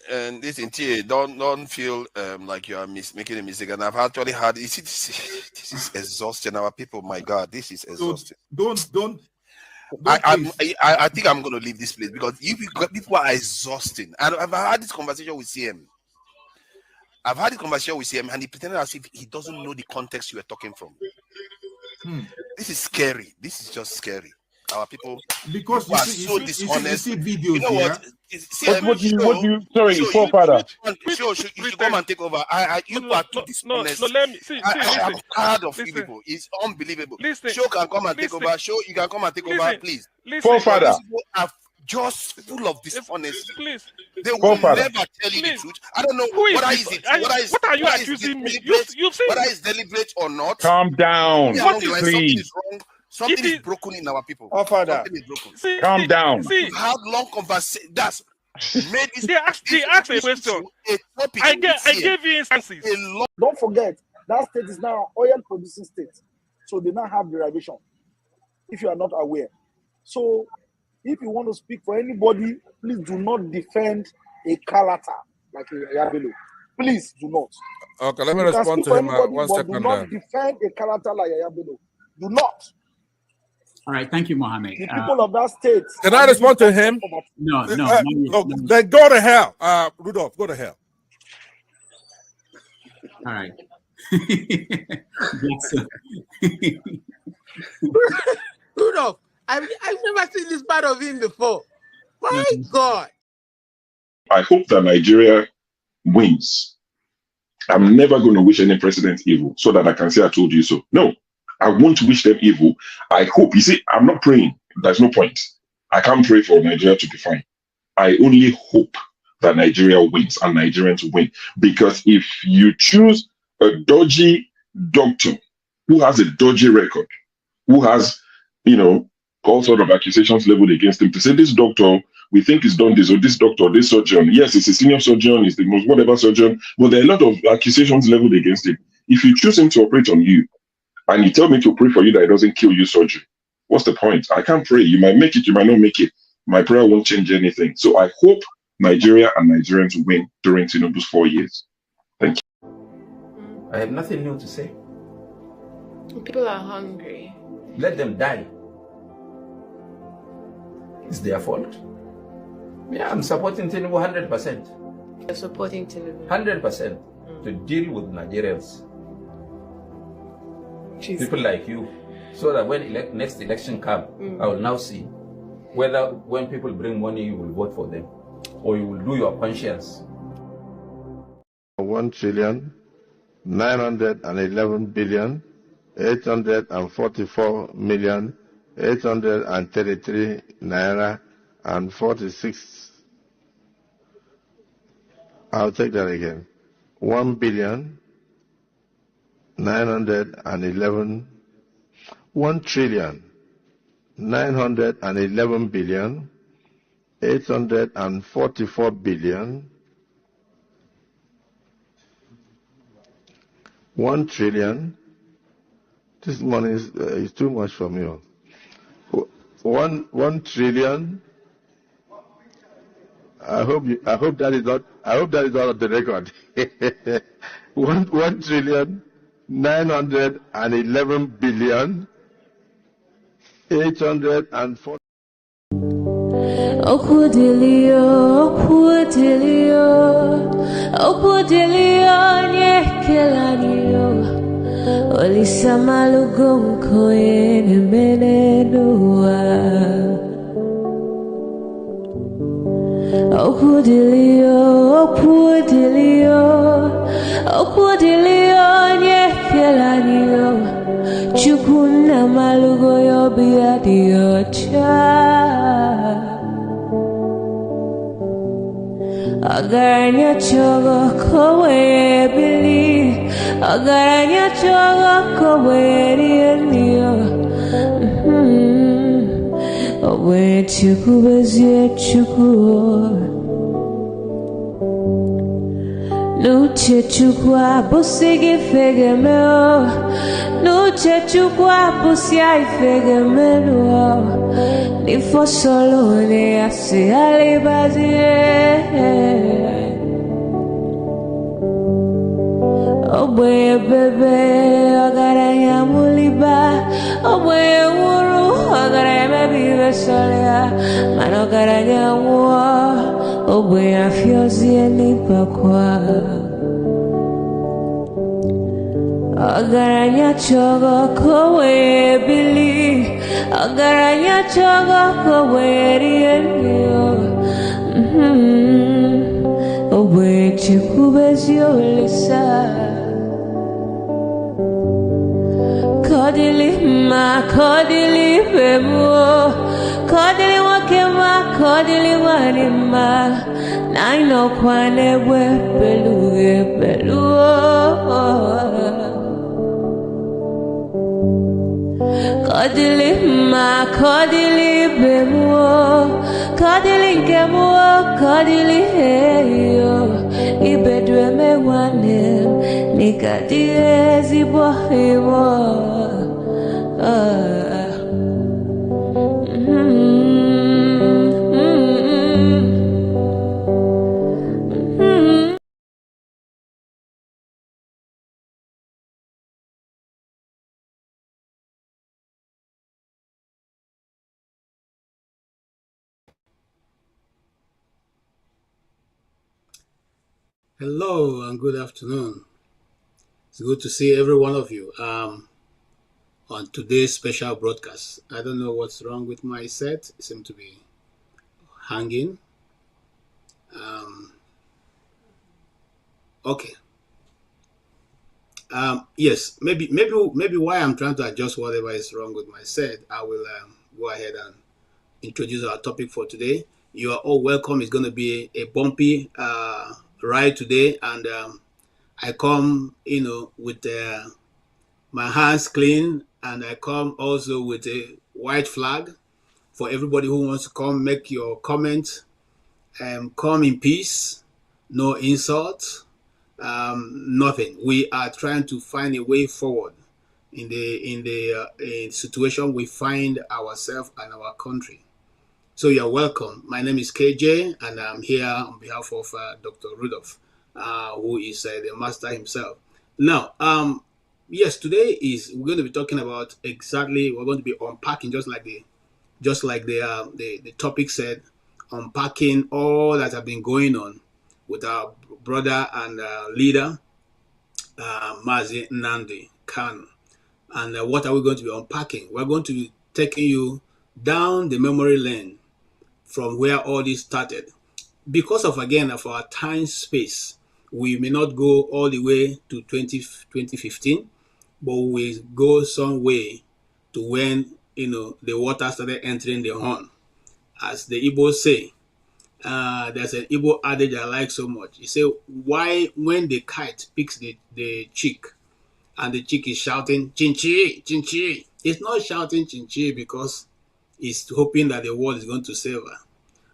And this interior, don't feel like you are making a mistake. And I've actually had this is exhausting. Our people, my God, this is exhausting. Don't. I think I'm going to leave this place because people are exhausting. And I've had this conversation with CM. And he pretended as if he doesn't know the context you are talking from. This is scary. This is just scary. Our people, because you are so dishonest. You see videos, you know what? Sorry, forefather. You should come and take over. You are too dishonest. No, let me see. I'm tired of you people. It's unbelievable. Show can come and take over. Show you can come and take over, please. Forefather. People are just full of dishonesty. Please. They will never tell you the truth. I don't know whether is it. What are you accusing me? You've seen whether it's deliberate or not. Calm down, please. Something is wrong. Something is broken in our people. Father. Something is broken. Calm down. We've had long conversations. That's made this. They asked a question. I gave you instances. Don't forget that state is now an oil producing state, so they now have derivation. If you are not aware, so if you want to speak for anybody, please do not defend a Kalata like a Yabelo. Please do not. Okay, let me respond to him. 1 second. Do not defend a Kalata like a Yabelo. Do not. All right, thank you, Mohammed. The people of that state. Can I respond to him? No. Then go to hell. Rudolph, go to hell. All right. Rudolph, I've never seen this part of him before. My God. I hope that Nigeria wins. I'm never going to wish any president evil so that I can say I told you so. No. I won't wish them evil. I hope. You see, I'm not praying. There's no point. I can't pray for Nigeria to be fine. I only hope that Nigeria wins and Nigerians win. Because if you choose a dodgy doctor who has a dodgy record, who has, all sort of accusations leveled against him, to say this doctor, we think he's done this, or this doctor, this surgeon, yes, he's a senior surgeon, he's the most whatever surgeon, but there are a lot of accusations leveled against him. If you choose him to operate on you, and you tell me to pray for you that it doesn't kill you surgery, what's the point? I can't pray. You might make it, you might not make it. My prayer won't change anything. So I hope Nigeria and Nigerians win during Tinubu's 4 years. Thank you. I have nothing new to say. People are hungry. Let them die. It's their fault. Yeah, I'm supporting Tinubu 100%. You're supporting Tinubu? 100% to deal with Nigerians. Jeez. People like you, so that when next election comes, I will now see whether when people bring money, you will vote for them, or you will do your conscience. 1,911,844,833 naira and 46. I'll take that again. 1,911,844,833 1 trillion. This money is too much for me. 1 trillion. I hope that is not of the record. 1 trillion 911 billion 840. Chukuna malugo yo biadi ocha Agaranya chogo kowe bili Agaranya chogo kowe rienio Owe chuku bezie chuku Nuche chukwa busigi fege meo Nuche chukwa busia ifege meo Ni fosolo ne ase alibazie Obwe bebe agaranya muliba Obwe wuru agaranya bibe solia Mano agaranya wa Obwe afyozi enipa kwa Agaranya chogo kowe bili Agaranya chogo kowe rienyo Obwe chikubezio lisa Kodili ma kodili bemo Kodili wakema kodili wanima Naino kwane we beluge beluo Kodili ma kodili bemo Kodili kemo kodili heyo Ibedwe me wanem Nikadie zibo hewo Hello and good afternoon. It's good to see every one of you on today's special broadcast. I don't know what's wrong with my set. It seems to be hanging. Okay. Yes, maybe why I'm trying to adjust whatever is wrong with my set, I will go ahead and introduce our topic for today. You are all welcome. It's going to be a bumpy ride today, and I come, with my hands clean, and I come also with a white flag for everybody who wants to come make your comment. Come in peace, no insult, nothing. We are trying to find a way forward in the situation we find ourselves and our country. So you're welcome. My name is KJ, and I'm here on behalf of Dr. Rudolph, who is the master himself. Now, yes, today we're going to be talking about we're going to be unpacking just like the topic said, unpacking all that have been going on with our brother and leader, Mazi Nnamdi Kanu. And what are we going to be unpacking? We're going to be taking you down the memory lane from where all this started. Because of our time space, we may not go all the way to 2015, but we go some way to when the water started entering the horn. As the Igbos say, there's an Igbo adage I like so much. He say, why when the kite picks the chick and the chick is shouting chinchi chinchi, it's not shouting chinchi because it's hoping that the world is going to save her,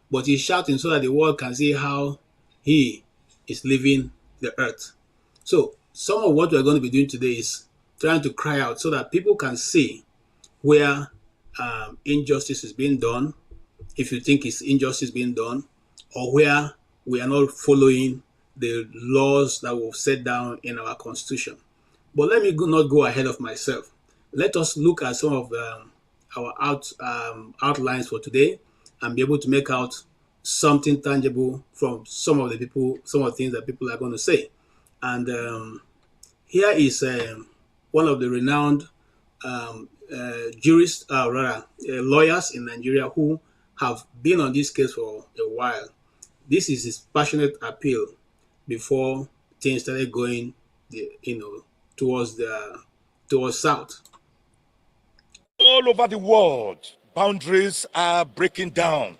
but he's shouting so that the world can see how he is leaving the earth. So some of what we're going to be doing today is trying to cry out so that people can see where injustice is being done, if you think it's injustice being done, or where we are not following the laws that we've set down in our constitution. But let me not go ahead of myself. Let us look at some of our outlines for today and be able to make out something tangible from some of the things that people are going to say. And here is one of the renowned lawyers in Nigeria who have been on this case for a while. This is his passionate appeal before things started going, towards south. All over the world, boundaries are breaking down.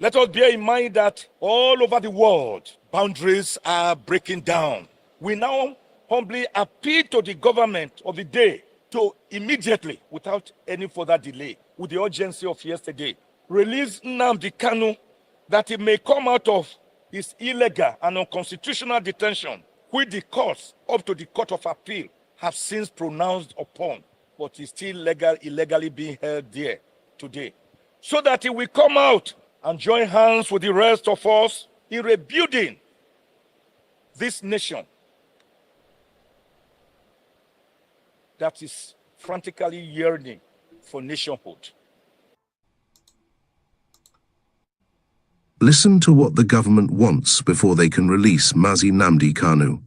Let us bear in mind that all over the world, boundaries are breaking down. We now humbly appeal to the government of the day to immediately, without any further delay, with the urgency of yesterday, release Nnamdi Kanu, that he may come out of his illegal and unconstitutional detention, which the courts, up to the Court of Appeal, have since pronounced upon, but is still illegally being held there today, so that he will come out and join hands with the rest of us in rebuilding this nation that is frantically yearning for nationhood. Listen to what the government wants before they can release Mazi Nnamdi Kanu.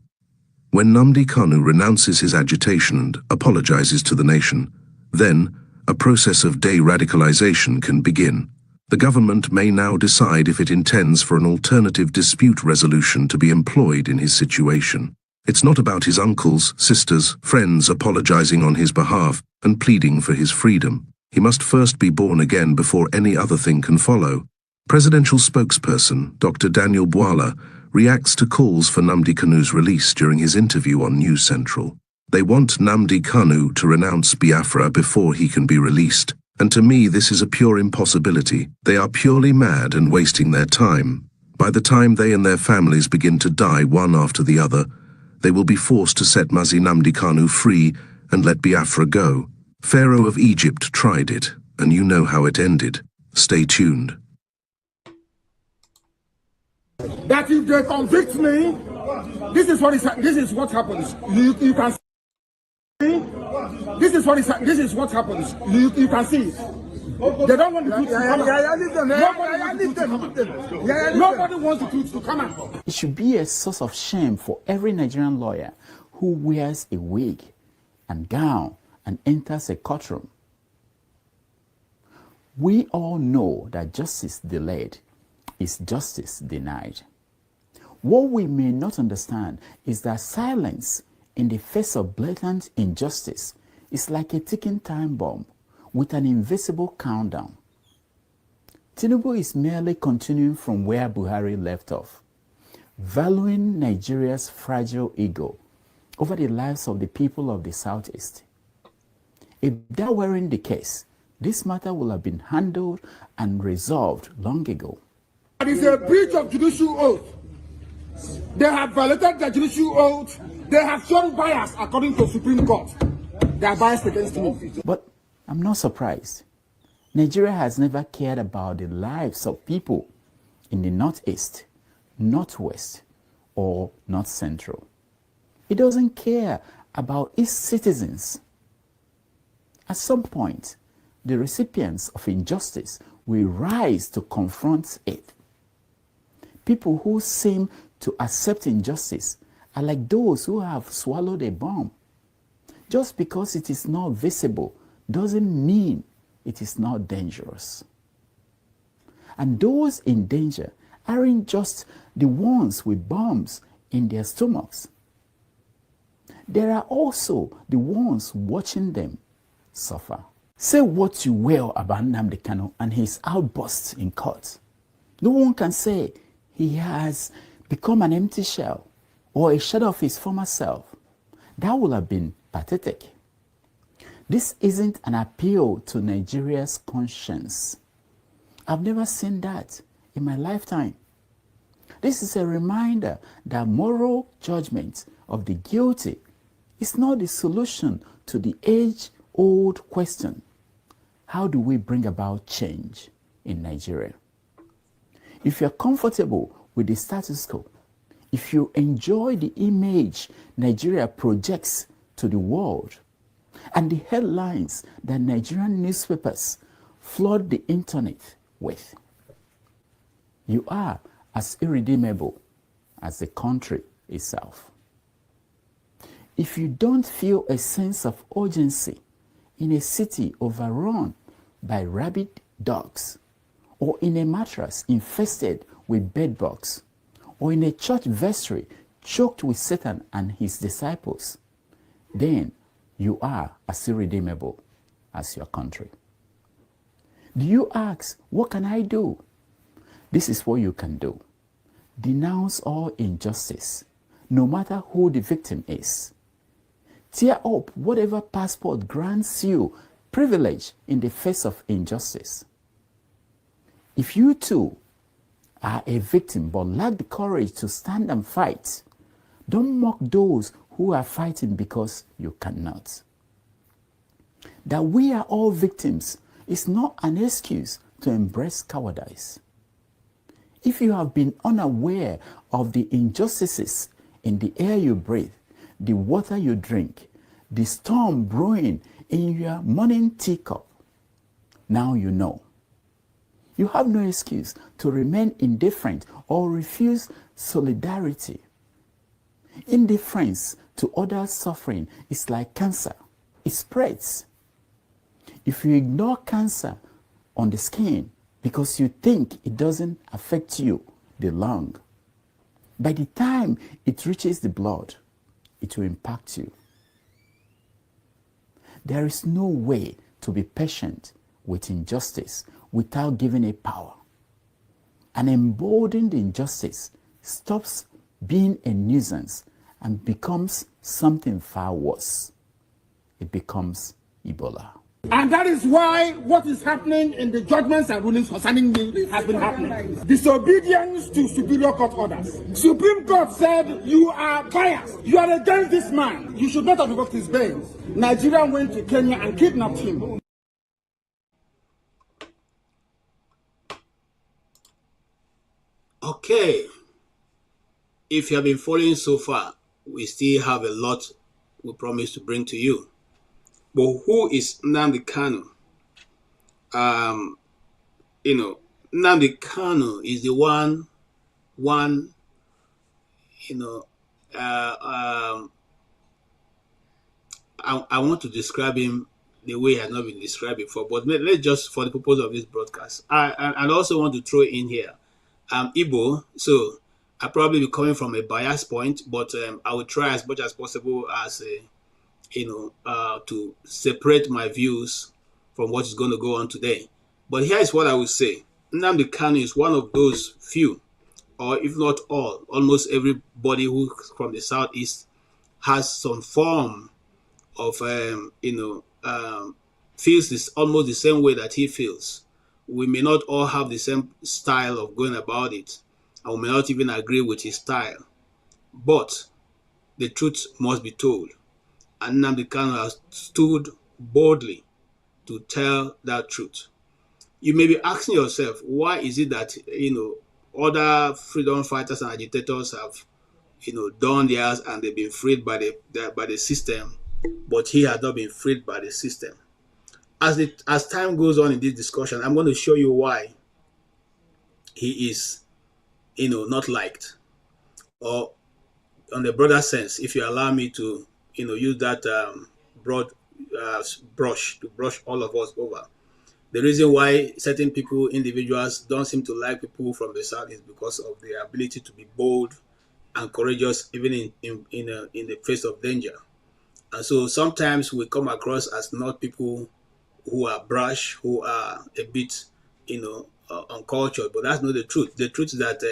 When Nnamdi Kanu renounces his agitation and apologizes to the nation, then a process of de-radicalization can begin. The government may now decide if it intends for an alternative dispute resolution to be employed in his situation. It's not about his uncles, sisters, friends apologizing on his behalf and pleading for his freedom. He must first be born again before any other thing can follow. Presidential spokesperson Dr. Daniel Bwala reacts to calls for Nnamdi Kanu's release during his interview on News Central. They want Nnamdi Kanu to renounce Biafra before he can be released, and to me this is a pure impossibility. They are purely mad and wasting their time. By the time they and their families begin to die one after the other, they will be forced to set Mazi Nnamdi Kanu free and let Biafra go. Pharaoh of Egypt tried it, and you know how it ended. Stay tuned. That if they convict me, this is what happens. You can see. This is what happens. You can see. They don't want the truth to come out. Nobody wants the truth to come out. It should be a source of shame for every Nigerian lawyer who wears a wig and gown and enters a courtroom. We all know that justice delayed is justice denied. What we may not understand is that silence in the face of blatant injustice is like a ticking time bomb with an invisible countdown. Tinubu is merely continuing from where Buhari left off, valuing Nigeria's fragile ego over the lives of the people of the Southeast. If that weren't the case, this matter would have been handled and resolved long ago. It is a breach of judicial oath. They have violated the judicial oath. They have shown bias according to Supreme Court. They are biased against me. But I'm not surprised. Nigeria has never cared about the lives of people in the Northeast, Northwest, or North Central. It doesn't care about its citizens. At some point, the recipients of injustice will rise to confront it. People who seem to accept injustice are like those who have swallowed a bomb. Just because it is not visible doesn't mean it is not dangerous. And those in danger aren't just the ones with bombs in their stomachs. There are also the ones watching them suffer. Say what you will about Nnamdi Kanu and his outbursts in court. No one can say he has become an empty shell or a shadow of his former self. That would have been pathetic. This isn't an appeal to Nigeria's conscience. I've never seen that in my lifetime. This is a reminder that moral judgment of the guilty is not the solution to the age-old question: how do we bring about change in Nigeria? If you're comfortable with the status quo, if you enjoy the image Nigeria projects to the world and the headlines that Nigerian newspapers flood the internet with, you are as irredeemable as the country itself. If you don't feel a sense of urgency in a city overrun by rabid dogs, or in a mattress infested with bedbugs, or in a church vestry choked with Satan and his disciples, then you are as irredeemable as your country. Do you ask, what can I do? This is what you can do. Denounce all injustice, no matter who the victim is. Tear up whatever passport grants you privilege in the face of injustice. If you too are a victim but lack the courage to stand and fight, don't mock those who are fighting because you cannot. That we are all victims is not an excuse to embrace cowardice. If you have been unaware of the injustices in the air you breathe, the water you drink, the storm brewing in your morning teacup. Now you know. You have no excuse to remain indifferent or refuse solidarity. Indifference to others' suffering is like cancer. It spreads. If you ignore cancer on the skin because you think it doesn't affect you, the lung, by the time it reaches the blood, it will impact you. There is no way to be patient with injustice without giving it power. An emboldened injustice stops being a nuisance and becomes something far worse. It becomes Ebola. And that is why what is happening in the judgments and rulings concerning me has been happening. Disobedience to superior court orders. Supreme Court said you are biased. You are against this man. You should not have revoked his bail. Nigeria went to Kenya and kidnapped him. Okay. If you have been following so far, we still have a lot we promise to bring to you. But who is Nnamdi Kanu? Nnamdi Kanu is the one, I want to describe him the way he has not been described before, but let's just, for the purpose of this broadcast, I also want to throw in here, Igbo, so I probably be coming from a biased point, but I will try as much as possible as to separate my views from what is going to go on today. But here is what I will say. Nnamdi Kanu is one of those few, or if not all, almost everybody who from the Southeast has some form of, feels this almost the same way that he feels. We may not all have the same style of going about it, and we may not even agree with his style, but the truth must be told. And Nnamdi Kanu has stood boldly to tell that truth. You may be asking yourself, why is it that, other freedom fighters and agitators have, done theirs and they've been freed by the system, but he has not been freed by the system? As time goes on in this discussion, I'm going to show you why he is, not liked. Or on the broader sense, if you allow me to, use that broad brush to brush all of us over. The reason why certain people, individuals, don't seem to like people from the South is because of their ability to be bold and courageous, even in the face of danger. And so sometimes we come across as not people who are brash, who are a bit, uncultured, but that's not the truth. The truth is that,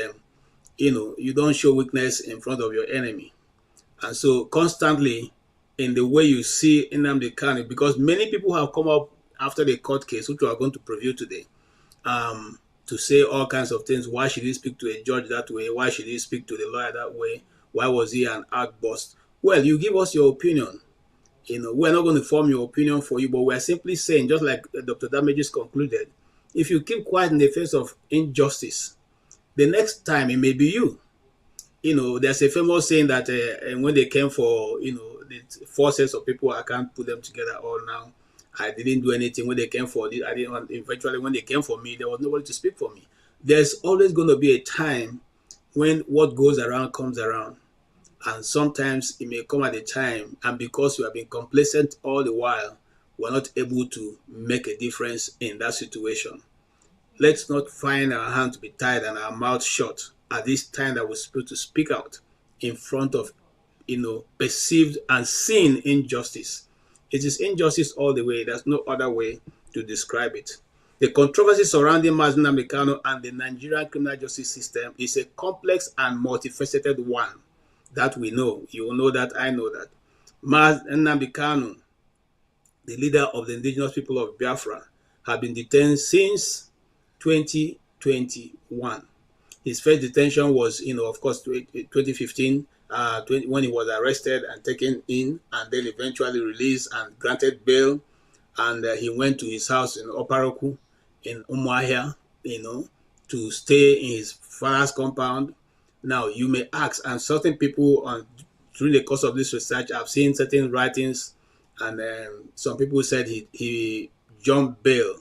you don't show weakness in front of your enemy. And so constantly in the way you see Nnamdi Kanu, because many people have come up after the court case, which we are going to preview today, to say all kinds of things. Why should he speak to a judge that way? Why should he speak to the lawyer that way? Why was he an outburst? Well, you give us your opinion. We're not going to form your opinion for you, but we're simply saying, just like Dr. Damages concluded, if you keep quiet in the face of injustice, the next time it may be you. There's a famous saying that when they came for, the 4 sets of people, I can't put them together all now. I didn't do anything when they came for this. I didn't want, eventually when they came for me, there was nobody to speak for me. There's always going to be a time when what goes around comes around. And sometimes it may come at a time, and because you have been complacent all the while, we're not able to make a difference in that situation. Let's not find our hand to be tied and our mouth shut at this time that we're supposed to speak out in front of, perceived and seen injustice. It is injustice all the way. There's no other way to describe it. The controversy surrounding Mazi Nnamdi Kanu and the Nigerian criminal justice system is a complex and multifaceted one that we know. You will know that, I know that. Mazi Nnamdi Kanu, the leader of the Indigenous People of Biafra, have been detained since 2021. His first detention was, of course, 2015, when he was arrested and taken in, and then eventually released and granted bail. And he went to his house in Oparoku, in Umuahia, to stay in his father's compound. Now, you may ask, and certain people during the course of this research, I've seen certain writings and some people said he jumped bail.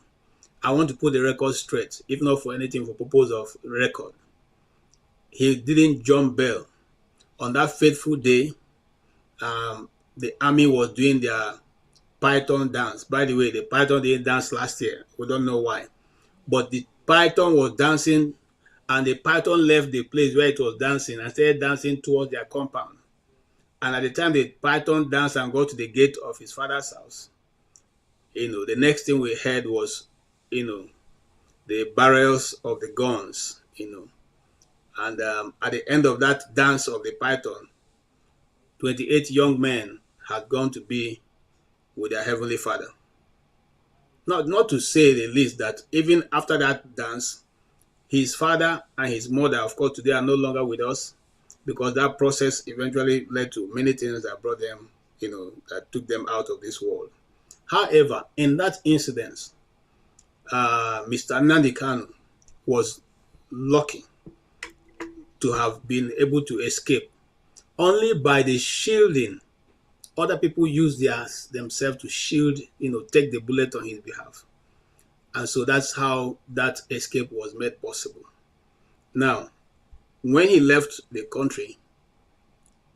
I want to put the record straight, if not for anything, for purpose of record. He didn't jump bail. On that fateful day, the army was doing their python dance. By the way, the python didn't dance last year. We don't know why. But the python was dancing, and the python left the place where it was dancing and started dancing towards their compound. And at the time the python danced and got to the gate of his father's house, the next thing we heard was, the barrels of the guns, And at the end of that dance of the python, 28 young men had gone to be with their Heavenly Father. Not to say the least that even after that dance, his father and his mother, of course, today are no longer with us, because that process eventually led to many things that brought them, that took them out of this world. However, in that incident, Mr. Nnamdi Kanu was lucky to have been able to escape only by the shielding. Other people use themselves to shield, take the bullet on his behalf. And so that's how that escape was made possible. Now, when he left the country,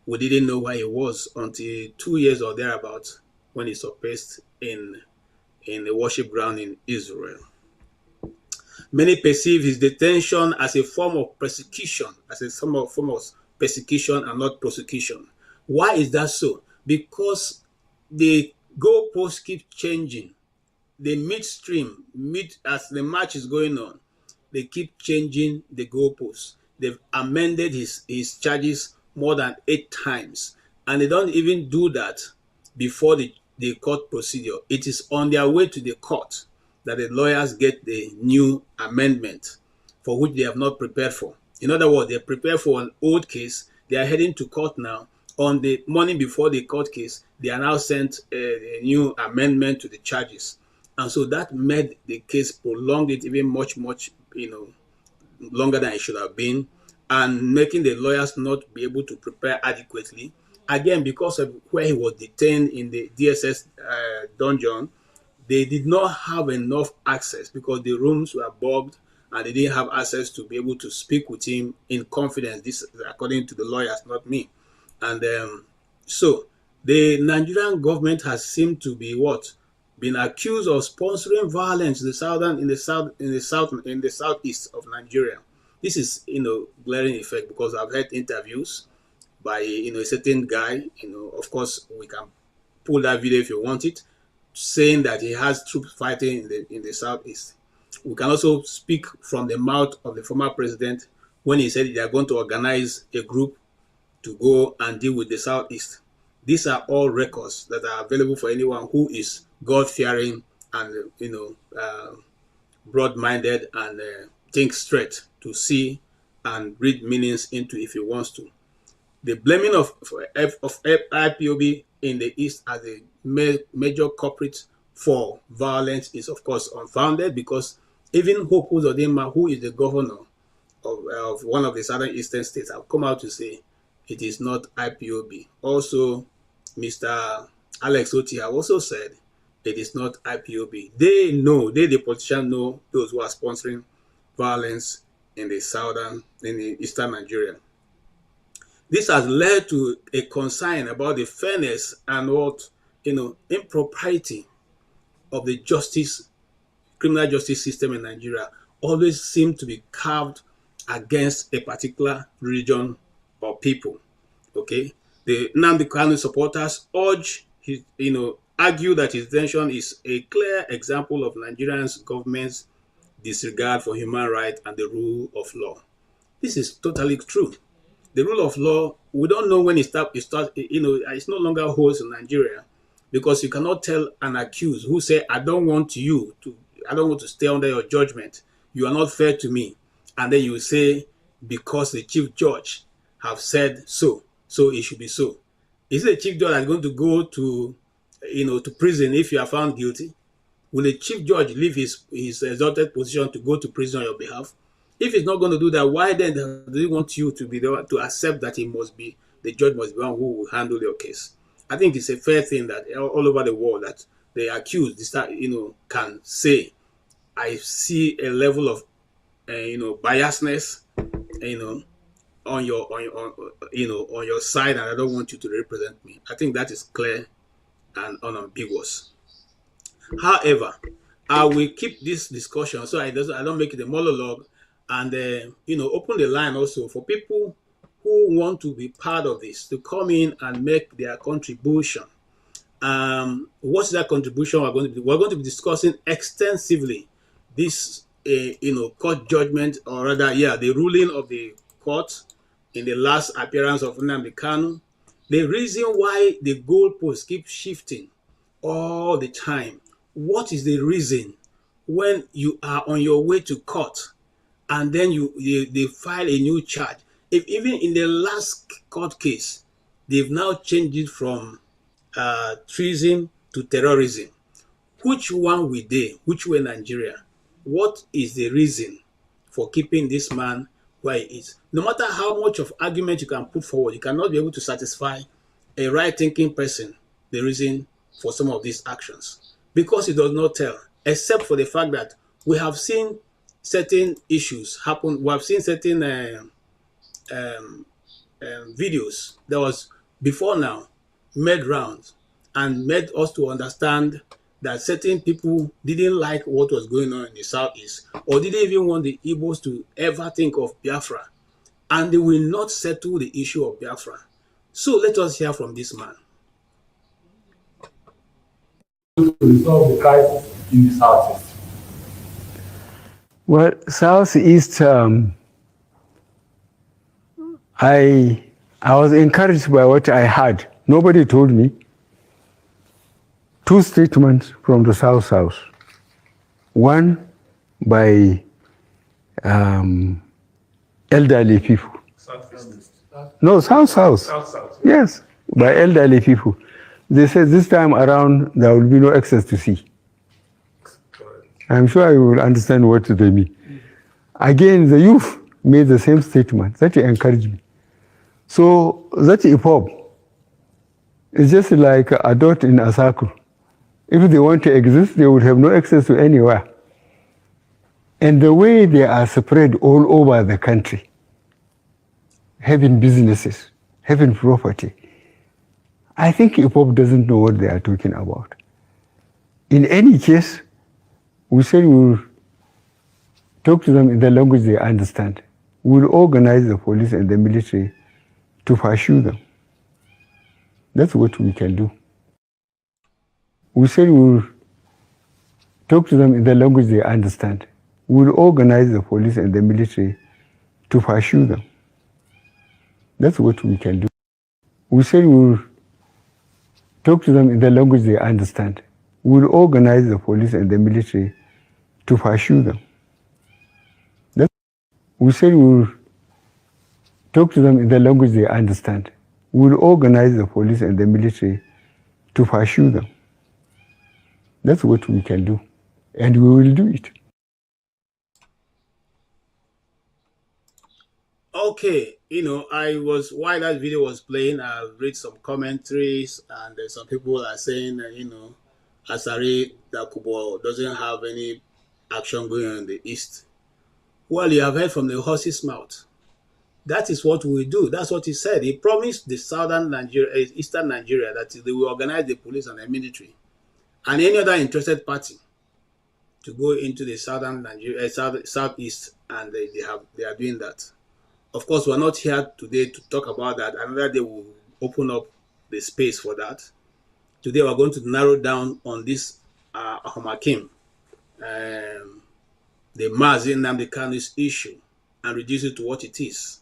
we didn't know where he was until 2 years or thereabouts, when he surfaced in a worship ground in Israel. Many perceive his detention as a form of persecution, as a form of persecution and not prosecution. Why is that so? Because the goalposts keep changing. The midstream, as the match is going on, they keep changing the goalposts. They've amended his charges more than 8 times. And they don't even do that before the court procedure. It is on their way to the court that the lawyers get the new amendment for which they have not prepared for. In other words, they prepared for an old case. They are heading to court now. On the morning before the court case, they are now sent a new amendment to the charges. And so that made the case, prolonged it even much, longer than it should have been, and making the lawyers not be able to prepare adequately. Again, because of where he was detained in the DSS dungeon, they did not have enough access because the rooms were bugged and they didn't have access to be able to speak with him in confidence. This is according to the lawyers, not me. And so the Nigerian government has seemed to be been accused of sponsoring violence in the southeast of Nigeria. This is glaring effect, because I've heard interviews by a certain guy. Of course, we can pull that video if you want it, saying that he has troops fighting in the southeast. We can also speak from the mouth of the former president when he said they are going to organize a group to go and deal with the southeast. These are all records that are available for anyone who is God-fearing and broad-minded and think straight to see and read meanings into if he wants to. The blaming of IPOB in the East as a major culprit for violence is, of course, unfounded, because even Hope Uzodinma, who is the governor of one of the southern eastern states, have come out to say it is not IPOB. Also, Mr. Alex Oti have also said it is not IPOB. They know, the politicians know those who are sponsoring violence in the eastern Nigeria. This has led to a concern about the fairness and impropriety of the criminal justice system in Nigeria. Always seem to be carved against a particular religion or people. Okay, the Nnamdi Kanu supporters argue that his detention is a clear example of Nigeria's government's disregard for human rights and the rule of law. This is totally true. The rule of law, we don't know when it starts. It's no longer holds in Nigeria, because you cannot tell an accused who say, I don't want to stay under your judgment. You are not fair to me. And then you say, because the chief judge have said so it should be so. Is the chief judge that's going to go to prison if you are found guilty? Will the chief judge leave his exalted position to go to prison on your behalf? If he's not going to do that, why then does he want you to be the one to accept that the judge must be the one who will handle your case? I think it's a fair thing that all over the world that the accused, can say, I see a level of, biasness, on your side, and I don't want you to represent me. I think that is clear and unambiguous. However, I will keep this discussion so I don't make it a monologue, and open the line also for people who want to be part of this to come in and make their contribution. What's that contribution we're going to be? We're going to be discussing extensively this, court judgment, or rather, the ruling of the court in the last appearance of Nnamdi Kanu. The reason why the goalposts keep shifting all the time. What is the reason when you are on your way to court and then they file a new charge? If even in the last court case, they've now changed it from treason to terrorism. Which one will they? Which way Nigeria? What is the reason for keeping this man where he is? No matter how much of argument you can put forward, you cannot be able to satisfy a right-thinking person the reason for some of these actions, because it does not tell, except for the fact that we have seen certain issues happen. We have seen certain videos that was before now made rounds and made us to understand that certain people didn't like what was going on in the southeast, or didn't even want the Igbos to ever think of Biafra, and they will not settle the issue of Biafra. So let us hear from this man. To resolve the crisis in the southeast? Well, southeast, I was encouraged by what I heard. Nobody told me. Two statements from the South. One by elderly people. No, South. Yes, by elderly people. They said this time around there will be no access to sea. I'm sure you will understand what they mean. Again, the youth made the same statement. That encouraged me. So that IPOB is just like a dot in a circle. If they want to exist, they would have no access to anywhere. And the way they are spread all over the country, having businesses, having property, I think IPOB doesn't know what they are talking about. In any case, we said we'll talk to them in the language they understand. We'll organize the police and the military to pursue them. That's what we can do. We said we'll talk to them in the language they understand. We'll organize the police and the military to pursue them. That's what we can do. We said we'll talk to them in the language they understand. We'll organize the police and the military to pursue them. We said we'll talk to them in the language they understand. We'll organize the police and the military to pursue them. That's what we can do. And we will do it. Okay, while that video was playing, I read some commentaries, and some people are saying, Asari Dakubo doesn't have any action going on in the east. Well, you have heard from the horse's mouth. That is what we do. That's what he said. He promised the eastern Nigeria that they will organize the police and the military and any other interested party to go into the southern Nigeria, southeast, and they are doing that. Of course, we're not here today to talk about that. Another day we'll open up the space for that. Today we're going to narrow down on this Ahomakim, the Mazi Nnamdi Kanu's issue, and reduce it to what it is.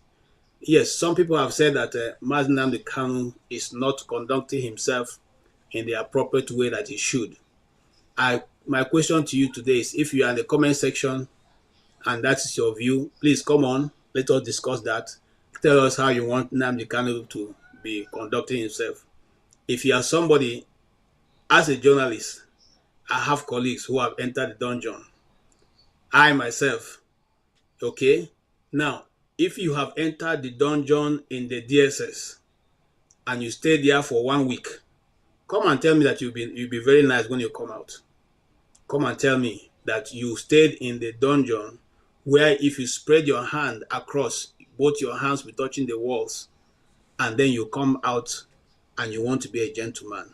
Yes, some people have said that Mazi Nnamdi Kanu is not conducting himself in the appropriate way that he should. My question to you today is, if you are in the comment section and that is your view, please come on. Let us discuss that. Tell us how you want Nnamdi Kanu to be conducting himself. If you are somebody, as a journalist, I have colleagues who have entered the dungeon. I myself, okay? Now, if you have entered the dungeon in the DSS and you stay there for 1 week, come and tell me that you'll be very nice when you come out. Come and tell me that you stayed in the dungeon where if you spread your hand across, both your hands will be touching the walls, and then you come out and you want to be a gentleman.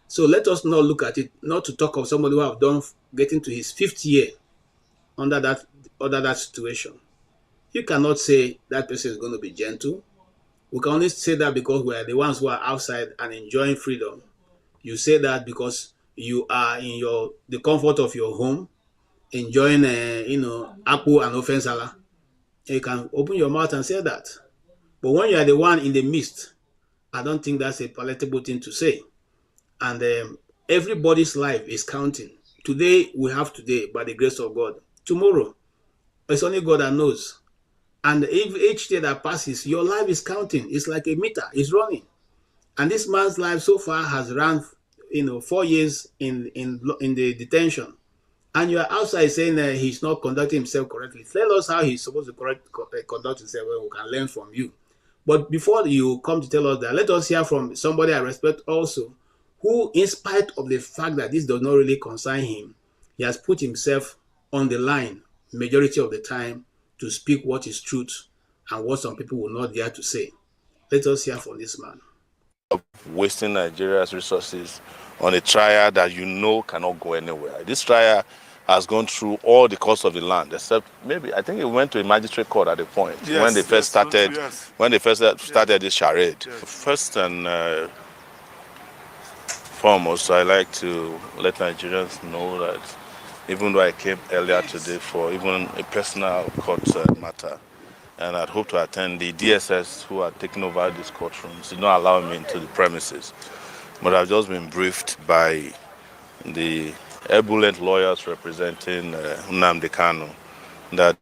So let us not look at it, not to talk of somebody who have done getting to his 5th year under that situation. You cannot say that person is going to be gentle. We can only say that because we are the ones who are outside and enjoying freedom. You say that because you are in the comfort of your home, enjoying, apple and offensala. You can open your mouth and say that. But when you are the one in the midst, I don't think that's a palatable thing to say. And everybody's life is counting. Today, we have today, by the grace of God. Tomorrow, it's only God that knows. And if each day that passes, your life is counting. It's like a meter. It's running. And this man's life so far has run, 4 years in the detention. And you are outside saying that he's not conducting himself correctly. Tell us how he's supposed to conduct himself when we can learn from you. But before you come to tell us that, let us hear from somebody I respect also, who, in spite of the fact that this does not really concern him, he has put himself on the line majority of the time to speak what is truth and what some people will not dare to say. Let us hear from this man. Wasting Nigeria's resources on a trial that cannot go anywhere. This trial has gone through all the courts of the land, except maybe I think it went to a magistrate court at the point when they first started this charade. Yes. First and foremost, I like to let Nigerians know that even though I came earlier today for even a personal court matter, and I'd hope to attend, the DSS who are taking over these courtrooms did not allow me into the premises. But I've just been briefed by the ebullient lawyers representing Nnamdi Kanu that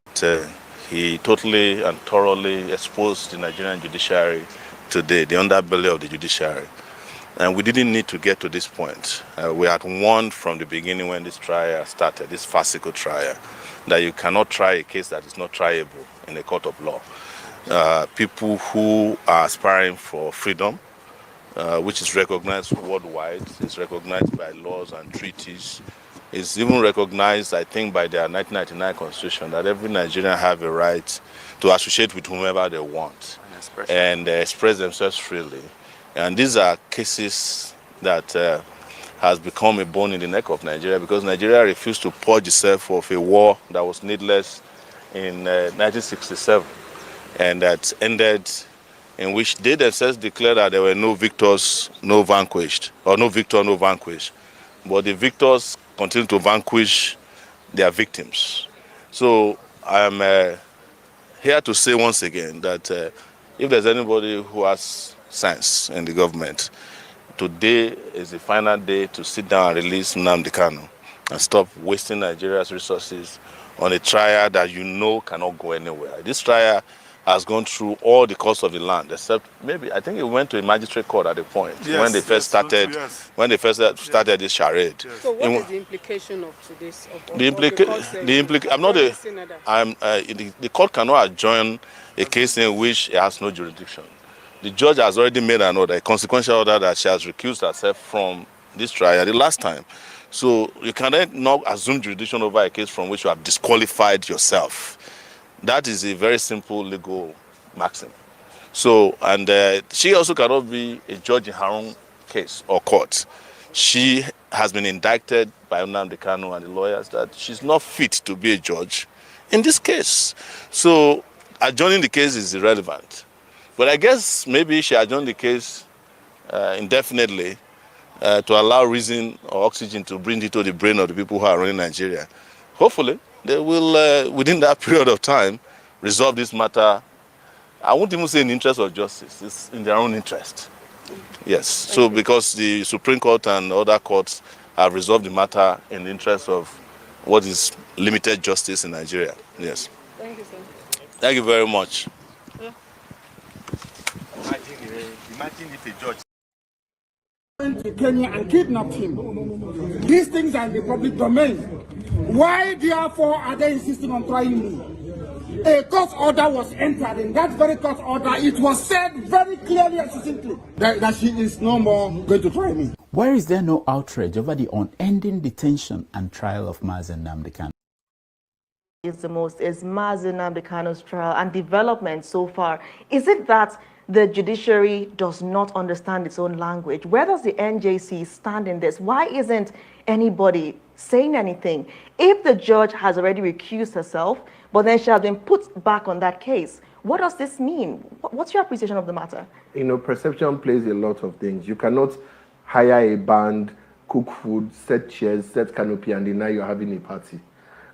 he totally and thoroughly exposed the Nigerian judiciary today, the underbelly of the judiciary. And we didn't need to get to this point. We had warned from the beginning when this trial started, this farcical trial, that you cannot try a case that is not triable in a court of law. People who are aspiring for freedom, which is recognized worldwide, is recognized by laws and treaties. It's even recognized, I think, by their 1999 constitution that every Nigerian have a right to associate with whomever they want and express themselves freely. And these are cases that has become a bone in the neck of Nigeria because Nigeria refused to purge itself of a war that was needless in 1967 and that ended in which they themselves declared that there were no victors, no vanquished, or no victor, no vanquished. But the victors continue to vanquish their victims. So I am here to say once again that if there's anybody who has sense in the government, today is the final day to sit down and release Nnamdi Kanu and stop wasting Nigeria's resources on a trial that cannot go anywhere. This trial has gone through all the courts of the land, except maybe I think it went to a magistrate court at the point when they first started this charade. Yes. So what is the implication of this? The court cannot adjourn a case in which it has no jurisdiction. The judge has already made an order, a consequential order, that she has recused herself from this trial the last time. So you cannot not assume jurisdiction over a case from which you have disqualified yourself. That is a very simple legal maxim. So, and she also cannot be a judge in her own case or court. She has been indicted by Nnamdi Kanu and the lawyers that she's not fit to be a judge in this case. So, adjourning the case is irrelevant. But I guess maybe she adjourned the case indefinitely to allow reason or oxygen to bring it to the brain of the people who are running Nigeria. Hopefully, they will, within that period of time, resolve this matter. I won't even say in the interest of justice, it's in their own interest. Yes, so because the Supreme Court and other courts have resolved the matter in the interest of what is limited justice in Nigeria. Yes. Thank you, sir. Thank you very much. Yeah. Imagine if a judge went to Kenya and kidnapped him. These things are in the public domain. Why, therefore, are they insisting on trying me? a court order was entered. In that very court order, it was said very clearly and succinctly that she is no more going to try me. Why is there no outrage over the unending detention and trial of Mazi Nnamdi Kanu? Is the most is Mazi Nnamdi Kanu's trial and development so far. Is it that the judiciary does not understand its own language? Where does the NJC stand in this? Why isn't anybody saying anything? If the judge has already recused herself, but then she has been put back on that case, what does this mean? What's your appreciation of the matter? You know, perception plays a lot of things. You cannot hire a band, cook food, set chairs, set canopy, and deny you're having a party.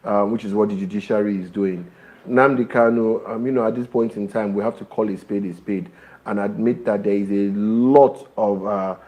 Which is what the judiciary is doing. Nnamdi Kanu, you know, at this point in time, we have to call a spade and admit that there is a lot of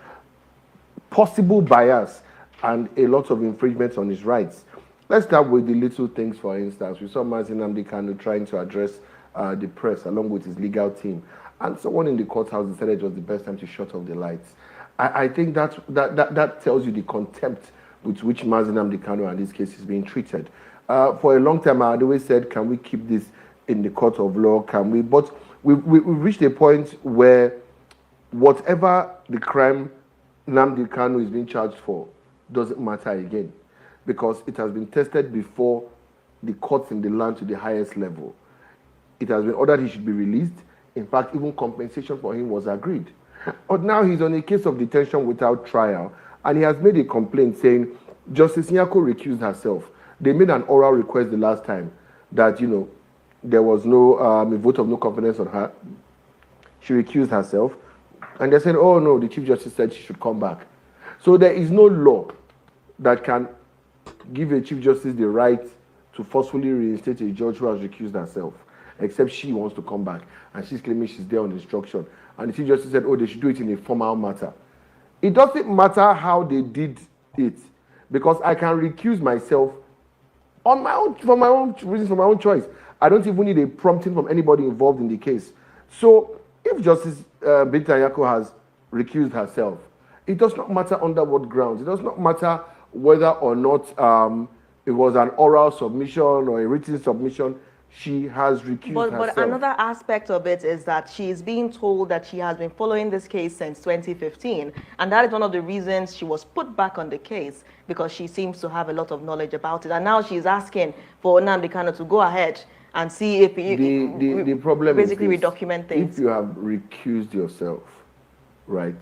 possible bias and a lot of infringements on his rights. Let's start with the little things, for instance. We saw Mazi Nnamdi Kanu trying to address the press along with his legal team. And someone in the courthouse decided it was the best time to shut off the lights. I think that tells you the contempt with which Mazi Nnamdi Kanu and this case is being treated. For a long time, I had always said, can we keep this in the court of law? Can we? But we've reached a point where whatever the crime Nnamdi Kanu is being charged for doesn't matter again, because it has been tested before the courts in the land to the highest level. It has been ordered he should be released. In fact, even compensation for him was agreed. But now he's on a case of detention without trial, and he has made a complaint saying Justice Nyako recused herself. They made an oral request the last time that, you know, there was no a vote of no confidence on her. She recused herself. And they said, oh, no, the Chief Justice said she should come back. So there is no law that can give a Chief Justice the right to forcefully reinstate a judge who has recused herself, except she wants to come back. And she's claiming she's there on instruction. And the Chief Justice said, oh, they should do it in a formal matter. It doesn't matter how they did it, because I can recuse myself on my own, for my own reasons, for my own choice. I don't even need a prompting from anybody involved in the case. So if Justice Binta Nyako has recused herself, it does not matter under what grounds. It does not matter whether or not it was an oral submission or a written submission. She has recused herself. But another aspect of it is that she is being told that she has been following this case since 2015. And that is one of the reasons she was put back on the case, because she seems to have a lot of knowledge about it. And now she's asking for Nnamdi Kanu to go ahead and see if the problem basically is this: redocument things. if you have recused yourself, right,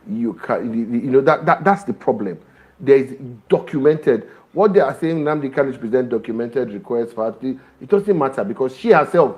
you can, you know, that's the problem. There is documented. What they are saying, Nnamdi Kanu should present documented requests for her. It doesn't matter, because she herself,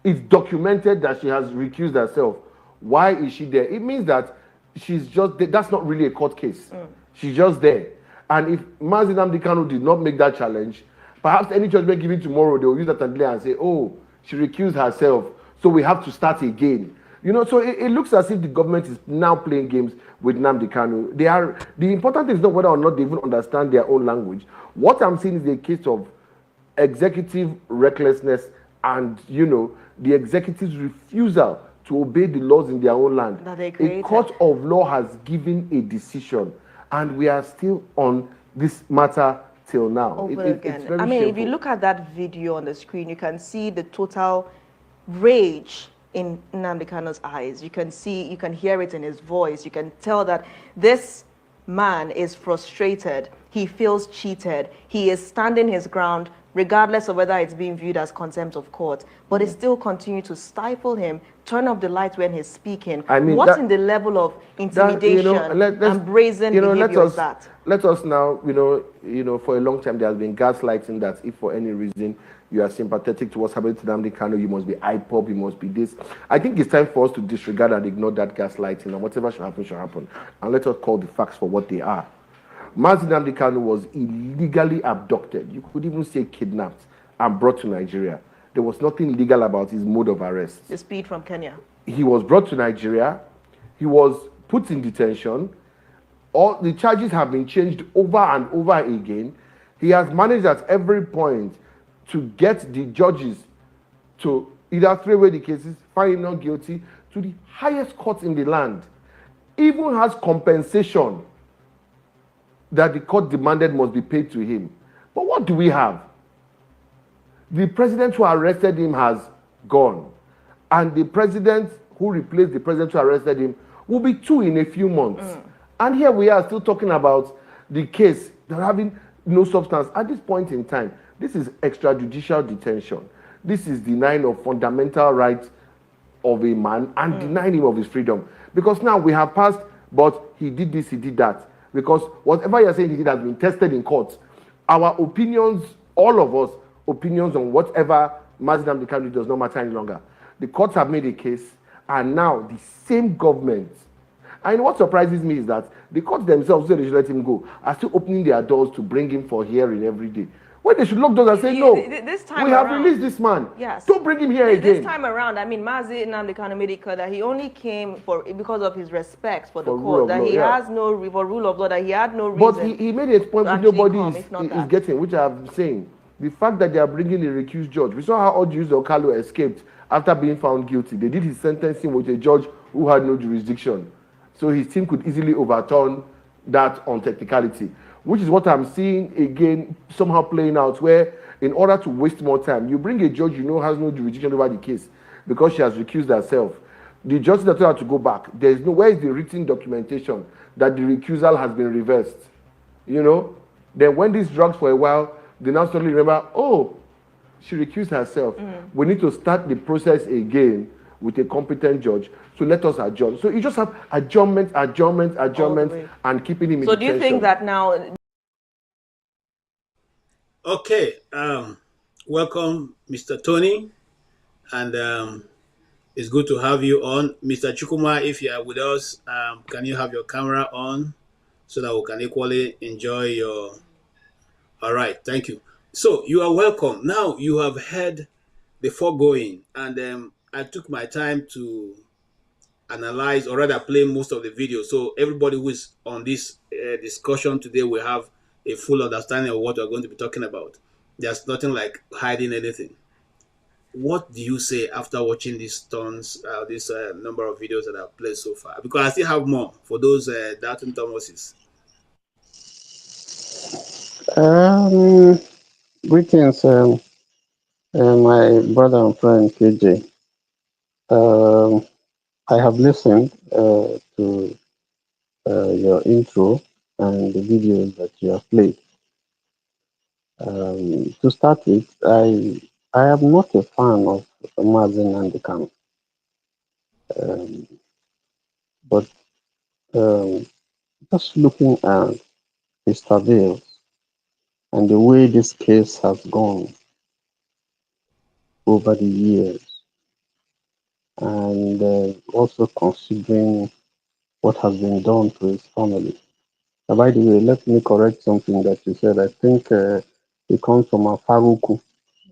it's documented that she has recused herself. Why is she there? It means that she's just there. That's not really a court case. She's just there. And if Mazi Nnamdi Kanu did not make that challenge, perhaps any judgment given tomorrow, they will use that and say, oh, she recused herself, so we have to start again. You know, so it looks as if the government is now playing games with Nnamdi Kanu. The important thing is not whether or not they even understand their own language. What I'm seeing is a case of executive recklessness and, you know, the executive's refusal to obey the laws in their own land. That they created. A court of law has given a decision, and we are still on this matter till now. It's very I mean, shameful. if you look at that video on the screen, you can see the total rage in Nnamdi Kanu's eyes. You can hear it in his voice. You can tell that this man is frustrated. He feels cheated. He is standing his ground, regardless of whether it's being viewed as contempt of court. But it still continues to stifle him, turn off the light when he's speaking. I mean, what's in the level of intimidation and brazen behavior is that? Let us now, you know, for a long time there has been gaslighting that if for any reason you are sympathetic to what's happening to Nnamdi Kanu, you must be IPOB, you must be this. I think it's time for us to disregard and ignore that gaslighting, and whatever should happen. And let us call the facts for what they are. Mazi Nnamdi Kanu was illegally abducted. You could even say kidnapped and brought to Nigeria. There was nothing legal about his mode of arrest. The speed from Kenya. He was brought to Nigeria. He was put in detention. All the charges have been changed over and over again. He has managed at every point to get the judges to either throw away the cases, find him not guilty, to the highest court in the land. Even has compensation that the court demanded must be paid to him. But what do we have? The president who arrested him has gone. And the president who replaced the president who arrested him will be two in a few months. And here we are still talking about the case. They're having no substance. At this point in time, this is extrajudicial detention. This is denying of fundamental rights of a man and denying him of his freedom. Because now we have passed, but he did this, he did that. Because whatever you're saying he did has been tested in court. Our opinions, all of us, opinions on whatever Mazi Nnamdi Kanu does not matter any longer. The courts have made a case, and now the same government. And what surprises me is that the courts themselves, so they should let him go, are still opening their doors to bring him for hearing every day. When they should lock doors and say, no, This time we have around, released this man. Yes. Don't bring him here This again. time around, I mean, Mazi Nnamdi Kanu made it clear that he only came because of his respect for the For rule court, of that law, he yeah. has no, for rule of law, that he had no reason. But he made a point to which actually nobody come, if not is that. getting, which I'm saying. The fact that they are bringing a recused judge. We saw how Ojus Okalo escaped after being found guilty. They did his sentencing with a judge who had no jurisdiction. So his team could easily overturn that on technicality, which is what I'm seeing again somehow playing out, where in order to waste more time, you bring a judge you know has no jurisdiction over the case because she has recused herself. The judge that told her to go back, there's no, where is the written documentation that the recusal has been reversed? You know? Then when this drags for a while, they now suddenly remember, oh, she recused herself. We need to start the process again with a competent judge. So let us adjourn. So you just have adjournment, and keeping him in So do you detention. think that now... Okay, welcome, Mr. Tony, and it's good to have you on. Mr. Chukuma, if you are with us, can you have your camera on so that we can equally enjoy your... All right, thank you. So you are welcome. Now you have heard the foregoing, and I took my time to analyze or rather play most of the video. So everybody who is on this discussion today will have a full understanding of what we're going to be talking about. There's nothing like hiding anything. What do you say after watching these tons, this number of videos that I've played so far? Because I still have more for those doubting Thomases. Greetings, my brother and friend KJ. I have listened to your intro and the videos that you have played. To start with, I am not a fan of Mazi Nnamdi Kanu, but just looking at his travails and the way this case has gone over the years, and also considering what has been done to his family. By the way, let me correct something that you said. I think it comes from Afaruku.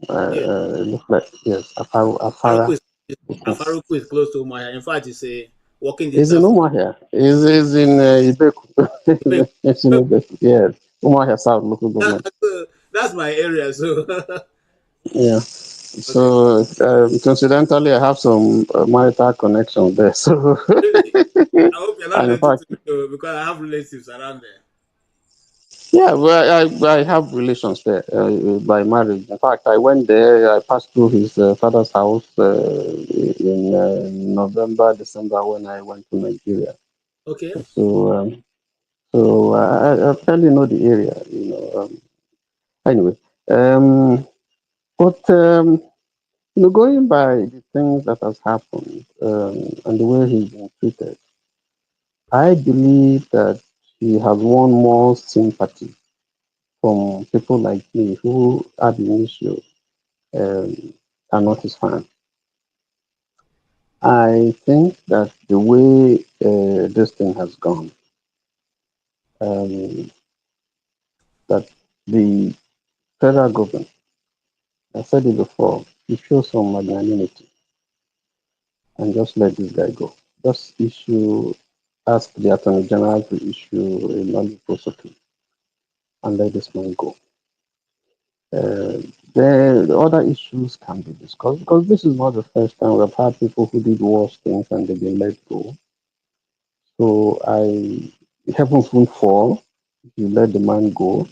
Yeah. It looks like, yes, Afaruku Afara. is close to Umaya. In fact, it's a walking Is in distance from Umahia. Is in Ibeku. Ibeku. It's in Ibeku. Yes, Umahia South local government. That's my area, so Yeah. So coincidentally, I have some marital connection there. So really, I hope you're not and in related fact, to me because I have relatives around there. yeah, well, I have relations there by marriage. In fact, I went there. I passed through his father's house in November, December when I went to Nigeria. Okay. So I fairly know the area. Anyway, but going by the things that has happened and the way he's been treated, I believe that he has won more sympathy from people like me who at the initial are not his fan. I think that the way this thing has gone, that the federal government, I said it before, you show some magnanimity and just let this guy go. Just ask the Attorney General to issue a non-prosecution and let this man go. The other issues can be discussed because this is not the first time we've had people who did worse things and they've been let go. So heavens won't fall if you let the man go.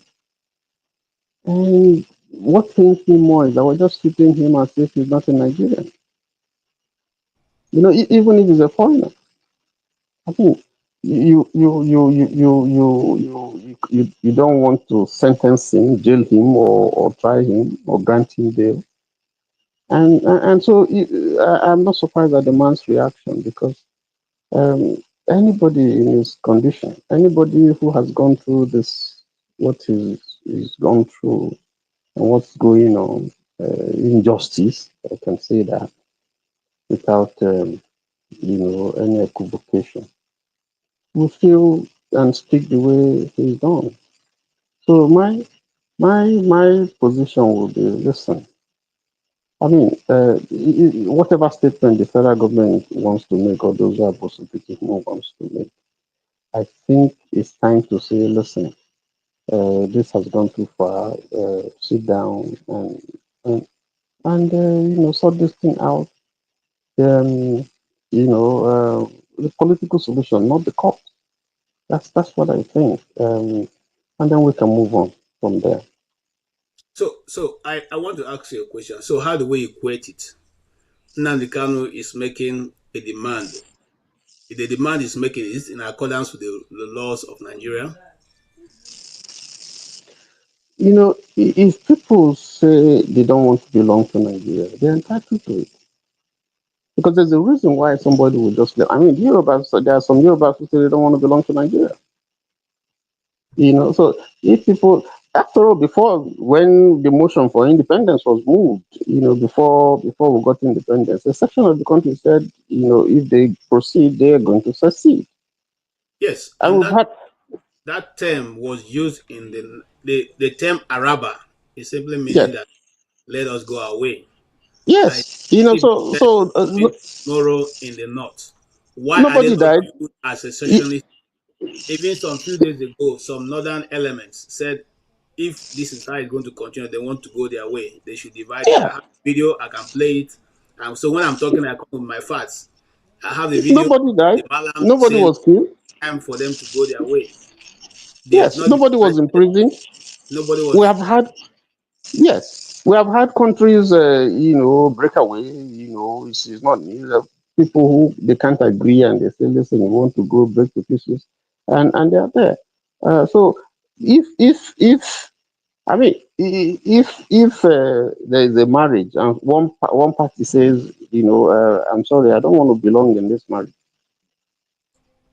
And what pains me more is that we're just treating him as if he's not a Nigerian. Even if he's a foreigner. I think you don't want to sentence him, jail him, or try him, or grant him bail. And so I'm not surprised at the man's reaction because anybody in his condition, anybody who has gone through this, what he's gone through and what's going on, injustice, I can say that without any equivocation, will feel and speak the way he's done. So my position will be: listen. I mean, whatever statement the federal government wants to make, or those who are prosecuting wants to make, I think it's time to say, listen, this has gone too far. Sit down and sort this thing out. The political solution, not the court. That's what I think. And then we can move on from there. So I want to ask you a question. So how do we equate it? Nnamdi Kanu is making a demand. If the demand is making is in accordance with the laws of Nigeria. If people say they don't want to belong to Nigeria, they're entitled to it. Because there's a reason why somebody would just I mean, Yorubas, there are some Yorubas who say they don't want to belong to Nigeria. So if people, after all, before when the motion for independence was moved, before we got independence, a section of the country said, if they proceed, they are going to succeed. Yes, and we've had that term was used in the term Araba. It simply meaning yes, that let us go away. yes, Tomorrow in the north. Why are they nobody not died. viewed as a secessionist? Even some few days ago, some northern elements said if this is how it's going to continue, they want to go their way. They should divide it. I have video, I can play it. So when I'm talking, I come with my facts. I have the video. Nobody died. The Malam Nobody saying was killed. time for them to go their way. They have Yes, not been nobody was in arrested. prison. Nobody We was. have had we have had countries, break away. It's not new. People who they can't agree and they say, listen, we want to go break to pieces, and they are there. So if I mean, if there is a marriage and one party says, I'm sorry, I don't want to belong in this marriage,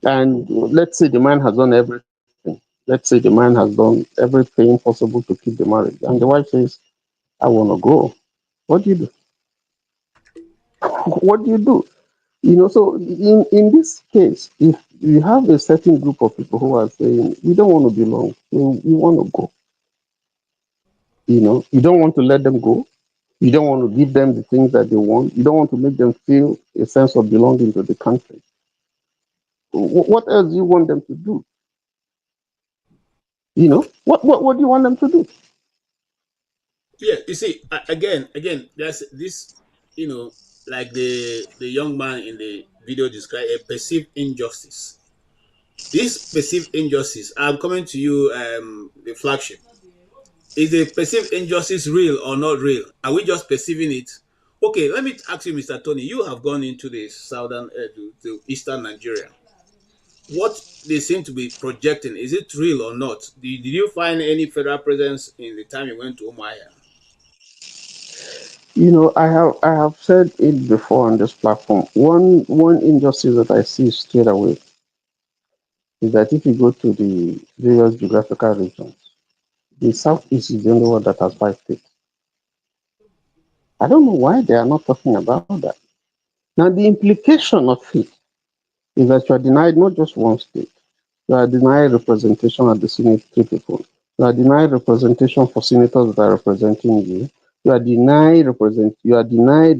and let's say the man has done everything. Let's say the man has done everything possible to keep the marriage, and the wife says, I want to go. What do you do? What do you do? So in this case, if you have a certain group of people who are saying, we don't want to belong, we want to go, you don't want to let them go. You don't want to give them the things that they want. You don't want to make them feel a sense of belonging to the country. What else do you want them to do? What do you want them to do? Yeah, you see, again, there's this, like the young man in the video described a perceived injustice. This perceived injustice, I'm coming to you, the flagship. Is the perceived injustice real or not real? Are we just perceiving it? Okay, let me ask you, Mr. Tony. You have gone into the southern, to eastern Nigeria. What they seem to be projecting, is it real or not? Did you find any federal presence in the time you went to Umaya? I have said it before on this platform. One injustice that I see straight away is that if you go to the various geographical regions, the southeast is the only one that has 5 states. I don't know why they are not talking about that. Now, the implication of it is that you are denied not just one state. You are denied representation at the Senate people. You are denied representation for senators that are representing you. You are denied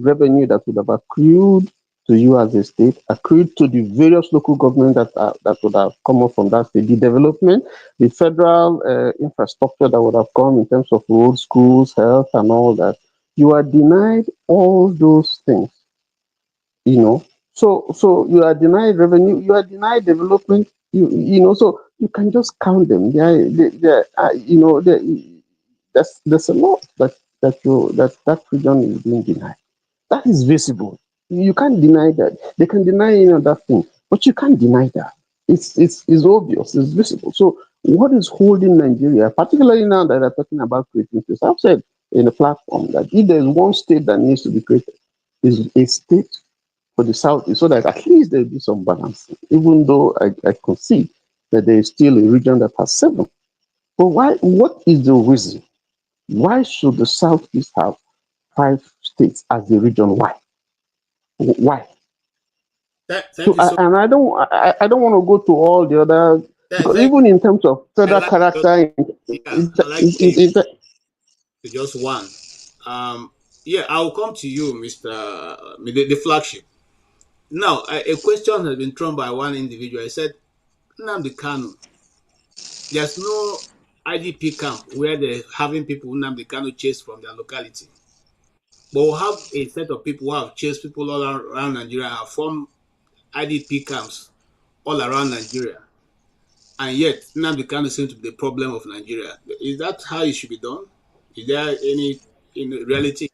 revenue that would have accrued to you as a state, accrued to the various local governments that would have come up from that state. The development, the federal infrastructure that would have come in terms of roads, schools, health, and all that. You are denied all those things. So you are denied revenue, you are denied development, so you can just count them. They are, there's a lot that region is being denied. That is visible. You can't deny that. They can deny any other thing, but you can't deny that. It's obvious. It's visible. So what is holding Nigeria, particularly now that they're talking about creating states? I've said in the platform that if there's one state that needs to be created, is a state for the Southeast, so that at least there'll be some balance. Even though I concede that there is still a region that has 7. But why? What is the reason? Why should the Southeast have 5 states as the region? Why? Why? Thank So, you so and I don't want to go to all the other, because thank even in terms of I federal like just character, I like to just one. Yeah, I'll come to you, Mr. The flagship. Now, a question has been thrown by one individual. I said, Nnamdi Kanu, there's no IDP camp where they're having people Nnamdi Kanu chased from their locality. But we have a set of people who have chased people all around Nigeria and have formed IDP camps all around Nigeria. And yet, Nnamdi Kanu seems to be the problem of Nigeria. Is that how it should be done? Is there any in reality?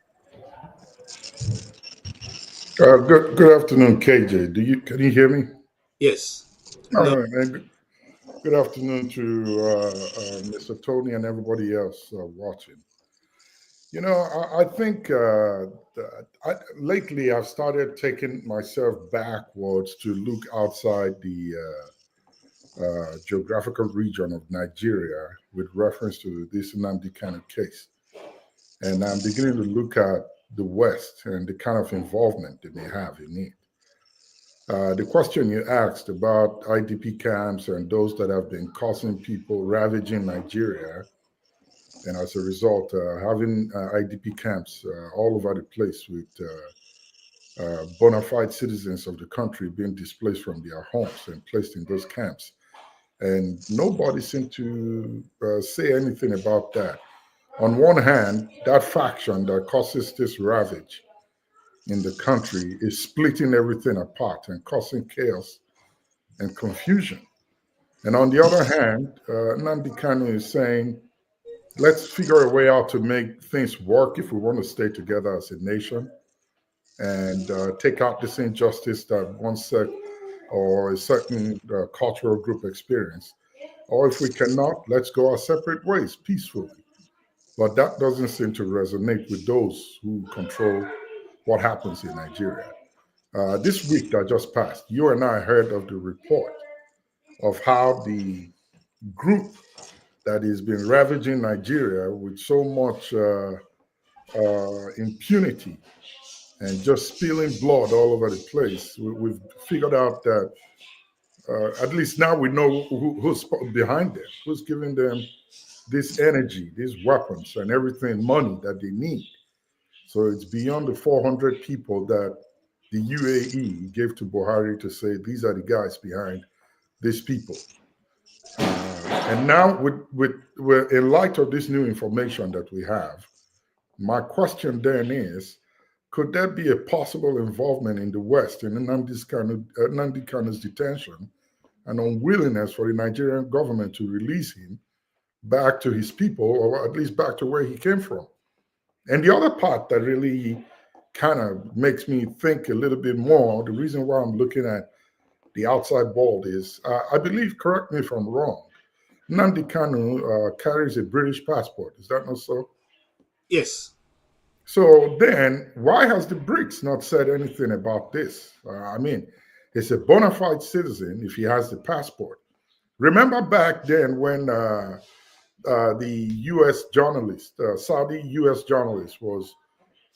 Good afternoon, KJ. Can you hear me? Yes. All No. right, man. Good afternoon to Mr. Tony and everybody else watching. You know, I think lately I've started taking myself backwards to look outside the geographical region of Nigeria with reference to this Nnamdi Kanu case. And I'm beginning to look at the West and the kind of involvement they may have in it. The question you asked about IDP camps and those that have been causing people, ravaging Nigeria, and as a result, having IDP camps all over the place with bona fide citizens of the country being displaced from their homes and placed in those camps. And nobody seemed to say anything about that. On one hand, that faction that causes this ravage in the country is splitting everything apart and causing chaos and confusion. And on the other hand, Nnamdi Kanu is saying, let's figure a way out to make things work if we want to stay together as a nation and take out this injustice that one sect or a certain cultural group experience. Or if we cannot, let's go our separate ways peacefully. But that doesn't seem to resonate with those who control what happens in Nigeria. This week that just passed, you and I heard of the report of how the group that has been ravaging Nigeria with so much impunity and just spilling blood all over the place, we've figured out that at least now we know who's behind them, who's giving them this energy, these weapons and everything, money that they need. So it's beyond the 400 people that the UAE gave to Buhari to say, these are the guys behind these people. And now in light of this new information that we have, my question then is, could there be a possible involvement in the West in Nnamdi Kanu's detention and unwillingness for the Nigerian government to release him back to his people, or at least back to where he came from? And the other part that really kind of makes me think a little bit more, the reason why I'm looking at the outside world is, I believe, correct me if I'm wrong, Nnamdi Kanu carries a British passport. Is that not so? Yes. So then, why has the BRICS not said anything about this? I mean, he's a bona fide citizen if he has the passport. Remember back then when the U.S. journalist, Saudi U.S. journalist, was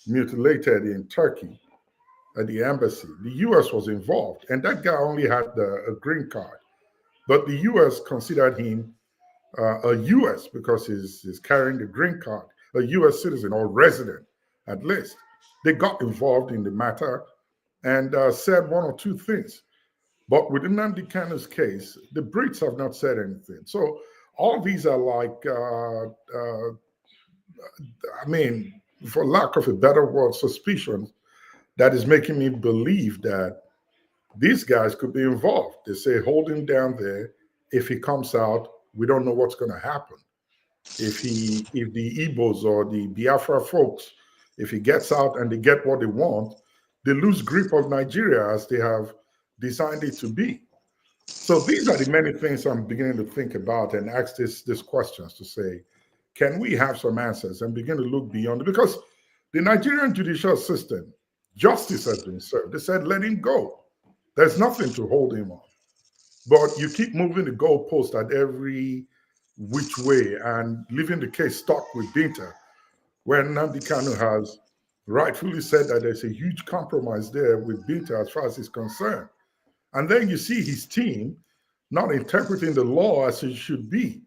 mutilated in Turkey at the embassy. The U.S. was involved, and that guy only had a green card. But the U.S. considered him a U.S. because he's carrying the green card, a U.S. citizen or resident at least. They got involved in the matter and said one or two things. But with Nnamdi Kanu's case, the Brits have not said anything. So all these are like, I mean, for lack of a better word, suspicion that is making me believe that these guys could be involved. They say, hold him down there. If he comes out, we don't know what's going to happen. if the Igbos or the Biafra folks, if he gets out and they get what they want, they lose grip of Nigeria as they have designed it to be. So these are the many things I'm beginning to think about and ask these questions to say, can we have some answers and begin to look beyond it? Because the Nigerian judicial system, justice has been served. They said, let him go. There's nothing to hold him on. But you keep moving the goalpost at every which way and leaving the case stuck with Binta, where Nnamdi Kanu has rightfully said that there's a huge compromise there with Binta as far as he's concerned. And then you see his team not interpreting the law as it should be.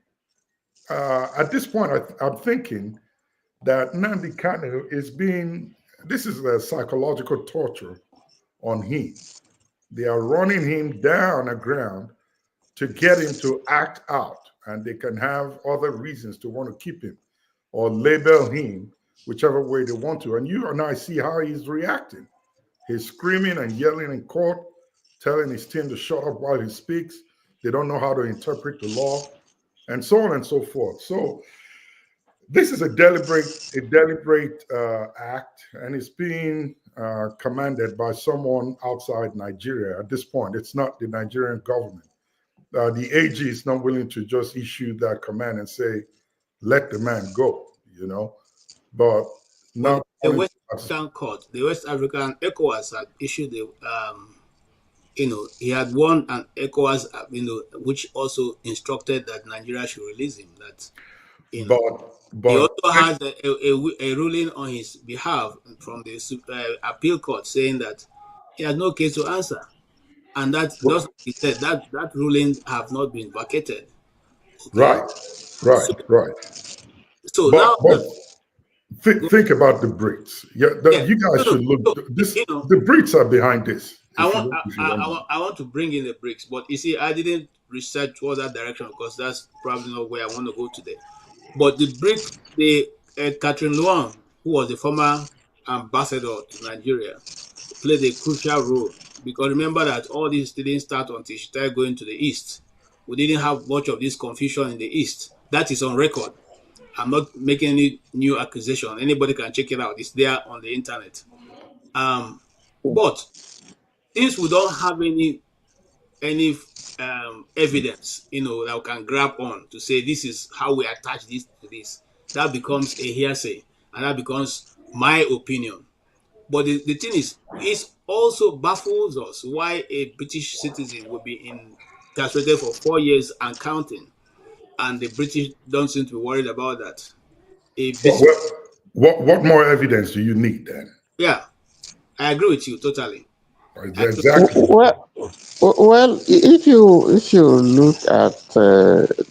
At this point, I'm thinking that Nnamdi Kanu this is a psychological torture on him. They are running him down the ground to get him to act out, and they can have other reasons to want to keep him or label him whichever way they want to. And you and I see how he's reacting. He's screaming and yelling in court, telling his team to shut up while he speaks. They don't know how to interpret the law, and so on and so forth. So this is a deliberate act, and it's being commanded by someone outside Nigeria. At this point, it's not the Nigerian government. The AG is not willing to just issue that command and say, let the man go, but not the West African court, the West African ECOWAS had issued he had won an ECOWAS, which also instructed that Nigeria should release him. That, but he also has a ruling on his behalf from the appeal court saying that he has no case to answer, and that just like he said, that ruling have not been vacated. Okay? Right. So but now, think about the Brits. You guys should look. The Brits are behind this. I want to bring in the BRICS, but you see, I didn't research towards that direction because that's probably not where I want to go today. But the BRICS, Catherine Luong, who was the former ambassador to Nigeria, played a crucial role, because remember that all this didn't start until she started going to the East. We didn't have much of this confusion in the East. That is on record. I'm not making any new accusation. Anybody can check it out. It's there on the internet. But since we don't have any evidence, that we can grab on to say this is how we attach this to this, that becomes a hearsay, and that becomes my opinion. But the thing is, it also baffles us why a British citizen will be incarcerated for 4 years and counting, and the British don't seem to be worried about that. What more evidence do you need then? Yeah, I agree with you totally. Exactly. Well, if you look at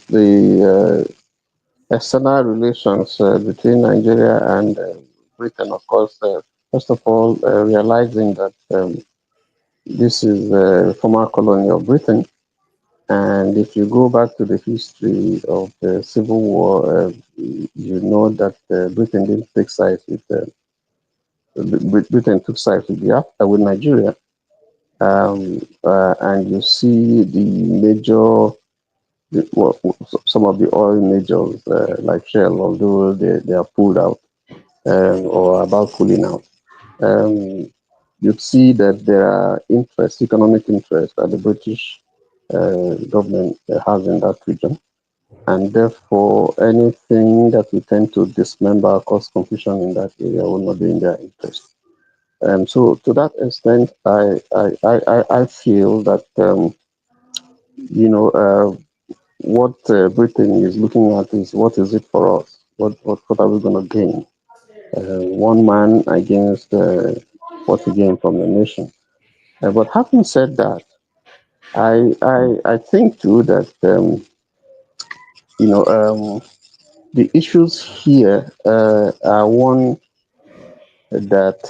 the external relations between Nigeria and Britain, of course, first of all, realizing that this is a former colony of Britain, and if you go back to the history of the Civil War, you know that Britain didn't take sides with Britain took sides with Nigeria. And you see some of the oil majors like Shell, although they are pulled out or about pulling out. You see that there are economic interests that the British government has in that region, and therefore anything that we tend to dismember, cause confusion in that area, will not be in their interest. So to that extent, I feel that what Britain is looking at is what is it for us? What are we going to gain? One man against what we gain from the nation. But having said that, I think too that the issues here are one that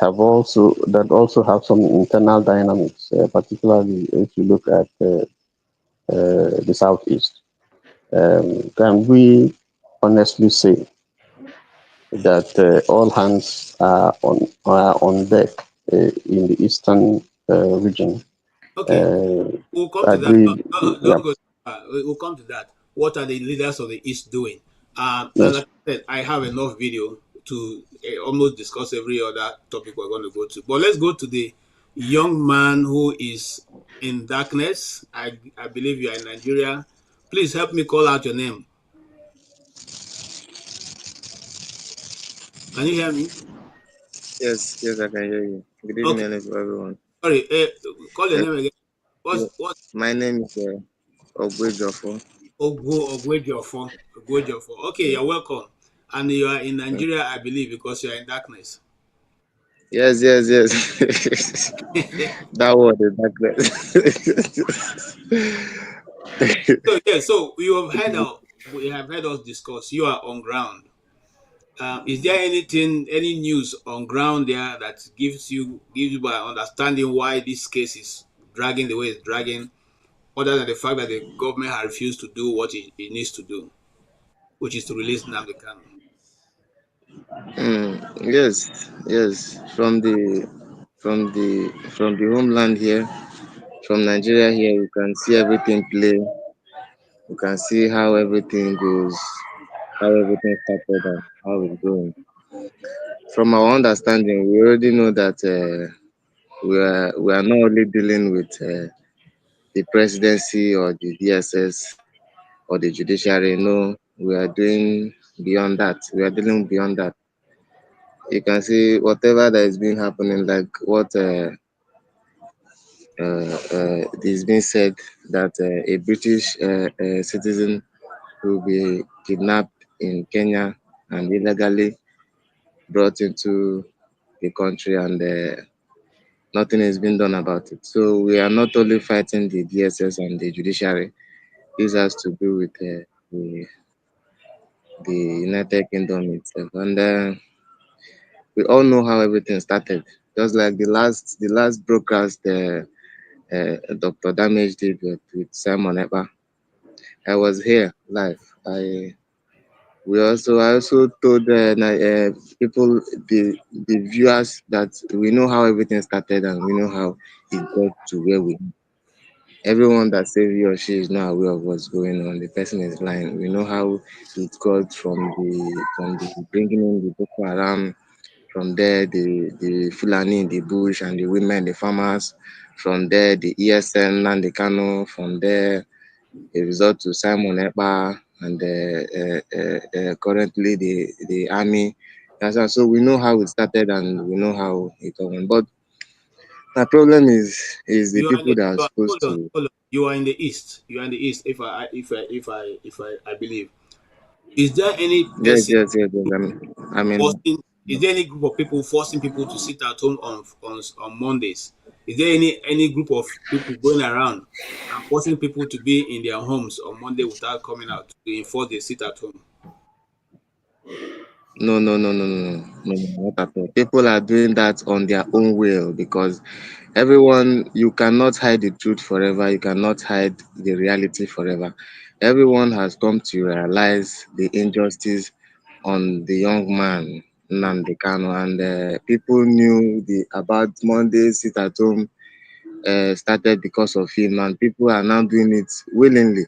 also have some internal dynamics, particularly if you look at the Southeast. Can we honestly say that all hands are on deck in the eastern region? Okay, we'll come to agreed, that. Don't go. We'll come to that. What are the leaders of the East doing? And Yes. like I said, I have enough video to almost discuss every other topic we're going to go to. But let's go to the young man who is in darkness. I believe you are in Nigeria. Please help me call out your name. Can you hear me? Yes, yes, I can hear you. Good Okay. evening, everyone. Sorry. Call your Uh, name again. yeah, What? my name is Ogwejofo. Ogwejofo. Ogwejofo. Okay, you're welcome. And you are in Nigeria, I believe, because you are in darkness. Yes, yes, yes. That word is that. So yeah, so we have heard us discuss. You are on ground. Is there any news on ground there that gives you by understanding why this case is dragging the way it's dragging, other than the fact that the government has refused to do what it needs to do, which is to release Nnamdi Kanu? Yes, yes. From the homeland here, from Nigeria here, you can see everything play. You can see how everything goes, how everything started and how it's going. From our understanding, we already know that we are not only dealing with the presidency or the DSS or the judiciary. No, we are doing beyond that. We are dealing beyond that. You can see whatever that is being happening, like what is being said that a British citizen will be kidnapped in Kenya and illegally brought into the country, and nothing is being done about it. So we are not only fighting the DSS and the judiciary. This has to do with the United Kingdom itself, and we all know how everything started. Just like the last broadcast Dr. Damage did with Simon Epa. I was here live. I also told people, the viewers, that we know how everything started and we know how it got to where we. Everyone that says he or she is not aware of what's going on, the person is lying. We know how it got from the bringing in the Boko Haram. From there, the Fulani in the bush and the women, the farmers. From there, the ESN and the Kano. From there, a result to Simon Epa, and currently the army. So we know how it started and we know how it went. But my problem is the You are people that are supposed hold on, to. hold on. You are in the east. You are in the east. If I believe, is there any Yes, person yes, yes, yes. I mean, forcing? Is there any group of people forcing people to sit at home on Mondays? Is there any group of people going around and forcing people to be in their homes on Monday without coming out to enforce they sit at home? no, no, no, no, no, no, no, not at all. People are doing that on their own will, because everyone, you cannot hide the truth forever. You cannot hide the reality forever. Everyone has come to realize the injustice on the young man Nnamdi Kanu, and people knew about Monday sit at home started because of him, and people are now doing it willingly.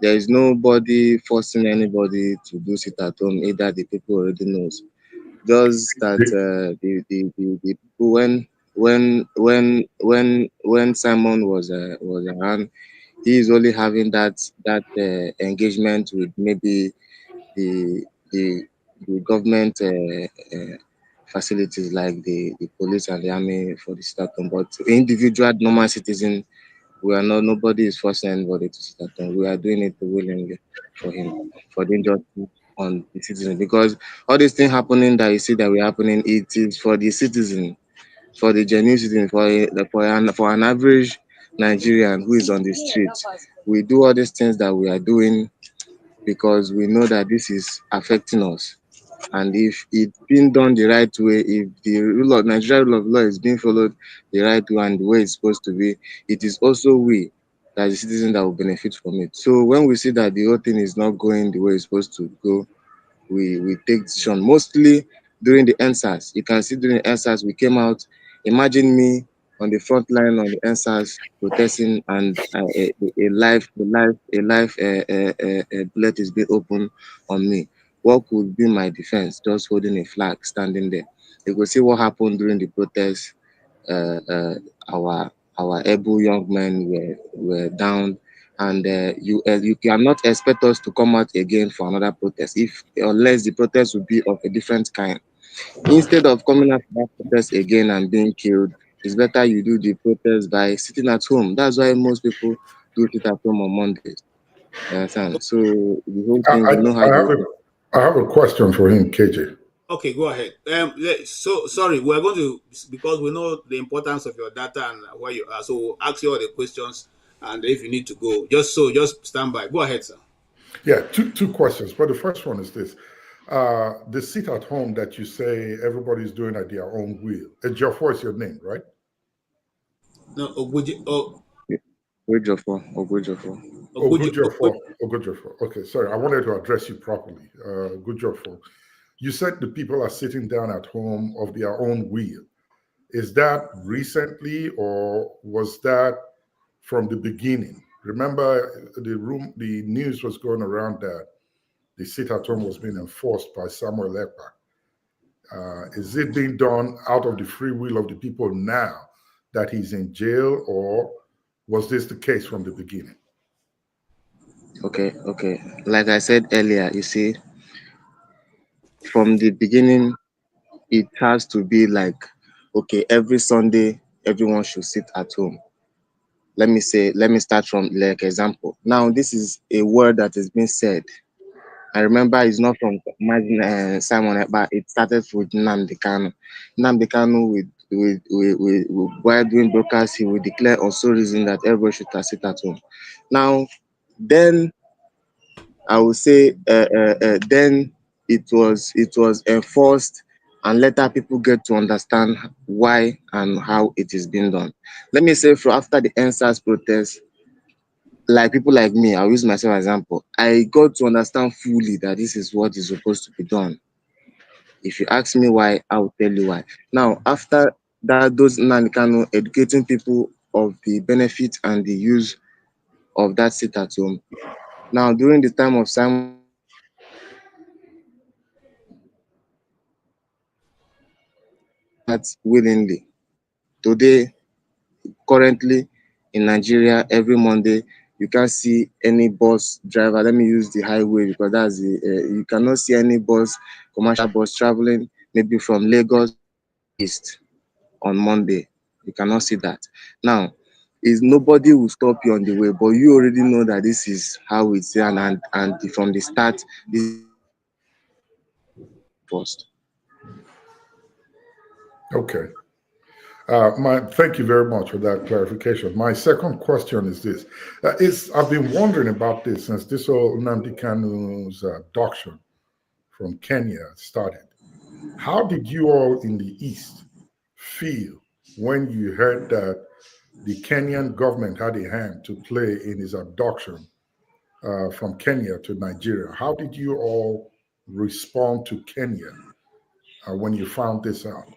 There is nobody forcing anybody to do sit at home. Either the people already knows. Just that the people, when Simon was around, he is only having that engagement with maybe the the the government facilities, like the police and the army for the sit at home. But individual normal citizen, we are not, nobody is forcing anybody to sit at home. We are doing it willingly for him, for the injustice on the citizen. Because all these things happening that you see that we're happening, it is for the citizen, for the genuine citizen, for an average Nigerian who is on the street. We do all these things that we are doing because we know that this is affecting us. And if it's being done the right way, if the Nigerian rule of law is being followed the right way and the way it's supposed to be, it is also we, that the citizens, that will benefit from it. So when we see that the whole thing is not going the way it's supposed to go, we take decision. Mostly during the NSAS, you can see during the NSAS we came out. Imagine me on the front line on the NSAS protesting, and a live bullet is being opened on me. what could be my defense? Just holding a flag, standing there. You could see what happened during the protest. Uh, uh, our able young men were down, and you cannot expect us to come out again for another protest unless the protest will be of a different kind. Instead of coming out for that protest again and being killed, it's better you do the protest by sitting at home. That's why most people do it at home on Mondays. You understand? So the whole thing, we know how they do. I have a question for him, KJ. Okay, go ahead. So sorry, we're going to, because we know the importance of your data and where you are. So we'll ask you all the questions, and if you need to go, just stand by. Go ahead, sir. Yeah, two questions. But the first one is this: the sit at home that you say everybody's doing at their own will. Ejiofor is your name, right? No, Ogujiofor. Okay, sorry. I wanted to address you properly. Ogujiofor. You said the people are sitting down at home of their own will. Is that recently, or was that from the beginning? Remember, the news was going around that the sit at home was being enforced by Samuel Ekpa. Is it being done out of the free will of the people now that he's in jail, or was this the case from the beginning? Okay. Like I said earlier, you see, from the beginning, it has to be like, okay, every Sunday, everyone should sit at home. Let me start from like example. Now, this is a word that has been said. I remember it's not from Simon, but it started with Nnamdi Kanu. Nnamdi Kanu, while doing broadcast, he will declare also reason that everybody should sit at home. Now, then I would say then it was enforced, and later people get to understand why and how it is being done. Let me say, after the NSAS protest, like people like me, I'll use myself as an example. I got to understand fully that this is what is supposed to be done. If you ask me why, I will tell you why. Now, after that, those Nanikano educating people of the benefit and the use of that sit at home. Now, during the time of Simon, willingly. Today, currently in Nigeria, every Monday, you can't see any bus driver. Let me use the highway because that's you cannot see any commercial bus traveling maybe from Lagos East on Monday. You cannot see that. Now, nobody will stop you on the way, but you already know that this is how it's done, and from the start, this is first. Okay. Thank you very much for that clarification. My second question is this. I've been wondering about this since this whole Nnamdi Kanu's abduction from Kenya started. How did you all in the East feel when you heard that the Kenyan government had a hand to play in his abduction from Kenya to Nigeria? How did you all respond to Kenya when you found this out?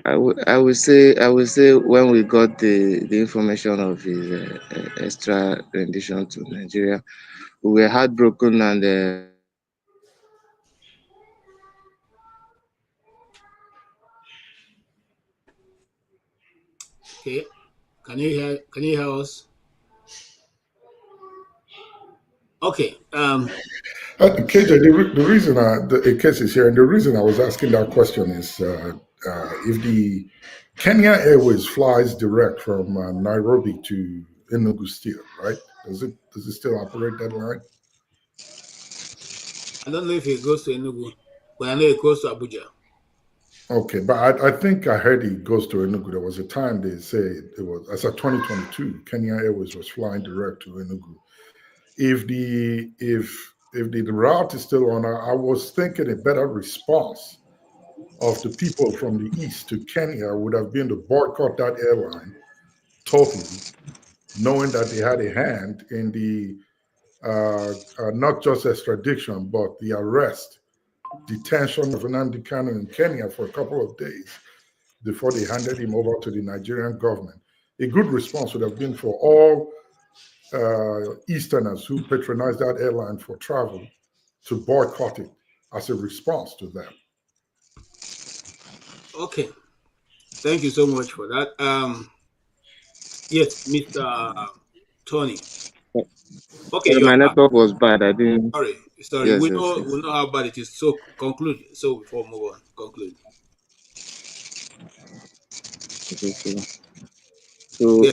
I would say when we got the information of his extra rendition to Nigeria, we were heartbroken and Okay, can you hear us? Okay. KJ, the reason the case is here, and the reason I was asking that question is if the Kenya Airways flies direct from Nairobi to Enugu still, right? Does it still operate that line? I don't know if it goes to Enugu, but I know it goes to Abuja. Okay, but I think I heard it goes to Enugu. There was a time they say it was, as of 2022, Kenya Airways was flying direct to Enugu. If the route is still on, I was thinking a better response of the people from the East to Kenya would have been to boycott that airline totally, knowing that they had a hand in the not just extradition, but the arrest, detention of Nnamdi Kanu in Kenya for a couple of days before they handed him over to the Nigerian government. A good response would have been for all Easterners who patronize that airline for travel to boycott it as a response to that. Okay. Thank you so much for that. Yes, Mr. Tony. Okay, Sorry, you're my back. network was bad. I didn't. Sorry. Yes, We yes, know yes. how bad it is. So conclude. So before we move on, conclude. Okay, so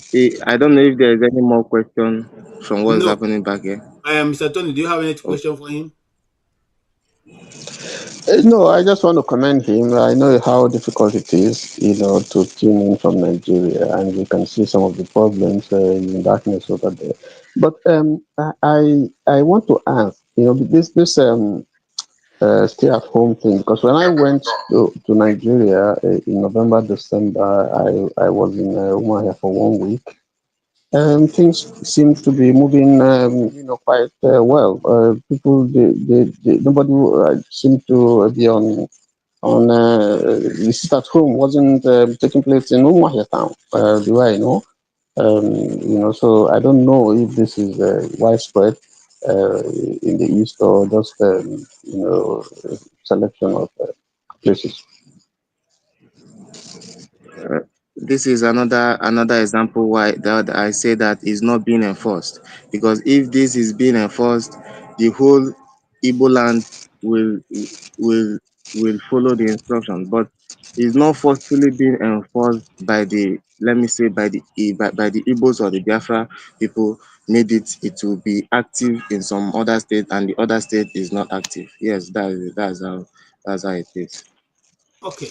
I don't know if there is any more question from what is No. happening back here. Mr. Tony, do you have any question for him? No, I just want to commend him. I know how difficult it is, to tune in from Nigeria, and you can see some of the problems in darkness over there. But I want to ask, this stay-at-home thing, because when I went to Nigeria in November, December, I was in Umuahia for 1 week. Things seem to be moving, quite well. People, nobody seemed to be on the sit at home wasn't taking place in Umuahia town. Do I know? So I don't know if this is widespread in the east or just selection of places. This is another example why that I say that is not being enforced, because if this is being enforced, the whole Igbo land will follow the instructions, but it's not forcefully being enforced by the, let me say, by the Igbos or the Biafra people made it will be active in some other state and the other state is not active. Yes, that's how it is. Okay.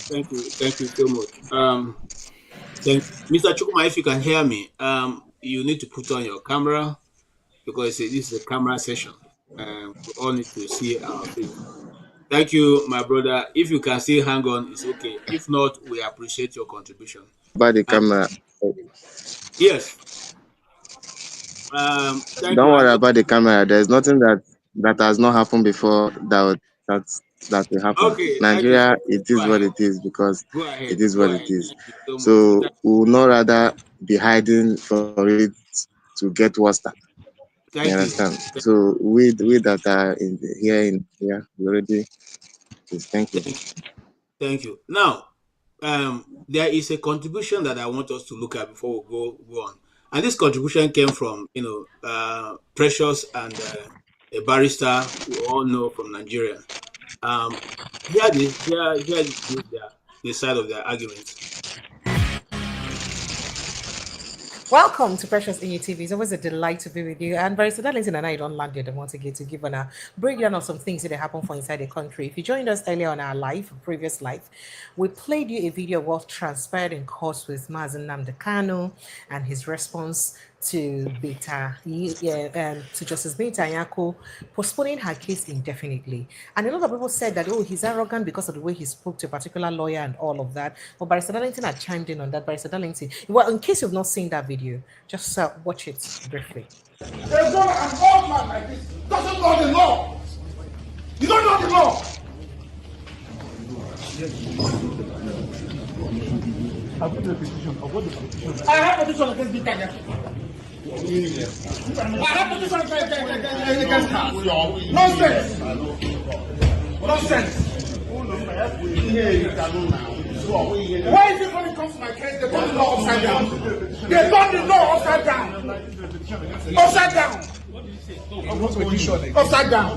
Thank you so much. Mr. Chukuma, if you can hear me, you need to put on your camera because this is a camera session. We all need to see our face. Thank you, my brother. If you can still hang on, it's okay. If not, we appreciate your contribution. By the camera. Yes. Thank Don't you. worry about the camera. There's nothing that has not happened before that will happen. Okay, that is Nigeria, good. it Go is what ahead. it is because Go ahead. it is Go what it ahead. is. Thank you so much. So we will not rather be hiding for it to get worse. You Thank you. understand? So we that are here, we already is thank you. Thank you. Now, there is a contribution that I want us to look at before we go on, and this contribution came from Precious and a barrister we all know from Nigeria. Here is the side of their argument. Welcome to Precious EU TV. It's always a delight to be with you. And Barrister Darlington and I don't land here once again to give on a breakdown of some things that happen for inside the country. If you joined us earlier on our previous live, we played you a video of what transpired in court with Mazi Nnamdi Kanu and his response to to Justice Beta Nyako postponing her case indefinitely. And a lot of people said that, he's arrogant because of the way he spoke to a particular lawyer and all of that. But Barrister Darlington had chimed in on that. Barrister Darlington, well, in case you've not seen that video, just watch it briefly. There's not an old man like this doesn't know the law. You don't know the law. I have a petition against Beta Nyako. I have a petition against her. Nonsense. Why is it when it comes to my case, they turn the law upside down? They turn the law upside down. Upside down. Upside down.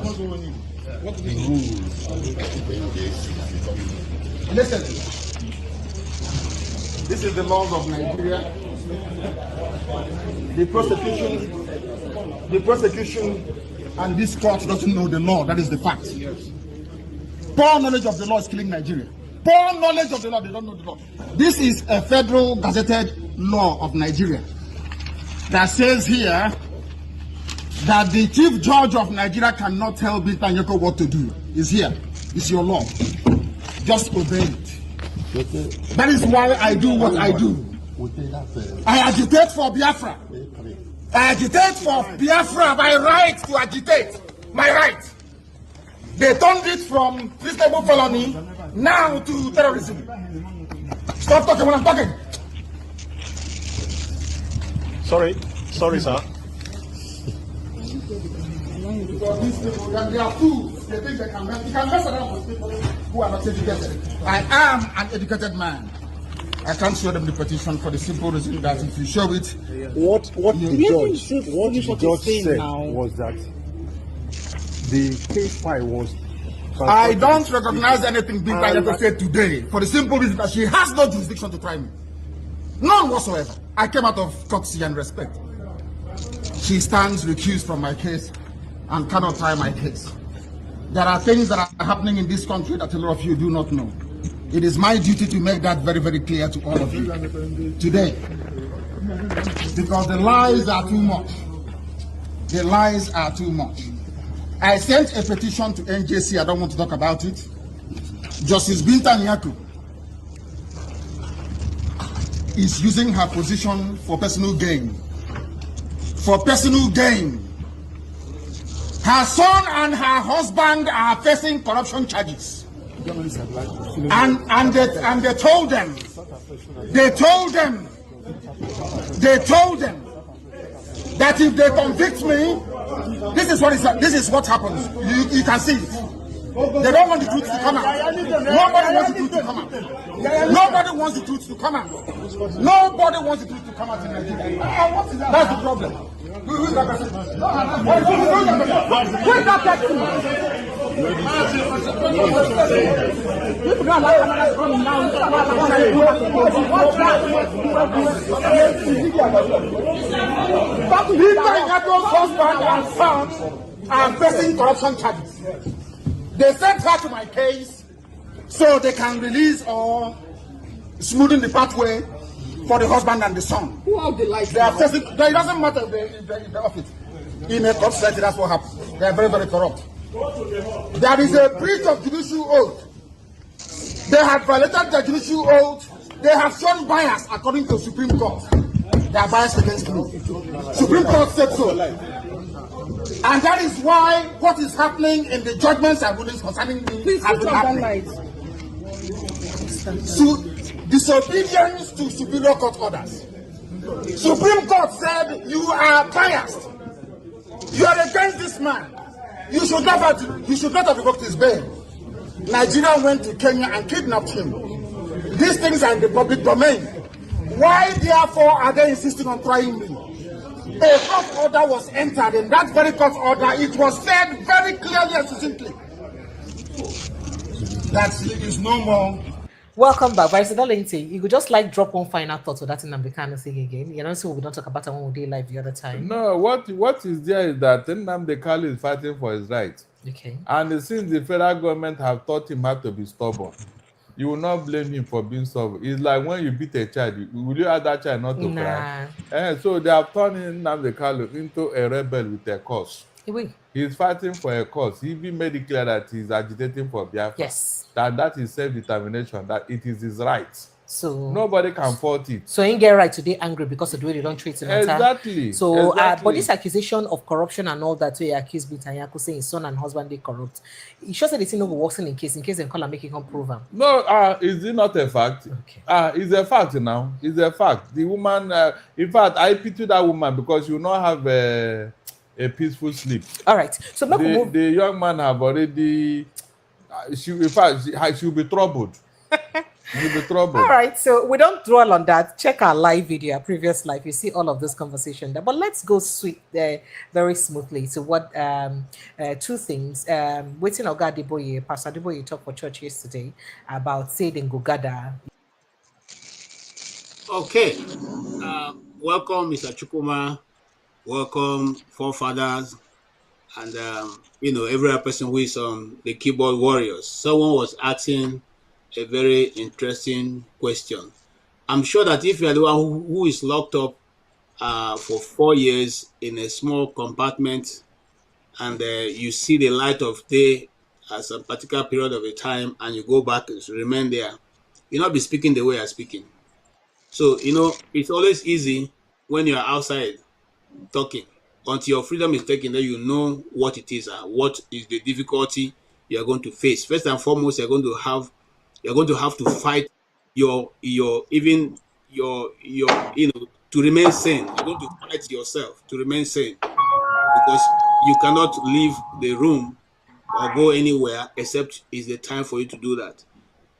Listen. This is the laws of Nigeria. The prosecution and this court doesn't know the law. That is the fact. Poor knowledge of the law is killing Nigeria. Poor knowledge of the law, they don't know the law. This is a federal gazetted law of Nigeria that says here that the chief judge of Nigeria cannot tell Beta Nyako what to do. It's here. It's your law. Just obey it. That is why I do what I do. I agitate for Biafra. I agitate for Biafra, my right to agitate. My right. They turned it from treasonable felony now to terrorism. Stop talking when I'm talking. Sorry, sir. Because these people, they are fools. They think they can mess around with people who are not educated. I am an educated man. I can't show them the petition for the simple reason that if you show it, What the judge said was that the case file was. I don't recognize anything being by the state today for the simple reason that she has no jurisdiction to try me. None whatsoever. I came out of courtesy and respect. She stands recused from my case and cannot try my case. There are things that are happening in this country that a lot of you do not know. It is my duty to make that very, very clear to all of you today. Because the lies are too much. The lies are too much. I sent a petition to NJC. I don't want to talk about it. Justice Binta Nyaku is using her position for personal gain. For personal gain. Her son and her husband are facing corruption charges. And they told them that if they convict me, this is what happens. You can see it. They don't want the truth to come out. Nobody wants the truth to come out. Nobody wants the truth to come out. Nobody wants the truth to come out in Nigeria. That's the problem. Who is that person? Who is that person? Husband and son are facing corruption charges. They sent her to my case so they can release or smoothen the pathway for the husband and the son. Who are the lights? They are facing. It doesn't matter if the office. In a corrupt society, that's what happens. They are very, very corrupt. There is a breach of judicial oath. They have violated the judicial oath. They have shown bias according to Supreme Court. They are biased against me. Supreme Court said so. And that is why what is happening in the judgments and rulings concerning me has been happening. So, disobedience to superior court orders. Supreme Court said you are biased. You are against this man. You should not have revoked his bail. Nigeria went to Kenya and kidnapped him. These things are in the public domain. Why, therefore, are they insisting on trying me? A court order was entered. In that very court order, it was said very clearly and succinctly that he is no more. Welcome back, Vice President. You could just like drop one final thought to that Nnamdi Kanu thing again. You know, so we don't talk about it when we did live the other time. No, what is there is that Nnamdi Kanu is fighting for his rights. Okay. And since the federal government have taught him how to be stubborn, you will not blame him for being stubborn. It's like when you beat a child, will you ask that child not to cry? So they have turned Nnamdi Kanu into a rebel with a cause. He's fighting for a cause. He even made it clear that he's agitating for Biafra. Yes. That is self-determination, that it is his right. So nobody can fault it. So he get right to be angry because of the way they don't treat him. Exactly. So but this accusation of corruption and all that, we accuse Binta saying his son and husband they corrupt. He shows that it's no worsen in case they call and make him prove him. No, is it not a fact? Okay. It's a fact now. It's a fact. The woman, in fact, I pity that woman because you not have a peaceful sleep. All right. So the young man have already. She'll be troubled. She'll be troubled. All right, so we don't dwell on that. Check our live video, our previous live. You see all of this conversation there. But let's go sweet there very smoothly to what two things. Waiting Oga Adeboye, Pastor Adeboye talked for church yesterday about saying Gugada. Okay. Welcome, Mr. Chukuma. Welcome, forefathers. And, every other person who is on the keyboard warriors. Someone was asking a very interesting question. I'm sure that if you're the one who is locked up for 4 years in a small compartment and you see the light of day at some particular period of a time and you go back and remain there, you'll not be speaking the way you're speaking. So, it's always easy when you're outside talking. Until your freedom is taken, then you know what it is and what is the difficulty you are going to face. First and foremost, you're going to have to fight to to remain sane. You're going to fight yourself to remain sane because you cannot leave the room or go anywhere except it's the time for you to do that.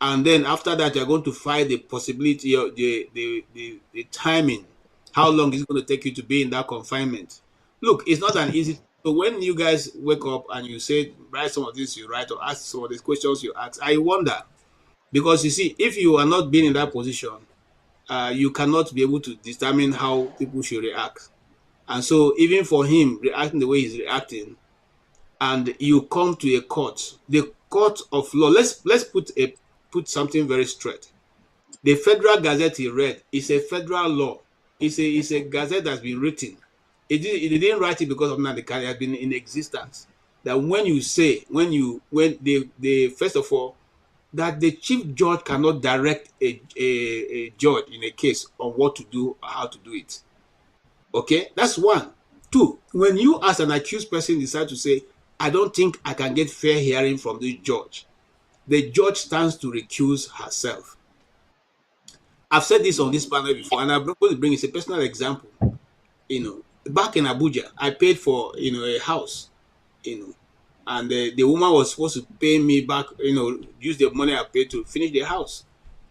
And then after that, you're going to fight the possibility of the timing. How long is it going to take you to be in that confinement? Look, it's not an easy. So when you guys wake up and you say, write some of this you write or ask some of these questions you ask, I wonder. Because you see, if you are not being in that position, you cannot be able to determine how people should react. And so even for him reacting the way he's reacting, and you come to a court, the court of law, let's put something very straight. The Federal Gazette he read is a federal law. It's a gazette that's been written. It didn't write it because of Nnamdi Kanu. It has been in existence. That when you say, when they first of all, that the chief judge cannot direct a judge in a case on what to do or how to do it. Okay, that's one. Two, when you as an accused person decide to say, I don't think I can get fair hearing from this judge, the judge stands to recuse herself. I've said this on this panel before, and I'm going to bring it's a personal example. Back in Abuja, I paid for a house, and the woman was supposed to pay me back, use the money I paid to finish the house,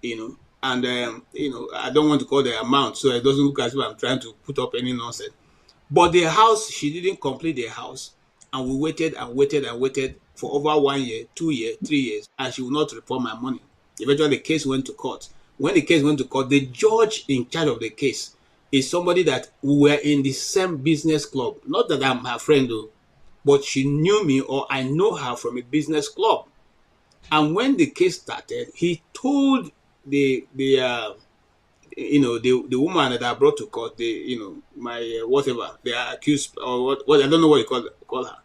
and I don't want to call the amount so it doesn't look as if I'm trying to put up any nonsense. But the house, she didn't complete the house, and we waited and waited and waited for over 1 year, 2 years, 3 years, and she would not report my money. Eventually, the case went to court. When the case went to court, the judge in charge of the case is somebody that we were in the same business club. Not that I'm her friend, though, but she knew me or I know her from a business club. And when the case started, he told the woman that I brought to court, my whatever, they are accused or what I don't know what you call her,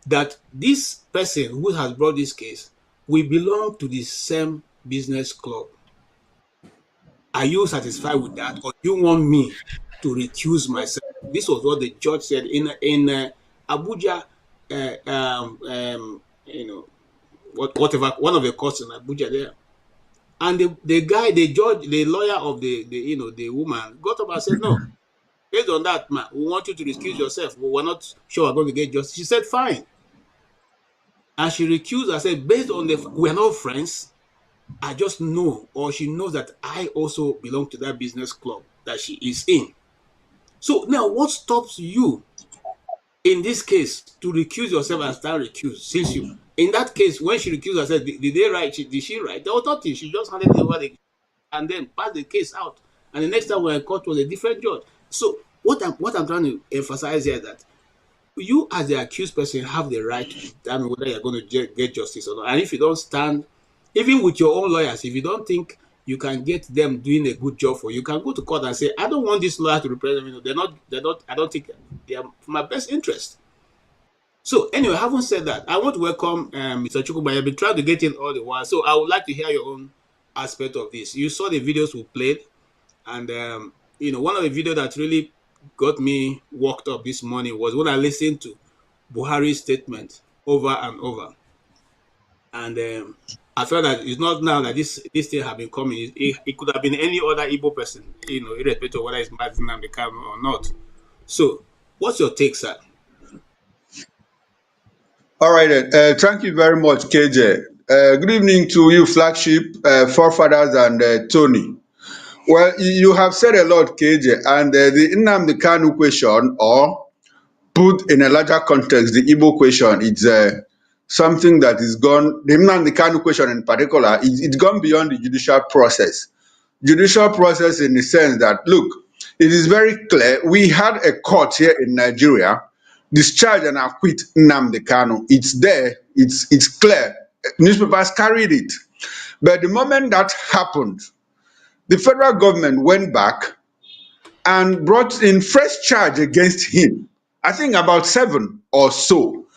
that this person who has brought this case, we belong to the same business club. Are you satisfied with that, or do you want me to recuse myself? This was what the judge said in Abuja. Whatever, one of the courts in Abuja there. And the guy, the judge, the lawyer of the woman got up and said, no, based on that, man, we want you to recuse yourself. We're not sure we're going to get justice. She said, fine. And she recused herself based on we're not friends. I just know, or she knows that I also belong to that business club that she is in. So now what stops you in this case to recuse yourself and stand recused? Since you, in that case, when she recused herself, did they write? Did she write? There was nothing. She just handed it over and then passed the case out. And the next time when I caught was a different judge. So what I'm trying to emphasize here is that you as the accused person have the right to determine whether you're going to get justice or not. And if you don't stand, even with your own lawyers, if you don't think you can get them doing a good job for you, you can go to court and say, I don't want this lawyer to represent me. They're not, I don't think they are for my best interest. So anyway, having said that, I want to welcome Mr. Chukwuba. I've been trying to get in all the while. So I would like to hear your own aspect of this. You saw the videos we played, and one of the videos that really got me worked up this morning was when I listened to Buhari's statement over and over. And I felt that it's not now that this thing have been coming. It could have been any other Igbo person, irrespective of whether it's Mazi Nnamdi Kanu or not. So, what's your take, sir? All right, thank you very much, KJ. Good evening to you, Flagship, Forefathers, and Tony. Well, you have said a lot, KJ, and the Nnamdi Kanu question, or put in a larger context, the Igbo question, it's something that is gone, the Nnamdi Kanu question in particular, it's gone beyond the judicial process. Judicial process in the sense that, look, it is very clear, we had a court here in Nigeria, discharge and acquit Nnamdi Kanu. It's there, it's clear, newspapers carried it. But the moment that happened, the federal government went back and brought in fresh charge against him. I think about 7 or so.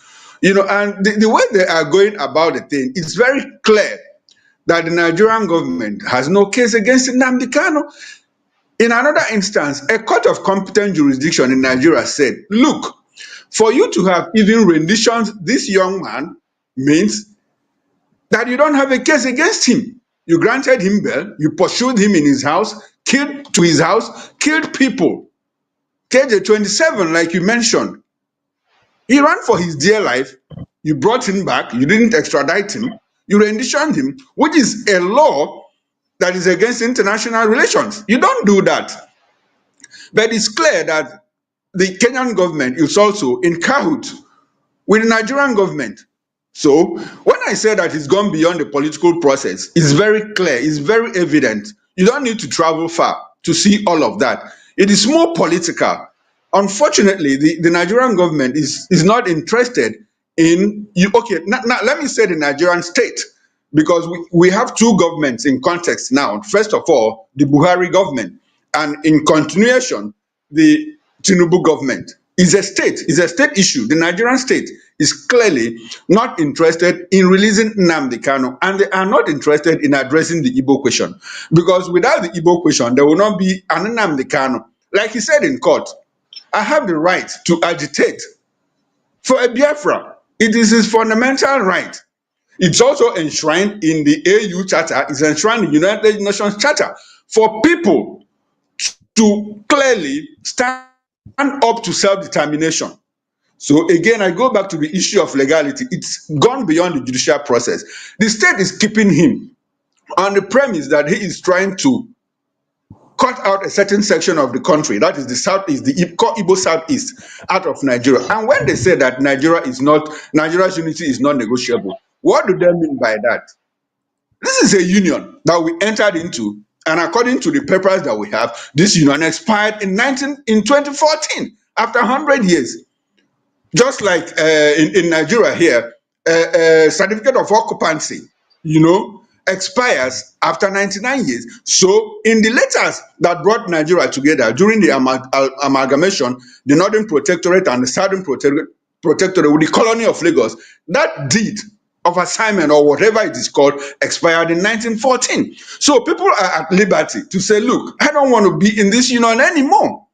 And the way they are going about the thing, it's very clear that the Nigerian government has no case against Nnamdi Kanu. In another instance, a court of competent jurisdiction in Nigeria said, look, for you to have even renditioned this young man means that you don't have a case against him. You granted him bail, you pursued him in his house, killed to his house, killed people. KJ 27, like you mentioned, he ran for his dear life. You brought him back, you didn't extradite him, you renditioned him, which is a law that is against international relations. You don't do that. But it's clear that the Kenyan government is also in cahoots with the Nigerian government. So when I say that it's gone beyond the political process, it's very clear, it's very evident. You don't need to travel far to see all of that. It is more political. Unfortunately, the Nigerian government is not interested in you. Okay, now let me say the Nigerian state, because we have two governments in context now. First of all, the Buhari government, and in continuation, the Tinubu government. Is a state issue. The Nigerian state is clearly not interested in releasing Nnamdi Kanu, and they are not interested in addressing the Igbo question, because without the Igbo question, there will not be an Nnamdi Kanu. Like he said in court, I have the right to agitate for a Biafra. It is his fundamental right. It's also enshrined in the AU Charter, it's enshrined in the United Nations Charter for people to clearly stand up to self-determination. So again, I go back to the issue of legality. It's gone beyond the judicial process. The state is keeping him on the premise that he is trying to cut out a certain section of the country, that is the southeast, the Igbo southeast, out of Nigeria. And when they say that Nigeria's unity is not negotiable, what do they mean by that? This is a union that we entered into, and according to the papers that we have, this union expired in 2014, after 100 years. Just like in Nigeria here, certificate of occupancy, expires after 99 years. So in the letters that brought Nigeria together during the amalgamation, the Northern Protectorate and the Southern Protectorate with the colony of Lagos, that deed of assignment, or whatever it is called, expired in 1914. So people are at liberty to say, look, I don't want to be in this union anymore.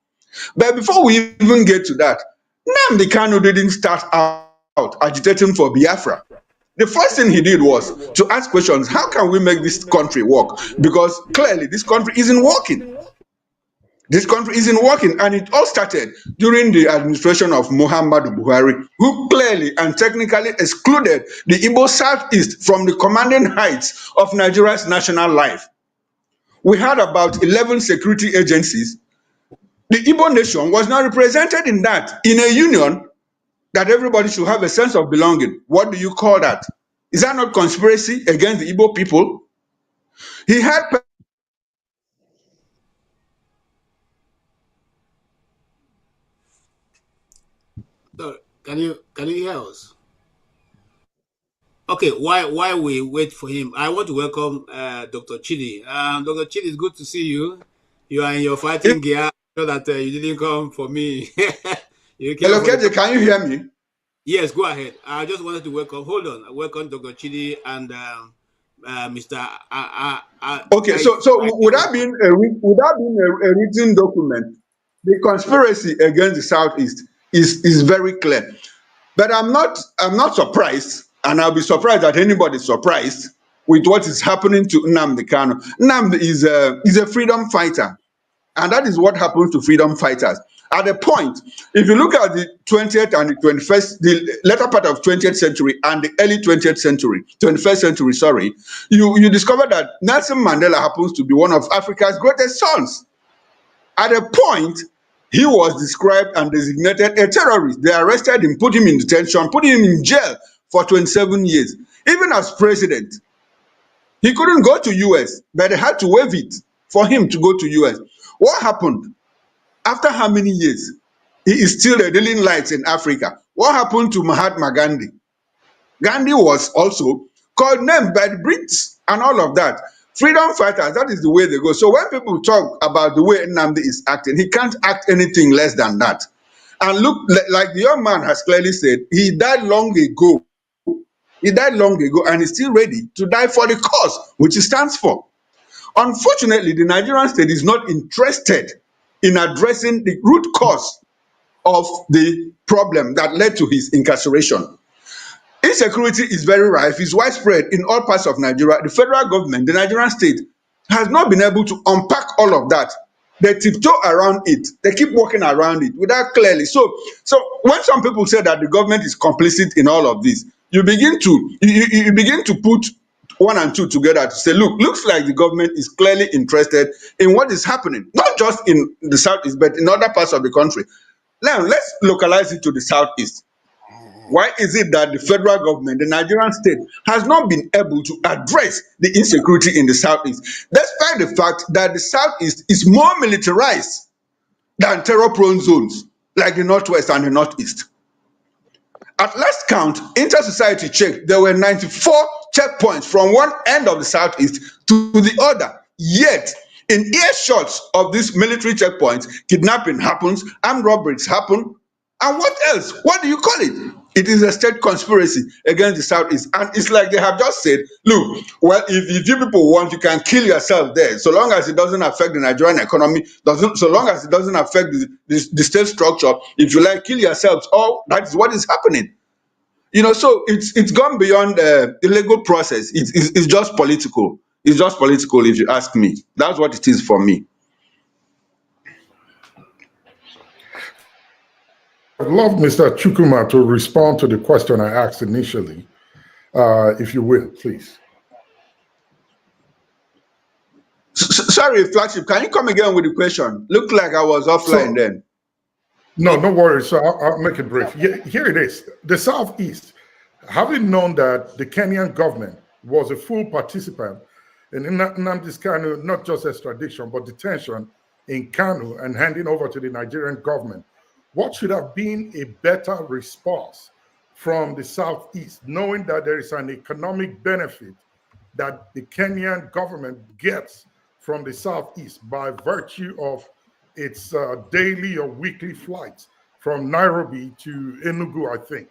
But before we even get to that, Nnamdi Kanu didn't start out agitating for Biafra. The first thing he did was to ask questions: how can we make this country work? Because clearly this country isn't working. This country isn't working, and it all started during the administration of Muhammadu Buhari, who clearly and technically excluded the Igbo Southeast from the commanding heights of Nigeria's national life. We had about 11 security agencies. The Igbo nation was not represented in that, in a union that everybody should have a sense of belonging. What do you call that? Is that not conspiracy against the Igbo people? He had... Can you hear us? Okay, while we wait for him, I want to welcome Dr. Chidi. Dr. Chidi, it's good to see you. You are in your fighting gear, so that you didn't come for me. Hello, KJ, can you hear me? Yes, go ahead. I just wanted to welcome Dr. Chidi and Mr. Okay, so would that be a written document? The conspiracy against the Southeast is very clear. But I'm not surprised, and I'll be surprised that anybody's surprised with what is happening to Nnamdi Kanu. Nnamdi is a freedom fighter, and that is what happens to freedom fighters. At a point, if you look at the 20th and the 21st, the latter part of 20th century and the early 21st century, sorry, you discover that Nelson Mandela happens to be one of Africa's greatest sons. At a point, he was described and designated a terrorist. They arrested him, put him in detention, put him in jail for 27 years. Even as president, he couldn't go to US, but they had to waive it for him to go to US. What happened? After how many years? He is still the leading light in Africa. What happened to Mahatma Gandhi? Gandhi was also called names by the Brits and all of that. Freedom fighters, that is the way they go. So when people talk about the way Nnamdi is acting, he can't act anything less than that. And look, like the young man has clearly said, he died long ago. He died long ago, and he's still ready to die for the cause which he stands for. Unfortunately, the Nigerian state is not interested in addressing the root cause of the problem that led to his incarceration. Insecurity is very rife, it's widespread in all parts of Nigeria. The federal government, the Nigerian state, has not been able to unpack all of that. They tiptoe around it. They keep walking around it without clearly. So when some people say that the government is complicit in all of this, you begin to put one and two together to say, look, looks like the government is clearly interested in what is happening, not just in the southeast, but in other parts of the country. Now, let's localize it to the southeast. Why is it that the federal government, the Nigerian state, has not been able to address the insecurity in the southeast, despite the fact that the southeast is more militarized than terror-prone zones like the northwest and the northeast? At last count, Inter-Society checked, there were 94 checkpoints from one end of the southeast to the other. Yet, in earshot of these military checkpoints, kidnapping happens, armed robberies happen, and what else? What do you call it? It is a state conspiracy against the southeast. And it's like they have just said, look, well, if you people want, you can kill yourself there, so long as it doesn't affect the Nigerian economy, so long as it doesn't affect the state structure, if you like, kill yourselves. Oh, that is what is happening. So it's gone beyond the legal process. It's just political. It's just political, if you ask me. That's what it is for me. I'd love Mr. Chukuma to respond to the question I asked initially, if you will, please. Sorry, Flagship, can you come again with the question? Looked like I was offline then. No worries. So I'll make it brief. Here it is. The Southeast, having known that the Kenyan government was a full participant in Nnamdi Kanu, not just extradition, but detention in Kanu and handing over to the Nigerian government, what should have been a better response from the Southeast, knowing that there is an economic benefit that the Kenyan government gets from the Southeast by virtue of its daily or weekly flights from Nairobi to Enugu, I think.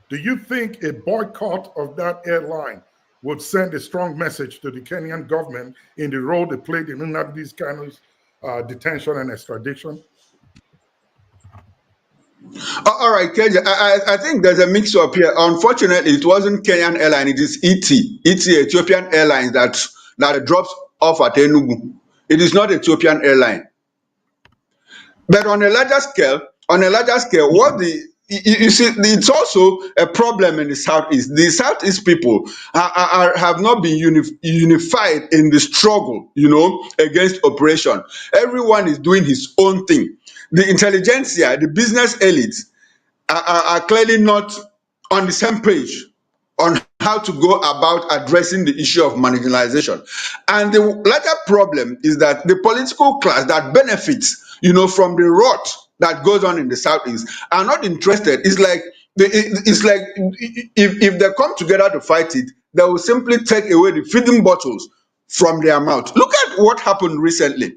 Do you think a boycott of that airline would send a strong message to the Kenyan government in the role they played in Nnamdi Kanu's detention and extradition? All right, KJ, I think there's a mix-up here. Unfortunately, it wasn't Kenyan airline, it is ET, Ethiopian Airlines that drops off at Enugu. It is not Ethiopian airline. But on a larger scale, you see, it's also a problem in the Southeast. The Southeast people have not been unified in the struggle, against oppression. Everyone is doing his own thing. The intelligentsia, the business elites are clearly not on the same page on how to go about addressing the issue of marginalization. And the larger problem is that the political class that benefits, from the rot that goes on in the Southeast are not interested. It's like if they come together to fight it, they will simply take away the feeding bottles from their mouth. Look at what happened recently.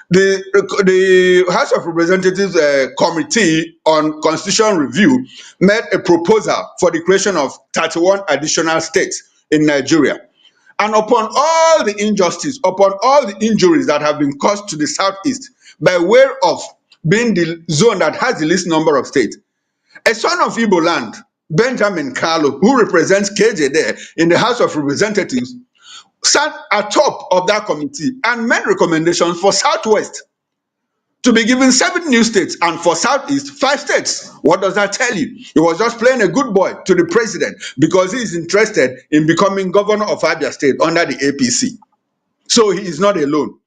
The House of Representatives Committee on Constitutional Review made a proposal for the creation of 31 additional states in Nigeria. And upon all the injustice, upon all the injuries that have been caused to the Southeast by way of being the zone that has the least number of states, a son of Igbo land, Benjamin Kalu, who represents KJ there in the House of Representatives, sat atop of that committee and made recommendations for Southwest to be given 7 new states and for Southeast 5 states. What does that tell you? He was just playing a good boy to the president because he is interested in becoming governor of Abia State under the APC. So he is not alone.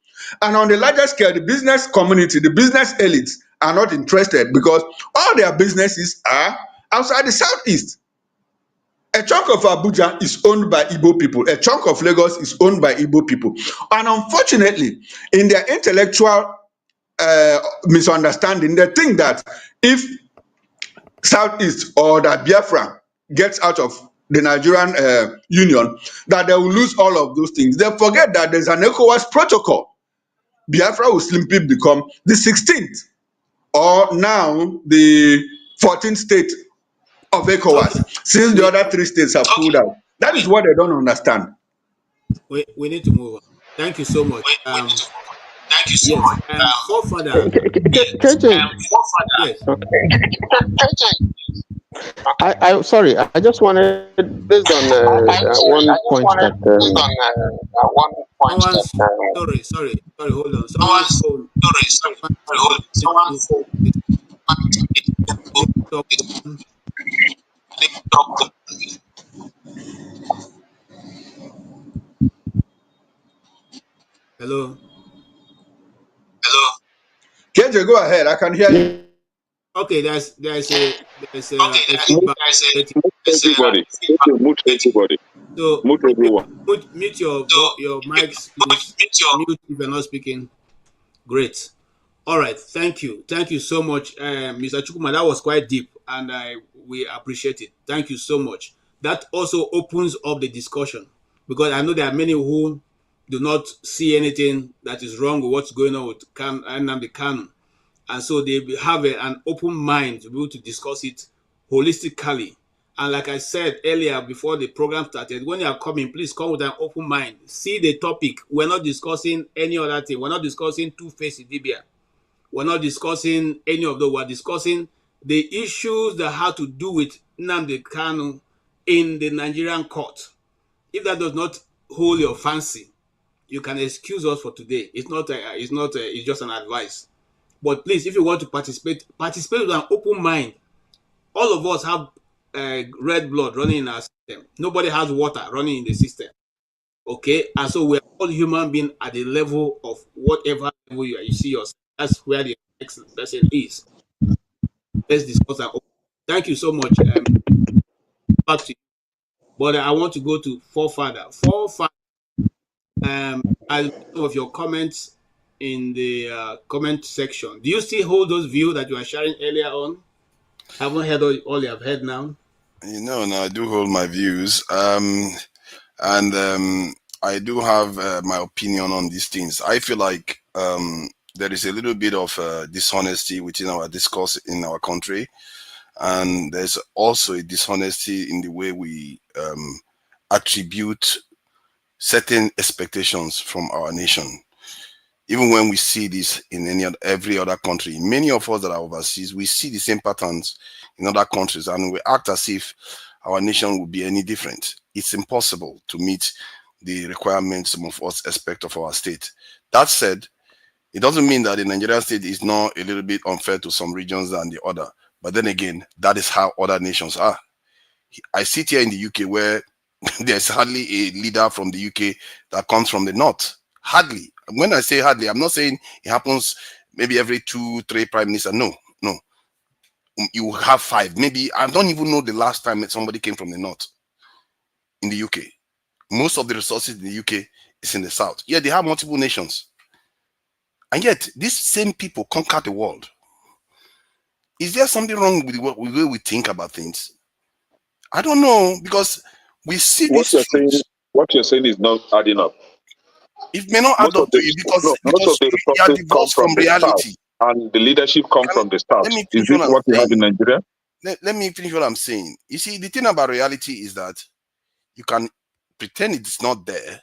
And on the larger scale, the business community, the business elites are not interested because all their businesses are outside the Southeast. A chunk of Abuja is owned by Igbo people. A chunk of Lagos is owned by Igbo people. And unfortunately, in their intellectual misunderstanding, they think that if Southeast or that Biafra gets out of the Nigerian Union, that they will lose all of those things. They forget that there's an ECOWAS protocol. Biafra will simply become the 16th or now the 14th state of ECOWAS, since the other 3 states have pulled out. That is what they don't understand. We need to move on. Thank you so much. Thank you so much. Forefather. I sorry, I just wanted, based on one point that Someone's sorry, hold on. Someone's phone. Someone's phone. Hello. KJ, go ahead. I can hear you. Okay, there's a feedback. Everybody, mute everybody, So mute everyone. mute your mics, please. Mute if you're not speaking. Great. All right. Thank you so much, Mr. Chukuma. That was quite deep, and we appreciate it. Thank you so much. That also opens up the discussion, because I know there are many who do not see anything that is wrong with what's going on with Nnamdi Kanu. And so they have an open mind to be able to discuss it holistically. And like I said earlier before the program started, when you are coming, please come with an open mind. See the topic. We're not discussing any other thing. We're not discussing two-faced Idibia. We're not discussing any of those. We're discussing the issues that have to do with Nnamdi Kanu in the Nigerian court. If that does not hold your fancy, you can excuse us for today. It's just an advice. But please, if you want to participate with an open mind. All of us have red blood running in our system. Nobody has water running in the system. Okay? And so we're all human beings at the level of whatever level you see yourself. That's where the next person is. Let's discuss that. Thank you so much. Back to you. But I want to go to Forefather. I'll some of your comments in the comment section. Do you still hold those views that you were sharing earlier on? I haven't heard all you have heard now. No, I do hold my views. And I do have my opinion on these things. I feel like there is a little bit of dishonesty within our discourse in our country. And there's also a dishonesty in the way we attribute certain expectations from our nation. Even when we see this in every other country, many of us that are overseas, we see the same patterns in other countries, and we act as if our nation would be any different. It's impossible to meet the requirements some of us expect of our state. That said, it doesn't mean that the Nigerian state is not a little bit unfair to some regions than the other. But then again, that is how other nations are. I sit here in the UK where there's hardly a leader from the UK that comes from the north. Hardly. When I say hardly, I'm not saying it happens maybe every 2-3 prime ministers. No. You have 5. Maybe I don't even know the last time that somebody came from the north in the UK. Most of the resources in the UK is in the south. Yeah, they have multiple nations. And yet, these same people conquer the world. Is there something wrong with the way we think about things? I don't know, because we see what you're saying is not adding up. It may not add up to you because most of the you are divorced from reality. And the leadership comes from the south. Is this what you have in Nigeria? Let me finish what I'm saying. You see, the thing about reality is that you can pretend it's not there,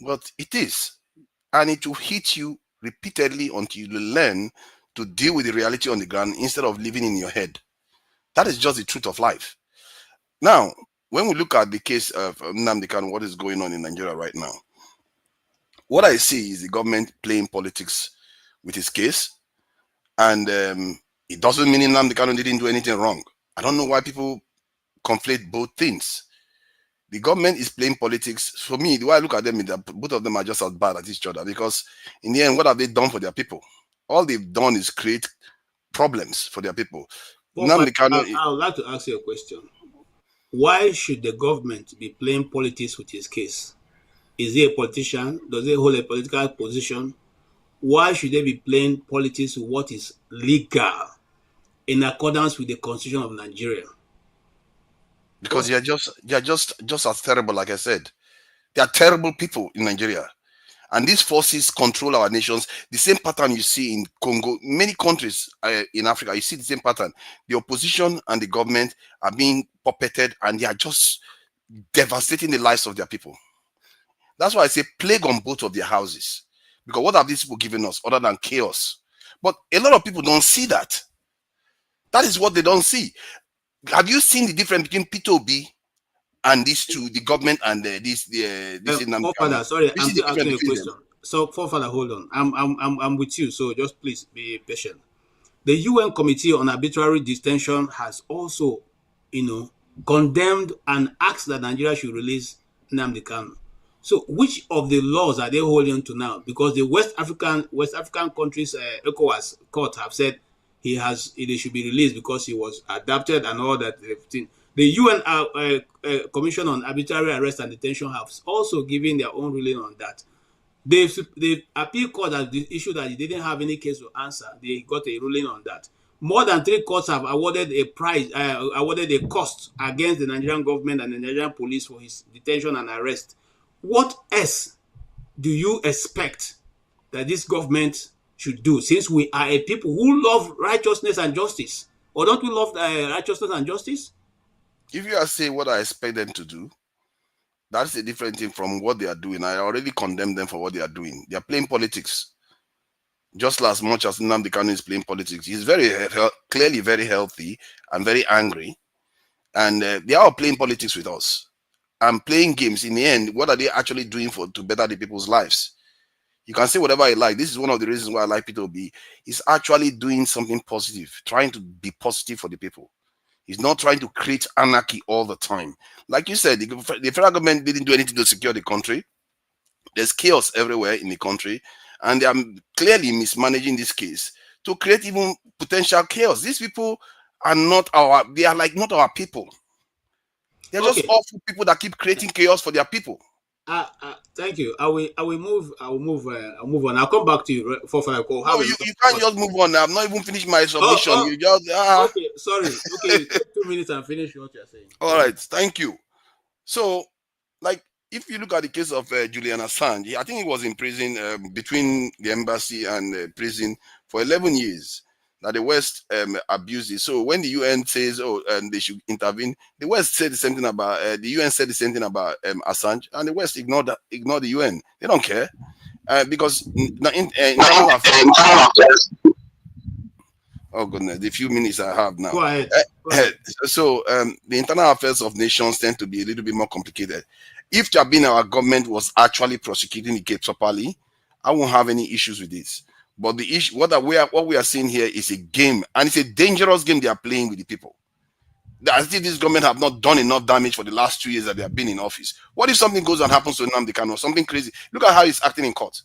but it is. And it will hit you repeatedly until you learn to deal with the reality on the ground instead of living in your head. That is just the truth of life. Now, when we look at the case of Nnamdi Kanu, what is going on in Nigeria right now, what I see is the government playing politics with his case. And it doesn't mean Nnamdi Kanu didn't do anything wrong. I don't know why people conflate both things. The government is playing politics. For me, the way I look at them is that both of them are just as bad at each other, because in the end, what have they done for their people? All they've done is create problems for their people. Well, I would like to ask you a question. Why should the government be playing politics with his case? Is he a politician? Does he hold a political position? Why should they be playing politics with what is legal in accordance with the Constitution of Nigeria? Because they are just as terrible, like I said. They are terrible people in Nigeria. And these forces control our nations. The same pattern you see in Congo, many countries in Africa, you see the same pattern. The opposition and the government are being puppeted, and they are just devastating the lives of their people. That's why I say plague on both of their houses. Because what have these people given us other than chaos? But a lot of people don't see that. That is what they don't see. Have you seen the difference between Peter Obi and these two, the government and this Nnamdi Kanu. Forefather, sorry, This I'm is the still asking difference you a between them. question. So, Forefather, hold on. I'm with you. So just please be patient. The UN Committee on Arbitrary Detention has also, condemned and asked that Nigeria should release Nnamdi Kanu. So, which of the laws are they holding to now? Because the West African countries, ECOWAS court have said they should be released because he was adapted and all that. The UN Commission on Arbitrary Arrest and Detention has also given their own ruling on that. The appeal court has issued that they didn't have any case to answer. They got a ruling on that. More than 3 courts have awarded a cost against the Nigerian government and the Nigerian police for his detention and arrest. What else do you expect that this government should do, since we are a people who love righteousness and justice? Or don't we love righteousness and justice? If you are saying what I expect them to do, that's a different thing from what they are doing. I already condemn them for what they are doing. They are playing politics. Just as much as Nnamdi Kanu is playing politics. He's clearly very healthy and very angry. And they are playing politics with us and playing games. In the end, what are they actually doing to better the people's lives? You can say whatever you like. This is one of the reasons why I like IPOB. He's actually doing something positive, trying to be positive for the people. He's not trying to create anarchy all the time. Like you said, the federal government didn't do anything to secure the country. There's chaos everywhere in the country, and they are clearly mismanaging this case to create even potential chaos. These people are not not our people. They're just awful people that keep creating chaos for their people. Thank you. I will move on. I'll come back to you for a call. No, you can't just move on. I've not even finished my submission. You just okay, sorry. Okay, take 2 minutes and finish what you're saying. All right, thank you. So, like, if you look at the case of Julian Assange, I think he was in prison between the embassy and prison for 11 years. That the West abused it. So when the UN says, they should intervene, the West said the same thing about the UN said the same thing about Assange, and the West ignored the UN. They don't care because oh goodness, the few minutes I have now. Go ahead. So the internal affairs of nations tend to be a little bit more complicated. If our government was actually prosecuting the case properly, I won't have any issues with this. But the issue, what we are seeing here is a game, and it's a dangerous game they are playing with the people. I think this government have not done enough damage for the last 2 years that they have been in office. What if something goes and happens to Nnamdi Kanu or something crazy? Look at how he's acting in court.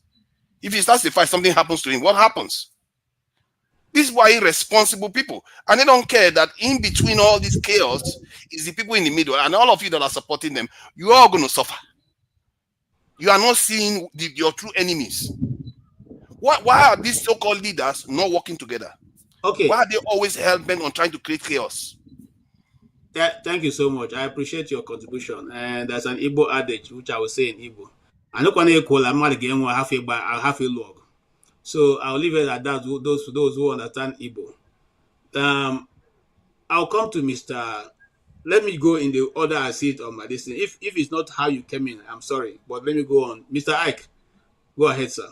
If he starts to fight, something happens to him, what happens? This is why irresponsible people, and they don't care that in between all this chaos is the people in the middle, and all of you that are supporting them, you are going to suffer. You are not seeing your true enemies. Why are these so-called leaders not working together? Okay. Why are they always hell-bent on trying to create chaos? Thank you so much. I appreciate your contribution. And there's an Igbo adage which I will say in Igbo. I don't want to call a man again. I have a log. So I'll leave it at that. Those who understand Igbo. I'll come to Mr. Let me go in the order I see it on my list. If it's not how you came in, I'm sorry. But let me go on. Mr. Ike, go ahead, sir.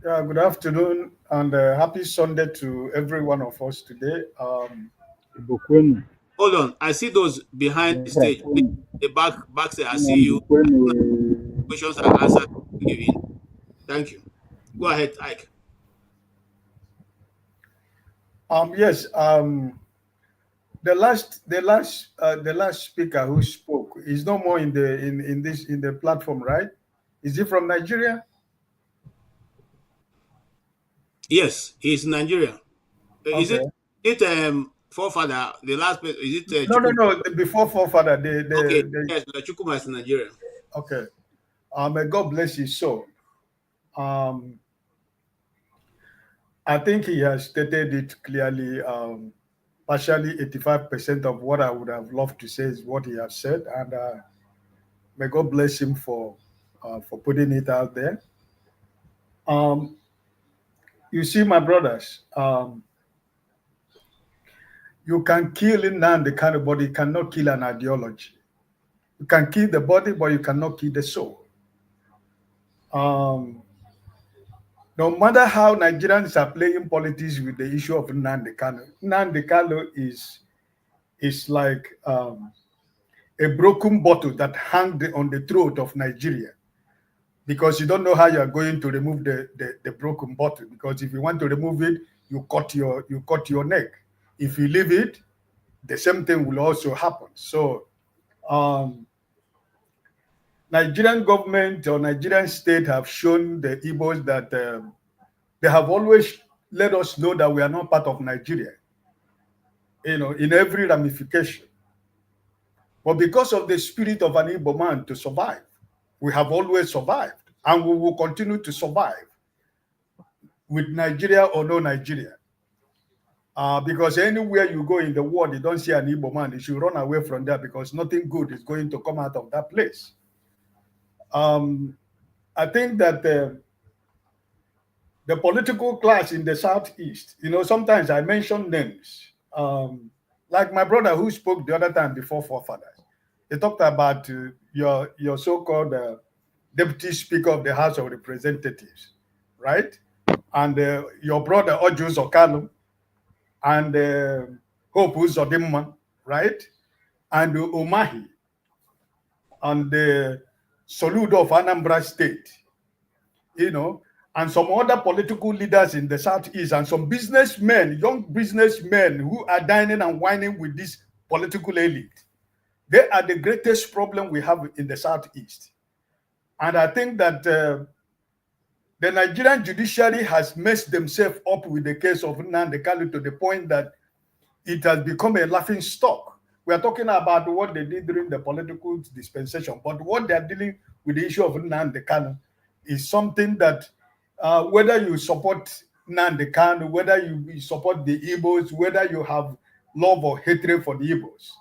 Yeah, good afternoon and happy Sunday to every one of us today. Hold on, I see those behind the stage. The back side, I see you. Questions are answered. Thank you. Go ahead, Ike. Yes. The last speaker who spoke is no more in the platform, right? Is he from Nigeria? Yes, he's Nigerian. Okay. Is it forefather? The last person is it? No. Before forefather, yes, the Chukuma is Nigerian. Okay. May God bless his soul. I think he has stated it clearly. Partially, 85% of what I would have loved to say is what he has said, and may God bless him for putting it out there. You see, my brothers, you can kill Nnamdi Kanu, but you cannot kill an ideology. You can kill the body, but you cannot kill the soul. No matter how Nigerians are playing politics with the issue of Nnamdi Kanu is is like a broken bottle that hung on the throat of Nigeria, because you don't know how you are going to remove the broken bottle. Because if you want to remove it, you cut your neck. If you leave it, the same thing will also happen. So Nigerian government or Nigerian state have shown the Igbos that they have always let us know that we are not part of Nigeria, in every ramification. But because of the spirit of an Igbo man to survive, we have always survived, and we will continue to survive with Nigeria or no Nigeria. Because anywhere you go in the world, you don't see an Igbo man, you should run away from there, because nothing good is going to come out of that place. I think that the political class in the Southeast, sometimes I mention names. Like my brother who spoke the other time before forefathers, he talked about your so-called Deputy Speaker of the House of Representatives, right? And your brother Ojus Okano, and Hope Uzodimma, right? And Umahi, and the Soludo of Anambra State, and some other political leaders in the Southeast, and some businessmen, young businessmen who are dining and whining with this political elite. They are the greatest problem we have in the Southeast. And I think that the Nigerian judiciary has messed themselves up with the case of Nnamdi Kanu to the point that it has become a laughing stock. We are talking about what they did during the political dispensation, but what they are dealing with the issue of Nnamdi Kanu is something that whether you support Nnamdi Kanu, whether you support the Igbos, whether you have love or hatred for the Igbos,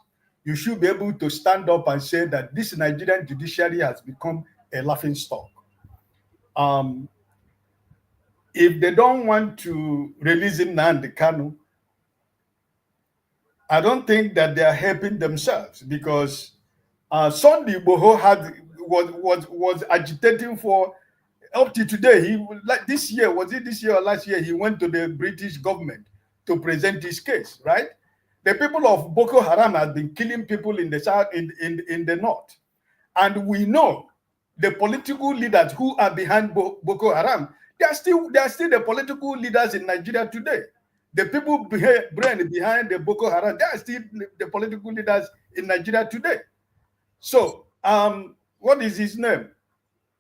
you should be able to stand up and say that this Nigerian judiciary has become a laughing stock. If they don't want to release Nnamdi Kanu, I don't think that they are helping themselves, because Sunday Igboho was agitating for up to today. He, like this year, was it this year or last year, he went to the British government to present his case, right? The people of Boko Haram have been killing people in the south, in the north, and we know the political leaders who are behind Boko Haram. They are still the political leaders in Nigeria today. The people behind the Boko Haram, they are still the political leaders in Nigeria today. So, what is his name?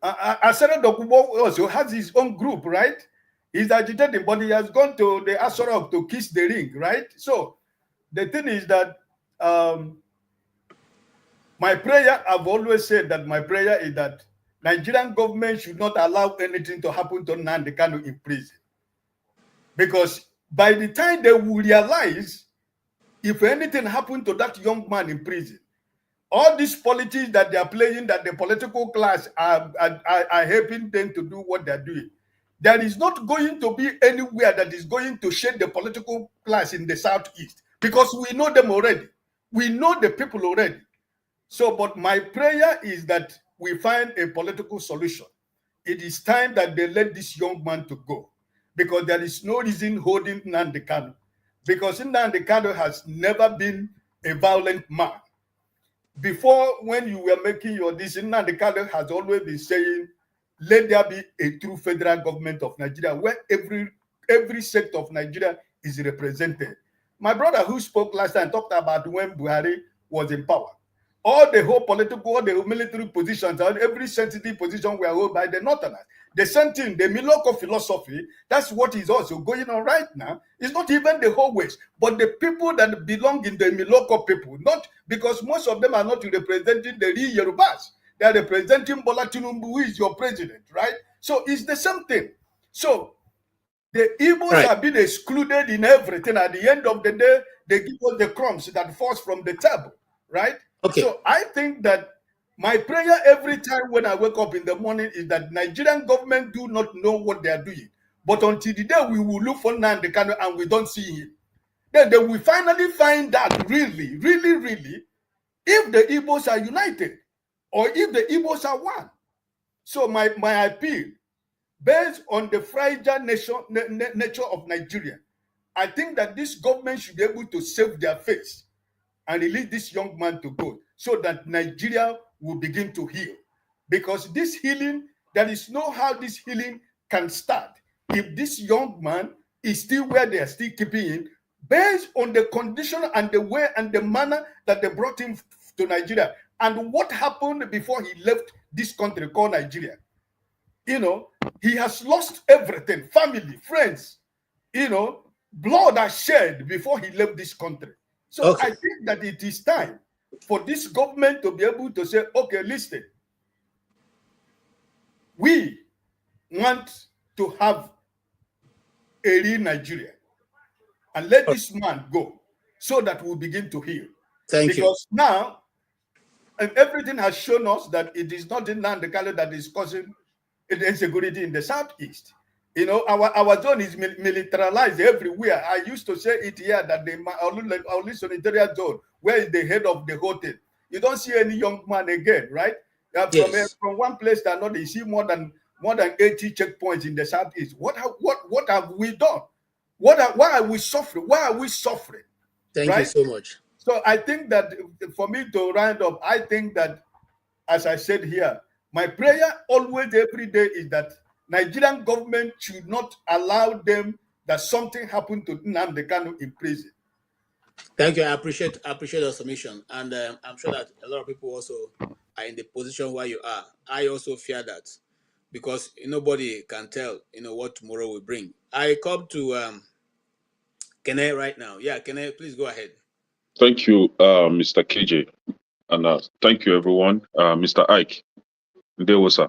Asara Dokubo also has his own group, right? He's agitating, but he has gone to the Asorok to kiss the ring, right? So, the thing is that my prayer, I've always said that my prayer is that Nigerian government should not allow anything to happen to Nnamdi Kanu in prison. Because by the time they will realize if anything happened to that young man in prison, all these politics that they are playing, that the political class are helping them to do what they're doing, there is not going to be anywhere that is going to shake the political class in the Southeast, because we know them already. We know the people already. So, but my prayer is that we find a political solution. It is time that they let this young man to go, because there is no reason holding Nnamdi Kanu, because Nnamdi Kanu has never been a violent man. Before, when you were making your decision, Nnamdi Kanu has always been saying, let there be a true federal government of Nigeria where every sector of Nigeria is represented. My brother who spoke last time talked about when Buhari was in power. All the whole political, all the military positions, and every sensitive position were held by the Northerners. The same thing, the Miloko philosophy, that's what is also going on right now. It's not even the whole West, but the people that belong in the Miloko people, not because most of them are not representing the real Yorubas. They are representing Bola Tinubu, who is your president, right? So it's the same thing. So the Igbos have been excluded in everything. At the end of the day, they give us the crumbs that falls from the table, right? Okay. So I think that my prayer every time when I wake up in the morning is that Nigerian government do not know what they are doing. But until the day we will look for Nnamdi Kanu and we don't see him, then they will finally find out really, really, really, if the Igbos are united or if the Igbos are one. So my appeal, based on the fragile nature of Nigeria, I think that this government should be able to save their face and release this young man to go so that Nigeria will begin to heal. Because this healing, there is no how this healing can start if this young man is still where they are still keeping him, based on the condition and the way and the manner that they brought him to Nigeria and what happened before he left this country called Nigeria. You know, he has lost everything, family, friends, you know, blood are shed before he left this country. So I think that it is time for this government to be able to say, okay, listen, we want to have a real Nigeria and let this man go so that we'll begin to heal. Because now, and everything has shown us that it is not in Nnamdi Kanu that is causing insecurity in the southeast. You know, our zone is militarized everywhere. I used to say it here that the only sanitary zone, where is the head of the hotel? You don't see any young man again, right? From one place to another, you see more than 80 checkpoints in the southeast. What have we done? Why are we suffering? Why are we suffering? Thank you so much. So I think that for me to round up, I think that, as I said here, my prayer always every day is that Nigerian government should not allow them that something happened to Nnamdi Kanu in prison. Thank you. I appreciate your submission, and I'm sure that a lot of people also are in the position where you are. I also fear that, because nobody can tell what tomorrow will bring. I come to Kene right now. Yeah, Kene, please go ahead. Thank you, Mr. KJ, and thank you, everyone. Mr. Ike, there was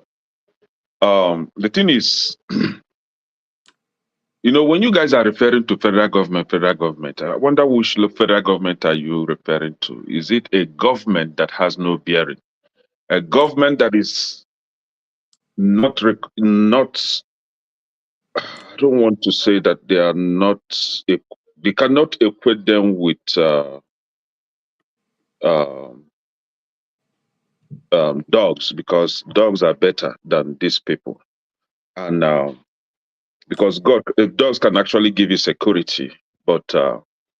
the thing is, when you guys are referring to federal government, I wonder which federal government are you referring to? Is it a government that has no bearing? A government that is not, I don't want to say that they are not, they cannot equate them with dogs, because dogs are better than these people. And because dogs can actually give you security, but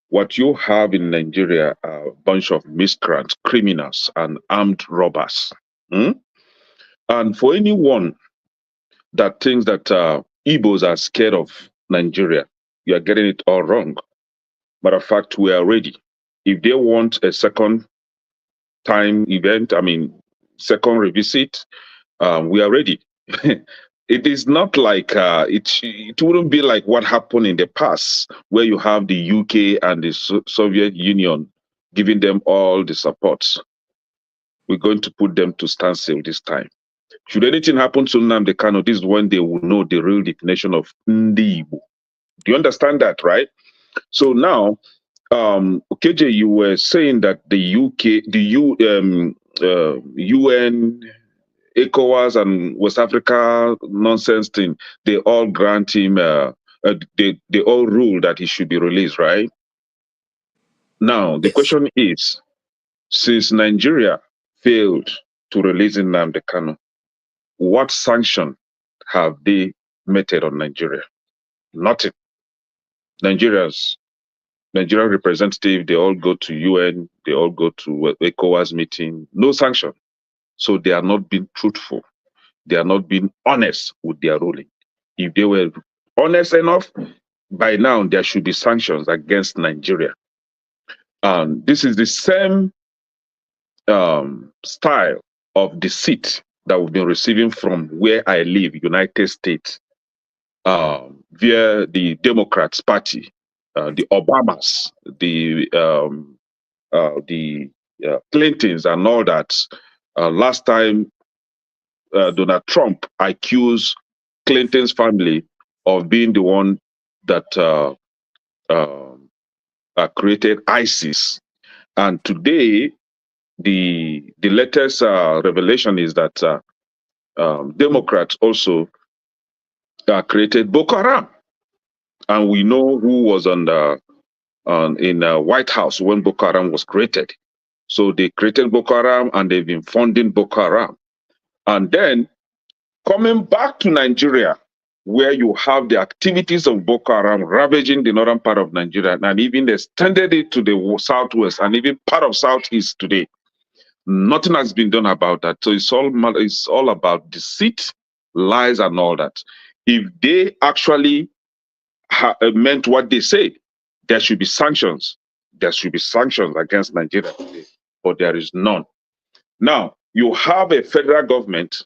what you have in Nigeria are a bunch of miscreants, criminals, and armed robbers. And for anyone that thinks that Igbos are scared of Nigeria, you are getting it all wrong. Matter of fact, we are ready. If they want a second time event, second revisit, we are ready. It is not like it wouldn't be like what happened in the past, where you have the UK and the Soviet Union giving them all the support. We're going to put them to standstill this time. Should anything happen to Nnamdi Kanu, this is when they will know the real definition of Ndi Igbo. Do you understand that, right? So now, KJ, you were saying that the UK, the UN, ECOWAS and West Africa nonsense thing, they all grant him, they all rule that he should be released, right? Now, the question is, since Nigeria failed to release Nnamdi Kanu, what sanction have they meted on Nigeria? Nothing. Nigerian representative, they all go to UN, they all go to ECOWAS meeting, no sanction. So they are not being truthful. They are not being honest with their ruling. If they were honest enough, by now there should be sanctions against Nigeria. And this is the same style of deceit that we've been receiving from where I live, United States, via the Democrats Party, the Obamas, the Clintons, and all that. Last time, Donald Trump accused Clinton's family of being the one that created ISIS. And today, the latest revelation is that Democrats also created Boko Haram. And we know who was in the White House when Boko Haram was created. So they created Boko Haram and they've been funding Boko Haram. And then coming back to Nigeria, where you have the activities of Boko Haram ravaging the northern part of Nigeria and even extended it to the southwest and even part of southeast today. Nothing has been done about that. So it's all about deceit, lies, and all that. If they actually meant what they say, there should be sanctions. There should be sanctions against Nigeria today, but there is none. Now, you have a federal government.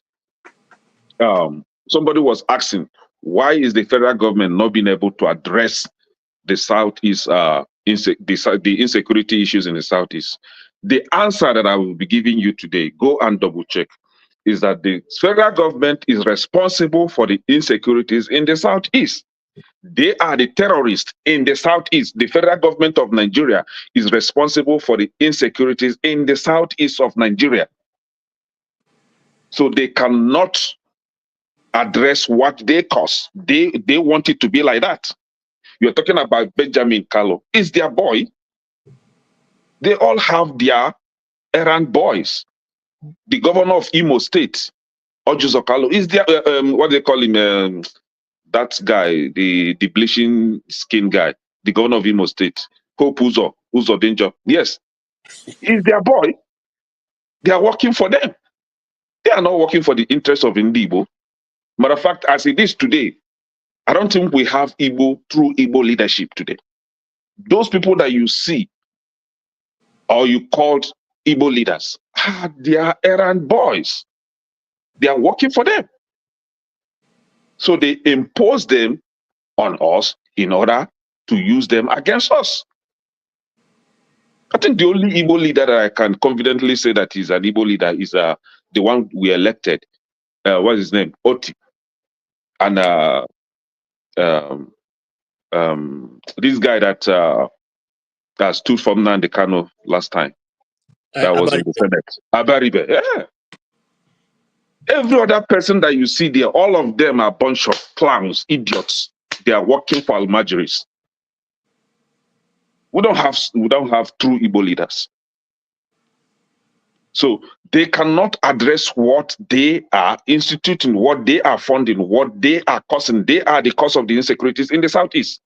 Somebody was asking, why is the federal government not being able to address the Southeast, the insecurity issues in the Southeast? The answer that I will be giving you today, go and double check, is that the federal government is responsible for the insecurities in the Southeast. They are the terrorists in the Southeast. The federal government of Nigeria is responsible for the insecurities in the Southeast of Nigeria. So they cannot address what they cause. They want it to be like that. You're talking about Benjamin Kalu. Is their boy. They all have their errand boys. The governor of Imo State, Ojuzo Kalu, is their what they call him? That guy, the bleaching skin guy, the governor of Imo State, Hope Uzo Danger. Yes, is their boy. They are working for them. They are not working for the interests of Indibo. Matter of fact, as it is today, I don't think we have true Igbo leadership today. Those people that you see or you called Igbo leaders, they are errand boys. They are working for them. So they impose them on us in order to use them against us. I think the only Igbo leader that I can confidently say that is an Igbo leader is the one we elected. What's his name? Oti. And this guy that stood for Nnamdi Kanu last time, that was in the Senate. Abaribe. Yeah. Every other person that you see there, all of them are a bunch of clowns, idiots. They are working for Almajiris. We don't have true Igbo leaders. So they cannot address what they are instituting, what they are funding, what they are causing. They are the cause of the insecurities in the Southeast.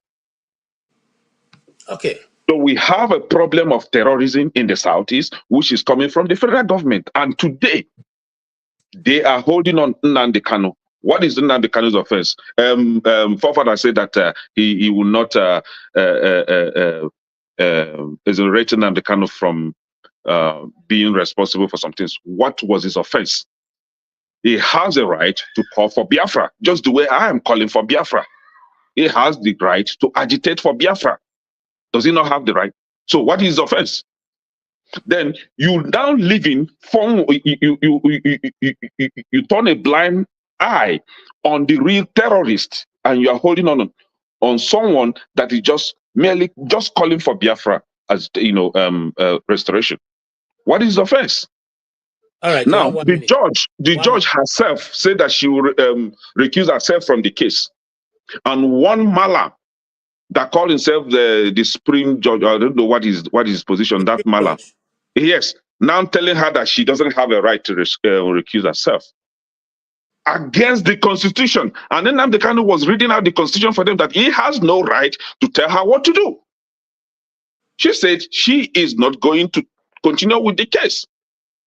Okay. So we have a problem of terrorism in the Southeast, which is coming from the federal government. And today, they are holding on Nnamdi Kanu. What is Nnamdi Kanu's offense? Forefather said that he will not exonerate Nnamdi Kanu from being responsible for some things. What was his offense? He has a right to call for Biafra, just the way I am calling for Biafra. He has the right to agitate for Biafra. Does he not have the right? So what is his offense? Then you now living from you turn a blind eye on the real terrorist, and you are holding on someone that is just merely calling for Biafra as restoration. What is the offense? All right. Now the judge herself said that she will recuse herself from the case, and one Mala that called himself the Supreme Judge, I don't know what is his position, that Mala. Yes, now telling her that she doesn't have a right to recuse herself against the Constitution. And then Nnamdi Kanu was reading out the Constitution for them that he has no right to tell her what to do. She said she is not going to continue with the case.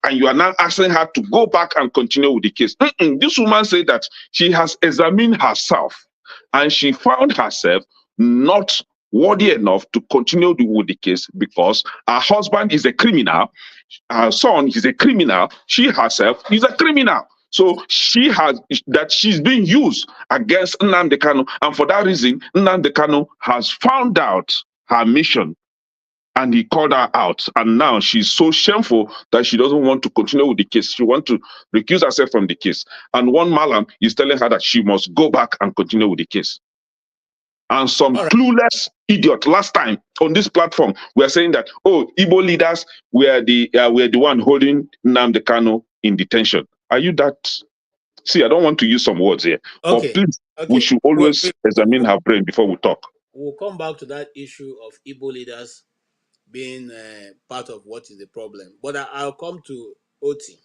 And you are now asking her to go back and continue with the case. This woman said that she has examined herself and she found herself not worthy enough to continue with the case because her husband is a criminal, her son is a criminal, she herself is a criminal. So she's being used against Nnamdi Kanu, and for that reason, Nnamdi Kanu has found out her mission and he called her out. And now she's so shameful that she doesn't want to continue with the case. She wants to recuse herself from the case. And one Malam is telling her that she must go back and continue with the case. And some clueless idiot last time on this platform were saying that, oh, Igbo leaders were the one holding Nnamdi Kanu in detention. Are you that? See, I don't want to use some words here, but please, we should always examine our brain before we talk. We'll come back to that issue of Igbo leaders being part of what is the problem. But I'll come to Oti.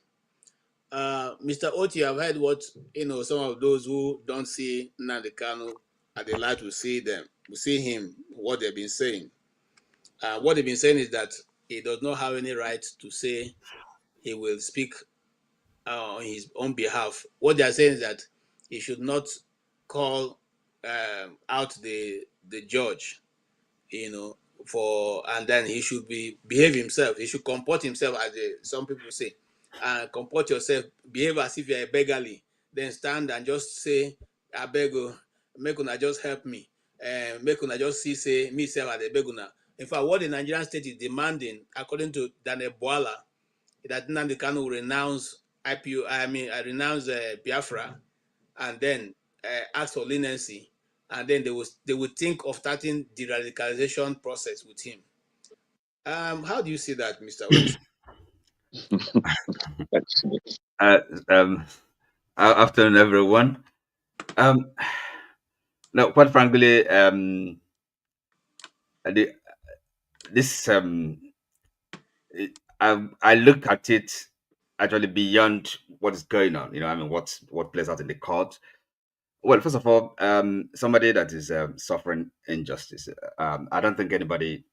Mr. Oti, I've heard what some of those who don't see Nnamdi Kanu at the light will see him, what they've been saying. What they've been saying is that he does not have any right to say he will speak on his own behalf. What they are saying is that he should not call out the judge, and then he should behave himself. He should comport himself, as some people say, and comport yourself, behave as if you're a beggarly, then stand and just say, "I beg you, make una just help me, make una just see say me self as a beggar." In fact, what the Nigerian state is demanding, according to Daniel Boala, that Nnamdi Kanu will renounce renounce Biafra, and then ask for leniency, and then they will think of starting the radicalization process with him. How do you see that, Mr. Oti? Afternoon, everyone. No, quite frankly, this I look at it actually beyond what is going on. What plays out in the court. Well, first of all, somebody that is suffering injustice, I don't think anybody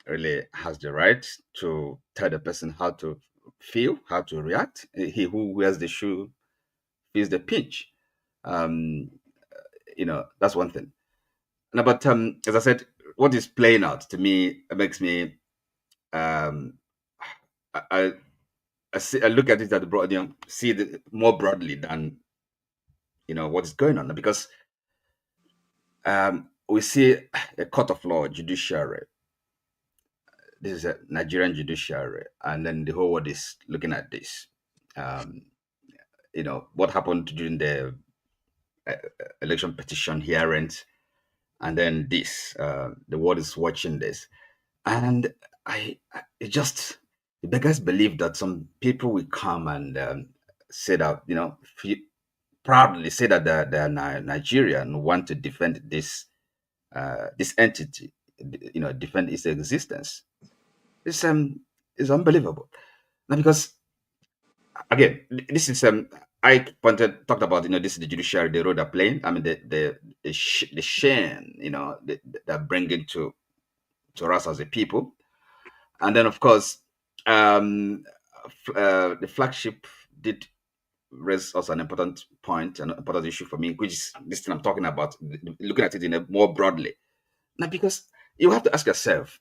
really has the right to tell the person how to feel, how to react. He who wears the shoe feels the pinch. That's one thing. No, but as I said, what is playing out to me makes me I look at it at the broad, see it more broadly than what is going on, because we see a court of law, judiciary. This is a Nigerian judiciary, and then the whole world is looking at this. What happened during the election petition hearings, and then this. The world is watching this, and it just, the beggars believe that some people will come and say that, proudly say that they're Nigerian, want to defend this entity, defend its existence. It's unbelievable. Now, because again, this is I talked about, this is the judiciary, the role they're playing. I mean, the shame, they're bringing to us as a people. And then, of course, the flagship did raise also an important point, an important issue for me, which is this thing I'm talking about, looking at it in a more broadly. Now, because you have to ask yourself,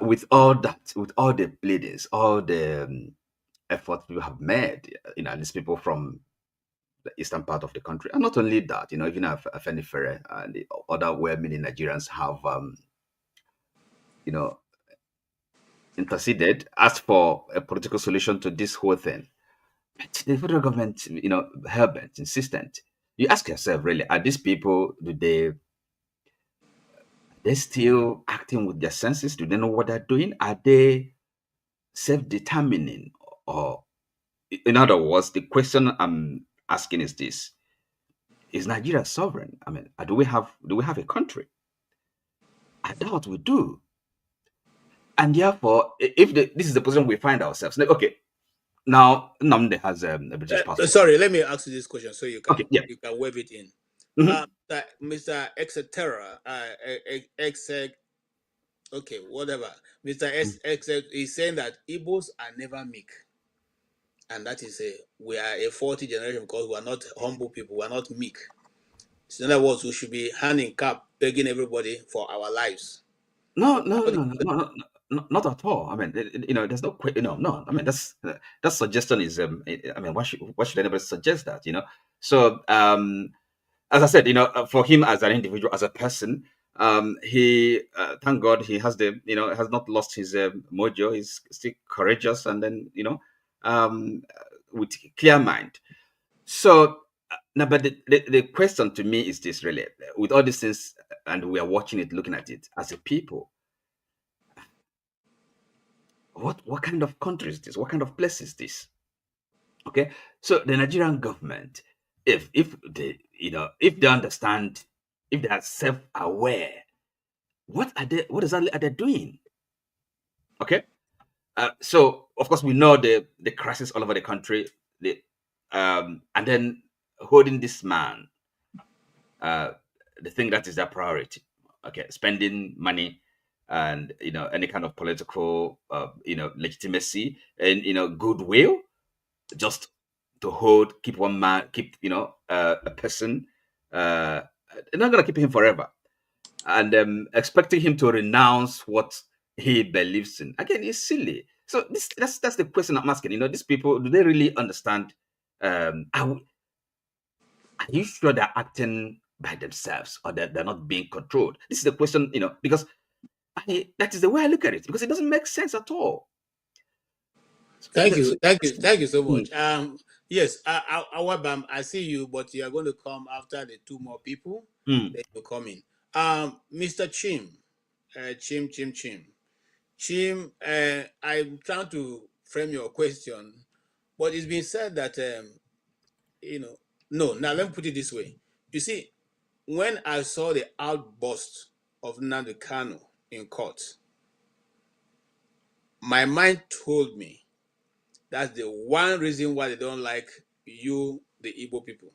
with all that, with all the pleadings, all the efforts people have made, these people from the eastern part of the country, and not only that, even Afenifere and the other well-meaning Nigerians have, interceded, asked for a political solution to this whole thing. But the federal government, hell-bent, insistent. You ask yourself, really, are these people, they still acting with their senses? Do they know what they're doing? Are they self-determining? Or, in other words, the question I'm asking is this: is Nigeria sovereign? I mean, do we have a country? I doubt we do. And therefore, if this is the position we find ourselves, okay, now Nnamdi has a British passport. Sorry, let me ask you this question so you can you can wave it in. Mr. Exetera, okay, whatever. Mr. X is saying that Igbos are never meek, and that is we are a 40th generation because we are not humble people. We are not meek. So in other words, we should be hand in cap, begging everybody for our lives. No, not at all. I mean, there's no, no. I mean, that suggestion is, I mean, why should anybody suggest that? So, as I said, for him as an individual, as a person, he, thank God, he has has not lost his mojo. He's still courageous, and then with clear mind. So. Now, but the question to me is this, really, with all these things, and we are watching it, looking at it as a people, what kind of country is this? What kind of place is this? Okay, so the Nigerian government, if they if they understand, if they are self-aware, what exactly are they doing? Okay, so of course, we know the crisis all over the country. And then holding this man, the thing that is their priority. Okay, spending money and any kind of political legitimacy and goodwill, just to keep one man, keep a person. They're not gonna keep him forever, and expecting him to renounce what he believes in again is silly. So that's the question I'm asking. These people, do they really understand? Are you sure they're acting by themselves, or that they're not being controlled? This is the question, because that is the way I look at it, because it doesn't make sense at all. Thank you so much. Yes, Awabam, I see you, but you are going to come after the two more people. Then you come in. Mr. Chim, Chim. I'm trying to frame your question, but it's been said that no. Now let me put it this way. You see, when I saw the outburst of Nnamdi Kanu in court, my mind told me that's the one reason why they don't like you, the Igbo people.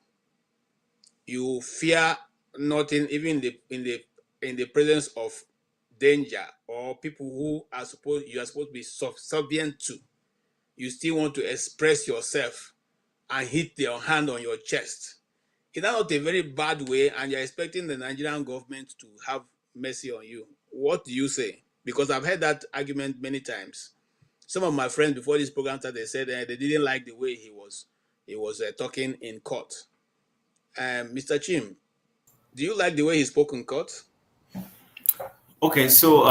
You fear nothing, even in the presence of danger or people who you are supposed to be subservient to. You still want to express yourself and hit your hand on your chest. Is that not a very bad way? And you're expecting the Nigerian government to have mercy on you. What do you say? Because I've heard that argument many times. Some of my friends before this program started, they said they didn't like the way he was talking in court. Mr. Chim, do you like the way he spoke in court? Okay, so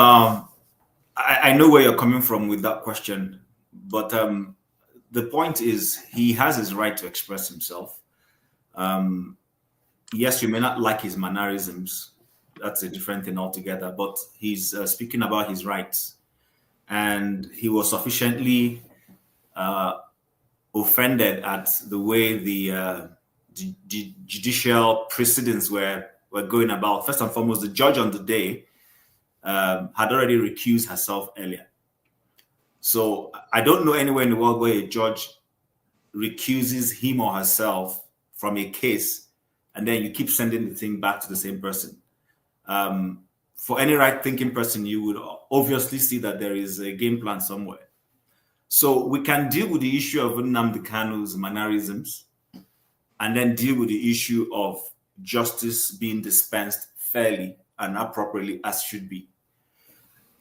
I know where you're coming from with that question, but the point is he has his right to express himself. Yes, you may not like his mannerisms. That's a different thing altogether, but he's speaking about his rights. And he was sufficiently offended at the way the judicial proceedings were going about. First and foremost, the judge on the day had already recused herself earlier. So I don't know anywhere in the world where a judge recuses him or herself from a case, and then you keep sending the thing back to the same person. For any right-thinking person, you would obviously see that there is a game plan somewhere. So we can deal with the issue of Nnamdi Kanu's mannerisms, and then deal with the issue of justice being dispensed fairly and appropriately as should be.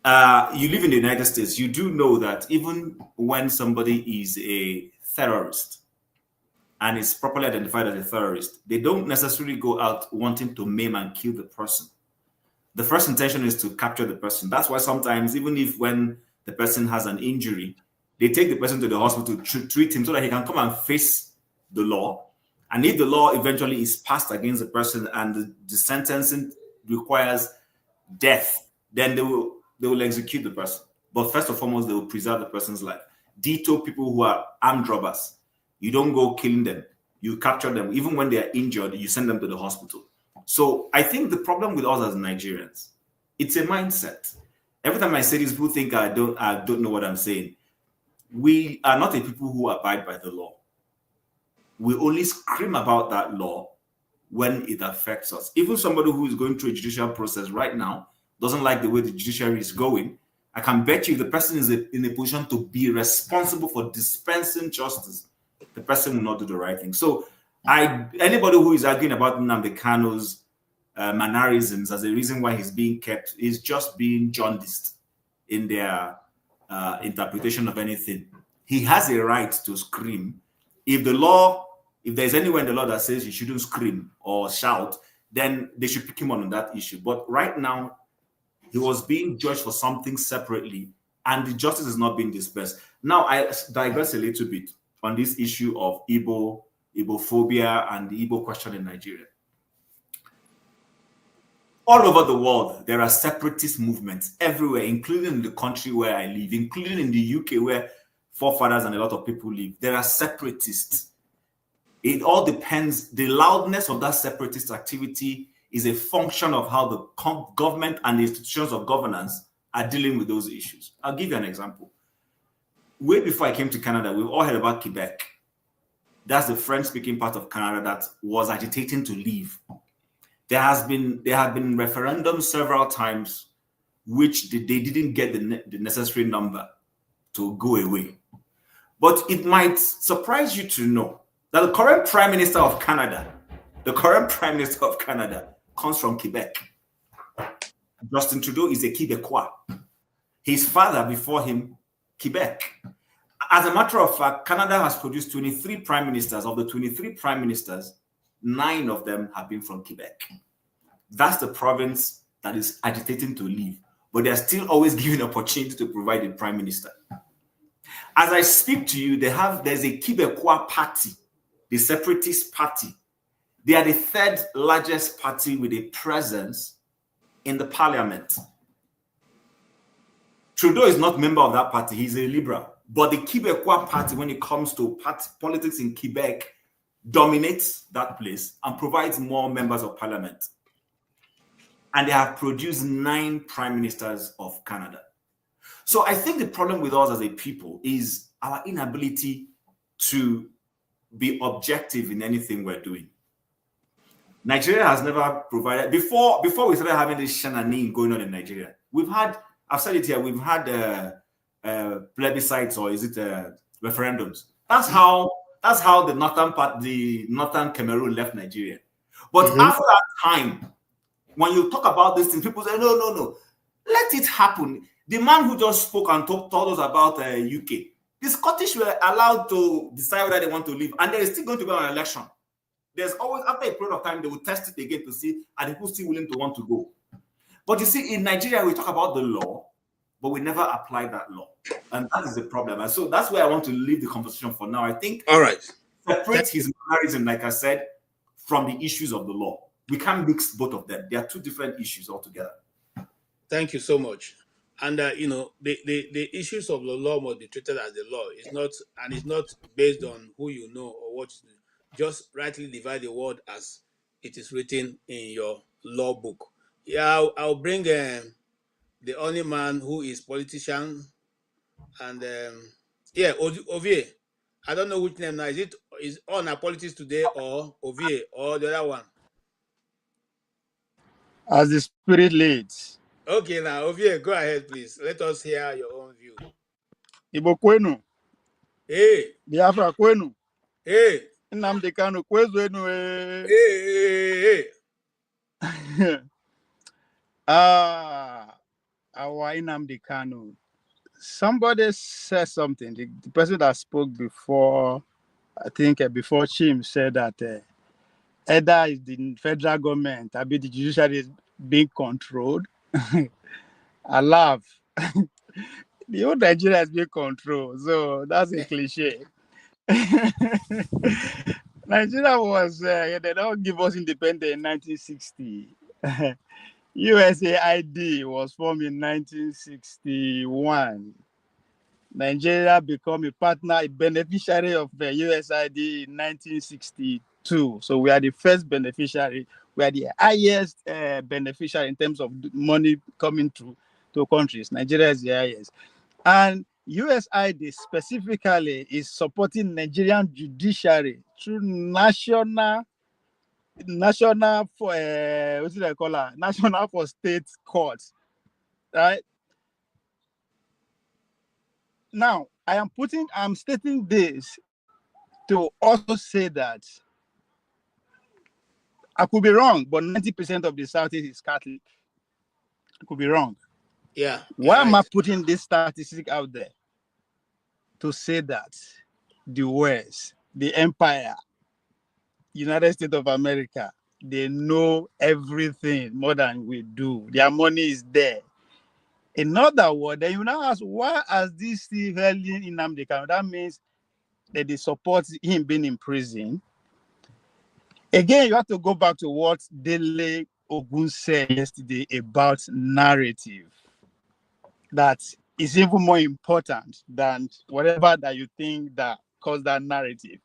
You live in the United States. You do know that even when somebody is a terrorist and is properly identified as a terrorist, they don't necessarily go out wanting to maim and kill the person. The first intention is to capture the person. That's why sometimes, even if when the person has an injury, they take the person to the hospital to treat him so that he can come and face the law. And if the law eventually is passed against the person and the sentencing requires death, then they will execute the person. But first and foremost, they will preserve the person's life. Ditto people who are armed robbers. You don't go killing them. You capture them. Even when they are injured, you send them to the hospital. So I think the problem with us as Nigerians, it's a mindset. Every time I say this, people think I don't know what I'm saying. We are not a people who abide by the law. We only scream about that law when it affects us. Even somebody who is going through a judicial process right now doesn't like the way the judiciary is going. I can bet you if the person is in a position to be responsible for dispensing justice, the person will not do the right thing. So anybody who is arguing about Nnamdi Kanu's mannerisms as a reason why he's being kept is just being jaundiced in their interpretation of anything. He has a right to scream. If there's anywhere in the law that says he shouldn't scream or shout, then they should pick him on that issue. But right now, he was being judged for something separately, and the justice is not being dispersed. Now, I digress a little bit on this issue of Igbophobia and the Igbo question in Nigeria. All over the world, there are separatist movements everywhere, including in the country where I live, including in the UK where forefathers and a lot of people live. There are separatists. It all depends. The loudness of that separatist activity is a function of how the government and the institutions of governance are dealing with those issues. I'll give you an example. way before I came to Canada, we've all heard about Quebec. That's the French-speaking part of Canada that was agitating to leave. There have been referendums several times, which they didn't get the necessary number to go away. But it might surprise you to know that the current Prime Minister of Canada, comes from Quebec. Justin Trudeau is a Quebecois. His father before him, Quebec. As a matter of fact, Canada has produced 23 prime ministers. Of the 23 prime ministers, 9 of them have been from Quebec. That's the province that is agitating to leave, but they're still always given opportunity to provide a prime minister. As I speak to you, there's a Quebecois party, the Separatist Party. They are the 3rd largest party with a presence in the parliament. Trudeau is not a member of that party. He's a liberal. But the Quebecois party, when it comes to politics in Quebec, dominates that place and provides more members of parliament. And they have produced 9 prime ministers of Canada. So I think the problem with us as a people is our inability to be objective in anything we're doing. Nigeria has never provided, before we started having this shenanigans going on in Nigeria, I've said it here, we've had plebiscites, or is it referendums? That's how the northern Cameroon left Nigeria. But after that time, when you talk about these things, people say, no, let it happen. The man who just spoke and told us about UK, the Scottish were allowed to decide whether they want to leave, and there is still going to be an election. There's always, after a period of time, they will test it again to see are the people still willing to want to go. But you see, in Nigeria, we talk about the law, but we never apply that law. And that is the problem. And so that's where I want to leave the conversation for now. I think separate his mannerism, like I said, from the issues of the law. We can't mix both of them. They are 2 different issues altogether. Thank you so much. And the issues of the law must be treated as the law. It's not based on who you know or what you know. Just rightly divide the word as it is written in your law book. Yeah, I'll bring the only man who is politician, and Ovie. I don't know which name now. Is on our politics today, or Ovie, or the other one? As the spirit leads. Okay, now Ovie, go ahead, please. Let us hear your own view. Igbo kwenu. Hey. Biafra kwenu. Hey. Nnamdi Kanu kwezwenu. Hey. Our Nnamdi Kanu. Somebody said something. The person that spoke before, I think before Chim, said that either is the federal government, I mean the judiciary is being controlled. I laugh. The whole Nigeria is being controlled, so that's a cliche. Nigeria was, they don't give us independence in 1960. USAID was formed in 1961. Nigeria became a partner, a beneficiary of the USAID in 1962. So we are the first beneficiary. We are the highest beneficiary in terms of money coming to countries. Nigeria is the highest. And USAID specifically is supporting Nigerian judiciary through national for national for state courts, right? Now I'm stating this to also say that I could be wrong, but 90% of the Southeast is Catholic. I could be wrong. Yeah. Why am I putting this statistic out there? To say that the West, the Empire, United States of America, they know everything more than we do. Their money is there. In other words, then you now ask, why has this still held in Nnamdi Kanu? That means that they support him being in prison. Again, you have to go back to what Dele Ogun said yesterday about narrative. That is even more important than whatever that you think that caused that narrative.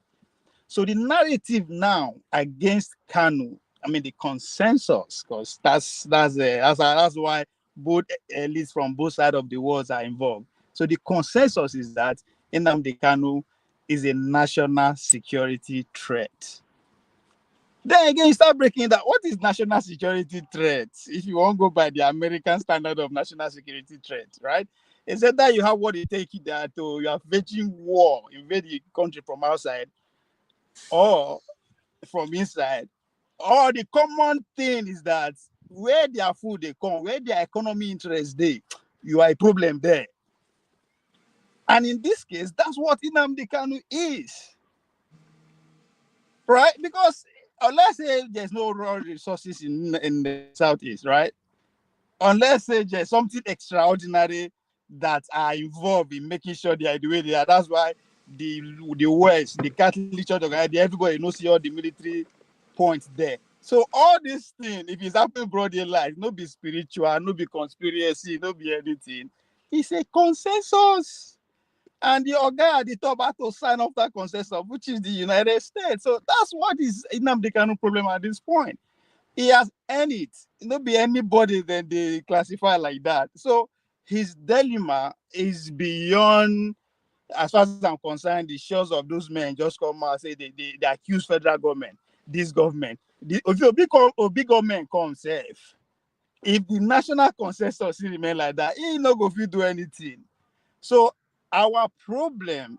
So the narrative now against Kanu, I mean the consensus, because that's why both elites from both sides of the world are involved. So the consensus is that Nnamdi Kanu is a national security threat. Then again, you start breaking that. What is national security threat? If you won't go by the American standard of national security threat, right? Is that you have what it takes that you are waging war, invade the country from outside or from inside. Or the common thing is that where their food they come, where their economy interest they, you are a problem there. And in this case, that's what Nnamdi Kanu is. Right? Because unless there's no raw resources in the southeast, right? Unless there's something extraordinary that are involved in making sure they are the way they are. That's why the West, the Catholic Church of God, everybody knows all the military points there. So all this thing, if it's happening broad daylight, no be spiritual, no be conspiracy, no be anything. It's a consensus. And the Oga at the top had to sign off that consensus, which is the United States. So that's what is Nnamdi Kanu problem at this point. He has earned it. Not be anybody then they classify like that. So his dilemma is beyond, as far as I'm concerned, the shows of those men just come out and say they accuse federal government, this government. If a big government comes safe, if the national consensus remain like that, he no go fit do anything. So our problem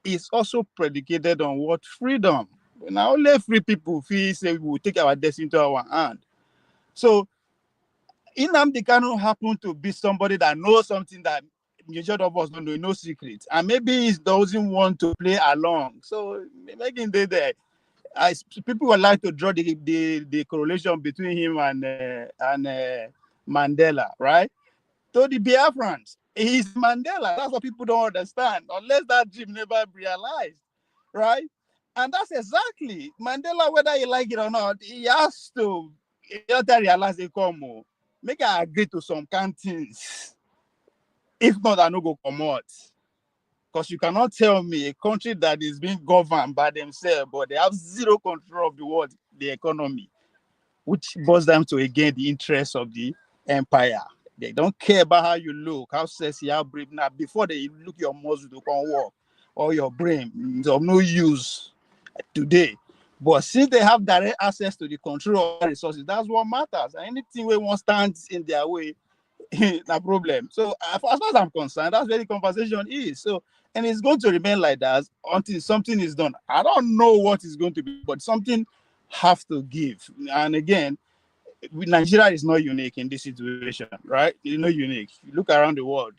is also predicated on what? Freedom. Now only free people feel say we will take our destiny into our hand. So Nnamdi Kanu happened to be somebody that knows something that majority of us don't know, no secret. And maybe he doesn't want to play along. So making there. People would like to draw the correlation between him and Mandela, right? To the Biafrans, he's Mandela. That's what people don't understand, unless that dream never realized, right? And that's exactly Mandela, whether you like it or not, he has to realize they come. Make I agree to some kind things. If not, I no go come out. Because you cannot tell me a country that is being governed by themselves, but they have zero control of the world, the economy, which boils down to, again, the interests of the empire. They don't care about how you look, how sexy, how brave. Now, before they look your muscle to come work or your brain, it's of no use today. But since they have direct access to the control of resources, that's what matters. And anything we want stands in their way, no problem. So as far as I'm concerned, that's where the conversation is. So, and it's going to remain like that until something is done. I don't know what is going to be, but something have to give. And again, Nigeria is not unique in this situation, right? It's not unique. You look around the world.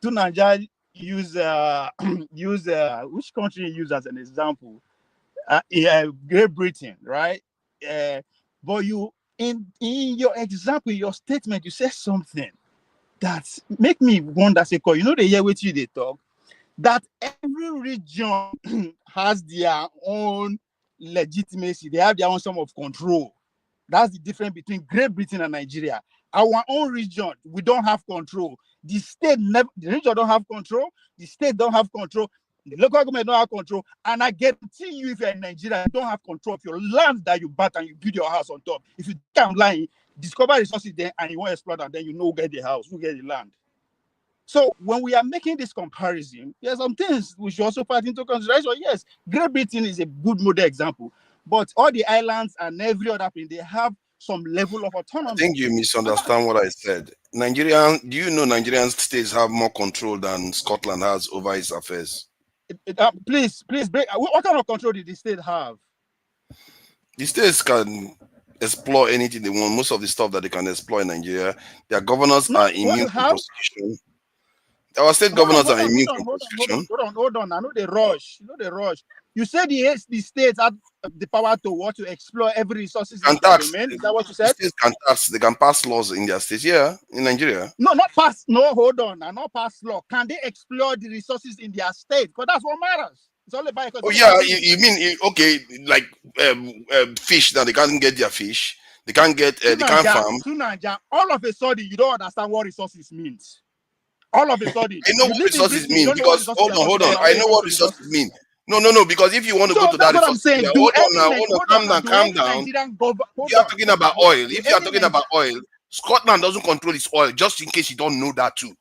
To Nigeria, use which country you use as an example? Great Britain, right? But you in your example, your statement, you said something that make me wonder. Say, you know, the year with you they talk that every region has their own legitimacy. They have their own sum of control. That's the difference between Great Britain and Nigeria. Our own region, we don't have control. The state never, the region don't have control. The state don't have control. The local government don't have control. And I guarantee you, if you're in Nigeria, you don't have control of your land that you bought and you build your house on top. If you can't lie, discover resources there and you want to explore them, then you know who get the house, who get the land. So when we are making this comparison, there's some things we should also put into consideration. Yes, Great Britain is a good model example, but all the islands and every other thing, they have some level of autonomy. I think you misunderstand what I said. Do you know Nigerian states have more control than Scotland has over its affairs? Please, what kind of control did the state have? The states can explore anything they want. Most of the stuff that they can explore in Nigeria, their governors are immune to prosecution. Our state governors are immune from prosecution. Hold on. I know they rush. You said the states have the power to explore every resources in their domain. Is that what you said? The states can tax. They can pass laws in their states. Yeah, in Nigeria. No, not pass. No, hold on. Not pass law. Can they explore the resources in their state? Because that's what matters. It's all about. Oh yeah, you mean okay? Like fish. Now they can't get their fish. They can't get. They can't farm. All of a sudden, you don't understand what resources means. All of a sudden, I know what resources mean because hold on. I know what resources mean. No. Because if you want to go to that, I'm saying. Hold on, calm down. You are talking about oil. If you are talking about oil, Scotland doesn't control its oil. Just in case you don't know that too.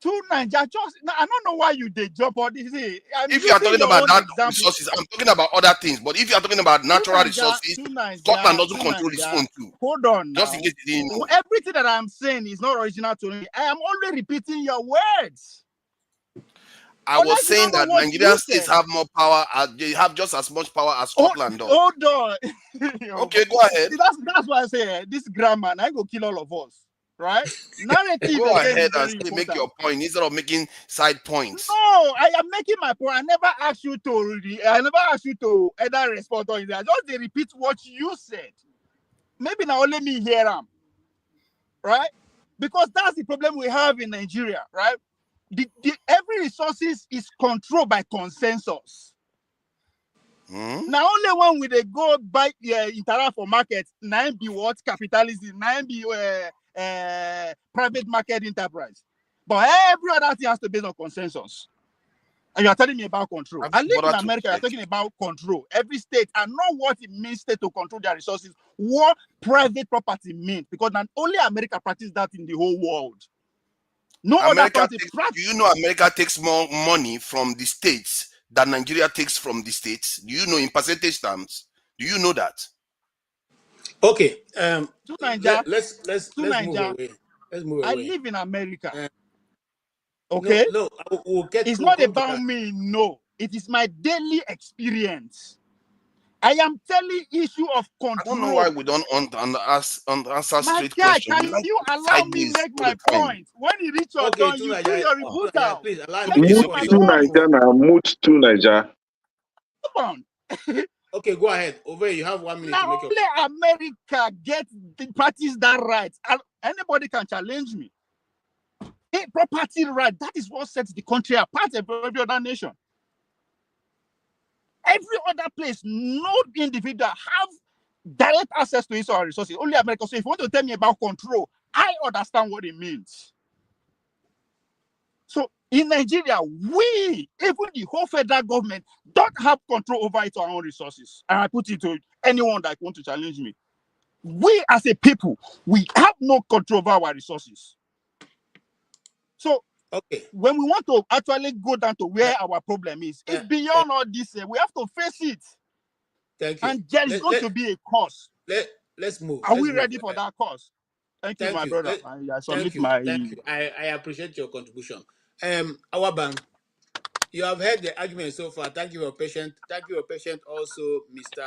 two Nigeria just I don't know why you did jump on this. If you are talking about that resources, I'm talking about other things. But if you are talking about natural resources, Scotland doesn't control its own too. Hold on now. Just in case you didn't know. Everything that I'm saying is not original to me. I am only repeating your words. I was saying that Nigerian states have more power. They have just as much power as Scotland does. Hold on. Okay, go ahead. See, that's why I say this grammar, I go kill all of us. Right? Narrative. Go ahead and make your point instead of making side points. No, I am making my point. I never asked you to either respond or either. Just repeat what you said. Maybe now let me hear them. Right? Because that's the problem we have in Nigeria, right? Every resources is controlled by consensus. Now only when we they go buy interact for market, 9 be what capitalism, 9 be private market enterprise. But every other thing has to be based on consensus. And you are telling me about control. I live in America, you're talking about control. Every state, I know what it means state to control their resources, what private property means, because not only America practices that in the whole world. No America other country. Do you know America takes more money from the states than Nigeria takes from the states? Do you know in percentage terms? Do you know that? Okay. Let's move away. Let's move away. I live in America. Okay. No, we'll get. It's not about me. No, it is my daily experience. I am telling issue of control. I don't know why we don't answer straight questions. Can you allow me make my point? When you reach your turn, you do your rebuttal. Please allow me. Move to Nigeria now. Move to Nigeria. Come on. Okay, go ahead. Over, you have 1 minute now to make your only America get the parties that right. Anybody can challenge me. Hey, property right, that is what sets the country apart from every other nation. Every other place, no individual have direct access to its own resources. Only America. So if you want to tell me about control, I understand what it means. So in Nigeria, we, even the whole federal government, don't have control over its own resources. And I put it to anyone that want to challenge me. We as a people, we have no control over our resources. So when we want to actually go down to where our problem is, it's beyond all this. We have to face it. Thank you. And there is going to be a cause. Let's move. Are we ready for that cause? Thank you, my brother. Thank you. I appreciate your contribution. Our bank, you have heard the argument so far. Thank you for your patience. Thank you for your patience also, Mr.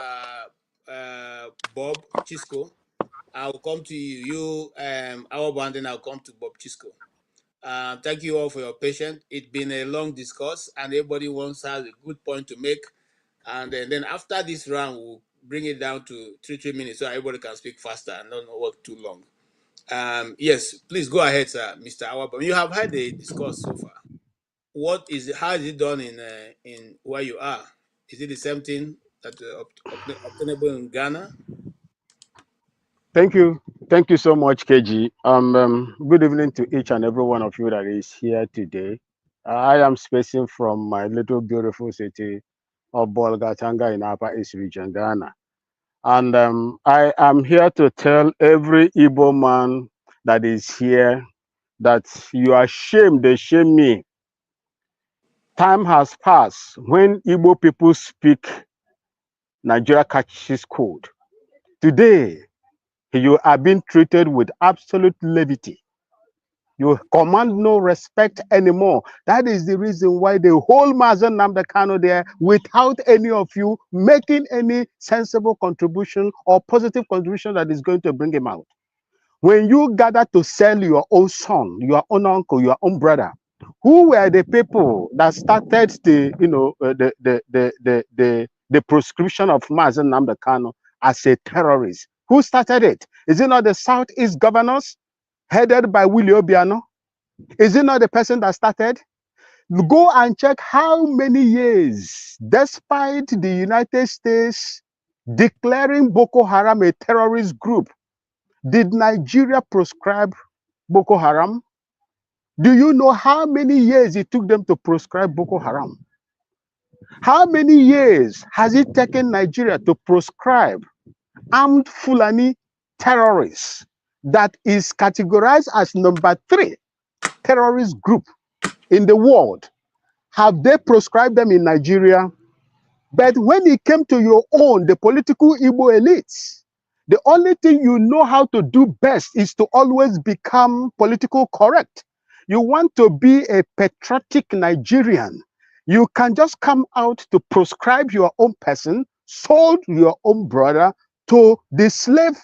Bob Chisco. I'll come to you. Our band, then I'll come to Bob Chisco. Thank you all for your patience. It's been a long discourse, and everybody has a good point to make. And then after this round, we'll bring it down to 3 minutes so everybody can speak faster and not work too long. Yes, please go ahead, sir, Mr. Awabam. You have had a discourse so far. How is it done in where you are? Is it the same thing that obtainable in Ghana? Thank you so much, KG. Good evening to each and every one of you that is here today. I am speaking from my little beautiful city of Bolgatanga in Upper East Region, Ghana. And I am here to tell every Igbo man that is here that you are ashamed, they shame me. Time has passed when Igbo people speak Nigeria catches code. Today, you are being treated with absolute levity. You command no respect anymore. That is the reason why the whole Mazi Nnamdi Kanu there, without any of you making any sensible contribution or positive contribution that is going to bring him out. When you gather to sell your own son, your own uncle, your own brother, who were the people that started the proscription of Mazi Nnamdi Kanu as a terrorist? Who started it? Is it not the Southeast governors headed by Willie Obiano? Is it not the person that started? Go and check how many years, despite the United States declaring Boko Haram a terrorist group, did Nigeria proscribe Boko Haram? Do you know how many years it took them to proscribe Boko Haram? How many years has it taken Nigeria to proscribe armed Fulani terrorists that is categorized as number 3 terrorist group in the world? Have they proscribed them in Nigeria? But when it came to your own, the political Igbo elites, the only thing you know how to do best is to always become political correct. You want to be a patriotic Nigerian. You can just come out to proscribe your own person, sold your own brother to the slave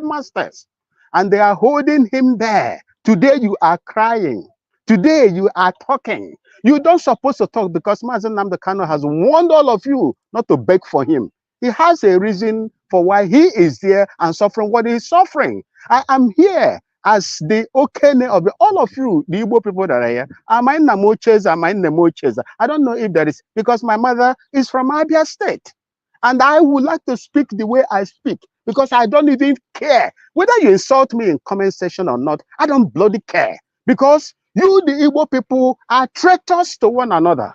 masters. And they are holding him there. Today you are crying. Today you are talking. You don't supposed to talk because Mazi Nnamdi Kanu has warned all of you not to beg for him. He has a reason for why he is there and suffering what he is suffering. I am here as the Okene of all of you, the Igbo people that are here. Am I Namoches? Am I Nemoches? I don't know if that is because my mother is from Abia State. And I would like to speak the way I speak because I don't even care. Whether you insult me in comment section or not, I don't bloody care. Because you, the Igbo people, are traitors to one another.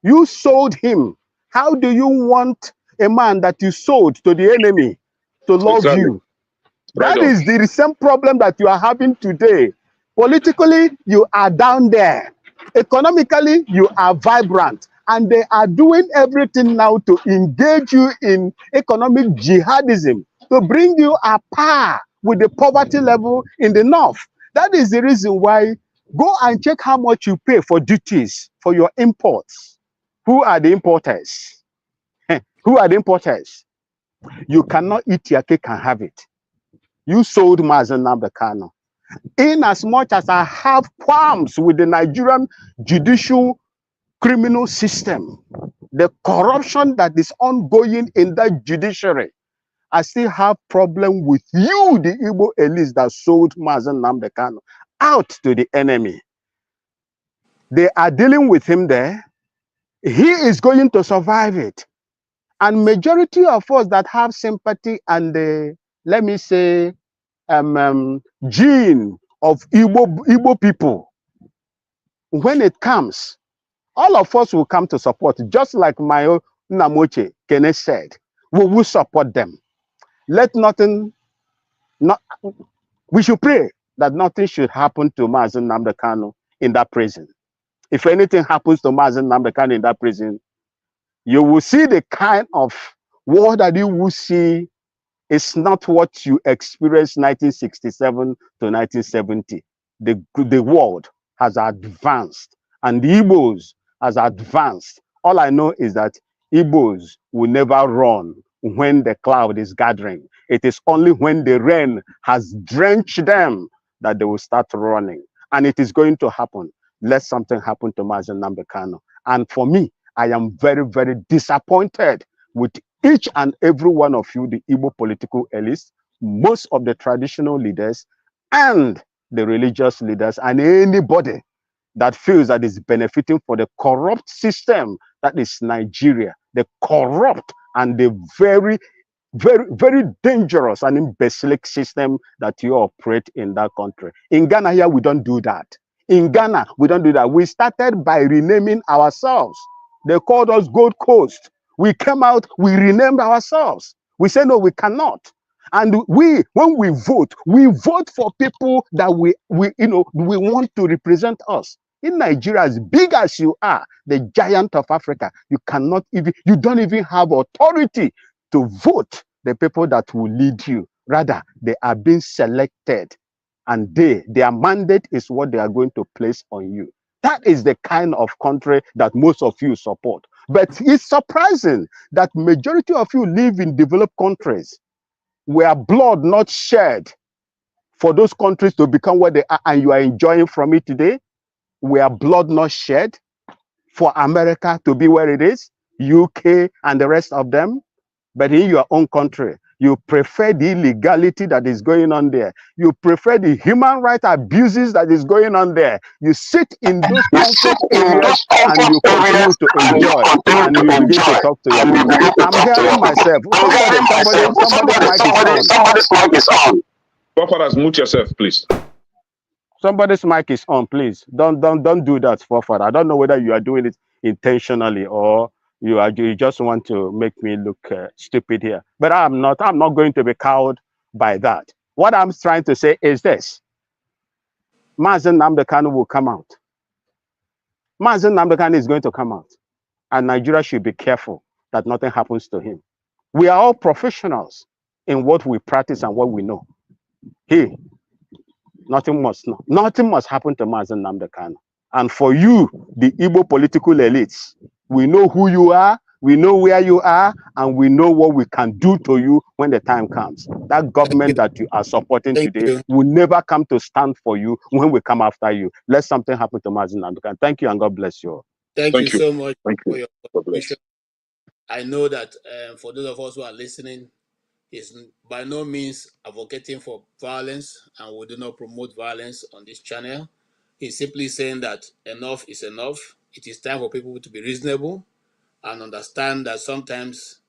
You sold him. How do you want a man that you sold to the enemy to love you? That is the same problem that you are having today. Politically, you are down there. Economically, you are vibrant. And they are doing everything now to engage you in economic jihadism, to bring you apart with the poverty level in the north. That is the reason why go and check how much you pay for duties for your imports. Who are the importers? Who are the importers? You cannot eat your cake and have it. You sold Mazi Nnamdi Kanu. In as much as I have qualms with the Nigerian judicial criminal system, the corruption that is ongoing in that judiciary, I still have problem with you, the Igbo elites that sold Mazi Nnamdi Kanu out to the enemy. They are dealing with him there. He is going to survive it. And majority of us that have sympathy and let me say, gene of Igbo people, when it comes, all of us will come to support, just like my Namoche Kene said. We will support them. Let nothing, we should pray that nothing should happen to Mazi Nnamdi Kanu in that prison. If anything happens to Mazi Nnamdi Kanu in that prison, you will see the kind of war that you will see. It's not what you experienced 1967 to 1970. The world has advanced and the Igbos has advanced. All I know is that Igbos will never run when the cloud is gathering. It is only when the rain has drenched them that they will start running. And it is going to happen. Let something happen to Mazi Nnamdi Kanu. And for me, I am very, very disappointed with each and every one of you, the Igbo political elites, most of the traditional leaders, and the religious leaders, and anybody that feels that is benefiting for the corrupt system that is Nigeria, the corrupt and the very, very dangerous and imbecilic system that you operate in that country. In Ghana here, we don't do that. In Ghana, we don't do that. We started by renaming ourselves. They called us Gold Coast. We came out, we renamed ourselves. We said, no, we cannot. And when we vote for people that we want to represent us. In Nigeria, as big as you are, the giant of Africa, you don't even have authority to vote the people that will lead you. Rather, they are being selected, and their mandate is what they are going to place on you. That is the kind of country that most of you support. But it's surprising that majority of you live in developed countries where blood not shed for those countries to become what they are, and you are enjoying from it today, where blood not shed for America to be where it is, UK and the rest of them. But in your own country, you prefer the illegality that is going on there. You prefer the human rights abuses that is going on there. You sit in those comfort areas and you continue to enjoy, and you begin to talk to your people. I'm hearing myself. Somebody's mic is on. Forefathers, mute yourself, please. Somebody's mic is on, please. Don't do that, forefather. I don't know whether you are doing it intentionally or you just want to make me look stupid here. But I'm not going to be cowed by that. What I'm trying to say is this. Mazi Nnamdi Kanu will come out. Mazi Nnamdi Kanu is going to come out, and Nigeria should be careful that nothing happens to him. We are all professionals in what we practice and what we know. Nothing must happen to Mazi Nnamdi Kanu. And for you, the Igbo political elites, we know who you are, we know where you are, and we know what we can do to you when the time comes. That government that you are supporting today will never come to stand for you when we come after you. Let something happen to Mazi Nnamdi Kanu. Thank you, and God bless you. Thank you so much for your contribution. I know that for those of us who are listening, is by no means advocating for violence, and we do not promote violence on this channel. He's simply saying that enough is enough. It is time for people to be reasonable and understand that sometimes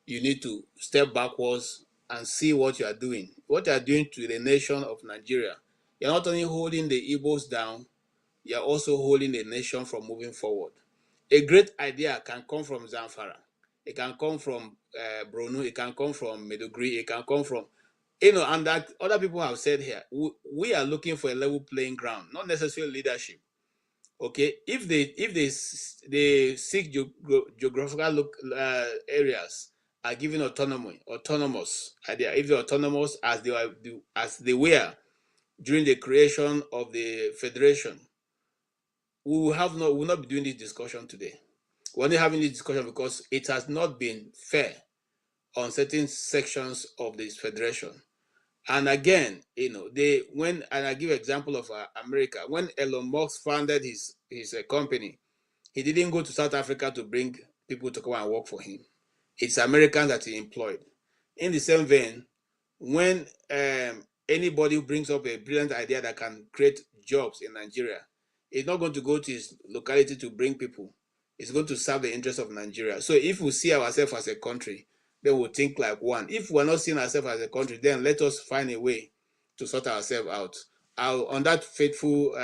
you need to step backwards and see what you are doing. What you are doing to the nation of Nigeria. You're not only holding the Igbos down, you're also holding the nation from moving forward. A great idea can come from Zamfara. It can come from Brunei. It can come from Meduguri. It can come from, and that other people have said here, we are looking for a level playing ground, not necessarily leadership. Okay, if they seek geographical areas are given autonomous idea. If they're autonomous as they were during the creation of the federation, we will not be doing this discussion today. We're only having this discussion because it has not been fair on certain sections of this federation. And again, and I give example of America. When Elon Musk founded his company, he didn't go to South Africa to bring people to come and work for him. It's Americans that he employed. In the same vein, when anybody who brings up a brilliant idea that can create jobs in Nigeria, it's not going to go to his locality to bring people. It's going to serve the interests of Nigeria. So if we see ourselves as a country, then we'll think like one. If we're not seeing ourselves as a country, then let us find a way to sort ourselves out. On that faithful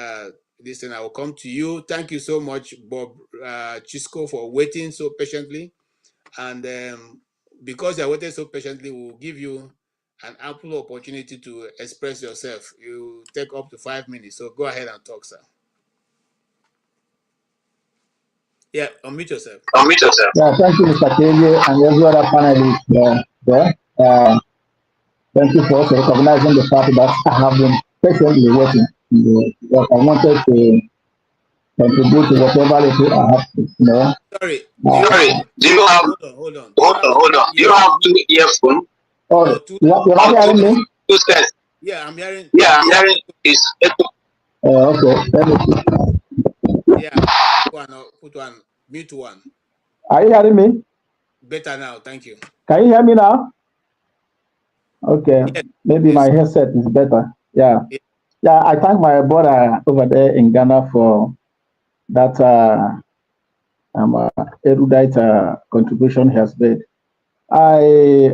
this thing, I will come to you. Thank you so much, Bob Chisco, for waiting so patiently. And because you waited so patiently, we'll give you an ample opportunity to express yourself. You take up to 5 minutes. So go ahead and talk, sir. Yeah, unmute yourself. Yeah, thank you, Mr. KJ, and every other panelist there. Thank you for also recognizing the fact that I have been patiently waiting. But I wanted to contribute to whatever it is I have to know. Sorry, do you have hold on. Do you have two earphones? Oh, you're not hearing me? Yeah, I'm hearing. Yeah, I'm hearing is echo. Okay. Let me see. Yeah, put one, mute one. Are you hearing me? Better now, thank you. Can you hear me now? Okay, yes. Maybe my headset is better. Yeah. Yeah, I thank my brother over there in Ghana for that erudite contribution he has made. I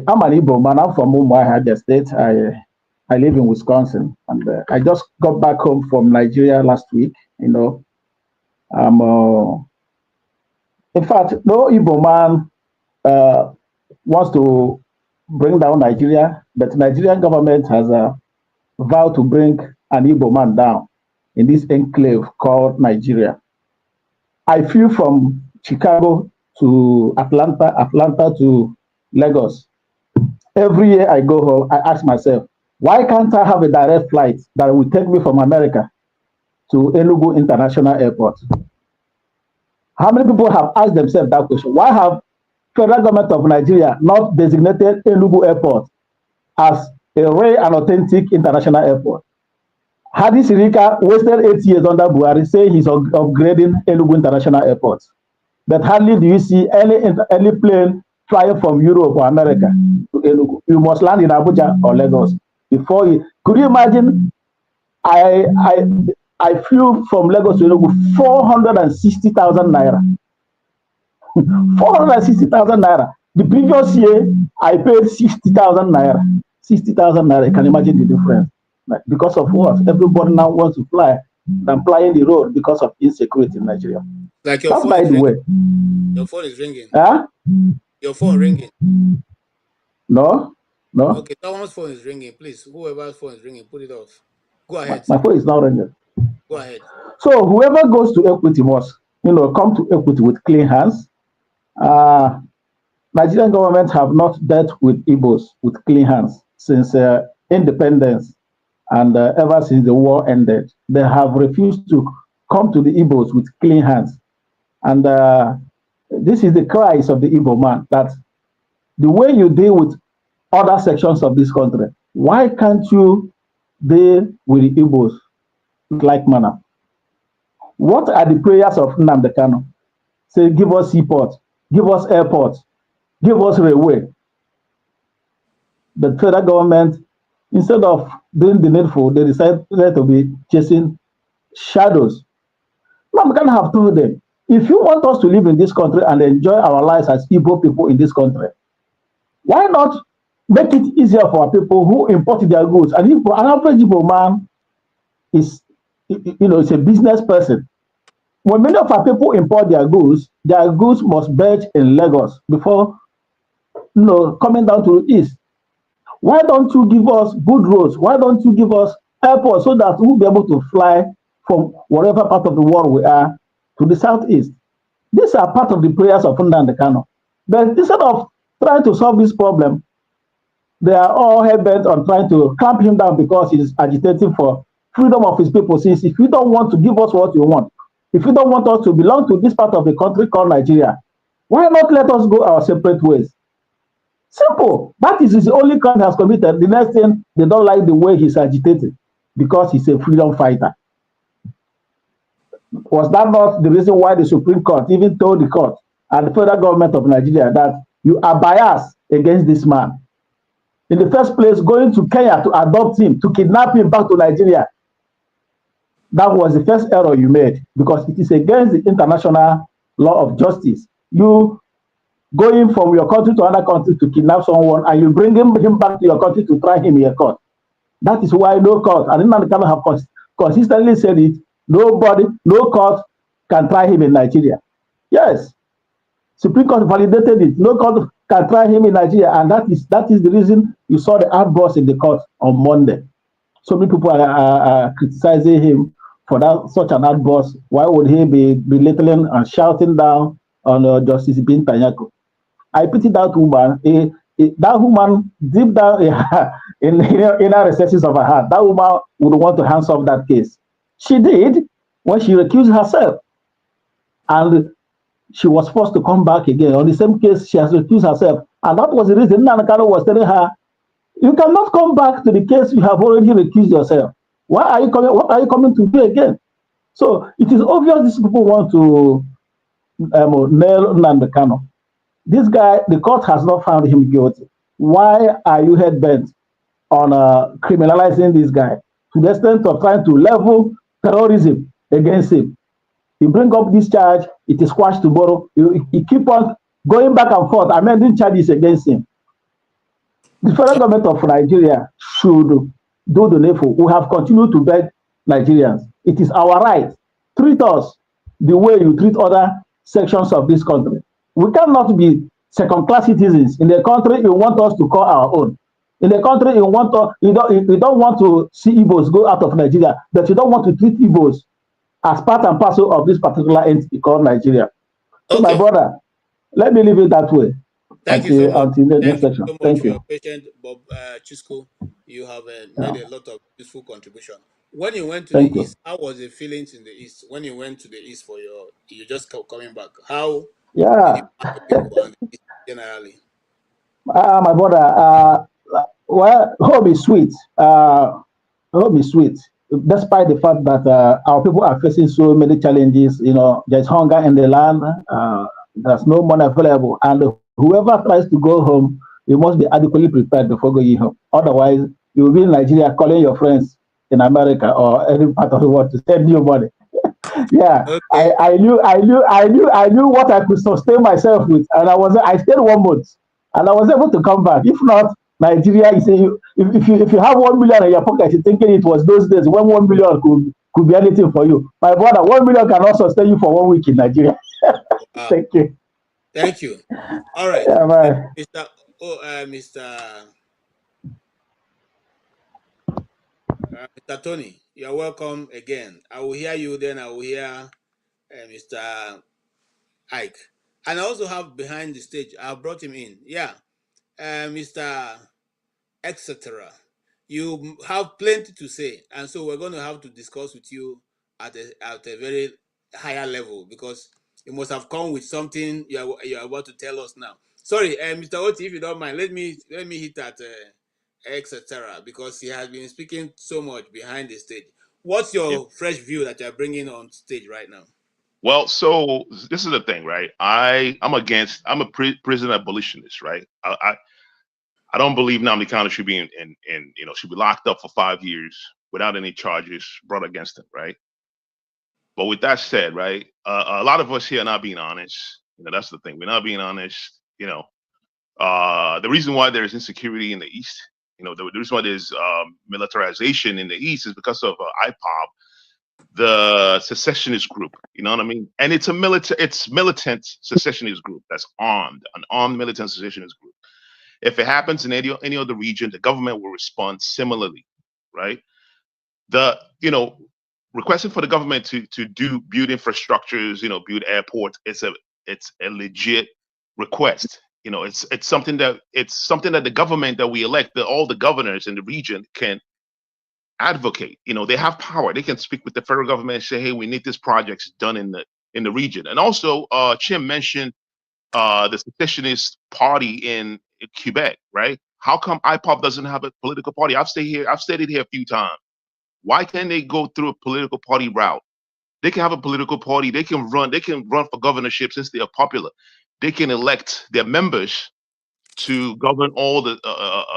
am an Igbo man. I'm from Umuahia State. I live in Wisconsin, and I just got back home from Nigeria last week. In fact, no Igbo man wants to bring down Nigeria, but the Nigerian government has vowed to bring an Igbo man down in this enclave called Nigeria. I flew from Chicago to Atlanta to Lagos. Every year I go home, I ask myself, why can't I have a direct flight that will take me from America to Enugu International Airport? How many people have asked themselves that question? Why have federal government of Nigeria not designated Enugu Airport as a rare and authentic international airport? Hadi Sirika wasted 8 years under Buhari saying he's upgrading Enugu International Airport. But hardly do you see any plane flying from Europe or America to Enugu. You must land in Abuja or Lagos before you. Could you imagine? I flew from Lagos to Enugu 460,000 naira. 460,000 naira. The previous year, I paid 60,000 naira. 60,000 naira. You can imagine the difference. Because of what? Everybody now wants to fly than flying the road because of insecurity in Nigeria. Like your phone by the way. Your phone is ringing. Huh? Your phone ringing. No. Okay, someone's phone is ringing. Please, whoever's phone is ringing, put it off. Go ahead. My phone is not ringing. Go ahead. So whoever goes to Equity Mosque come to equity with clean hands. Nigerian government have not dealt with Igbos with clean hands since independence and ever since the war ended. They have refused to come to the Igbos with clean hands. And this is the cries of the Igbo man, that the way you deal with other sections of this country, why can't you deal with the Igbos like manner? What are the prayers of Nnamdi Kanu? Say, give us seaport, give us airport, give us railway. The federal government, instead of doing the needful, they decided to be chasing shadows. Nnamdi Kanu have told them, if you want us to live in this country and enjoy our lives as Igbo people in this country, why not make it easier for our people who import their goods? And if an average Igbo man is, is a business person, when many of our people import their goods must batch in Lagos before coming down to the east. Why don't you give us good roads? Why don't you give us airports so that we'll be able to fly from whatever part of the world we are to the southeast? These are part of the prayers of Nnamdi Kanu. But instead of trying to solve this problem, they are all hell-bent on trying to clamp him down because he's agitating for freedom of his people. Since if you don't want to give us what you want, if you don't want us to belong to this part of the country called Nigeria, why not let us go our separate ways? Simple. That is his only crime he has committed. The next thing, they don't like the way he's agitated because he's a freedom fighter. Was that not the reason why the Supreme Court even told the court and the federal government of Nigeria that you are biased against this man? In the first place, going to Kenya to adopt him, to kidnap him back to Nigeria, that was the first error you made because it is against the international law of justice. You going from your country to another country to kidnap someone and you bring him back to your country to try him in a court. That is why no court, and Nnamdi Kanu have consistently said it, no court can try him in Nigeria. Yes, Supreme Court validated it. No court can try him in Nigeria, and that is the reason you saw the outburst in the court on Monday. So many people are criticizing him for such an outburst. Why would he be belittling and shouting down on Justice Bintanyako? I pity that woman. That woman, deep down in the inner recesses of her heart, that woman would want to hands off that case. She did when she recused herself. And she was forced to come back again. On the same case, she has recused herself. And that was the reason Nnamdi Kanu was telling her, you cannot come back to the case you have already recused yourself. Why are you coming? What are you coming to do again? So it is obvious these people want to nail Nnamdi Kanu. This guy, the court has not found him guilty. Why are you head-bent on criminalizing this guy to the extent of trying to level terrorism against him? You bring up this charge, it is squashed tomorrow. You keep on going back and forth, amending charges against him. The federal government of Nigeria should do the needful. We have continued to beg Nigerians. It is our right. Treat us the way you treat other sections of this country. We cannot be second-class citizens. In the country, you want us to call our own. In the country, you don't want to see Igbos go out of Nigeria, but you don't want to treat Igbos as part and parcel of this particular entity called Nigeria. So, my brother, let me leave it that way. Thank you so much. Until the next section. So much Thank for you. your patience, Bob Chisco. You have made a lot of useful contribution. When you went to the East, how was the feelings in the East? When you went to the East for you just coming back, how did you find the people and the East generally? My brother, well, home is sweet. Home is sweet. Despite the fact that our people are facing so many challenges, there's hunger in the land, there's no money available, and whoever tries to go home, you must be adequately prepared before going home. Otherwise, you'll be in Nigeria calling your friends in America or any part of the world to send you money. Yeah, okay. I knew what I could sustain myself with, and I stayed 1 month, and I was able to come back. If not, Nigeria, if you have 1 million in your pocket, you're thinking it was those days when 1 million could be anything for you. My brother, 1 million cannot sustain you for 1 week in Nigeria. Thank you. Thank you. All right, yeah, Mr. Tony, you're welcome again. I will hear you, then I will hear Mr. Ike. And I also have behind the stage, I brought him in. Yeah, Mr. Etc. You have plenty to say, and so we're going to have to discuss with you at a very higher level, because you must have come with something you're about to tell us now. Sorry, Mr. Oti, if you don't mind, let me hit at Etc. because he has been speaking so much behind the stage. What's your fresh view that you're bringing on stage right now? Well, so this is the thing, right? I'm a prison abolitionist, right? I don't believe Nnamdi Kanu should be should be locked up for 5 years without any charges brought against him, right? But with that said, right, a lot of us here are not being honest. That's the thing. We're not being honest. The reason why there's insecurity in the East, the reason why there's militarization in the East is because of IPOB, the secessionist group. You know what I mean? And it's militant secessionist group that's armed, an armed militant secessionist group. If it happens in any other region, the government will respond similarly, right? Requesting for the government to build infrastructures, build airports, it's a legit request. It's something that the government that we elect, all the governors in the region can advocate. They have power. They can speak with the federal government and say, hey, we need these projects done in the region. And also, Chim mentioned the secessionist party in Quebec, right? How come IPOB doesn't have a political party? I've stated here a few times. Why can't they go through a political party route? They can have a political party. They can run for governorship since they are popular. They can elect their members to govern all the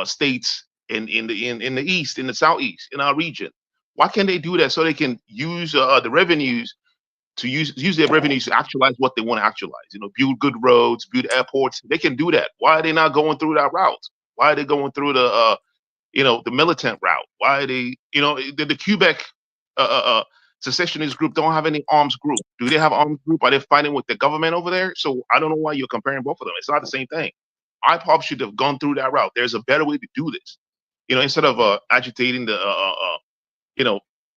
states in the East, in the Southeast, in our region. Why can't they do that so they can use the revenues to use their revenues to actualize what they want to actualize? Build good roads, build airports. They can do that. Why are they not going through that route? Why are they going through the militant route? Why are they, the Quebec secessionist group don't have any arms group? Do they have arms group? Are they fighting with the government over there? So I don't know why you're comparing both of them. It's not the same thing. IPOB should have gone through that route. There's a better way to do this. Instead of agitating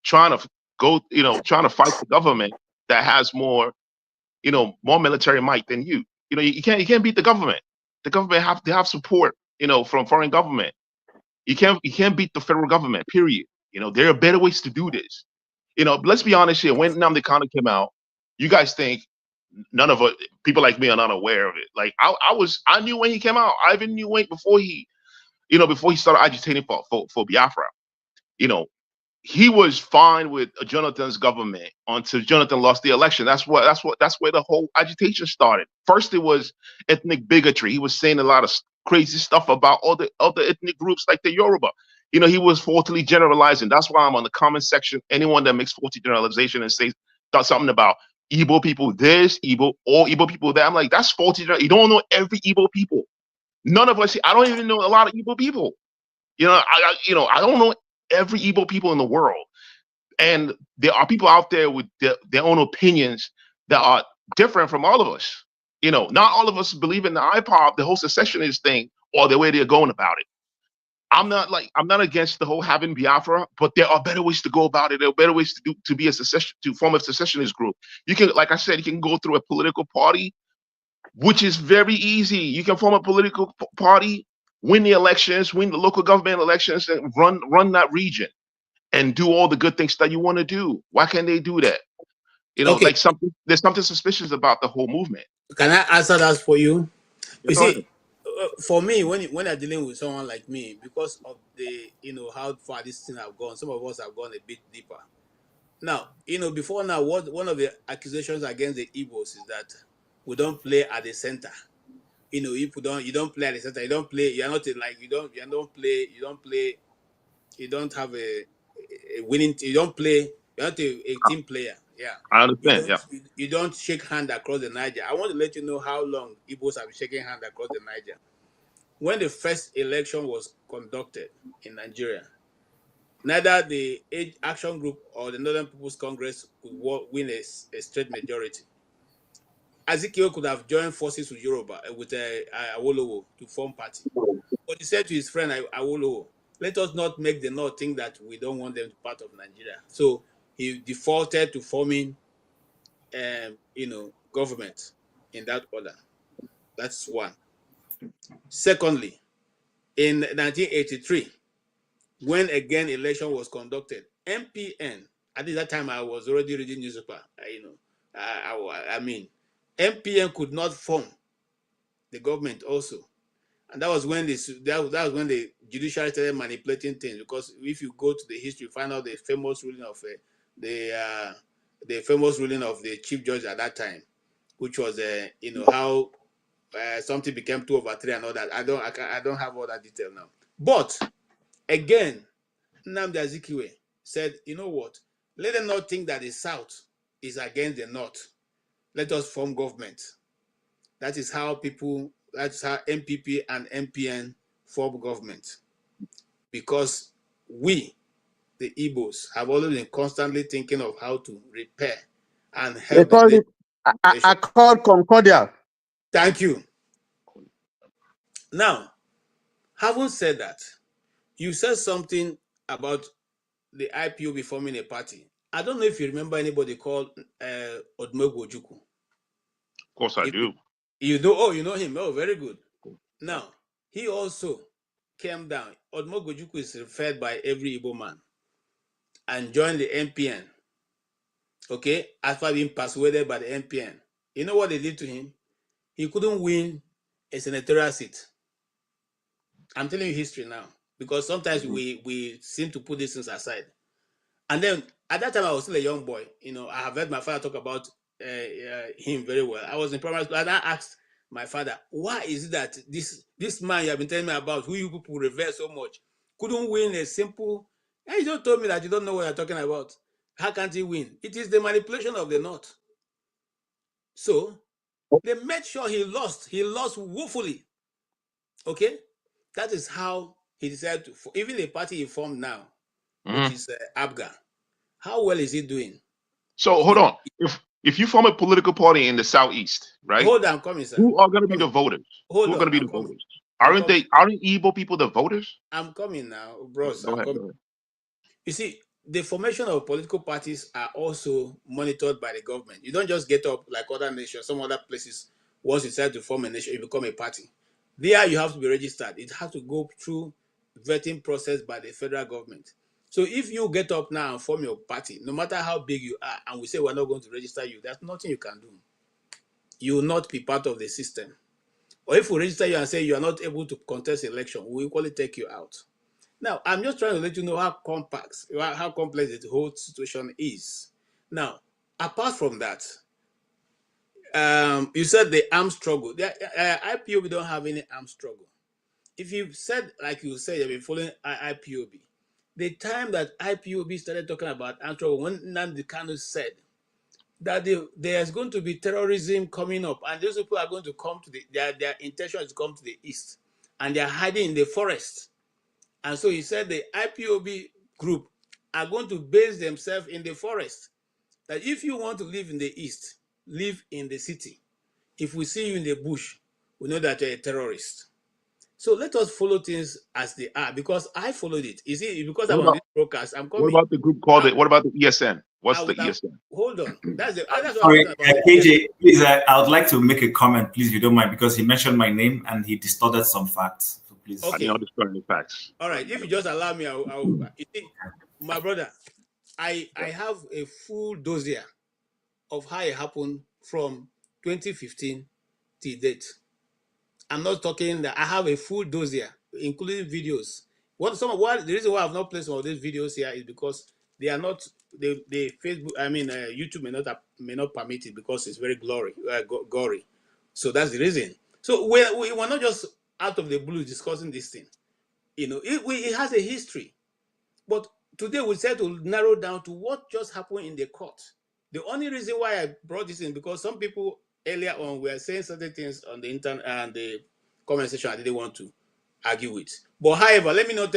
trying to fight the government that has more military might than you. You can't beat the government. The government have to have support, from foreign government. You can't beat the federal government, period. There are better ways to do this. Let's be honest here. When Nnamdi Kanu came out, you guys think none of us, people like me, are not aware of it. Like I knew when he came out. I even knew before he started agitating for Biafra. He was fine with Jonathan's government until Jonathan lost the election. That's where the whole agitation started. First, it was ethnic bigotry. He was saying a lot of crazy stuff about other ethnic groups like the Yoruba. He was faultily generalizing. That's why I'm on the comment section. Anyone that makes faulty generalization and says something about Igbo people this, Igbo, all Igbo people that, I'm like, that's faulty. You don't know every Igbo people. None of us. I don't even know a lot of Igbo people. I don't know every Igbo people in the world. And there are people out there with their own opinions that are different from all of us. Not all of us believe in the IPOB, the whole secessionist thing, or the way they're going about it. I'm not against the whole having Biafra, but there are better ways to go about it. There are better ways to form a secessionist group. You can, like I said, you can go through a political party, which is very easy. You can form a political party, win the elections, win the local government elections, and run that region and do all the good things that you want to do. Why can't they do that? Okay. There's something suspicious about the whole movement. Can I answer that for you? You see, for me, when I'm dealing with someone like me, because of the how far this thing have gone, some of us have gone a bit deeper. Now, before now, one of the accusations against the Igbos is that we don't play at the center. If you don't play at the center, you don't play. You're not like you don't play. You don't have a winning. You don't play. You're not a team player. Yeah, I understand. You don't shake hand across the Niger. I want to let you know how long Igbos have been shaking hand across the Niger. When the first election was conducted in Nigeria, neither the Age Action Group or the Northern People's Congress could win a straight majority. Azikiwe could have joined forces with Yoruba with Awolowo to form party, but he said to his friend Awolowo, "Let us not make the North think that we don't want them to be part of Nigeria." So he defaulted to forming government in that order. That's one. Secondly, in 1983, when again election was conducted, MPN, at that time I was already reading newspaper, I mean, MPN could not form the government also. And that was when the judiciary started manipulating things, because if you go to the history, you find out the famous ruling of the chief judge at that time, which was how something became 2/3 and all that. I don't have all that detail now. But again, Nnamdi Azikiwe said, you know what? Let them not think that the South is against the North. Let us form government. That is how MPP and MPN form government. Because we, the Igbos, have always been constantly thinking of how to repair and help They call it Accord Concordia. Thank you. Now, having said that, you said something about the IPOB forming a party. I don't know if you remember anybody called Odumegwu Ojukwu. Of course I do. You know him. Oh, very good. Now, he also came down. Odumegwu Ojukwu is referred by every Igbo man and joined the MPN. Okay, after being persuaded by the MPN. You know what they did to him? He couldn't win a senatorial seat. I'm telling you history now, because sometimes we seem to put these things aside. And then at that time, I was still a young boy. I have heard my father talk about him very well. I was in primary school, and I asked my father, why is it that this man you have been telling me about, who you people revere so much, couldn't win a simple... And he just told me that you don't know what you're talking about. How can't he win? It is the manipulation of the North. So they made sure he lost. He lost woefully. Okay? That is how he decided to... Even the party he formed now, which is ABGA. How well is he doing? So hold on. If you form a political party in the Southeast, right? Hold on, coming, sir. Who are going to be the voters? Who are going to be the voters? Aren't Igbo people the voters? I'm coming now, bros. Go ahead. You see, the formation of political parties are also monitored by the government. You don't just get up like other nations, some other places. Once you decide to form a nation, you become a party. There, you have to be registered. It has to go through vetting process by the federal government. So if you get up now and form your party, no matter how big you are, and we say we're not going to register you, there's nothing you can do. You will not be part of the system. Or if we register you and say you are not able to contest election, we will equally take you out. Now, I'm just trying to let you know how complex the whole situation is. Now, apart from that, you said the armed struggle. The IPOB don't have any armed struggle. If you said, like you said, you've been following IPOB, the time that IPOB started talking about armed struggle, when Nnamdi Kanu said that there's going to be terrorism coming up, and those people are going to come to their intention is to come to the east, and they're hiding in the forest. And so he said the IPOB group are going to base themselves in the forest. That if you want to live in the east, live in the city. If we see you in the bush, we know that you're a terrorist. So let us follow things as they are, because I followed it. You see, because I'm on this broadcast, I'm coming. What about the group called what about the ESN? What's the ESN? Hold on. That's what Sorry, I'm talking about. KJ, please, I would like to make a comment, please, if you don't mind, because he mentioned my name and he distorted some facts. So please. Okay. I didn't understand the facts. All right. If you just allow me, I'll you see, my brother, I have a full dossier of how it happened from 2015 till date. I'm not talking that I have a full dossier, including videos. The reason why I've not placed some of these videos here is because they are not the Facebook. YouTube may not permit it because it's very gory. So that's the reason. So we're not just out of the blue discussing this thing. It has a history. But today we said to narrow down to what just happened in the court. The only reason why I brought this in, because some people earlier on were saying certain things on the internet and the comment section I didn't want to argue with. But however, let me not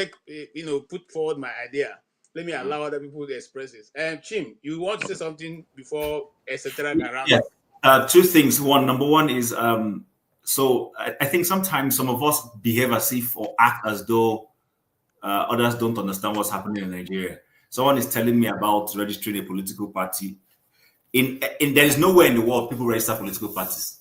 put forward my idea. Let me allow other people to express this. Chim, you want to say something before etc. Yeah. Two things. Number one is so I think sometimes some of us behave as if or act as though others don't understand what's happening in Nigeria. Someone is telling me about registering a political party. there is nowhere in the world people register political parties.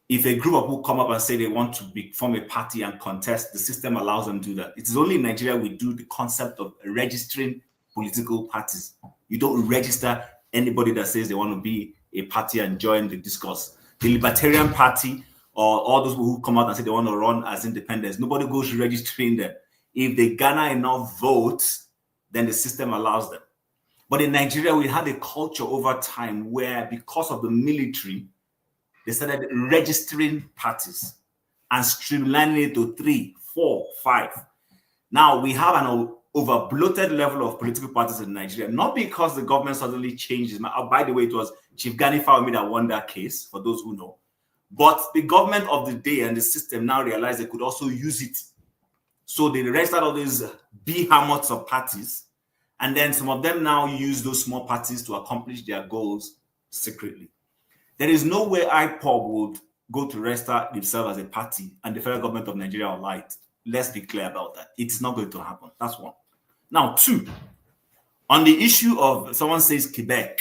If a group of people come up and say they want to form a party and contest, the system allows them to do that. It is only in Nigeria we do the concept of registering political parties. You don't register anybody that says they want to be a party and join the discourse. The Libertarian Party or all those people who come out and say they want to run as independents, nobody goes registering them. If they garner enough votes, then the system allows them. But in Nigeria, we had a culture over time where, because of the military, they started registering parties and streamlining it to 3, 4, 5. Now we have an over-bloated level of political parties in Nigeria, not because the government suddenly changed. By the way, it was Chief Gani Fawemi that won that case, for those who know. But the government of the day and the system now realized they could also use it. So they registered all these behemoths of parties, and then some of them now use those small parties to accomplish their goals secretly. There is no way IPOB would go to register themselves as a party and the federal government of Nigeria will lie. Let's be clear about that. It's not going to happen. That's one. Now, 2, on the issue of someone says Quebec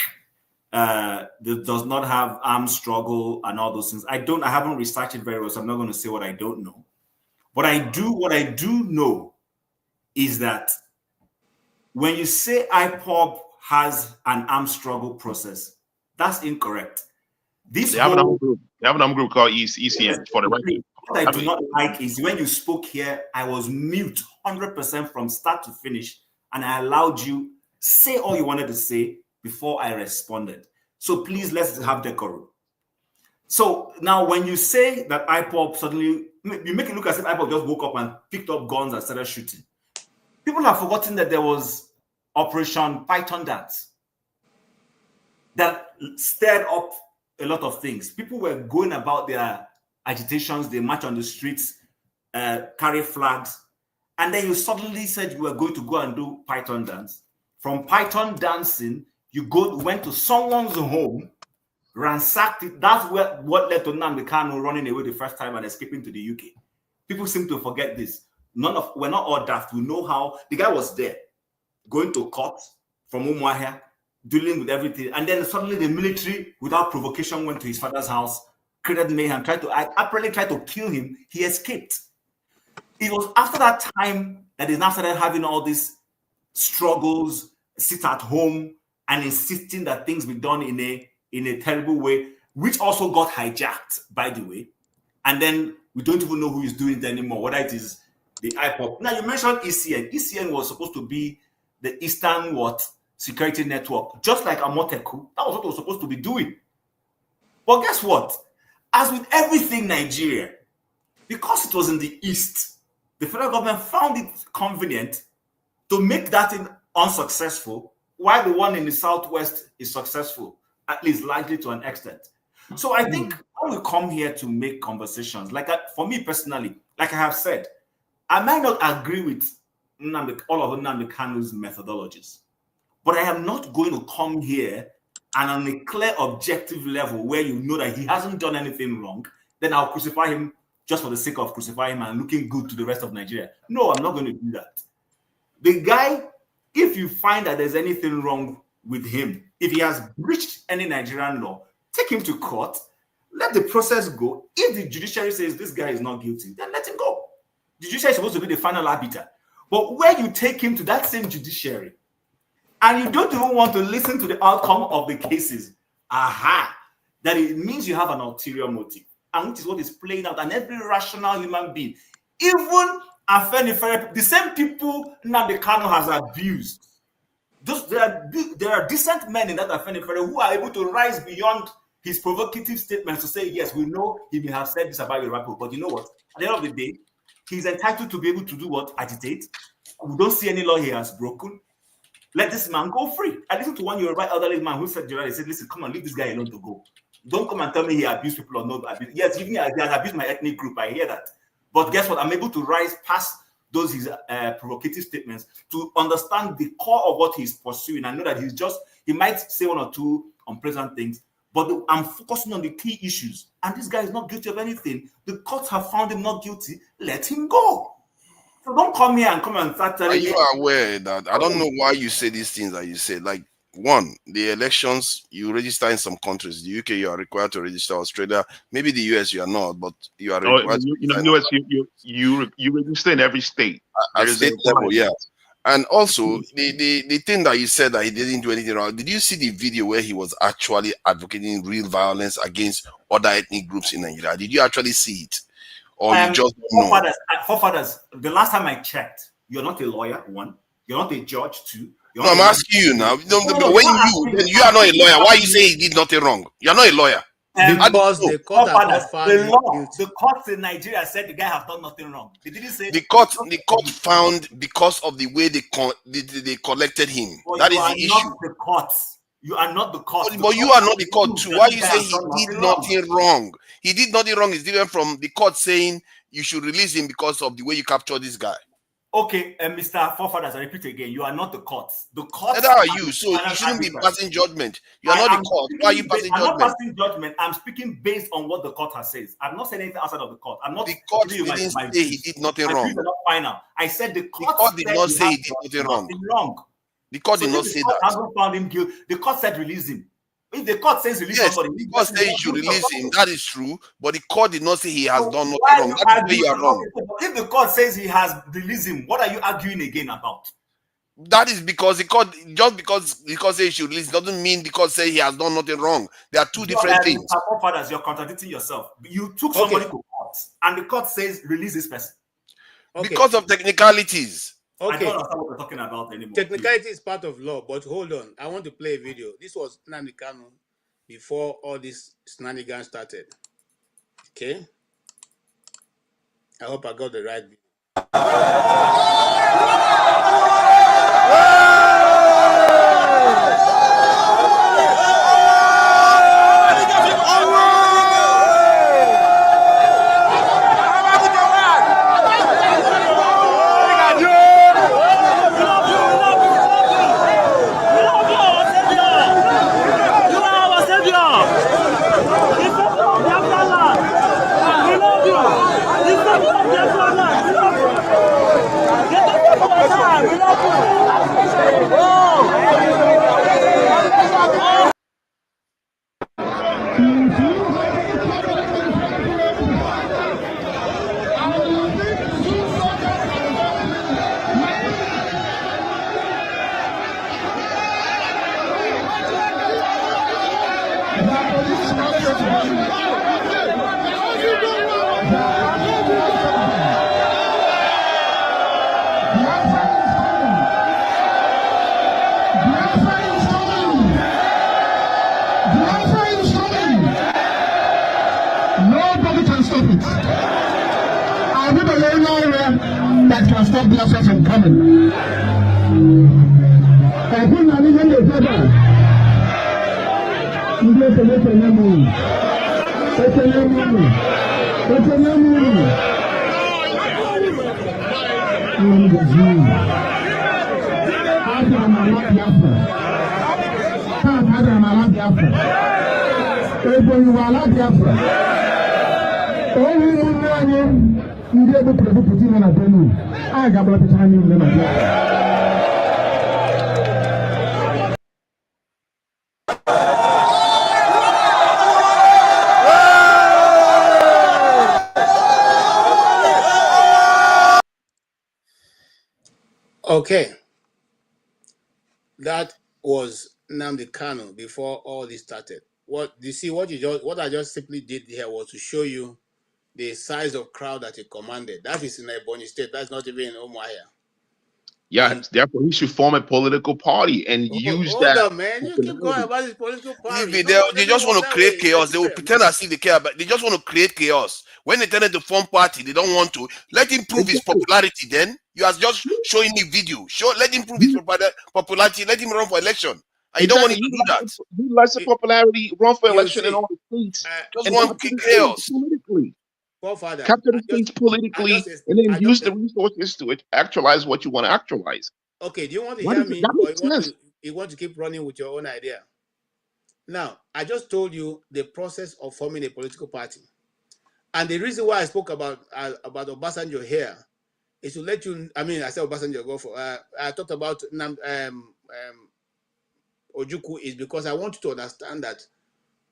that does not have armed struggle and all those things. I haven't researched it very well, so I'm not going to say what I don't know. What I do know is that when you say IPOB has an armed struggle process, that's incorrect. They have an armed group. They have an armed group called ECN for the record. What I do not like is when you spoke here, I was mute 100% from start to finish, and I allowed you say all you wanted to say before I responded. So please, let's have decorum. So now when you say that IPOB suddenly, you make it look as if IPOB just woke up and picked up guns and started shooting. People have forgotten that there was Operation Python Dance that stirred up a lot of things. People were going about their agitations, they march on the streets, carry flags, and then you suddenly said you were going to go and do Python dance. From Python dancing, you went to someone's home, ransacked it. That's what led to Nnamdi Kanu running away the first time and escaping to the UK. People seem to forget this. We're not all daft. We know how the guy was there, going to court from Umuahia, dealing with everything, and then suddenly the military, without provocation, went to his father's house, created mayhem, apparently tried to kill him. He escaped. It was after that time that he now started having all these struggles, sit at home, and insisting that things be done in a terrible way, which also got hijacked, by the way. And then we don't even know who is doing it anymore, whether it is the IPOB. Now, you mentioned ECN. ECN was supposed to be the Eastern security network, just like Amoteku. That was what it was supposed to be doing. But guess what? As with everything Nigeria, because it was in the East, the federal government found it convenient to make that thing unsuccessful, while the one in the Southwest is successful, at least largely to an extent. So I think when we come here to make conversations, for me personally, like I have said, I might not agree with all of Nnamdi Kanu's methodologies, but I am not going to come here and on a clear objective level where you know that he hasn't done anything wrong, then I'll crucify him just for the sake of crucifying him and looking good to the rest of Nigeria. No, I'm not going to do that. The guy, if you find that there's anything wrong with him, if he has breached any Nigerian law, take him to court, let the process go. If the judiciary says this guy is not guilty, then let him go. The judiciary is supposed to be the final arbiter. But where you take him to that same judiciary, and you don't even want to listen to the outcome of the cases, that it means you have an ulterior motive, and which is what is playing out. And every rational human being, even Afenifere, the same people Nnamdi Kanu has abused, there are decent men in that Afenifere who are able to rise beyond his provocative statements to say, yes, we know he may have said this about your rapper, but you know what? At the end of the day, he's entitled to be able to do what? Agitate. We don't see any law he has broken. Let this man go free. I listened to one Yoruba elderly man who said, Gerard, he said, listen, come on, leave this guy alone to go. Don't come and tell me he abused people or not. Yes, he has abused my ethnic group. I hear that. But guess what? I'm able to rise past those his provocative statements to understand the core of what he's pursuing. I know that he might say one or two unpleasant things, but I'm focusing on the key issues. And this guy is not guilty of anything. The courts have found him not guilty. Let him go. So don't come here and start telling me. Are you aware that I don't know why you say these things that you say? Like one, the elections, you register in some countries. The UK, you are required to register. Australia, maybe the US, you are not, but you are Oh, required to you register know, US, you register in every state. at There is a state level, yeah. requirement. And also, the thing that you said that he didn't do anything wrong, did you see the video where he was actually advocating real violence against other ethnic groups in Nigeria? Did you actually see it? Or you just don't know? Forefathers, the last time I checked, you're not a lawyer, one. You're not a judge, two. No, I'm asking you now. But when you are not a lawyer, why you say he did nothing wrong? You're not a lawyer. Because the court has found him guilty. The courts in Nigeria said the guy has done nothing wrong. They didn't say the court found because of the way they collected him. Well, that is the issue. The courts. You are not the court. But you are not the court too. Why you say he did nothing wrong? He did nothing wrong is different from the court saying you should release him because of the way you captured this guy. Okay, Mr. Forefathers, I repeat again, you are not the court. The court. That are you, so you shouldn't be passing judgment. You are not the court. Why are you passing judgment? I'm not passing judgment. I'm speaking based on what the court has said. I'm not saying anything outside of the court. I'm not. The court didn't say he did nothing wrong. Not final. I said the court did not say he did nothing wrong. The court did not say that. Hasn't found him guilty. The court said release him. If the court says release somebody, the court says you should release him. That is true, but the court did not say he has done nothing wrong. That is where you are wrong. If the court says he has released him, what are you arguing again about? That is because the court, just because the court says he should release doesn't mean the court says he has done nothing wrong. There are two different things. Fathers, you're contradicting yourself. You took somebody to court, and the court says release this person because of technicalities. Okay. I don't understand what we're talking about anymore. Technicality is part of law, but hold on. I want to play a video. This was Nnamdi Kanu before all this shenanigans started. Okay? I hope I got the right video. That can stop Biafra from coming. I think I need to better. You get to make a memory. It's a memory. It's a memory. I'm the Jew. I'm a Biafra. I'm a Biafra. If you are not Biafra, only you ndị ebe pụrụ na na Benue anyị ga-agbapụta anyị ule na Okay, that was Nnamdi Kanu before all this started. What you see, what I just simply did here was to show you the size of crowd that he commanded. That is in Ebonyi State. That's not even in Umuahia. Yeah, therefore he should form a political party and use that. Hold on, man. You keep going about this political party. They just want to create chaos. They will pretend as if they care, but they just want to create chaos. When they tell them to form party, they don't want to. Let him prove his popularity. Then you are just showing the video. Let him prove his popularity. Let him run for election. And you don't want him to do that. He lets the popularity run for election in all the states. Just want chaos. Politically. Capture the states politically and then use the resources to actualize what you want to actualize. Okay, do you want to hear me or you want to keep running with your own idea? Now, I just told you the process of forming a political party. And the reason why I spoke about Obasanjo here is to let you, I said Obasanjo go for, I talked about Ojukwu, is because I want you to understand that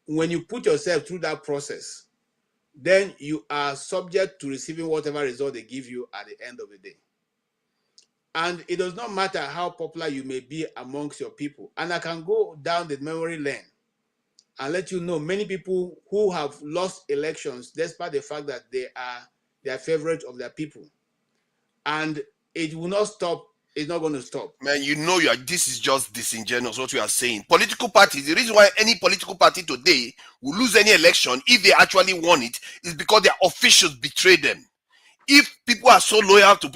when you put yourself through that process, then you are subject to receiving whatever result they give you at the end of the day. And it does not matter how popular you may be amongst your people. And I can go down the memory lane and let you know many people who have lost elections despite the fact that they are favorite of their people. And it will not stop. It's not going to stop. Man, this is just disingenuous what you are saying. Political parties, the reason why any political party today will lose any election if they actually won it is because their officials betrayed them. If people are so loyal to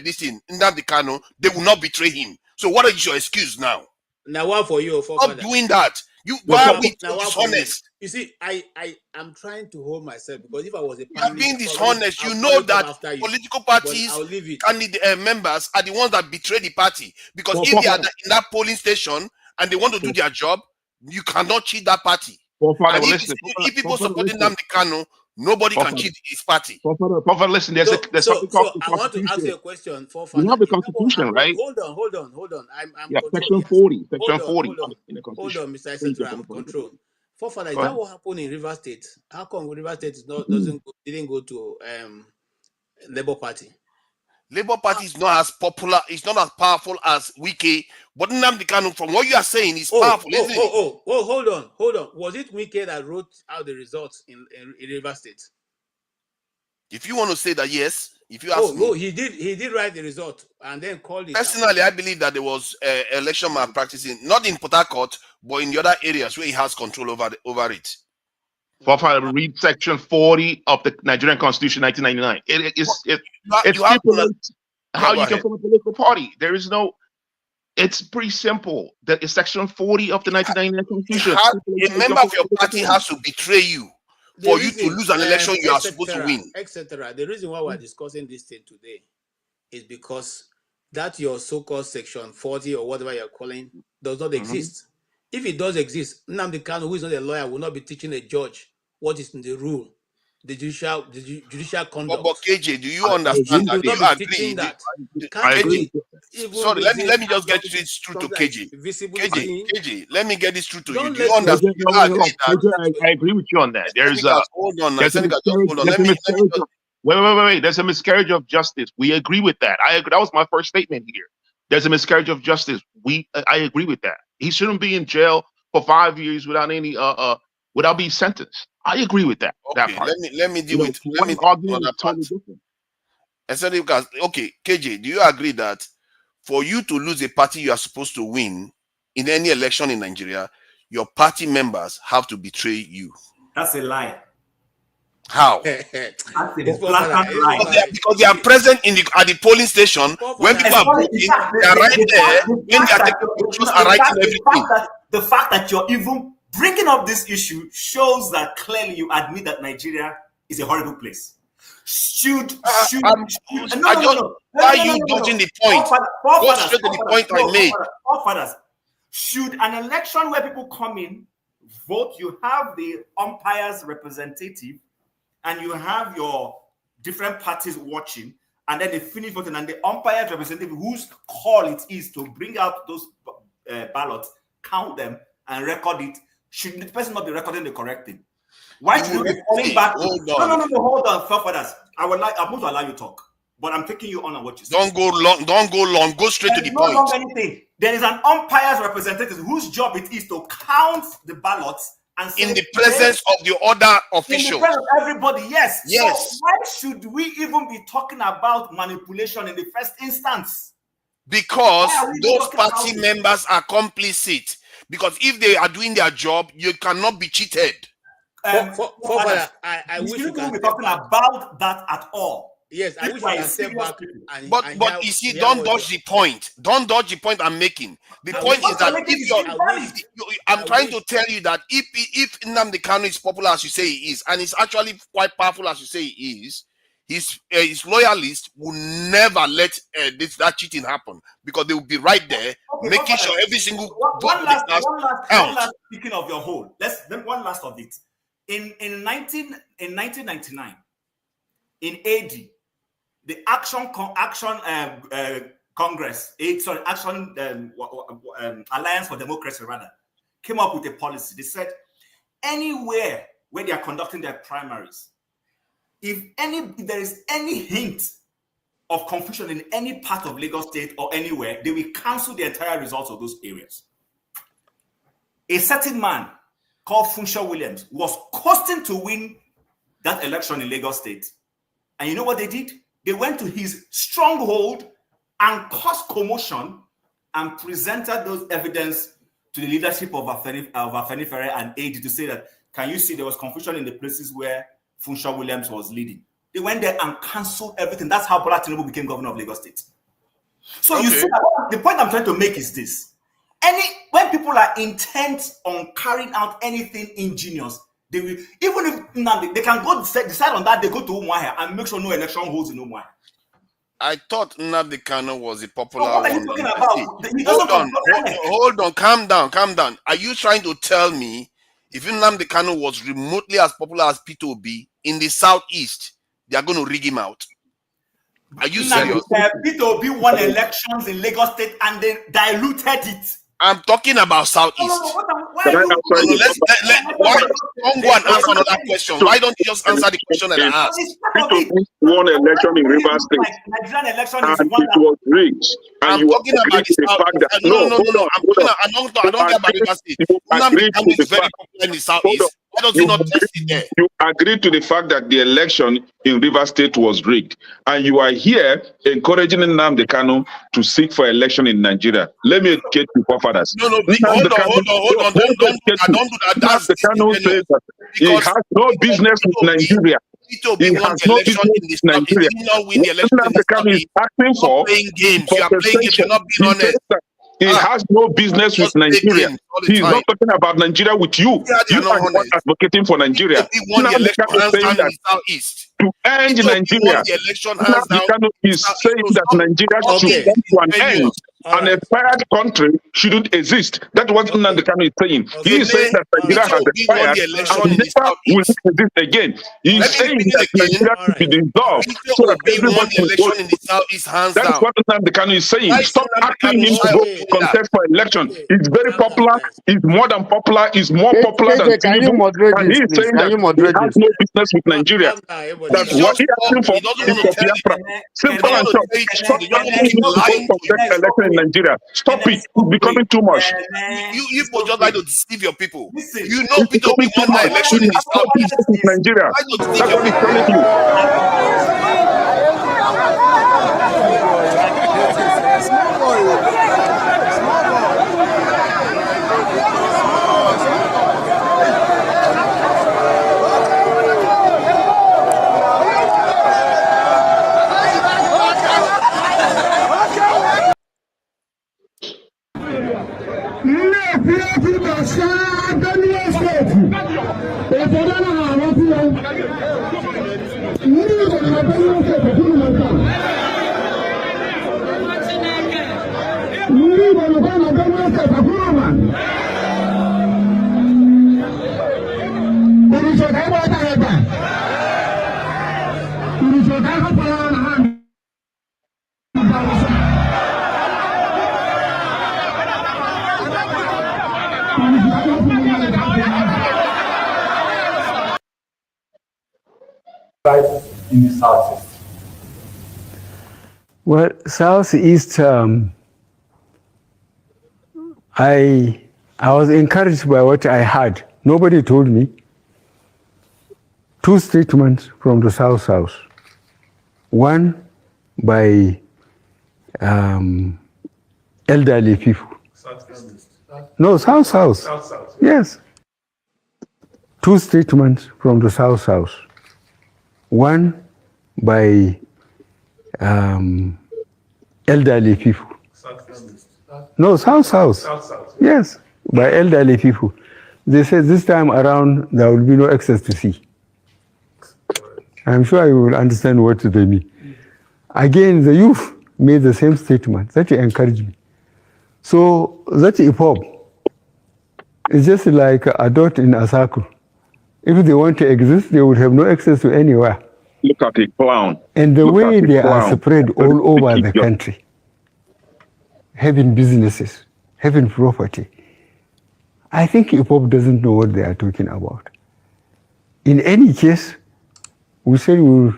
this thing, Nnamdi Kanu, they will not betray him. So what is your excuse now? Now what for you? Stop doing that. Why are we dishonest? You see, I'm trying to hold myself, because if I was a you are being dishonest. You know that political parties candidate members are the ones that betray the party, because if they are in that polling station and they want to do their job, you cannot cheat that party. And if people supporting Nnamdi Kanu, nobody can cheat his party. Listen, there's something called the I want to ask you a question. You have the Constitution, right? Hold on. I'm Section 40. Section 40. Hold on, Mr. Secretary, I'm control. Forefather, is that what happened in River State? How come River State didn't go to Labour Party? Labour Party is not as popular, it's not as powerful as Wike, but Nnamdi Kanu, from what you are saying, is powerful, isn't it? Hold on. Was it Wike that wrote out the results in River State? If you want to say that, yes. If you ask me, he did write the result and then called it. Personally, I believe that there was election malpractice, not in Port Harcourt, but in the other areas where he has control over it. Read Section 40 of the Nigerian Constitution, 1999. It stipulates how you can form a political party. There is no. It's pretty simple. That is Section 40 of the 1999 Constitution. A member of your party has to betray you for you to lose an election you are supposed to win, etc. The reason why we're discussing this thing today is because that your so-called Section 40 or whatever you're calling does not exist. If it does exist, Nnamdi Kanu, who is not a lawyer, will not be teaching a judge what is in the rule, the judicial conduct. But KJ, do you understand that? Do you agree? I agree. Sorry, let me just get this through to KJ. KJ, let me get this through to you. Do you understand? I agree with you on that. Hold on. Wait. There's a miscarriage of justice. We agree with that. I agree. That was my first statement here. There's a miscarriage of justice. I agree with that. He shouldn't be in jail for 5 years without any without being sentenced. I agree with that. Okay, that part. let me deal with another part. Okay, KJ, do you agree that for you to lose a party you are supposed to win in any election in Nigeria, your party members have to betray you? That's a lie. How? Because they are present at the polling station when people are voting. They are right there. When they are taking pictures, are writing everything. The fact that you're even bringing up this issue shows that clearly you admit that Nigeria is a horrible place. Why are you dodging the point? Go straight to the point I made. Should an election where people come in, vote, you have the umpires representative, and you have your different parties watching, and then they finish voting, and the umpires representative whose call it is to bring out those ballots, count them, and record it. Should the person not be recording the correct thing? Why should you be falling back? No, hold on, forefathers. I'm going to allow you to talk, but I'm taking you on what you say. Don't go long. Go straight to the point. Anything. There is an umpire's representative whose job it is to count the ballots and say, in the presence of the other officials. In the presence of everybody, yes. Yes. So why should we even be talking about manipulation in the first instance? Because those party members are complicit. Because if they are doing their job, you cannot be cheated. I wish you could be talking about that at all. Yes, I wish I can step back. But you see, don't dodge the point. Don't dodge the point I'm making. The point is that I'm trying to tell you that if Nnamdi Kanu is popular as you say he is, and he's actually quite powerful as you say he is, his loyalists will never let that cheating happen, because they will be right there making sure every single one last speaking of your whole. One last of it. In 1999, in AD, the action Congress, Alliance for Democracy rather, came up with a policy. They said anywhere where they are conducting their primaries, if there is any hint of confusion in any part of Lagos State or anywhere, they will cancel the entire results of those areas. A certain man called Funshaw Williams was coasting to win that election in Lagos State. And you know what they did? They went to his stronghold and caused commotion and presented those evidence to the leadership of Afenifere and AD to say that, can you see there was confusion in the places where Funshaw Williams was leading? They went there and canceled everything. That's how Bola Tinubu became governor of Lagos State. So you see, the point I'm trying to make is this. When people are intent on carrying out anything ingenious, they will, even if they can go decide on that, they go to Umuahia and make sure no election holds in Umuahia. I thought Nnamdi Kanu was a popular what are you talking about? Hold on, calm down. Are you trying to tell me if Nnamdi Kanu was remotely as popular as P2B in the southeast, they are going to rig him out? Are you serious? P2B won elections in Lagos State and they diluted it. I'm talking about southeast. Why don't you answer another question? Why don't you just answer the question that I asked? P2B won election in Rivers State, and it was rigged. I'm talking about the fact that I don't care about Rivers State. Nnamdi Kanu is very popular in the southeast. Why does he not test it there? You agreed to the fact that the election in Rivers State was rigged, and you are here encouraging Nnamdi Kanu to seek for election in Nigeria. Let me educate you, forefathers. Hold on. Don't do that. Nnamdi Kanu says that he has no business with Nigeria. He has no business with Nigeria. Nnamdi Kanu is asking for compensation. He has no business with Nigeria. He's not talking about Nigeria with you. You are not advocating for Nigeria. Nnamdi Kanu is saying that to end Nigeria, Nnamdi Kanu is saying that Nigeria should come to an end. An expired country shouldn't exist. That's what Nnamdi Kanu is saying. He is saying that Nigeria has expired and never will exist again. He is saying that Nigeria should be dissolved so that everybody will go. That's what Nnamdi Kanu is saying. Stop asking him to go contest for election. He's very popular. He's more than popular. He's more popular than Tinubu. And he is saying that he has no business with Nigeria. That's what he's asking for. Is for Biafra. Simple and short. Stop asking him to go contest election in Nigeria. Stop it. It's becoming too much. You just like to deceive your people. You know P2B won the election in the southeast. Nigeria. That's what he's telling you. In the southeast? Well, southeast, I was encouraged by what I heard. Nobody told me. Two statements from the South. One by elderly people. No, South. Yes. Two statements from the South. One by elderly people. No, South. Yes, by elderly people. They said this time around there will be no access to sea. I'm sure you will understand what they mean. Again, the youth made the same statement. That encouraged me. So that IPOB is just like a dot in a circle. If they want to exist, they would have no access to anywhere. Look at a clown. And the way they are spread all over the country. having businesses, having property. I think IPOB doesn't know what they are talking about. In any case, we said we'll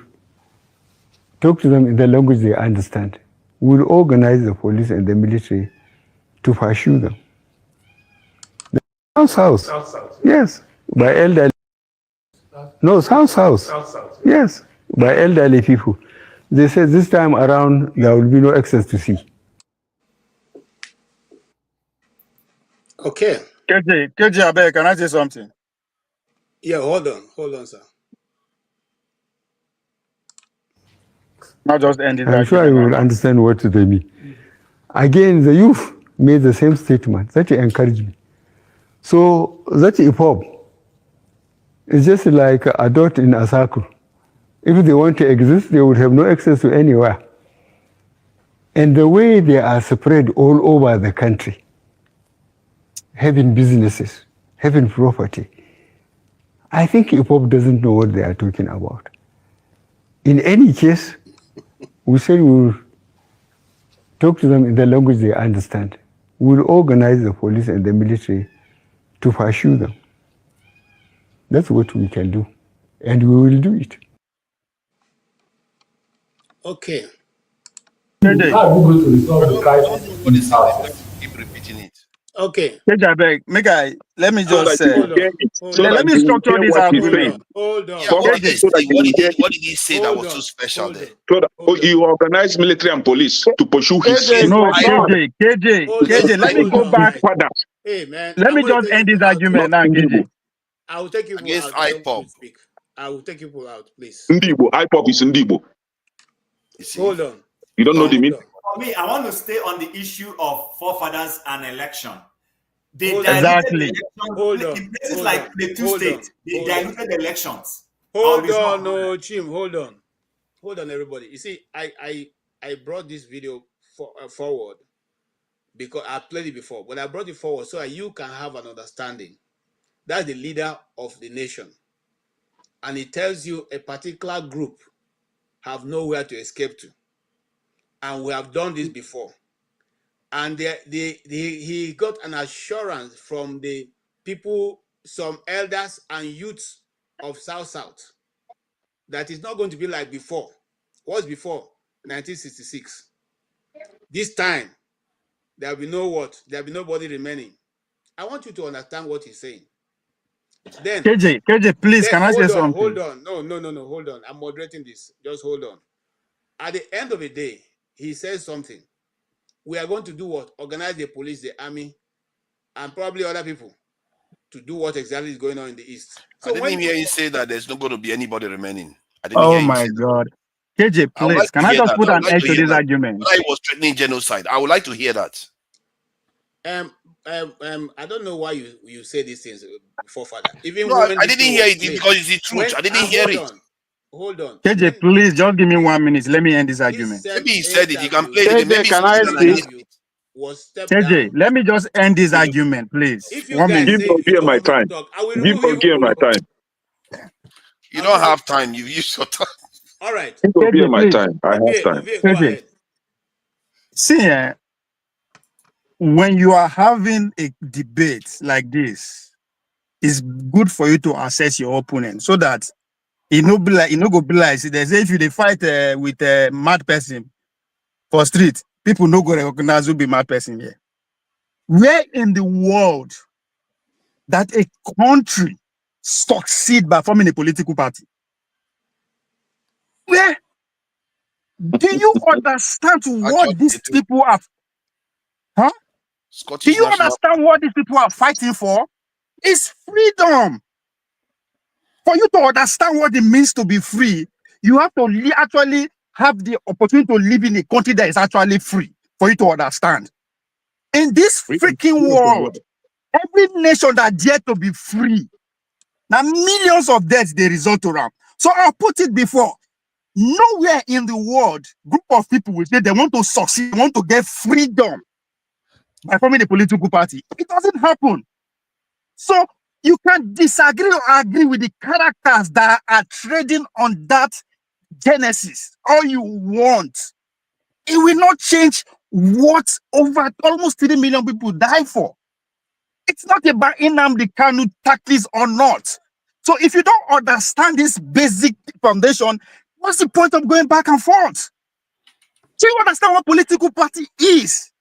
talk to them in the language they understand. We'll organize the police and the military to pursue them. South. Yes, by elderly. No, South. Yes, by elderly people. They said this time around there will be no access to sea. Okay. KJ, I beg, can I say something? Yeah, hold on, sir. Not just end it. I'm sure you will understand what they mean. Again, the youth made the same statement. That encouraged me. So that IPOB is just like a dot in a circle. If they want to exist, they would have no access to anywhere. And the way they are spread all over the country, having businesses, having property, I think IPOB doesn't know what they are talking about. In any case, we said we'll talk to them in the language they understand. We'll organize the police and the military to pursue them. That's what we can do. And we will do it. Okay. How are we going to resolve the crisis in the South? Keep repeating it. Okay. Let me just say. Let me structure this argument. Hold on. Yeah, what did he say that was so special there? So that, you organize military and police to pursue his. No, KJ, let me go back. Hey, man. Let me just end this argument now, KJ. I will take you against out. IPOB. I will take you out, please. Ndibo, IPOB is Ndibo. Hold on. You don't know the meaning? For me, I want to stay on the issue of forefathers and election. They exactly. Hold on. In places like Plateau State, they diluted elections. Hold on, no, Jim. Hold on, everybody. You see, I brought this video forward because I played it before, but I brought it forward so that you can have an understanding. That's the leader of the nation, and it tells you a particular group have nowhere to escape to, and we have done this before. And he got an assurance from the people, some elders and youths of South, that it's not going to be like before. What's before? 1966. This time, there will be there will be nobody remaining. I want you to understand what he's saying. Then KJ, please, can I say something? Hold on. No, hold on. I'm moderating this. Just hold on. At the end of the day, he says something. We are going to do what? Organize the police, the army, and probably other people to do what exactly is going on in the East. So I didn't hear you say that there's not going to be anybody remaining. I didn't oh hear you my say God. That. KJ, please, like can I just put an end to this argument? I was threatening genocide. I would like to hear that. I don't know why you say these things before, Father. Even no, I didn't hear it because it's the truth. I didn't hear it. Hold on. KJ, please, just give me 1 minute. Let me end this argument. Maybe he said it. You can play it. Maybe can I speak? KJ, let me just end this argument, please. If you guys give Ogie my time. Give Ogie my time. You don't have time. You use your time. All right. Give Ogie my time. I have time. Go ahead. See, when you are having a debate like this, it's good for you to assess your opponent so that it no be like see, they say if you fight with a mad person for street, people no go recognize who be mad person here. Where in the world that a country succeed by forming a political party? Where do you understand what these people are? Huh? Do you understand what these people are fighting for? It's freedom. For you to understand what it means to be free, you have to actually have the opportunity to live in a country that is actually free for you to understand. In this freaking world, every nation that dare to be free, now millions of deaths they result around. So I'll put it before. Nowhere in the world, group of people will say they want to succeed, they want to get freedom by forming a political party. It doesn't happen. So you can disagree or agree with the characters that are trading on that genesis all you want. It will not change what over almost 3 million people die for. It's not about Nnamdi Kanu tactics or not. So if you don't understand this basic foundation, what's the point of going back and forth? Do you understand what political party is?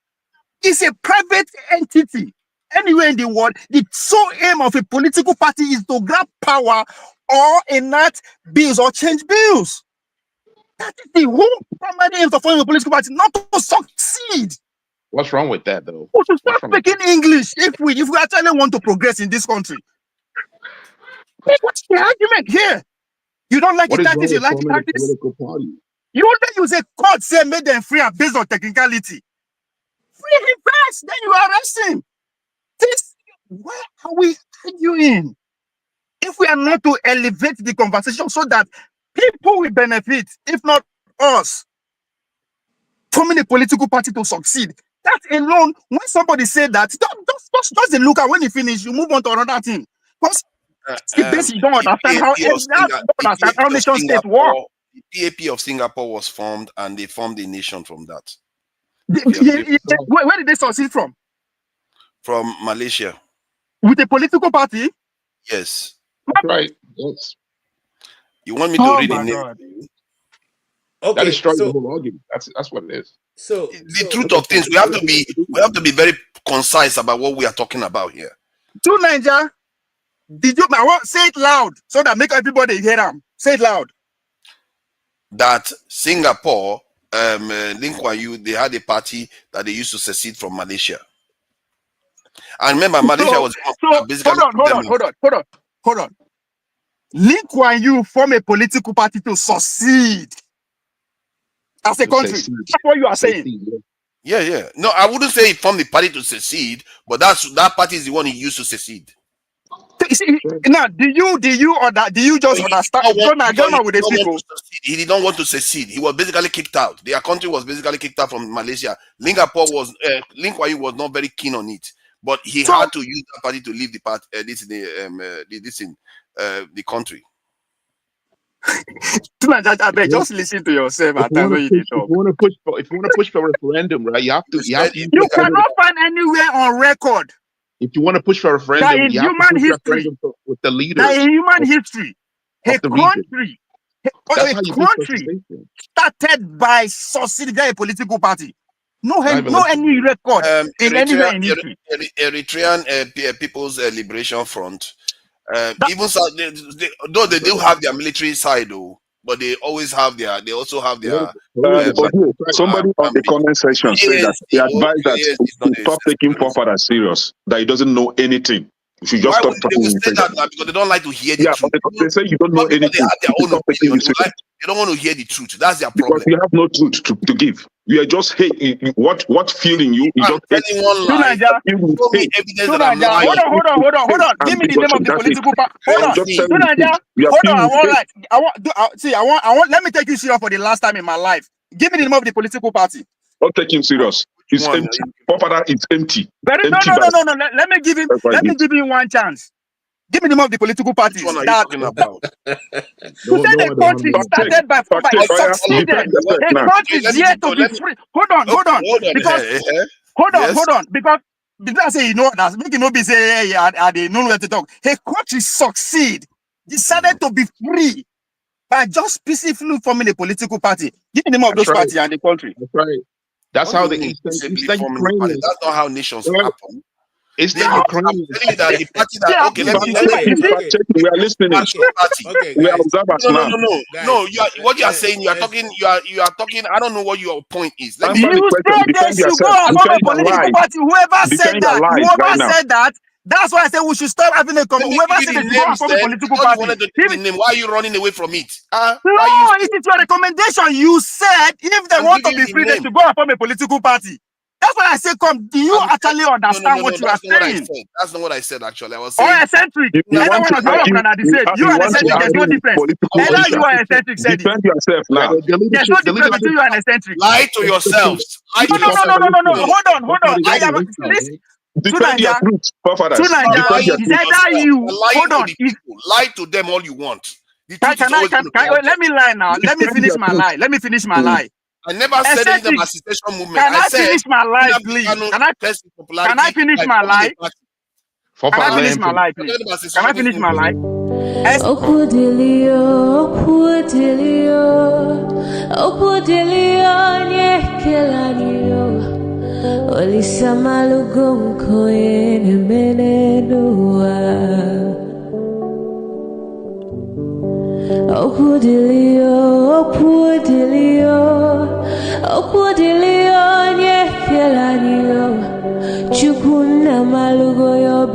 It's a private entity. Anywhere in the world, the sole aim of a political party is to grab power or enact bills or change bills. That is the whole primary aim of forming a political party, not to succeed. What's wrong with that, though? We should start speaking English if we actually want to progress in this country. What's the argument here? You don't like the tactics, you like the tactics? You only use a court say made them free and based on technicality. Free him first, then you arrest him. Where are we arguing? If we are not to elevate the conversation so that people will benefit, if not us, forming a political party to succeed, that alone, when somebody said that, just a look at when you finish, you move on to another thing. Because the basic you don't understand how nation state work. The PAP of Singapore was formed, and they formed a nation from that. Where did they succeed from? From Malaysia. With a political party? Yes. That's right. Yes. You want me to read the name? Okay, that destroys the whole argument. That's what it is. So the truth of things, we have to be very concise about what we are talking about here. To Niger, I want say it loud so that make everybody hear them. Say it loud. That Singapore, Lee Kuan Yew, they had a party that they used to secede from Malaysia. And remember, Malaysia was basically hold on. Lee Kuan Yew form a political party to succeed as a country. That's what you are saying. Yeah. No, I wouldn't say he formed the party to secede, but that party is the one he used to secede. Now, do you just understand? He did not want to secede. He was basically kicked out. Their country was basically kicked out from Malaysia. Lee Kuan Yew was not very keen on it, but he had to use that party to leave the party. The country. Just listen to yourself. If you want to push for a referendum, right? You cannot find anywhere on record. If you want to push for a referendum, you have to push referendum with the leaders. That in human history, a country started by succeeding a political party. No any record in anywhere in history. Eritrean People's Liberation Front. Even so, though they do have their military side, though, but they also have their. Somebody on the comment section said that he advised that to stop taking forefathers serious, that he doesn't know anything. You should just stop talking. They say that now because they don't like to hear the truth. They say you don't know anything. They have their own opinion. They don't want to hear the truth. That's their problem. Because you have no truth to give. You are just hate. What feeling you just hate. Hold on. Give me the name of the political party. Hold on. Let me take you serious for the last time in my life. Give me the name of the political party. Don't take him serious. It's empty. Popular, it's empty. No. Let me give him one chance. Give me the name of the political parties. What are you talking about? You said the country started by succeeded. The country is yet to be free. Hold on. Hold on. Because I say that make it no be say I they know where to talk. A country decided to be free by just peacefully forming a political party. Give me the name of those parties and the country. That's right. That's how the Eastern Ukraine. That's not how nations happen. It's the Ukraine. The party that we are listening. We are observers now. No. What you are saying, you are talking. I don't know what your point is. You said they should go and form a political party. Whoever said that. That's why I said we should start having a whoever said they should go and form a political party. Why are you running away from it? No, it is your recommendation. You said if they want to be free, they should go and form a political party. That's what I said. Come, do you actually understand what you are saying? That's not what I said. Actually, I was saying. Or eccentric. You are eccentric. There's no difference. Either you are eccentric. Defend yourself now. There's no difference between you and eccentric. Lie to yourselves. No. Hold on. I am listen. Defend your truth, forefathers. Hold on. Lie to them all you want. Let me lie now. Let me finish my lie. I never said anything about secession movement. Can I said finish my life, please? Can I finish my life? Can I finish my life, please? Can I finish my life? Chukuna malugo yo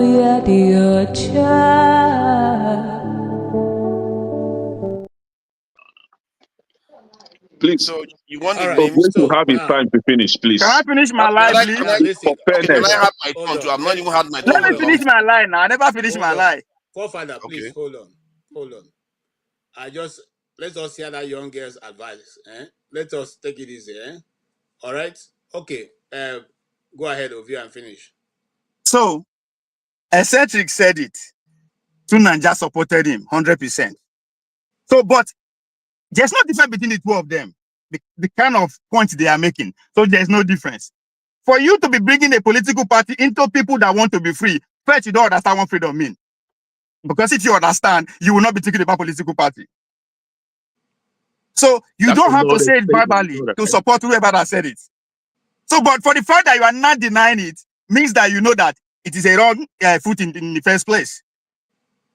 Please. So you want All the right. So names? going to So have his now, time to finish, please. Can I finish my life, please? Listen, For okay, can I fairness. have my hold turn on. too? I've not even had my turn Let for me a long finish time. my life now. I never finished my life. Forefather, please Okay. hold on. Let's just hear that young girl's advice. Let us take it easy. All right. Okay. Go ahead, Ovia, and finish. So, Eccentric said it. Tunanja supported him 100%. So, but there's no difference between the two of them. The kind of points they are making. So there's no difference. For you to be bringing a political party into people that want to be free, first you don't understand what freedom means. Because if you understand, you will not be taking about political party. So you That's don't a have to loaded say it statement, verbally brother. to support whoever that said it. So, but for the fact that you are not denying it, means that you know that it is a wrong foot in the first place.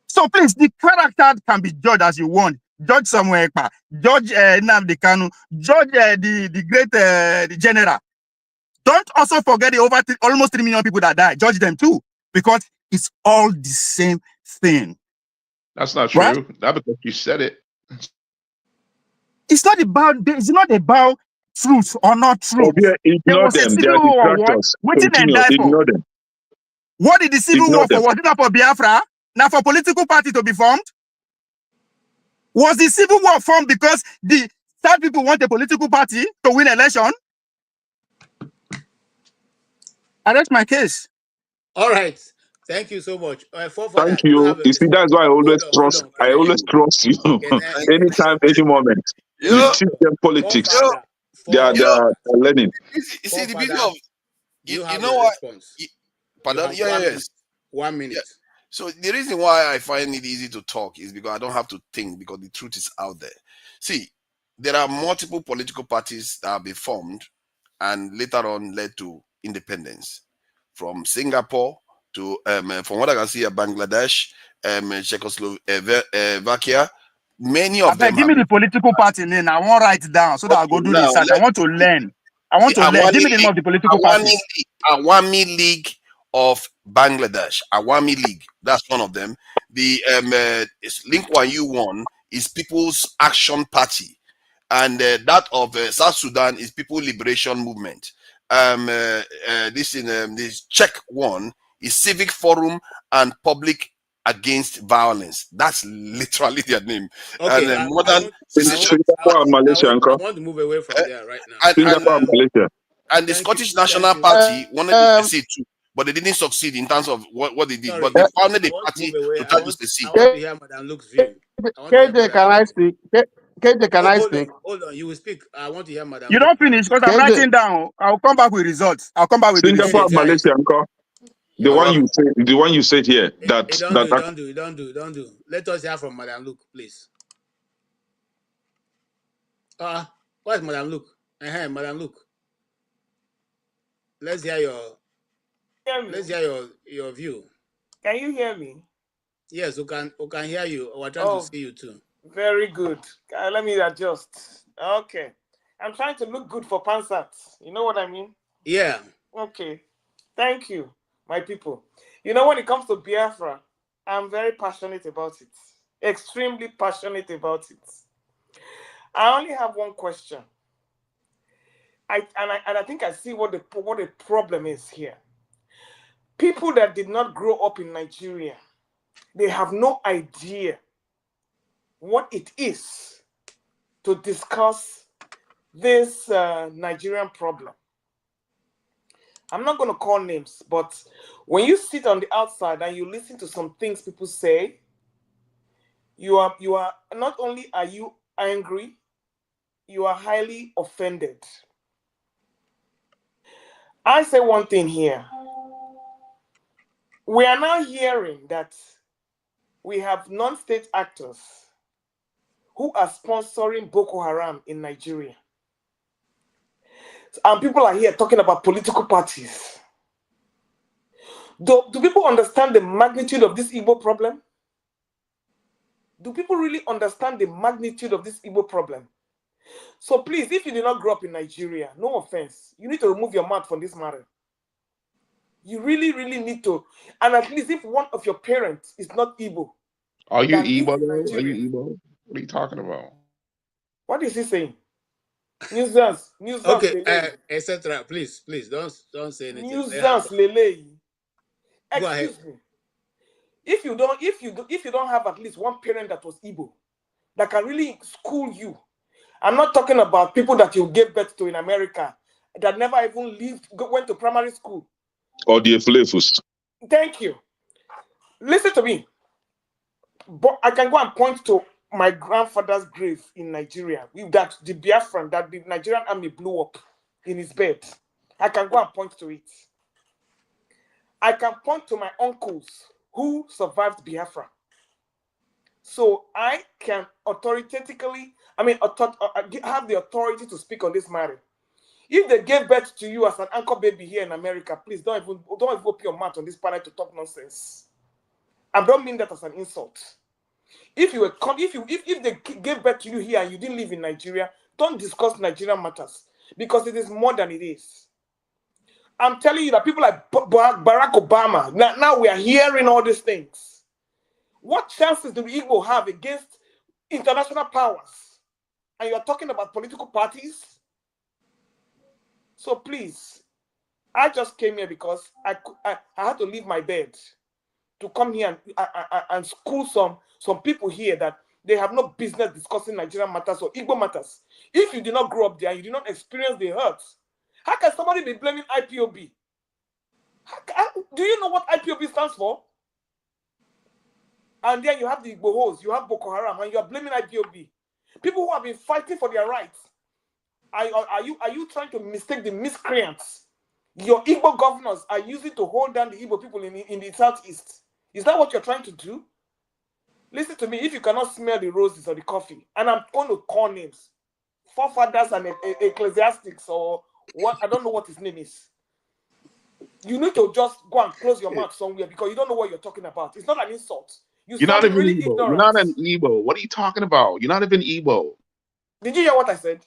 So please, the character can be judged as you want. Judge Samuel Ekpa, judge Nnamdi Kanu, judge the great the general. Don't also forget the almost 3 million people that died. Judge them too, because it's all the same thing. That's not Right? true. Not because you said it. It's not about truth or not truth. Ovia, There ignore was a them. They are civil war. What? distractors. Waiting and Continue. die for. Ignore them. What did the civil Ignore war for? them. Was it not for Biafra? Now for political party to be formed? Was the civil war formed because the South people want a political party to win election? And that's my case. All right. Thank you so much. Forefather, Thank do you you. have a You see, that's why I always hold trust. on. I always trust you. Anytime, any moment. You teach them politics. They are learning. You see the beauty of you you have know a what? response. Pardon? You have Yeah, 1 minute. yes. 1 minute. Yeah. So the reason why I find it easy to talk is because I don't have to think, because the truth is out there. See, there are multiple political parties that have been formed and later on led to independence. From Singapore to, from what I can see, Bangladesh, Czechoslovakia, many of them Give have me been. the political party name. I want to write it down so that I go do Now, research. I want to learn. I want to learn. Give me the name of the political parties. Awami League of Bangladesh, Awami League. That's one of them. The Link One U1 is People's Action Party, and that of South Sudan is People Liberation Movement. This Czech one is Civic Forum and Public Against Violence. That's literally their name. Okay, And modern Singapore and Malaysia, I want to move away from there right now. Singapore and Malaysia. And the Scottish National Party wanted to secede too, but they didn't succeed in terms of what they did. Sorry, But they founded I a want to party move away. to try to secede. I want to hear Madam Luke's view. KJ, can I speak? KJ, can I speak? Hold on. You will speak. I want to hear Madam You Luke. don't finish because I'm KJ. writing down. I'll come back with results. I'll come back with the Singapore results. and Malaysia, uncle. The one you said here. Don't do. Let us hear from Madam Luke, please. Where's Madam Luke? Madam Luke. Let's hear your view. Can you hear me? Yes, we can hear you. We're trying to see you too. Very good. Let me adjust. Okay. I'm trying to look good for Pansat. You know what I mean? Yeah. Okay. Thank you, my people. You know, when it comes to Biafra, I'm very passionate about it. Extremely passionate about it. I only have one question. I think I see what the problem is here. People that did not grow up in Nigeria, they have no idea what it is to discuss this Nigerian problem. I'm not going to call names, but when you sit on the outside and you listen to some things people say, you are not only are you angry, you are highly offended. I say one thing here. We are now hearing that we have non-state actors who are sponsoring Boko Haram in Nigeria. And people are here talking about political parties. Do people understand the magnitude of this Igbo problem? Do people really understand the magnitude of this Igbo problem? So please, if you did not grow up in Nigeria, no offense, you need to remove your mouth from this matter. You really, really need to. And at least if one of your parents is not Igbo. Are you Igbo though? Are you Igbo? What are you talking about? What is he saying? Nuisance. Okay, etc. Please, don't say anything. Nuisance, Lele. Go ahead. Excuse me. If you don't have at least one parent that was Igbo that can really school you, I'm not talking about people that you gave birth to in America that never even went to primary school. Or the flavors. Thank you. Listen to me. But I can go and point to my grandfather's grave in Nigeria with that the Biafran that the Nigerian army blew up in his bed. I can go and point to it. I can point to my uncles who survived Biafra. So I can authoritatively, have the authority to speak on this matter. If they gave birth to you as an anchor baby here in America, please don't even open your mouth on this panel to talk nonsense. I don't mean that as an insult. If they gave birth to you here and you didn't live in Nigeria, don't discuss Nigerian matters because it is more than it is. I'm telling you that people like Barack Obama, now we are hearing all these things. What chances do the Igbo have against international powers? And you're talking about political parties? So please, I just came here because I had to leave my bed to come here and school some people here that they have no business discussing Nigerian matters or Igbo matters. If you did not grow up there, you did not experience the hurt. How can somebody be blaming IPOB? Do you know what IPOB stands for? And then you have the Igbohos, you have Boko Haram, and you are blaming IPOB. People who have been fighting for their rights. Are you trying to mistake the miscreants your Igbo governors are using to hold down the Igbo people in the southeast? Is that what you're trying to do? Listen to me. If you cannot smell the roses or the coffee, and I'm going to call names, forefathers and ecclesiastics or what, I don't know what his name is. You need to just go and close your mouth somewhere because you don't know what you're talking about. It's not an insult. You're not even really Igbo. Ignorant. You're not an Igbo. What are you talking about? You're not even Igbo. Did you hear what I said?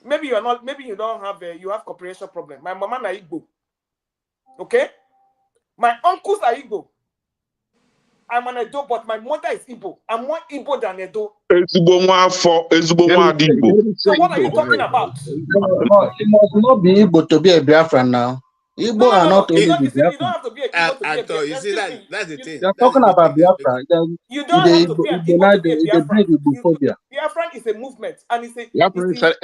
Maybe you're not. Maybe you don't have you have comprehension problem. My mama na Igbo. Okay, my uncles are Igbo. I'm an Edo, but my mother is Igbo. I'm more Igbo than Edo. So what are you talking about? It must not be Igbo to be a Biafran now. Igbo are not only the Biafran. You don't have to be a Igbo to be a Biafran. You see, that's the thing. They're talking about Biafra. You don't have to be an Igbo to be a Biafran. Biafran is a movement, and it's an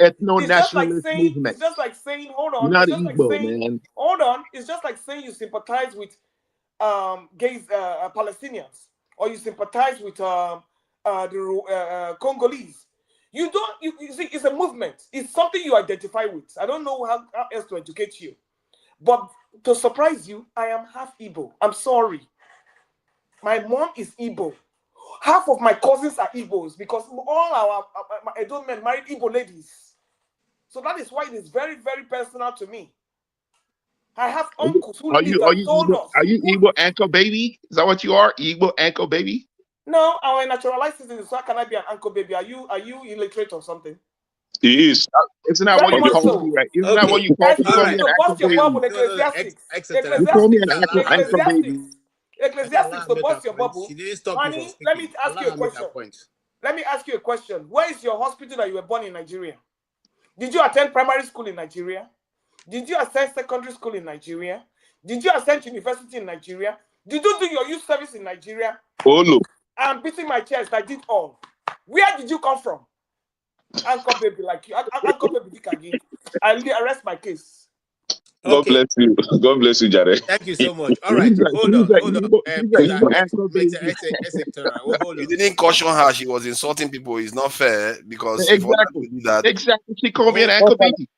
ethno-nationalist movement. It's just like saying, hold on. You're not Igbo, man. Hold on. It's just like saying you sympathize with gays, Palestinians, or you sympathize with the Congolese. You see, it's a movement. It's something you identify with. I don't know how else to educate you. But to surprise you, I am half Igbo. I'm sorry. My mom is Igbo. Half of my cousins are Igbos because all my adult men married Igbo ladies. So that is why it is very, very personal to me. I have uncles who Are you Igbo anchor baby? Is that what you are? Igbo anchor baby? No, I'm a naturalized citizen, so how can I be an anchor baby? Are you illiterate or something? He is. Isn't that what you call me? Right? Isn't that what you call me? You call me an anchor baby. Ecclesiastics to bust your bubble. Honey, let me ask you a question. Let me ask you a question. Where is your hospital that you were born in Nigeria? Did you attend primary school in Nigeria? Did you attend secondary school in Nigeria? Did you attend university in Nigeria? Did you do your youth service in Nigeria? Oh no. I'm beating my chest. I did all. Where did you come from? Uncle baby like you. Uncle baby again. I'll arrest my case. God bless you. God bless you, Jared. Thank you so much. All right, hold on. You didn't caution her. She was insulting people. It's not fair because if others Exactly. do that, Exactly. She called me an Hold anchor baby.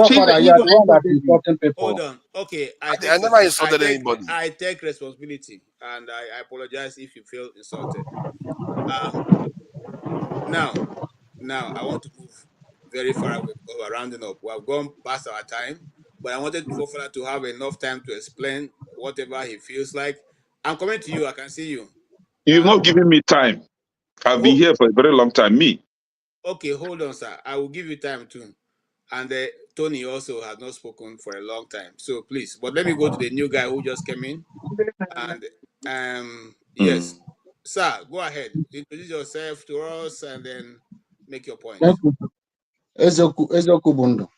She's Father, an you are evil the one anchor that is baby. insulting people. Hold on. Okay, I never insulted anybody. I take responsibility, and I apologize if you feel insulted. Now, I want to move very far away because we're rounding up. We have gone past our time, but I wanted Fofana to have enough time to explain whatever he feels like. I'm coming to you. I can see you. You've not given me time. I've been here for a very long time. Me. Okay, hold on, sir. I will give you time too. And Tony also has not spoken for a long time. So please, but let me go to the new guy who just came in. And yes, sir, go ahead. Introduce yourself to us and then make your point. Thank you. Ezoku Bundo.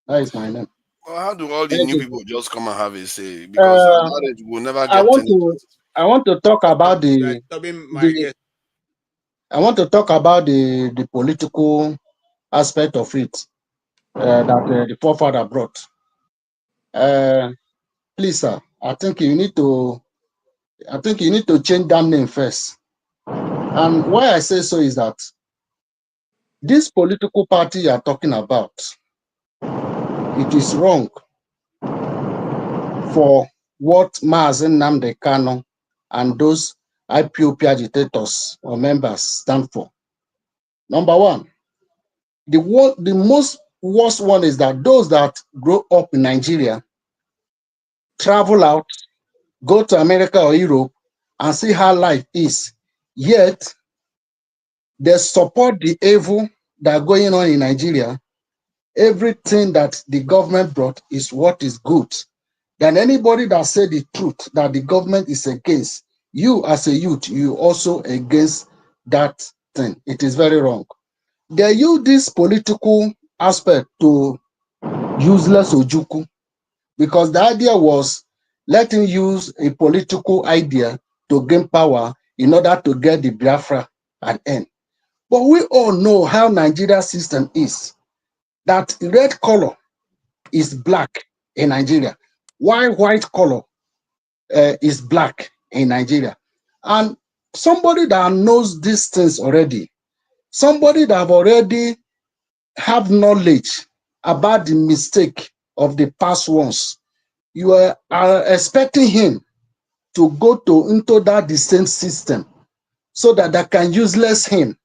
That is my name. Well, how do all the Thank new you. people just come and have a say? Because at that age, we'll never get I want to talk about the political aspect of it that the forefather brought. Please, sir, I think you need to change that name first. And why I say so is that this political party you are talking about, it is wrong for what Mazi Nnamdi Kanu and those IPOB agitators or members stand for. Number one, the most worst one is that those that grow up in Nigeria travel out, go to America or Europe, and see how life is. Yet, they support the evil that are going on in Nigeria. Everything that the government brought is what is good. Then anybody that said the truth that the government is against, you as a youth, you also against that thing. It is very wrong. They use this political aspect to useless Ojuku because the idea was let him use a political idea to gain power in order to get the Biafra at end. But we all know how Nigeria system is. That red color is black in Nigeria, while white color is black in Nigeria. And somebody that knows these things already, somebody that have already have knowledge about the mistake of the past ones, you are expecting him to go into that the same system so that they can useless him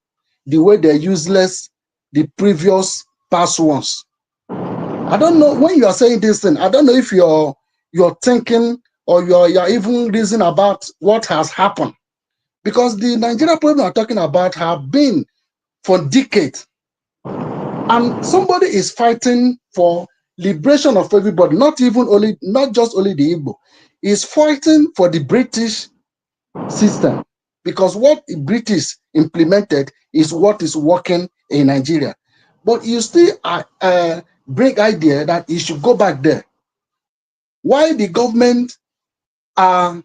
the way they useless the previous past ones. I don't know when you are saying this thing. I don't know if you're thinking or you're even reasoning about what has happened, because the Nigeria problem I'm talking about have been for decades, and somebody is fighting for liberation of everybody. Not just only the Igbo. Is fighting for the British system, because what the British implemented is what is working in Nigeria. But you still bring idea that you should go back there. Why the government are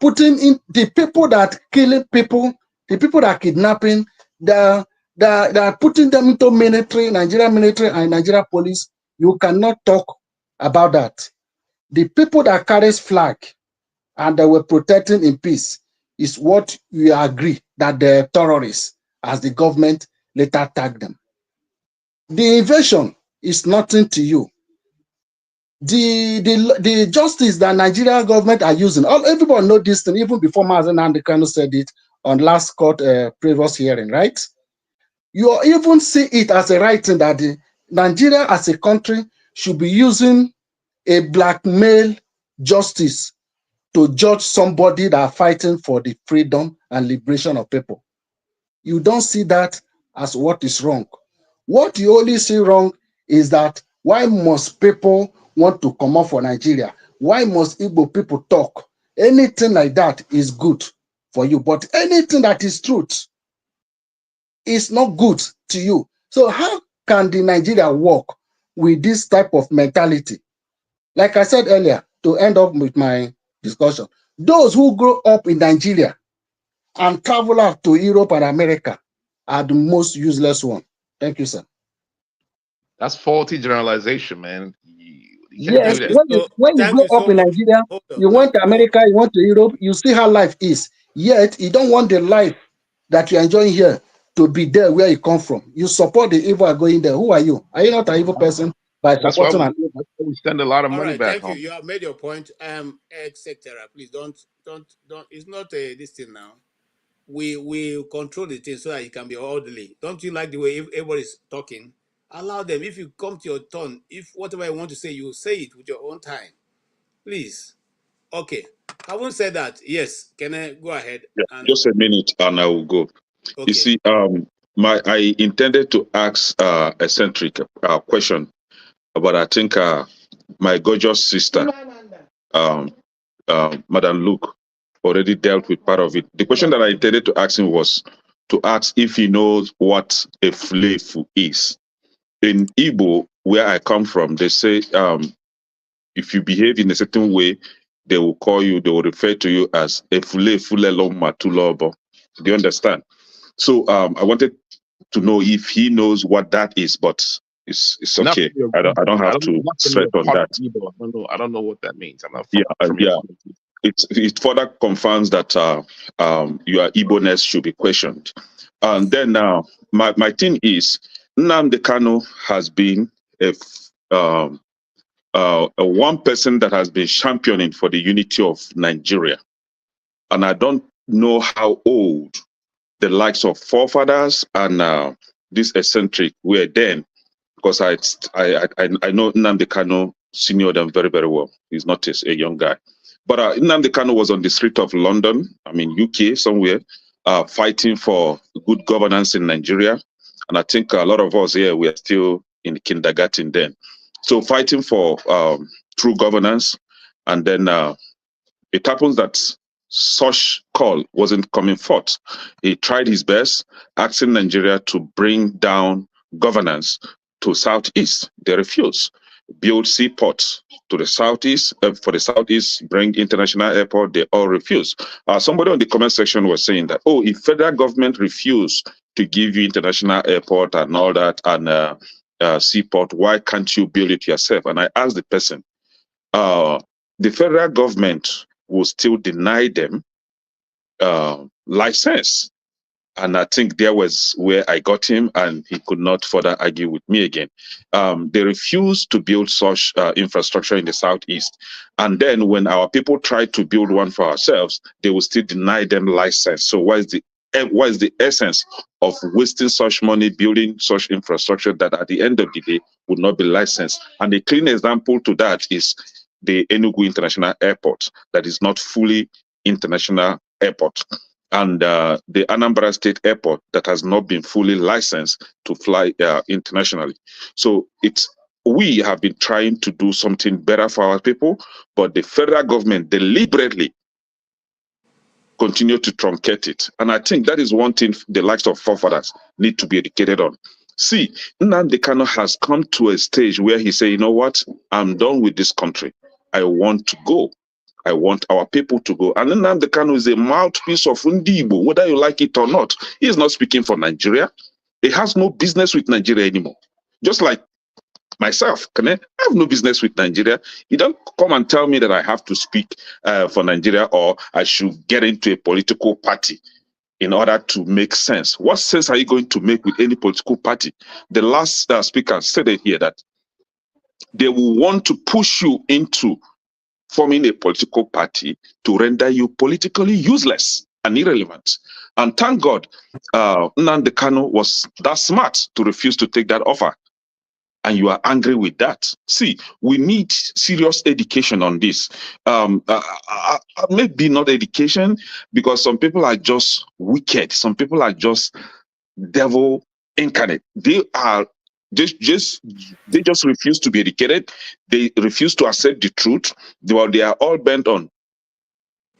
putting in the people that killing people, the people that are kidnapping, they are putting them into military, Nigerian military and Nigeria police. You cannot talk about that. The people that carries flag and they were protecting in peace is what we agree that they're terrorists, as the government later tagged them. The invasion is nothing to you. The justice that Nigerian government are using, everybody know this thing, even before Mazi Nnamdi Kanu said it on last court previous hearing, right? You even see it as a right thing that Nigeria as a country should be using a blackmail justice to judge somebody that are fighting for the freedom and liberation of people. You don't see that as what is wrong. What you only see wrong is that why must people want to come up for Nigeria? Why must Igbo people talk? Anything like that is good for you, but anything that is truth is not good to you. So how can the Nigeria work with this type of mentality? Like I said earlier, to end up with my discussion, those who grow up in Nigeria and travel out to Europe and America are the most useless one. Thank you, sir. That's faulty generalization, man. You can't Thank do Yes, you. that. So when you thank grow you up so in much. Nigeria, Hold on you now. went to America, you went to Europe, you see how life is. Yet you don't want the life that you're enjoying here to be there where you come from. You support the evil are going there. Who are you? Are you not an evil person by That's why supporting an evil? we send a lot of All money right, back thank you. home. You have made your point. Etc. Please don't. It's not this thing now. We control the thing so that it can be orderly. Don't you like the way everybody's talking? Allow them. If you come to your turn, if whatever you want to say, you say it with your own time. Please. Okay. Having said that, yes, can I go ahead Yeah, and just a minute and I will go. You okay. see, I intended to ask a centric question, but I think my gorgeous sister, um, Madam Luke, already dealt with part of it. The question that I intended to ask him was to ask if he knows what a flefu is. In Igbo, where I come from, they say if you behave in a certain way, they will call you, they will refer to you as efule fulelo matulobo. Do you understand? So I wanted to know if he knows what that is, but it's Not okay. familiar I don't have I'm to not stress familiar with on part of that. Igbo. I don't know what that means. I'm not Yeah, familiar yeah. with it. It further confirms that your Igbo-ness should be questioned. And then now, my thing is, Nnamdi Kanu has been a one person that has been championing for the unity of Nigeria. And I don't know how old the likes of forefathers and this eccentric were then, because I know Nnamdi Kanu senior them very, very well. He's not a young guy. But Nnamdi Kanu was on the street of London, I mean UK somewhere, fighting for good governance in Nigeria. And I think a lot of us here, we are still in kindergarten then. So fighting for true governance. And then it happens that such call wasn't coming forth. He tried his best, asking Nigeria to bring down governance to Southeast. They refused. Build seaports to the Southeast, for the Southeast, bring international airport, they all refuse. Somebody on the comment section was saying that, oh, if federal government refuse to give you international airport and all that and seaport, why can't you build it yourself? And I asked the person, the federal government will still deny them license. And I think there was where I got him, and he could not further argue with me again. They refused to build such infrastructure in the Southeast. And then when our people tried to build one for ourselves, they will still deny them license. So what is the essence of wasting such money building such infrastructure that at the end of the day would not be licensed? And a clean example to that is the Enugu International Airport, that is not fully international airport, and the Anambra State Airport that has not been fully licensed to fly internationally. So we have been trying to do something better for our people, but the federal government deliberately continue to truncate it. And I think that is one thing the likes of forefathers need to be educated on. See, Nnamdi Kanu has come to a stage where he say, you know what, I'm done with this country. I want to go. I want our people to go. And Nnamdi Kanu is a mouthpiece of Ndibo, whether you like it or not. He is not speaking for Nigeria. He has no business with Nigeria anymore. Just like myself, I have no business with Nigeria. You don't come and tell me that I have to speak for Nigeria or I should get into a political party in order to make sense. What sense are you going to make with any political party? The last speaker said it here that they will want to push you into forming a political party to render you politically useless and irrelevant. And thank God, Nnamdi Kanu was that smart to refuse to take that offer. And you are angry with that. See, we need serious education on this. Maybe not education, because some people are just wicked. Some people are just devil incarnate. They just refuse to be educated. They refuse to accept the truth. They are all bent on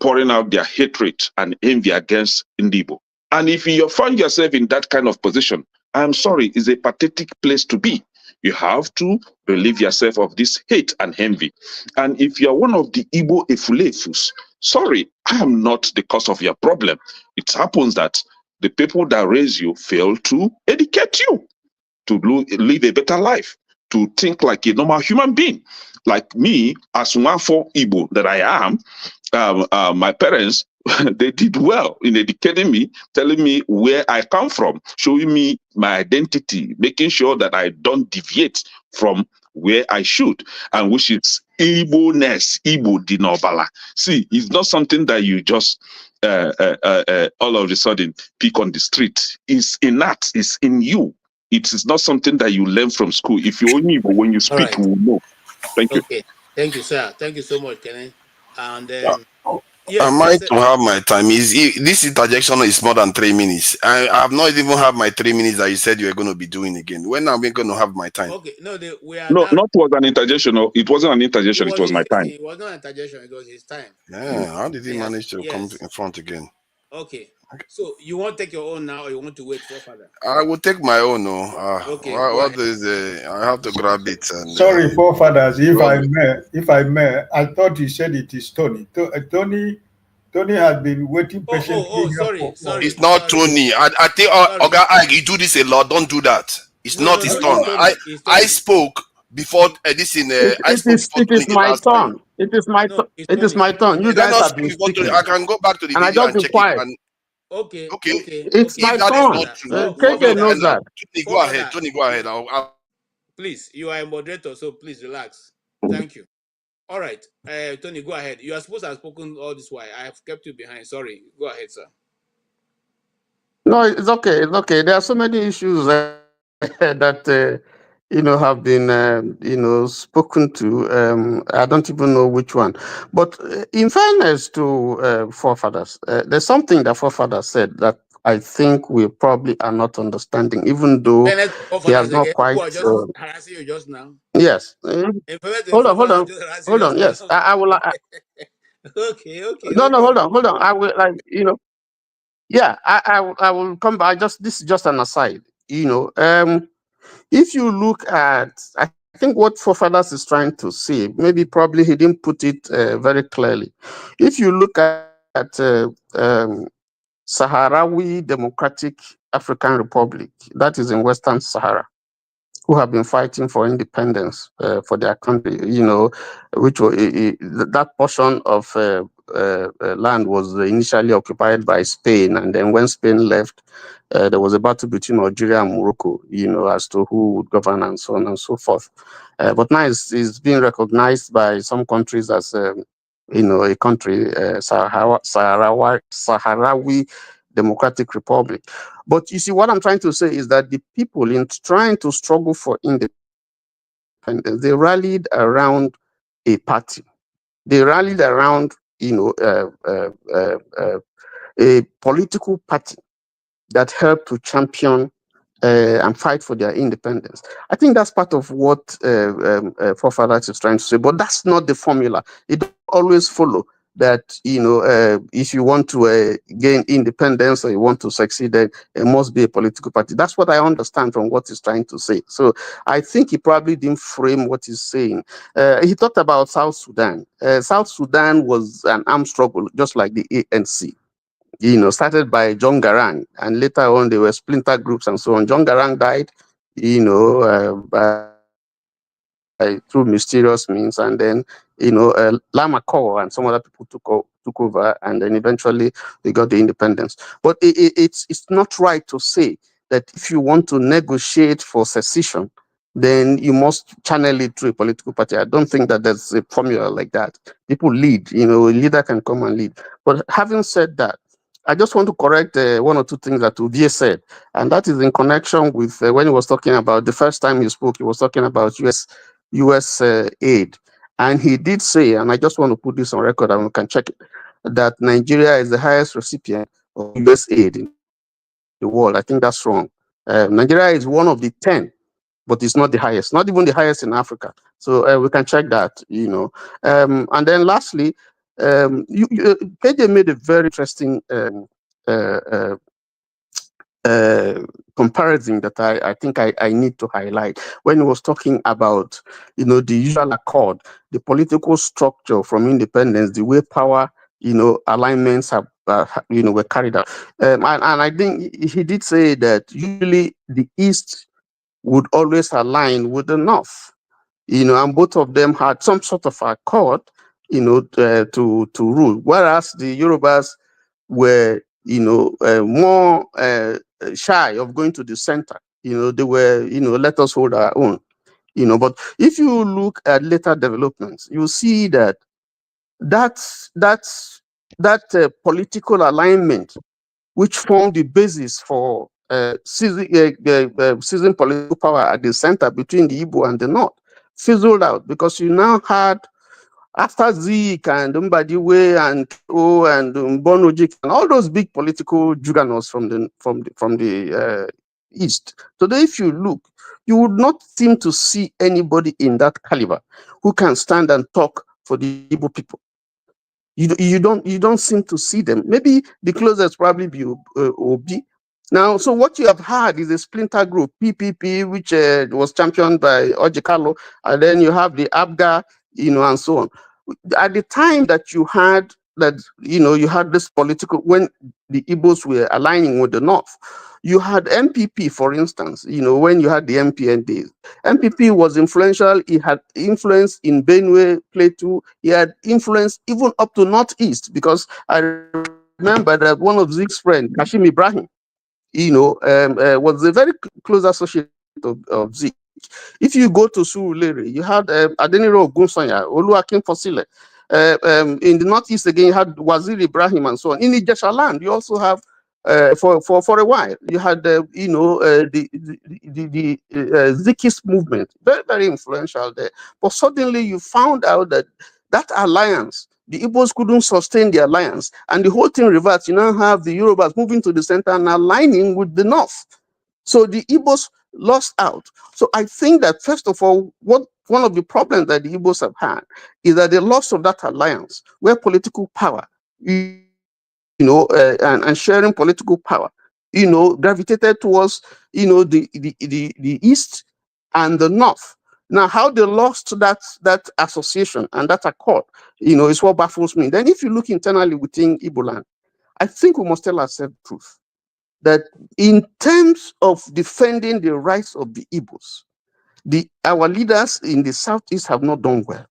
pouring out their hatred and envy against Ndibo. And if you find yourself in that kind of position, I'm sorry, it's a pathetic place to be. You have to relieve yourself of this hate and envy. And if you're one of the Igbo Efulefus, sorry, I am not the cause of your problem. It happens that the people that raise you fail to educate you to live a better life, to think like a normal human being. Like me, as Nwafo Igbo that I am, my parents, they did well in educating me, telling me where I come from, showing me my identity, making sure that I don't deviate from where I should, and which is Igbo-ness, Igbo dinobala. See, it's not something that you just all of a sudden pick on the street. It's innate, it's in you. It is not something that you learn from school. If you only when you All speak, right. you will know. Thank you. Okay. Thank you, sir. Thank you so much, Kenny. And Am yes, I yes. to have my time? This interjection is more than 3 minutes. I have not even had my 3 minutes that you said you were going to be doing again. When are we going to have my time? Okay. No, we are No, now. not was an interjection. No, it wasn't an interjection. It was my time. It was not an interjection. It was his time. Yeah, how did he manage to come in front again? Okay. So you want to take your own now, or you want to wait for father? I will take my own. No, Okay. what is I have to grab it. And, Sorry, forefathers, if I may, I thought you said it is Tony. Tony had been waiting patiently. Sorry. It's not Tony. I think, Oga, you do this a lot. Don't do that. It's not his turn. I spoke before this in. I spoke before It Tony is the my last time. turn. It is my turn. It is my turn. You Let guys us have been speak before Tony. speaking, I can go back to the and I video just and be check quiet. it. And Okay. It's if my that is not turn. true, KJ knows that. Tony, go ahead. Tony, go ahead. Please, you are a moderator, so please relax. Thank you. All right, Tony, go ahead. You are supposed to have spoken all this while. I have kept you behind. Sorry. Go ahead, sir. No, it's okay. It's okay. There are so many issues that have been spoken to. I don't even know which one. But in fairness to forefathers, there's something that forefathers said that I think we probably are not understanding, even though he has not quite. Who are just harassing you just now? Yes. Hold on. Yes, now. I will. Okay. No, hold on. I will yeah, I will come back. This is just an aside. If you look at, I think what Forefathers is trying to say, maybe probably he didn't put it very clearly. If you look at Sahrawi Democratic African Republic, that is in Western Sahara, who have been fighting for independence for their country, which that portion of land was initially occupied by Spain. And then when Spain left, there was a battle between Algeria and Morocco, as to who would govern and so on and so forth. But now it's being recognized by some countries as, a country, Sahrawi Democratic Republic. But you see, what I'm trying to say is that the people in trying to struggle for independence, they rallied around a party. They rallied around, a political party that helped to champion and fight for their independence. I think that's part of what Forefathers is trying to say, but that's not the formula. It don't always follow that, if you want to gain independence or you want to succeed, then it must be a political party. That's what I understand from what he's trying to say. So I think he probably didn't frame what he's saying. He talked about South Sudan. South Sudan was an armed struggle, just like the ANC. Started by John Garang, and later on there were splinter groups and so on. John Garang died, through mysterious means, and then Lama Kor and some other people took over, and then eventually we got the independence. But it's not right to say that if you want to negotiate for secession, then you must channel it through a political party. I don't think that there's a formula like that. People lead, a leader can come and lead. But having said that, I just want to correct one or two things that Uvie said, and that is in connection with when he was talking about the first time he spoke, he was talking about U.S. Aid. And he did say, and I just want to put this on record and we can check it, that Nigeria is the highest recipient of U.S. aid in the world. I think that's wrong. Nigeria is one of the 10, but it's not the highest, not even the highest in Africa. So we can check that, and then lastly, KJ made a very interesting comparison that I think I need to highlight when he was talking about, the usual accord, the political structure from independence, the way power, alignments have, were carried out. And I think he did say that usually the East would always align with the North, and both of them had some sort of accord, to rule. Whereas the Yorubas were, more shy of going to the center. They were, let us hold our own. But if you look at later developments, you see that political alignment, which formed the basis for seizing political power at the center between the Igbo and the North, fizzled out because you now had, after Zik and Mbadiwe and O and Mbonojik and all those big political juggernauts from the East. Today, if you look, you would not seem to see anybody in that caliber who can stand and talk for the Igbo people. You don't seem to see them. Maybe the closest probably be Obi. Now, so what you have had is a splinter group, PPP, which was championed by Ojikalo, and then you have the ABGA, and so on. At the time that you had you had this political, when the Igbos were aligning with the North, you had MPP, for instance, when you had the MPN days. MPP was influential. He had influence in Benue, Plateau. He had influence even up to Northeast, because I remember that one of Zeke's friends, Kashim Ibrahim, was a very close associate of Zeke. If you go to Surulere, you had Adeniro Ogunsanya, Oluwakin Fosile. In the Northeast again, you had Wazir Ibrahim and so on. In Ijesha land, you also have, for a while, you had the Zikist movement, very, very influential there. But suddenly you found out that alliance, the Igbos couldn't sustain the alliance, and the whole thing reverts. You now have the Yorubas moving to the center and aligning with the North. So the Igbos lost out. So I think that, first of all, one of the problems that the Igbos have had is that the loss of that alliance, where political power, and sharing political power, gravitated towards, the East and the North. Now, how they lost that association and that accord, is what baffles me. Then, if you look internally within Igbo land, I think we must tell ourselves the truth that in terms of defending the rights of the Igbos, our leaders in the Southeast have not done well.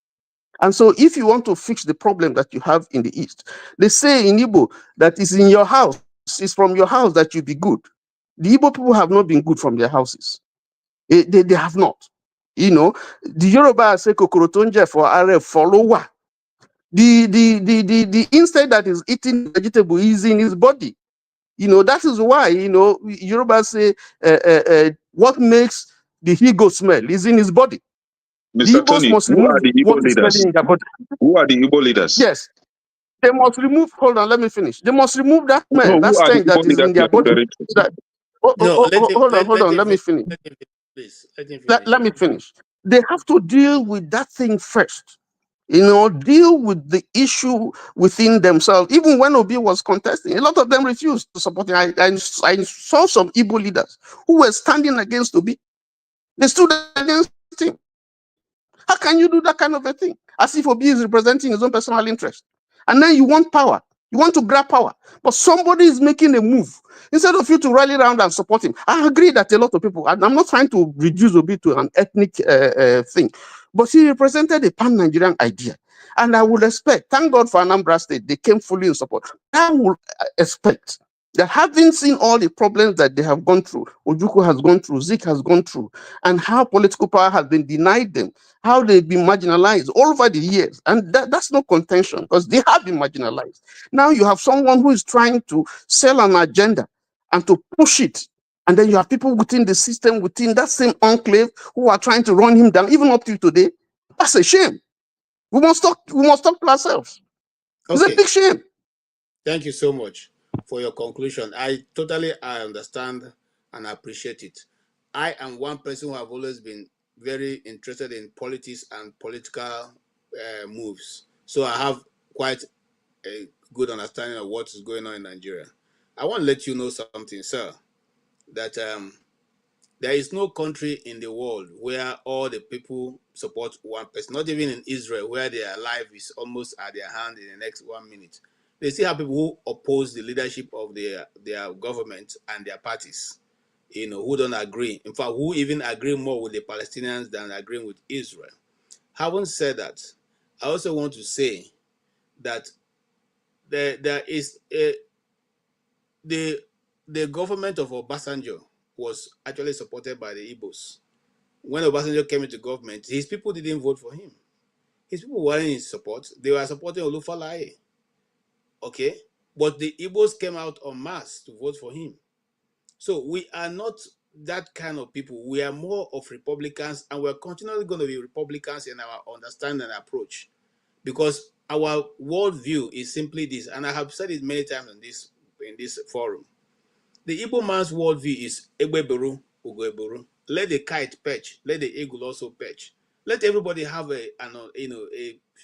And so if you want to fix the problem that you have in the East, they say in Igbo that it's in your house, it's from your house that you be good. The Igbo people have not been good from their houses. They have not. The Yoruba say kokorotonje for RF follower. The insect that is eating vegetable is in his body. That is why, Yoruba say what makes the he-goat smell is in his body. Mr. Tony, who are the Igbo leaders? In their body. Who are the Igbo leaders? Yes. They must remove, hold on, let me finish. They must remove that smell, No, that who are the stench that Igbo is in leaders their body. Hold on, let me finish. Please, let him finish. Let me finish. They have to deal with that thing first. Deal with the issue within themselves. Even when Obi was contesting, a lot of them refused to support him. I saw some Igbo leaders who were standing against Obi. They stood against him. How can you do that kind of a thing? As if Obi is representing his own personal interest. And then you want power. You want to grab power. But somebody is making a move. Instead of you to rally around and support him. I agree that a lot of people, and I'm not trying to reduce Obi to an ethnic thing, but he represented a pan-Nigerian idea. And I would expect, thank God for Anambra State, they came fully in support. I would expect that, having seen all the problems that they have gone through, Ojukwu has gone through, Zik has gone through, and how political power has been denied them, how they've been marginalized all over the years. And that's no contention, because they have been marginalized. Now you have someone who is trying to sell an agenda and to push it. And then you have people within the system, within that same enclave, who are trying to run him down, even up to today. That's a shame. We must talk to ourselves. It's a big shame. Thank you so much for your conclusion. I understand and appreciate it. I am one person who have always been very interested in politics and political moves. So I have quite a good understanding of what is going on in Nigeria. I want to let you know something, sir, that there is no country in the world where all the people support one person. Not even in Israel, where their life is almost at their hand in the next 1 minute. They still have people who oppose the leadership of their government and their parties. who don't agree. In fact, who even agree more with the Palestinians than agreeing with Israel. Having said that, I also want to say that there is the government of Obasanjo was actually supported by the Igbos. When Obasanjo came into government, his people didn't vote for him. His people weren't in support. They were supporting Olufalaye. Okay? But the Igbos came out en masse to vote for him. So we are not that kind of people. We are more of Republicans, and we're continually going to be Republicans in our understanding and approach, because our worldview is simply this, and I have said it many times in this forum. The Igbo man's worldview is Egbeberu, Ugoeberu. Let the kite perch, let the eagle also perch. Let everybody have a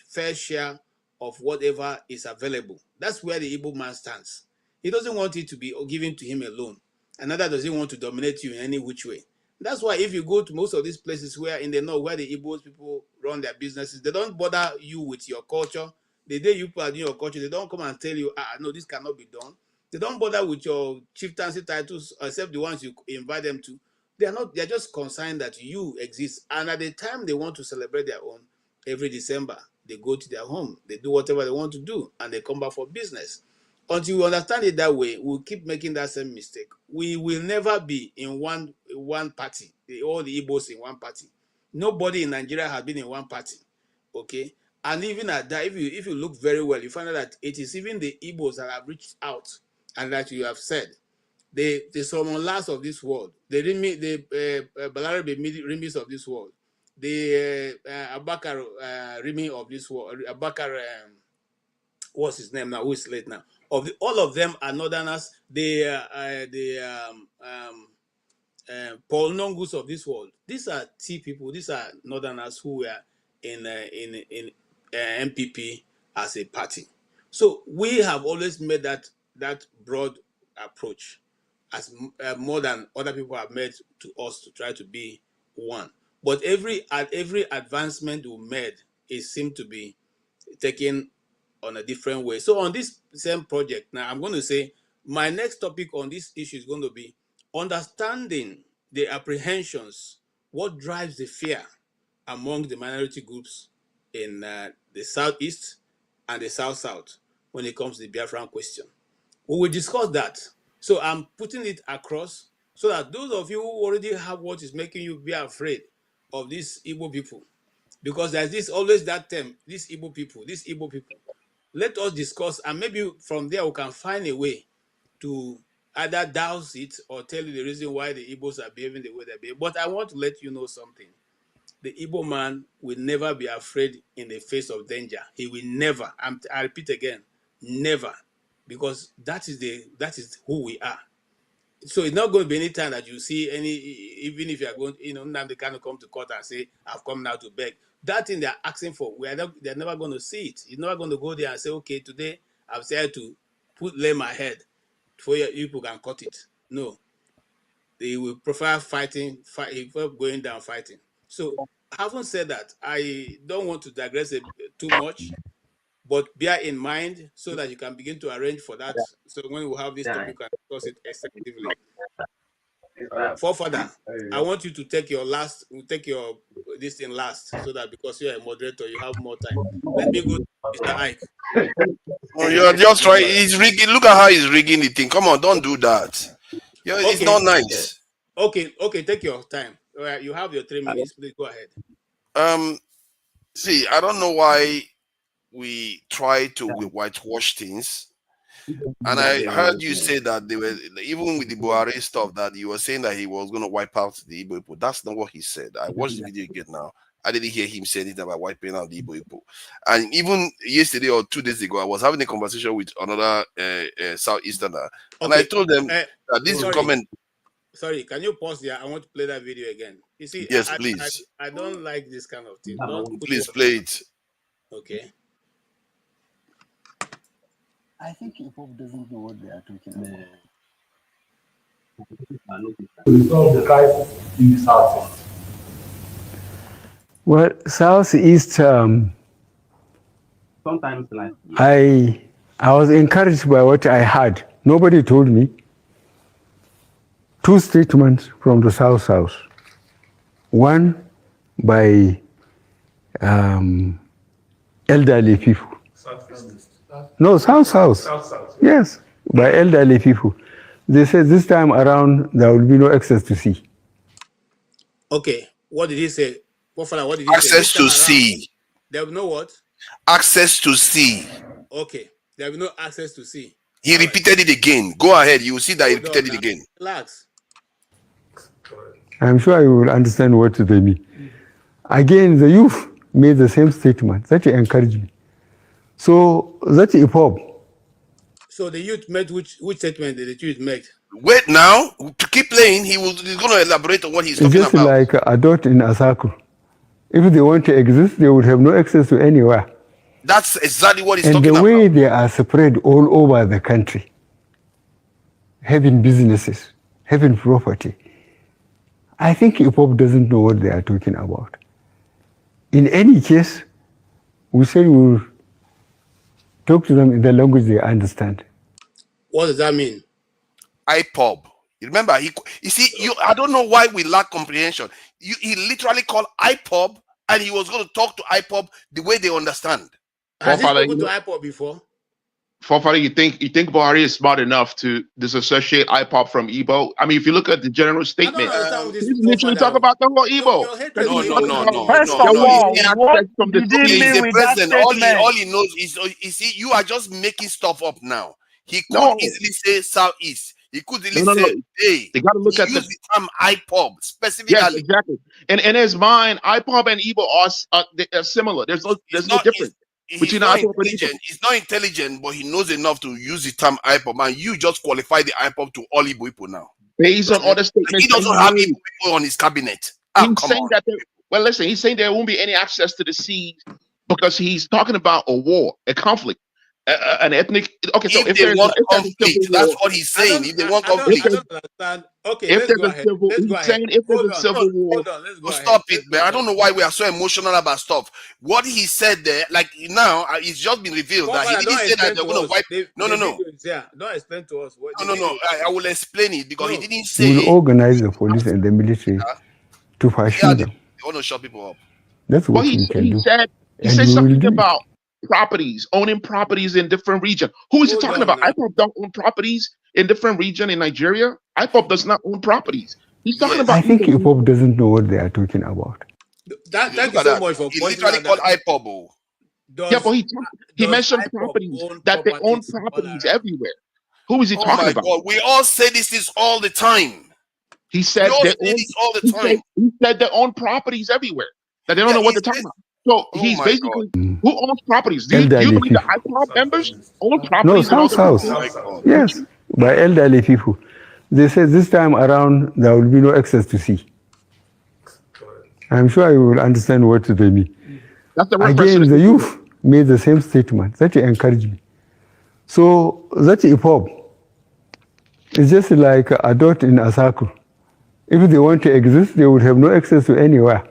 fair share of whatever is available. That's where the Igbo man stands. He doesn't want it to be given to him alone. Another doesn't want to dominate you in any which way. That's why if you go to most of these places where in the north, where the Igbos people run their businesses, they don't bother you with your culture. The day you put in your culture, they don't come and tell you, no, this cannot be done. They don't bother with your chieftaincy titles, except the ones you invite them to. They are just concerned that you exist. And at the time they want to celebrate their own, every December, they go to their home, they do whatever they want to do, and they come back for business. Until we understand it that way, we'll keep making that same mistake. We will never be in one party, all the Igbos in one party. Nobody in Nigeria has been in one party, okay? And even at that, if you look very well, you find out that it is even the Igbos that have reached out, and like you have said, the Solomon Last of this world, the Balarabe Rimis of this world, the Abakar Rimi of this world, Abakar, what's his name now? Who is late now? All of them are northerners. Paul Nongus of this world. These are T people. These are northerners who were in MPP as a party. So we have always made that broad approach, as more than other people have made to us, to try to be one. But every advancement we made, it seemed to be taken on a different way. So on this same project, now I'm going to say my next topic on this issue is going to be understanding the apprehensions, what drives the fear among the minority groups in the Southeast and the South-South when it comes to the Biafran question. We will discuss that. So I'm putting it across so that those of you who already have what is making you be afraid of these Igbo people, because there's always that term, these Igbo people. Let us discuss, and maybe from there we can find a way to either douse it or tell you the reason why the Igbos are behaving the way they behave. But I want to let you know something. The Igbo man will never be afraid in the face of danger. He will never, I repeat again, never, because that is who we are. So it's not going to be any time that you see even if you are going, Nnamdi Kanu come to court and say, I've come now to beg. That thing they're asking for, they're never going to see it. You're never going to go there and say, okay, today I've said to lay my head before you people can cut it. No. They will prefer going down fighting. So having said that, I don't want to digress too much, but bear in mind so that you can begin to arrange for that. So when we have this topic, we can discuss it extensively. Forefather, I want you to take this thing last, so that because you're a moderator, you have more time. Let me go to Mr. Ike. Oh, you're just right. He's rigging. Look at how he's rigging the thing. Come on, don't do that. It's not nice. Okay, take your time. All right, you have your 3 minutes. Please go ahead. See, I don't know why we try to whitewash things. And I heard you say that they were, even with the Buhari stuff, that you were saying that he was going to wipe out the Igbo people. That's not what he said. I watched the video again now. I didn't hear him say anything about wiping out the Igbo people. And even yesterday or 2 days ago, I was having a conversation with another Southeasterner, and I told them that this comment. Sorry, can you pause there? I want to play that video again. You see, yes, please. I don't like this kind of thing. Please play it. Okay. I think IPOB doesn't know what they are talking about. To resolve the crisis in the Southeast. Well, Southeast, sometimes like I was encouraged by what I heard. Nobody told me. two statements from the South. One by elderly people. No, South. Yes, by elderly people. They said this time around there will be no access to sea. Okay, what did he say? What did he say? Access to sea. There will be no what? Access to sea. Okay, there will be no access to sea. He repeated it again. Go ahead. You will see that he repeated it again. Relax. I'm sure you will understand what they mean. Again, the youth made the same statement. That encouraged me. So that's IPOB. So the youth made which statement did the youth make? Wait now. To keep playing, he's going to elaborate on what he's talking just about. Like a dot in a circle. If they want to exist, they would have no access to anywhere. That's exactly what he's talking about. about. And the way they are spread all over the country, having businesses, having property, I think IPOB doesn't know what they are talking about. In any case, we say we'll talk to them in the language they understand. What does that mean? IPOB. You remember, you see, I don't know why we lack comprehension. He literally called IPOB, and he was going to talk to IPOB the way they understand. Has he spoken to IPOB before? Forefather, you think Buhari is smart enough to disassociate IPOB from Igbo? I mean, if you look at the general statement, he's literally talking about the whole Igbo. No. First of all, what did he mean with that statement? All he knows is, you see, you are just making stuff up now. He could easily say Southeast. He could easily say they. They got to look at the term IPOB specifically. Yes, exactly. And in his mind, IPOB and Igbo are similar. There's no difference. He's not intelligent, but he knows enough to use the term IPOB, and you just qualify the IPOB to all Igbo people now. Based on other statements, he doesn't have Igbo people on his cabinet. He's saying that. He's saying there won't be any access to the seas because he's talking about a war, a conflict, an ethnic. Okay, so if they want conflict, that's what he's saying. If they want conflict, I don't understand. Okay, let's go ahead. If there's a civil war, stop it, man. I don't know why we are so emotional about stuff. What he said there, like now, it's just been revealed that he didn't say that they're going to wipe. No. Don't explain to us. No. I will explain it because he didn't say. We'll organize the police and the military to pursue them. They want to shut people up. That's what we can do. He said something about properties, owning properties in different regions. Who is he talking about? IPOB don't own properties in different regions in Nigeria. IPOB does not own properties. He's talking about. I think IPOB doesn't know what they are talking about. Thank you so much for he literally called IPOB. Yeah, but he mentioned properties that they own properties everywhere. Who is he talking about? God. We all say this all the time. He said all the time. He said they own properties everywhere. That they don't know what they're talking about. So he's basically who owns properties? Do you believe the IPOB members own properties? No, South. Yes, by elderly people. They said this time around there will be no access to sea. I'm sure you will understand what they mean. Again, the youth made the same statement. That encouraged me. So that IPOB is just like a dot in a circle. If they want to exist, they would have no access to anywhere.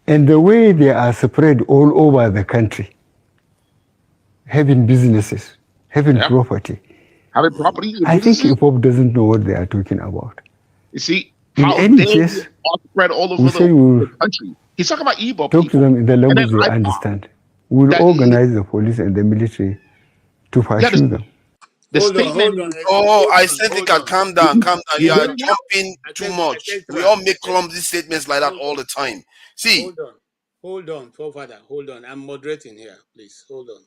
And the way they are spread all over the country, having businesses, having property, I think IPOB doesn't know what they are talking about. You see, in any case, are spread all over the country. He's talking about Igbo. Talk to them in the language they understand. We'll organize the police and the military to pursue them. Hold on. I said you can calm down. You are jumping too much. We all make clumsy statements like that all the time. See. Hold on, forefather. Hold on. I'm moderating here, please. Hold on.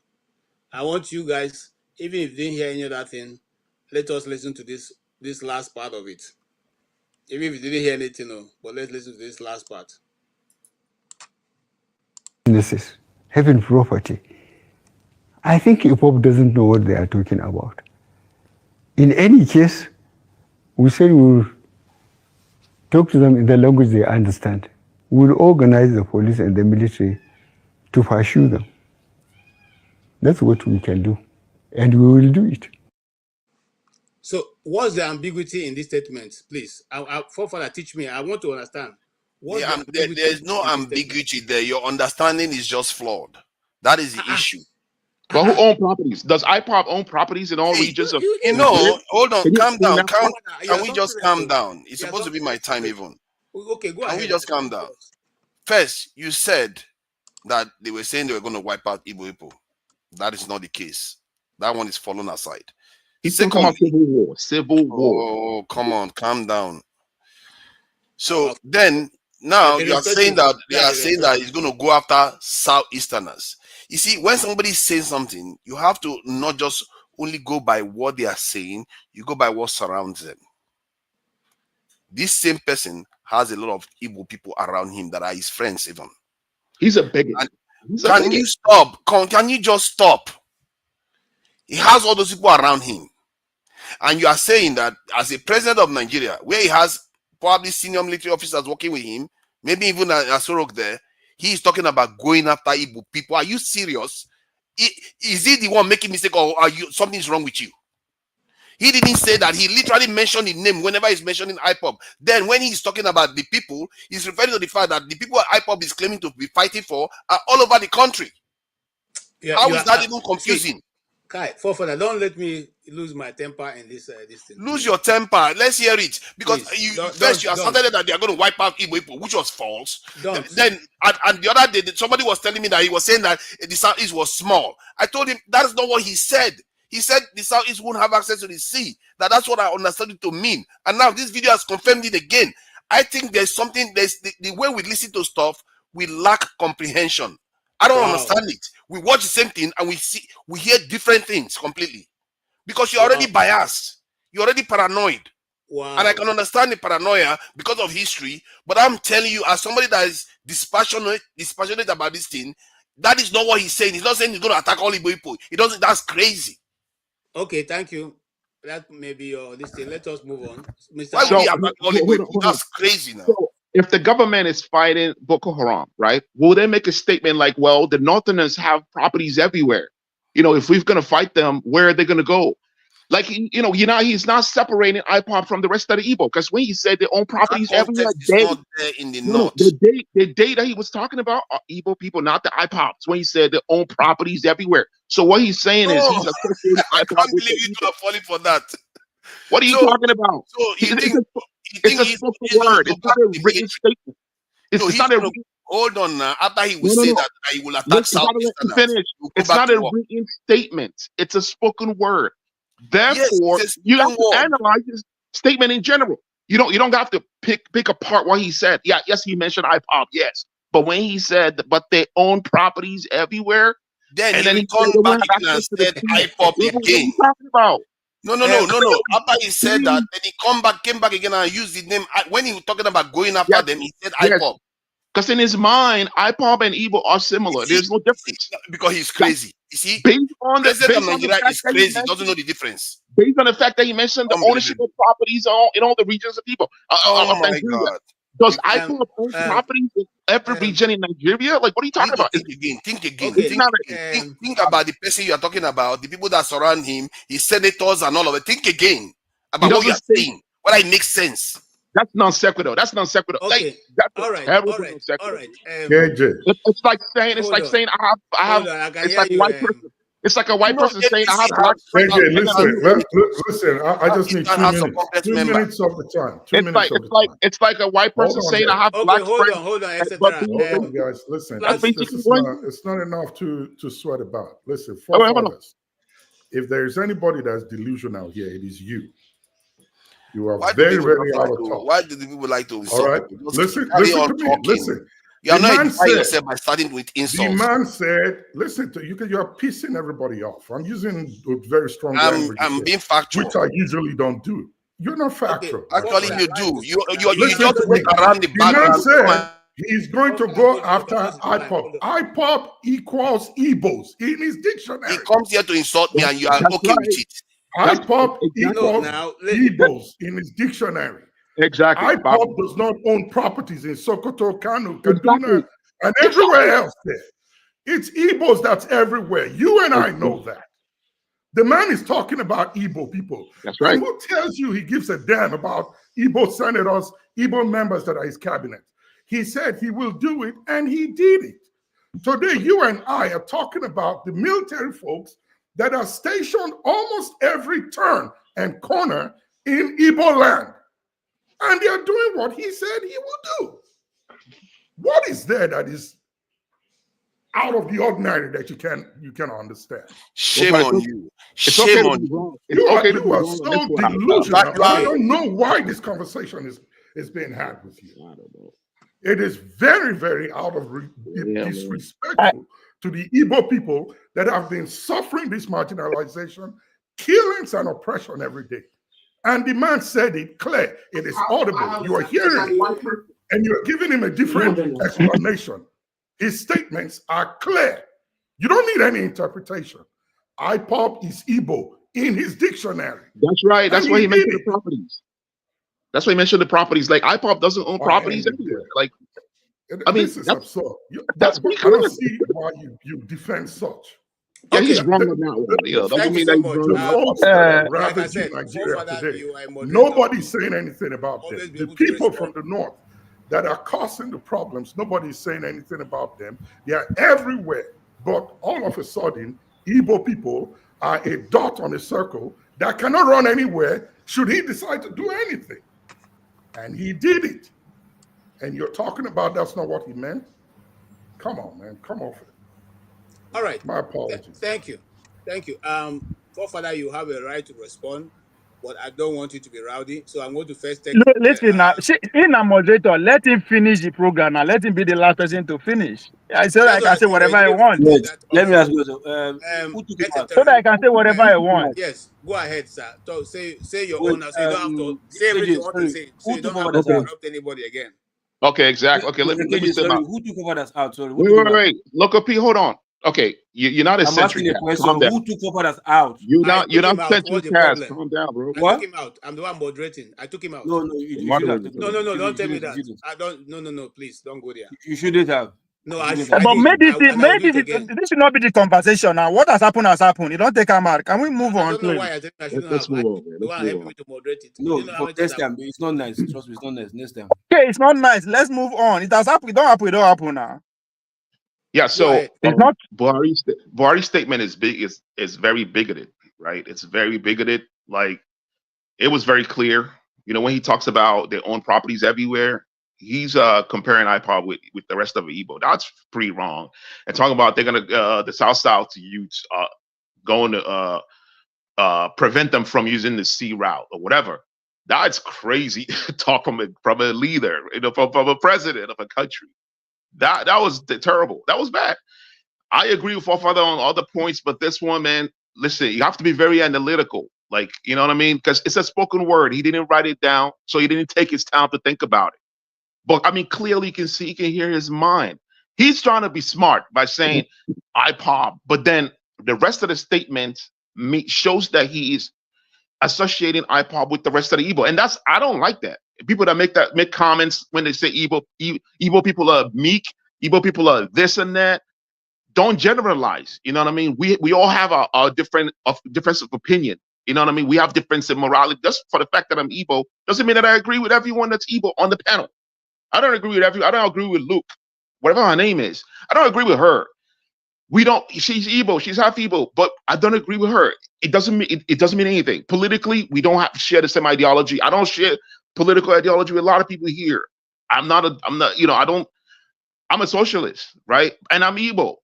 I want you guys, even if you didn't hear any other thing, let us listen to this last part of it. Even if you didn't hear anything, but let's listen to this last part. Businesses, having property. I think IPOB doesn't know what they are talking about. In any case, we said we'll talk to them in the language they understand. We'll organize the police and the military to pursue them. That's what we can do. And we will do it. So what's the ambiguity in this statement, please? Forefather, teach me. I want to understand. There's no ambiguity there. Your understanding is just flawed. That is the issue. But who own properties? Does IPOB own properties in all regions of Nigeria? Hold on, Can you calm explain down. that part? Can we just calm down? It's supposed to be my time even. Okay, go Can ahead. we just calm down? First, you said that they were saying they were going to wipe out Igbo people. That is not the case. That one is fallen aside. He's talking about civil war. Civil war. Oh, come on, calm down. So then now you are saying that they are saying that he's going to go after Southeasterners. You see, when somebody says something, you have to not just only go by what they are saying, you go by what surrounds them. This same person has a lot of Igbo people around him that are his friends even. He's a bigot. Can you stop? Can you just stop? He has all those people around him. And you are saying that as a president of Nigeria, where he has probably senior military officers working with him, maybe even a Sorok there, he is talking about going after Igbo people. Are you serious? Is he the one making mistake, or are you something's wrong with you? He didn't say that. He literally mentioned his name whenever he's mentioning IPOB. Then when he's talking about the people, he's referring to the fact that the people IPOB is claiming to be fighting for are all over the country. How is that even confusing? Kai, forefather, don't let me lose my temper in this thing. Lose your temper. Let's hear it. Because you asserted that they are going to wipe out Igbo people, which was false. Then and the other day, somebody was telling me that he was saying that the Southeast was small. I told him that is not what he said. He said the Southeast won't have access to the sea. That's what I understood it to mean. And now this video has confirmed it again. I think there's something, the way we listen to stuff, we lack comprehension. I don't understand it. We watch the same thing and we hear different things completely. Because you're already biased. You're already paranoid. Wow. And I can understand the paranoia because of history. But I'm telling you, as somebody that is dispassionate about this thing, that is not what he's saying. He's not saying he's going to attack all Igbo people. He doesn't. That's crazy. Okay, thank you. That may be this thing. Let us move on. That's crazy now. So if the government is fighting Boko Haram, right, will they make a statement like, well, the Northerners have properties everywhere? You know, if we're going to fight them, where are they going to go? Like, he's not separating IPOB from the rest of the Igbo, because when he said they own properties everywhere, not there in the north. The data he was talking about are Igbo people, not the IPOBs, when he said they own properties everywhere. So what he's saying is he's associating I IPOB can't with believe you two are falling for that. What are you talking about? So it's a spoken word. It's not a written statement. It's not a hold on now. After he will say that he will attack Southeasterners. Finish. It's not a written statement. It's a spoken word. Therefore, you have to analyze his statement in general. You don't have to pick apart what he said. Yeah, yes, he mentioned IPOB, yes. But when he said but they own properties everywhere, then and he returned back and said IPOB again. What are you talking about? No. After he said that, then he came back again and used the name. When he was talking about going after them, he said IPOB. Because in his mind, IPOB and Igbo are similar. There's no difference. Because he's crazy. You see, based on the President of Nigeria is crazy. He doesn't know the difference. Based on the fact that he mentioned the ownership of properties in all the regions of people. Oh my God. Does IPOB own properties in every region in Nigeria? Like, what are you talking about? Think again. Okay. Think about the person you are talking about, the people that surround him, his senators and all of it. Think again about what you are saying. Whether it makes sense. That's non sequitur. Okay. All right. It's like saying I have. It's like a white person. It's like a white person saying I have black friends. Listen. I just need 2 minutes. 2 minutes of the time. It's like a white person saying I have black friends. Hold on, Hold on, guys. Listen. It's not enough to sweat about. Listen, if there is anybody that's delusional here, it is you. You are very out of touch. Why do the people like to insult? All right, listen to me. Listen. You are not edifying yourself by starting with insults. The man said, listen, you are pissing everybody off. I'm using very strong language. I'm being factual. Which I usually don't do. You're not factual. Okay. Actually, you do. You just went around the background. The man said he's going to go after IPOB. IPOB equals Igbos in his dictionary. He comes here to insult me and you are okay with it. IPOB equals Igbos in his dictionary. Exactly. IPOB does not own properties in Sokoto, Kanu, Kaduna, and everywhere else there. It's Igbos that's everywhere. You and I know that. The man is talking about Igbo people. That's right. And who tells you he gives a damn about Igbo senators, Igbo members that are his cabinet? He said he will do it, and he did it. Today, you and I are talking about the military folks that are stationed almost every turn and corner in Igbo land. And they are doing what he said he will do. What is there that is out of the ordinary that you can understand? Shame on you. Shame on you. You are so delusional. I don't know why this conversation is being had with you. I don't know. It is very, very out of disrespectful to the Igbo people that have been suffering this marginalization, killings, and oppression every day. And the man said it clear. It is audible. You are hearing it, and you're giving him a different explanation. His statements are clear. You don't need any interpretation. IPOB is Igbo in his dictionary. That's right. That's why he mentioned the properties. That's why he mentioned the properties. Like IPOB doesn't own properties everywhere. Like, I mean, this is absurd. That's I don't see why you defend such. Yeah, he's wrong on that one. Yeah, doesn't mean that he's wrong. The folks that are ravaging Nigeria today, nobody's saying anything about them. The people from the north that are causing the problems, nobody's saying anything about them. They are everywhere. But all of a sudden, Igbo people are a dot on a circle that cannot run anywhere should he decide to do anything. And he did it. And you're talking about that's not what he meant? Come on, man. Come off it. All right. My apologies. Thank you. Thank you. Forefather, you have a right to respond, but I don't want you to be rowdy. So I'm going to first take... No, listen now. In a moderator, let him finish the program and let him be the last person to finish. I said I can say whatever I want. Let me ask you so that I can say whatever I want. Yes, go ahead, sir. So say your own. So you don't have to say everything you want to say. So you don't have to interrupt anybody again. Okay, exactly. Okay, let me say about... Who took over that out? Sorry. Wait. Look up, hold on. Okay, you're not a century. Who took over that out? You're not century cast. Calm down, bro. I took him out. I'm the one moderating. I took him out. No, No, don't tell me that. I don't. No, please don't go there. You shouldn't have. No, but maybe this should not be the conversation now. What has happened has happened. You don't take a mark. Can we move on? I don't know why I think I shouldn't have. Move on, man. Let's move on. To moderate it. No, for next time. It's not nice. Trust me, it's not nice. Next time. Okay, it's not nice. Let's move on. It has happened. It don't happen now. Yeah, so it's not Buhari's statement is very bigoted, right? It's very bigoted. Like, it was very clear. You know, when he talks about their own properties everywhere, he's comparing IPOB with the rest of the Igbo. That's pretty wrong. And talking about they're gonna the South youths going to prevent them from using the sea route or whatever. That's crazy. Talk from a leader, you know, from a president of a country. That was terrible. That was bad. I agree with Forefather on other points, but this one, man, listen, you have to be very analytical. Like, you know what I mean? Because it's a spoken word. He didn't write it down, so he didn't take his time to think about it. But I mean, clearly you can see, you can hear his mind. He's trying to be smart by saying IPOB, but then the rest of the statement shows that he is associating IPOB with the rest of the Igbo, and I don't like that. People that make comments when they say Igbo people are meek, Igbo people are this and that. Don't generalize. You know what I mean? We all have a difference of opinion. You know what I mean? We have difference in morality. Just for the fact that I'm Igbo doesn't mean that I agree with everyone that's Igbo on the panel. I don't agree with I don't agree with Luke, whatever her name is. I don't agree with her. She's Igbo, she's half Igbo, but I don't agree with her. It doesn't mean anything. Politically, we don't have to share the same ideology. I don't share political ideology with a lot of people here. I'm a socialist, right? And I'm Igbo.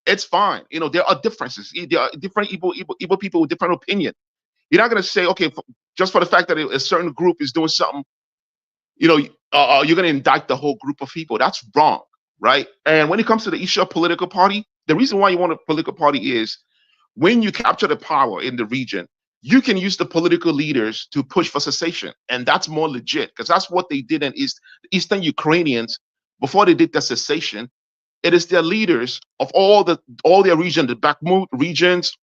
It's fine. You know, there are differences. There are different Igbo people with different opinion. You're not going to say, okay, just for the fact that a certain group is doing something, you know, you're going to indict the whole group of people. That's wrong, right? And when it comes to the issue of political party, the reason why you want a political party is when you capture the power in the region, you can use the political leaders to push for cessation. And that's more legit because that's what they did in the Eastern Ukrainians before they did the cessation. It is their leaders of all their region, the Bakhmut regions,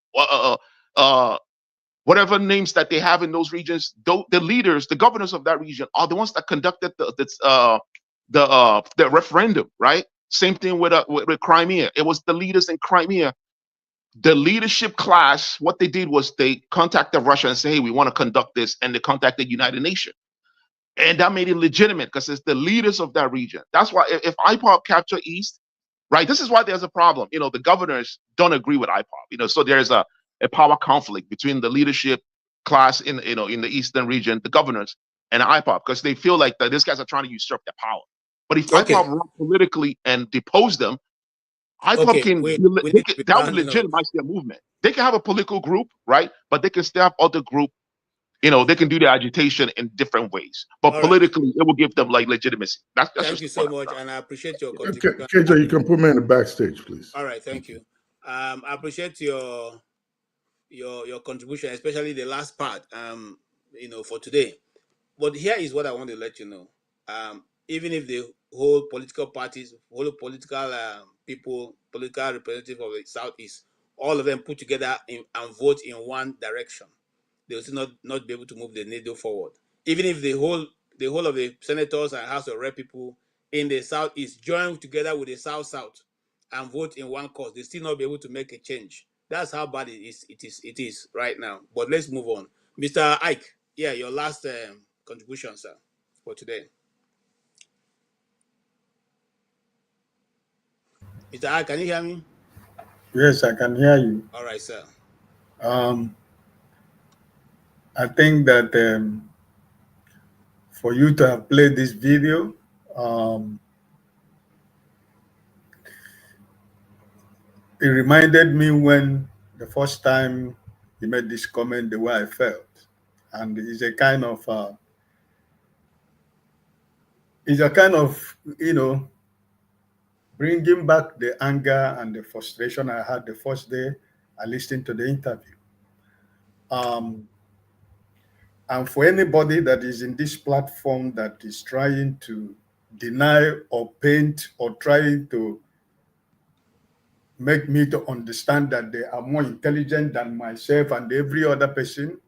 whatever names that they have in those regions, the leaders, the governors of that region are the ones that conducted the referendum, right? Same thing with Crimea. It was the leaders in Crimea. The leadership class, what they did was they contacted Russia and say, hey, we want to conduct this. And they contacted United Nations. And that made it legitimate because it's the leaders of that region. That's why if IPOB capture East, right? This is why there's a problem. You know, the governors don't agree with IPOB. You know, so there's a power conflict between the leadership class in the eastern region, the governors, and IPOB, because they feel like that these guys are trying to usurp their power. But if IPOB run politically and depose them, IPOB can that would legitimize their movement. They can have a political group, right? But they can still have other group. You know, they can do their agitation in different ways, but politically, it will give them like legitimacy. That's thank you so much, and I appreciate your contribution. KJ, you can put me in the backstage, please. All right, thank you. I appreciate your contribution, especially the last part. You know, for today. But here is what I want to let you know. Even if the whole political parties, whole political people, political representative of the Southeast, all of them put together and vote in one direction, they will still not be able to move the needle forward. Even if the whole of the senators and House of Rep people in the Southeast join together with the South and vote in one cause, they still not be able to make a change. That's how bad it is right now. But let's move on. Mr. Ike, yeah, your last contribution, sir, for today. Mr. Ike, can you hear me? Yes, I can hear you. All right, sir. I think that for you to have played this video, it reminded me when the first time he made this comment, the way I felt. And it's a kind of, you know, bringing back the anger and the frustration I had the first day I listened to the interview. And for anybody that is in this platform that is trying to deny or paint or trying to make me to understand that they are more intelligent than myself and every other person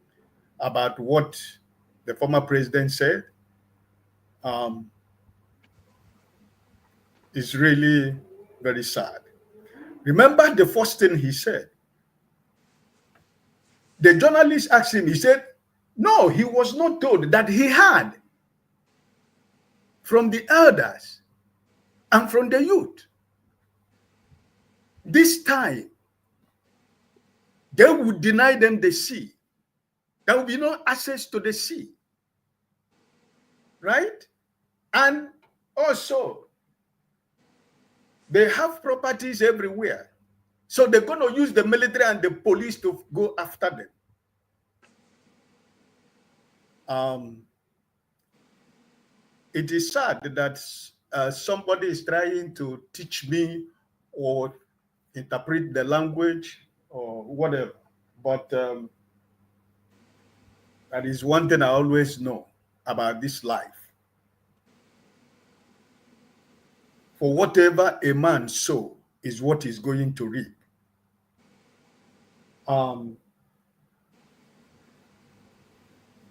about what the former president said, is really very sad. Remember the first thing he said. The journalist asked him, he said, no, he was not told that he had from the elders and from the youth. This time, they would deny them the sea. There will be no access to the sea. Right? And also, they have properties everywhere. So they're going to use the military and the police to go after them. It is sad that somebody is trying to teach me or interpret the language or whatever. But that is one thing I always know about this life. For whatever a man sows is what he's going to reap.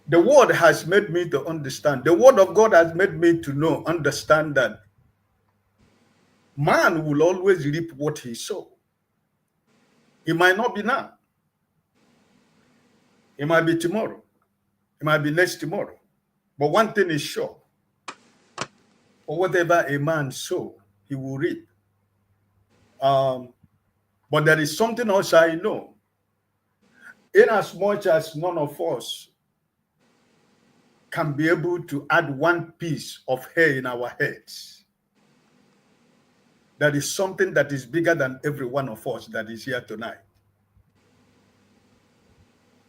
The word has made me to understand. The word of God has made me to understand that man will always reap what he sows. It might not be now. It might be tomorrow. It might be next tomorrow. But one thing is sure. For whatever a man sows, he will reap. But there is something else I know. Inasmuch as none of us can be able to add one piece of hair in our heads, that is something that is bigger than every one of us that is here tonight.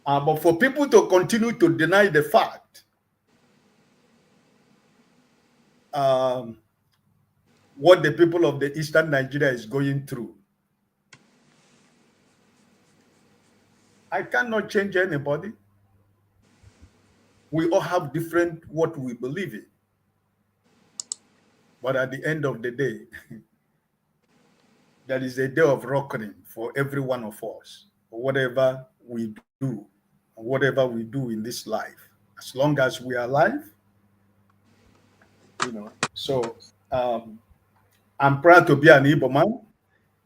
But for people to continue to deny the fact, what the people of the Eastern Nigeria is going through, I cannot change anybody. We all have different what we believe in. But at the end of the day, there is a day of reckoning for every one of us, for whatever we do, whatever we do in this life. As long as we are alive, you know. So I'm proud to be an Igbo man.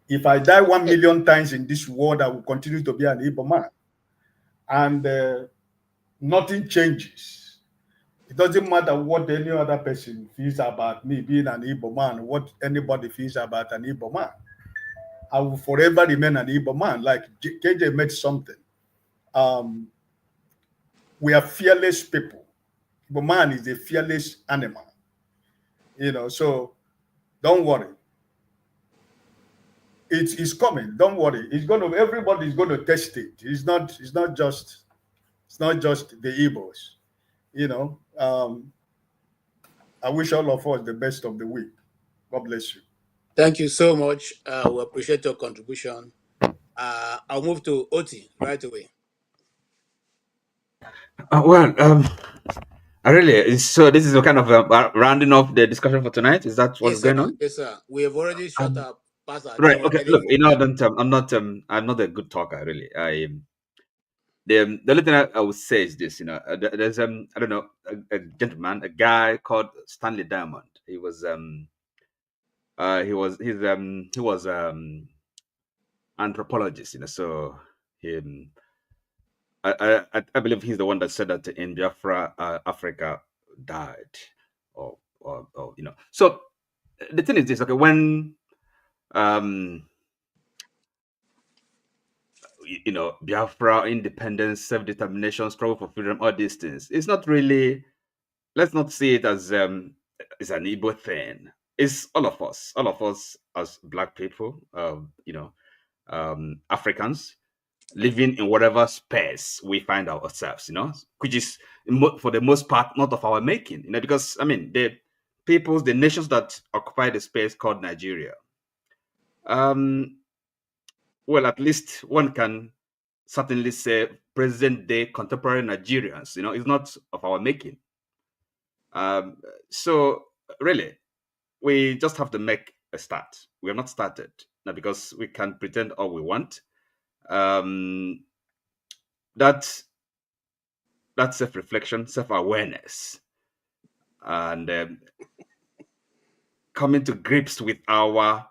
If I die 1 million times in this world, I will continue to be an Igbo man. And nothing changes. It doesn't matter what any other person feels about me being an Igbo man, what anybody feels about an Igbo man. I will forever remain an Igbo man. Like KJ made something. We are fearless people. Igbo man is a fearless animal. You know, so don't worry. It's coming. Don't worry. Everybody's gonna test it. It's not just the Igbos. You know. I wish all of us the best of the week. God bless you. Thank you so much. We appreciate your contribution. I'll move to Oti right away. So this is a kind of rounding off the discussion for tonight. Is that what's going on? Yes, sir. We have already shut up past our Right. time. Okay. Look, I'm not a good talker, really. The only thing I would say is this. There's I don't know, a gentleman, a guy called Stanley Diamond. He was anthropologist. So I believe he's the one that said that in Biafra, Africa died, or So the thing is this: okay, when Biafra, independence, self-determination, struggle for freedom, all these things, it's not really. Let's not see it as it's an Igbo thing. It's all of us as Black people, Africans, living in whatever space we find ourselves, which is for the most part not of our making, because the nations that occupy the space called Nigeria, well, at least one can certainly say present day contemporary Nigerians, is not of our making. So really, we just have to make a start. We have not started now because we can pretend all we want. That's self-reflection, self-awareness, and coming to grips with our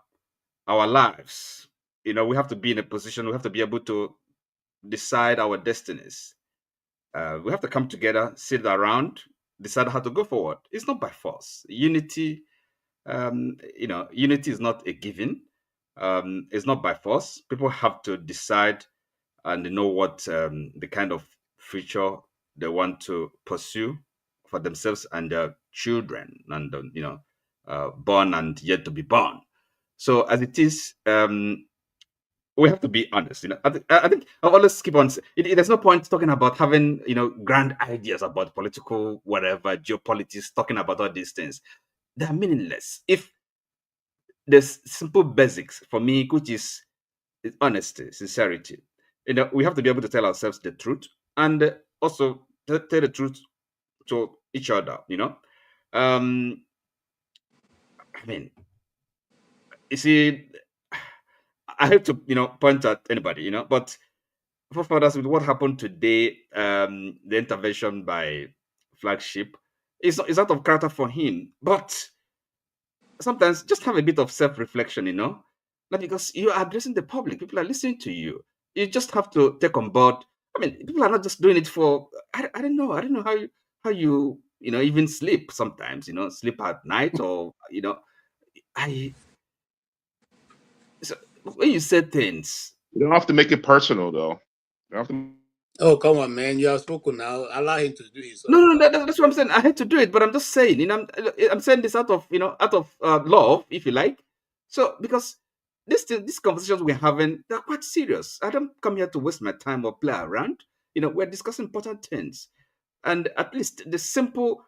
lives. We have to be in a position. We have to be able to decide our destinies. We have to come together, sit around, decide how to go forward. It's not by force. Unity, unity is not a given. It's not by force. People have to decide and know what the kind of future they want to pursue for themselves and their children, and born and yet to be born. So as it is, we have to be honest. I think I always keep on. There's no point talking about having grand ideas about political whatever, geopolitics, talking about all these things. They're meaningless if there's simple basics for me, which is honesty, sincerity. We have to be able to tell ourselves the truth and also tell the truth to each other. You see, I hate to point at anybody, but for fathers, with what happened today, the intervention by Flagship, it's out of character for him. But sometimes just have a bit of self-reflection, like, because you are addressing the public, people are listening to you. You just have to take on board. People are not just doing it for. I don't know how you even sleep sometimes. Sleep at night, or So when you say things, you don't have to make it personal, though. You have to. Oh, come on, man! You have spoken now. Allow him to do it. No, that's what I'm saying. I hate to do it, but I'm just saying. I'm saying this out of love, if you like. So because these conversations we're having, they're quite serious. I don't come here to waste my time or play around. We're discussing important things, and at least the simple,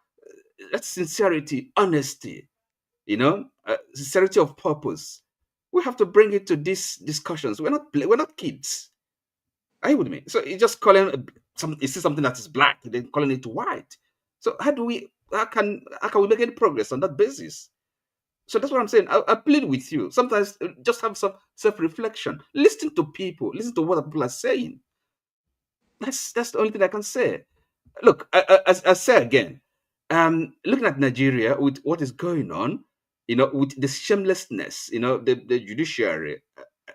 that's sincerity, honesty. Sincerity of purpose. We have to bring it to these discussions. We're not kids. Are you with me? So you just calling you see something that is black, then calling it white. So how can we make any progress on that basis? So that's what I'm saying. I plead with you. Sometimes just have some self-reflection. Listen to people. Listen to what people are saying. That's the only thing I can say. Look, I say again, looking at Nigeria with what is going on, with the shamelessness, the judiciary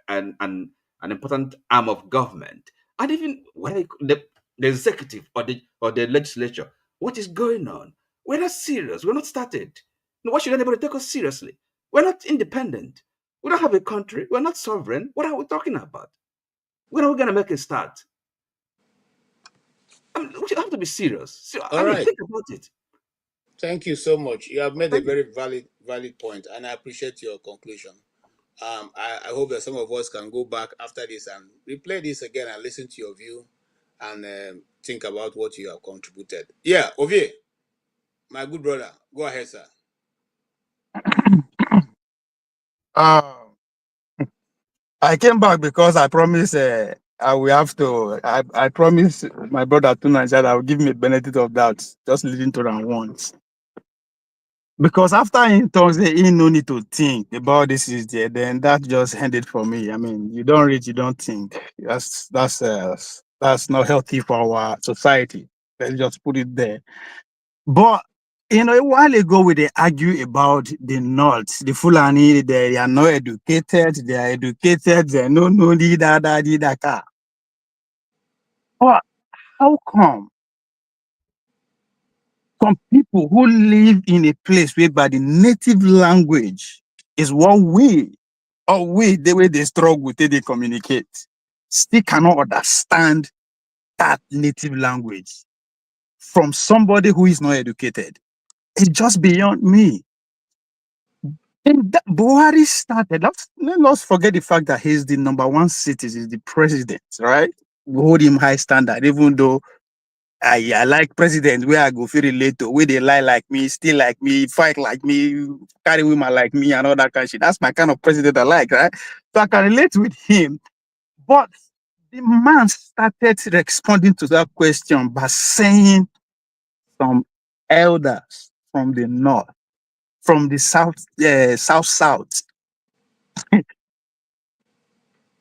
and an important arm of government, and even the executive or the legislature, what is going on? We're not serious. We're not started. No, why should anybody take us seriously? We're not independent. We don't have a country. We're not sovereign. What are we talking about? When are we going to make a start? I mean, we have to be serious. So, All right. think about it. Thank you so much. You have made a very valid point, and I appreciate your conclusion. I hope that some of us can go back after this and replay this again and listen to your view and think about what you have contributed. Yeah, Ovie, my good brother, go ahead, sir. I came back because I promised I will have to. I promised my brother tonight that I will give me a benefit of doubt, just leading to round once. Because after he talks, he no need to think about this is there. Then that just ended for me. I mean, you don't read, you don't think. That's not healthy for our society. Let's just put it there. But a while ago, we they argue about the North, the Fulani. They are not educated. They are educated. They no need that. But how come some people who live in a place whereby the native language is what the way they struggle till they communicate, still cannot understand that native language from somebody who is not educated? It's just beyond me. And that Buhari started. Let's forget the fact that he's the number one citizen, he's the president, right? We hold him high standard, even though I like presidents where I go feel relate to, where they lie like me, steal like me, fight like me, carry women like me, and all that kind of shit. That's my kind of president I like, right? So I can relate with him. But the man started responding to that question by saying some elders from the north, from the south, south,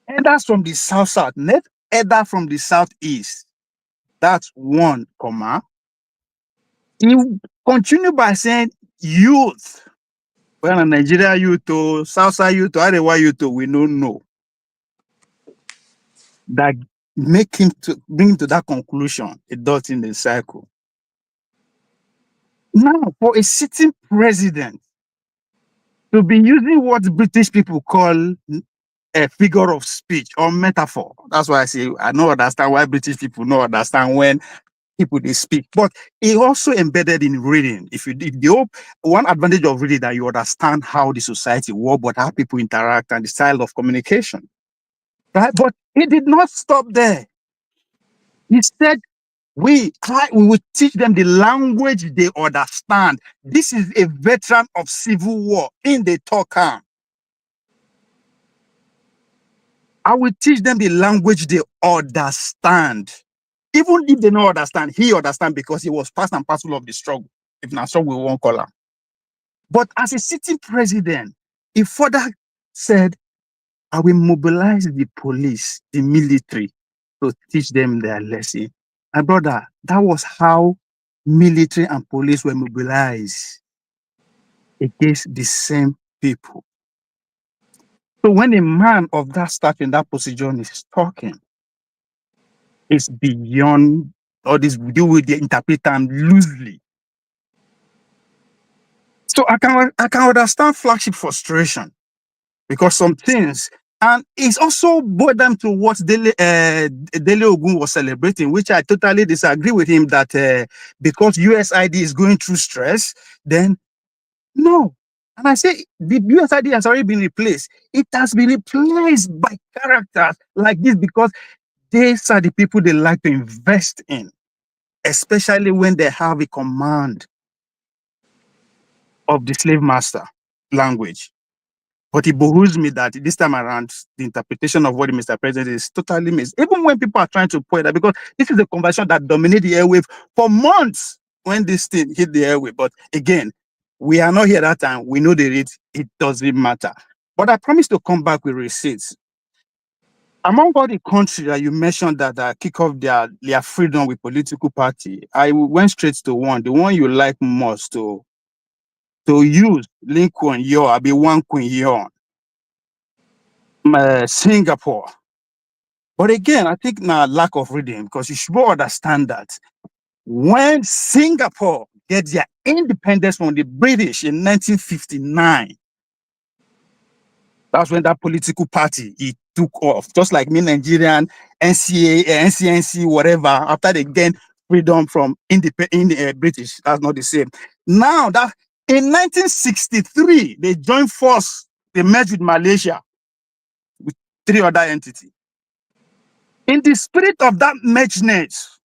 elders from the south, not elder from the southeast. That's one, comma. He continued by saying youth. Well, a Nigeria youth, to Southside youth, to Arewa youth, we don't know. That make him to bring him to that conclusion, a dot in the cycle. Now, for a sitting president to be using what British people call a figure of speech or metaphor, that's why I say I don't understand why British people don't understand when people they speak, but it also embedded in reading. If the one advantage of reading that you understand how the society works, but how people interact and the style of communication, right? But he did not stop there. He said, we will teach them the language they understand. This is a veteran of civil war in the talker. I will teach them the language they understand. Even if they don't understand, he understands because he was part and parcel of the struggle. If not struggle, we won't call him. But as a sitting president, he further said, I will mobilize the police, the military, to teach them their lesson. And brother, that was how military and police were mobilized against the same people. So when a man of that stature in that position is talking, it's beyond all this. Deal with the interpret them loosely. So I can understand flagship frustration because some things, and it's also boiled down to what Dele Ogun was celebrating, which I totally disagree with him that because USID is going through stress, then no. And I say the USID has already been replaced. It has been replaced by characters like this because these are the people they like to invest in, especially when they have a command of the slave master language. But it behooves me that this time around, the interpretation of what the Mr. President is totally missed. Even when people are trying to point that, because this is a conversation that dominated the airwave for months when this thing hit the airwave. But again, we are not here that time. We know the rate. It doesn't matter. But I promise to come back with receipts. Among all the countries that you mentioned that kick off their freedom with political party, I went straight to one, the one you like most to use Lincoln Yo, I be one Queen Yon, Singapore. But again, I think now lack of reading because you should understand that when Singapore get their independence from the British in 1959. That's when that political party, it took off. Just like me, Nigerian, NCNC, whatever, after they gained freedom from British, that's not the same. Now that in 1963, they joined force, they merged with Malaysia with 3 other entities. In the spirit of that mergeness,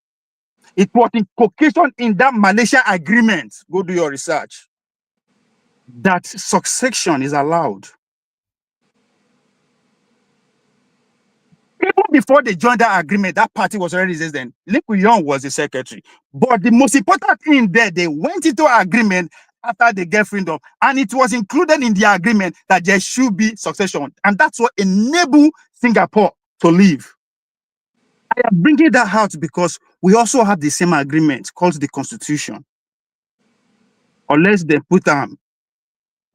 it was inculcated in that Malaysia agreement, go do your research, that succession is allowed. Even before they joined that agreement, that party was already existing. Lee Kuan Yew was the secretary. But the most important thing there, they went into agreement after they get freedom. And it was included in the agreement that there should be succession. And that's what enabled Singapore to leave. I am bringing that out because we also have the same agreement called the Constitution. Unless they put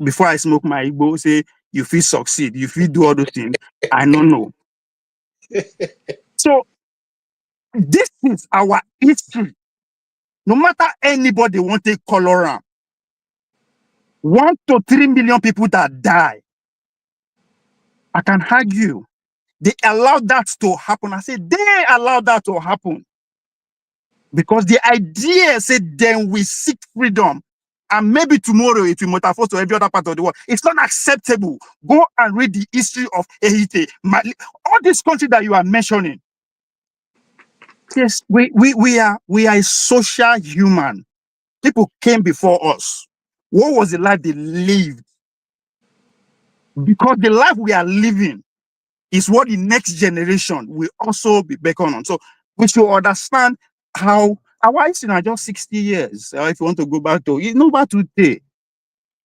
before I smoke my Igbo, say, you feel succeed, you feel do all those things. I don't know. So this is our history. No matter anybody want to color on, 1 to 3 million people that die. I can argue they allowed that to happen. I say they allowed that to happen because the idea said then we seek freedom, and maybe tomorrow it will metamorphose to every other part of the world. It's not acceptable. Go and read the history of Haiti, Mali, all these countries that you are mentioning. Yes, we are a social human. People came before us. What was the life they lived? Because the life we are living is what the next generation will also be beckoned on. So we should understand how our history are just 60 years. If you want to go back to it, no matter today.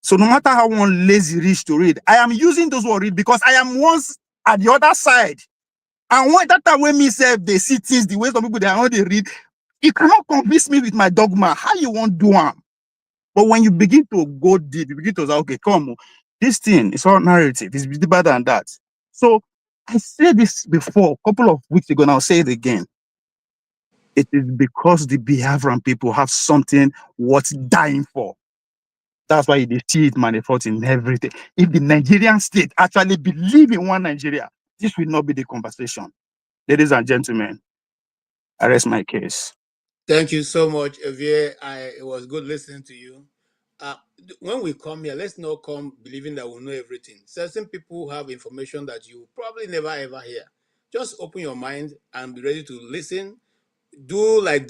So no matter how one lazy rich to read, I am using those who read because I am once at the other side. And when that time when me say they see things the way some people they are not they read, you cannot convince me with my dogma. How you want to do them? But when you begin to go deep, you begin to say, okay, come on, this thing is all narrative, it's deeper than that. So I said this before, a couple of weeks ago, and I'll say it again. It is because the Biafran people have something worth dying for. That's why they see it manifest in everything. If the Nigerian state actually believe in one Nigeria, this will not be the conversation. Ladies and gentlemen, I rest my case. Thank you so much, Javier. It was good listening to you. When we come here, let's not come believing that we know everything. Certain people have information that you probably never ever hear. Just open your mind and be ready to listen. Do like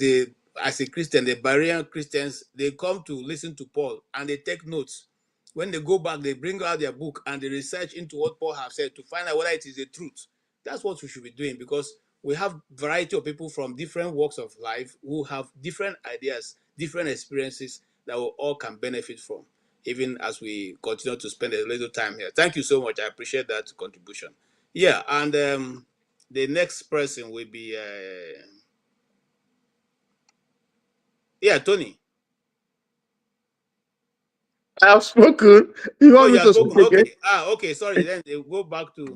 as a Christian, the Berean Christians, they come to listen to Paul and they take notes. When they go back, they bring out their book and they research into what Paul has said to find out whether it is the truth. That's what we should be doing because we have variety of people from different walks of life who have different ideas, different experiences that we all can benefit from, even as we continue to spend a little time here. Thank you so much. I appreciate that contribution. Yeah, and the next person will be... yeah, Tony. I have spoken. You want me to speak again? Okay. Okay. Sorry. Then they go back to.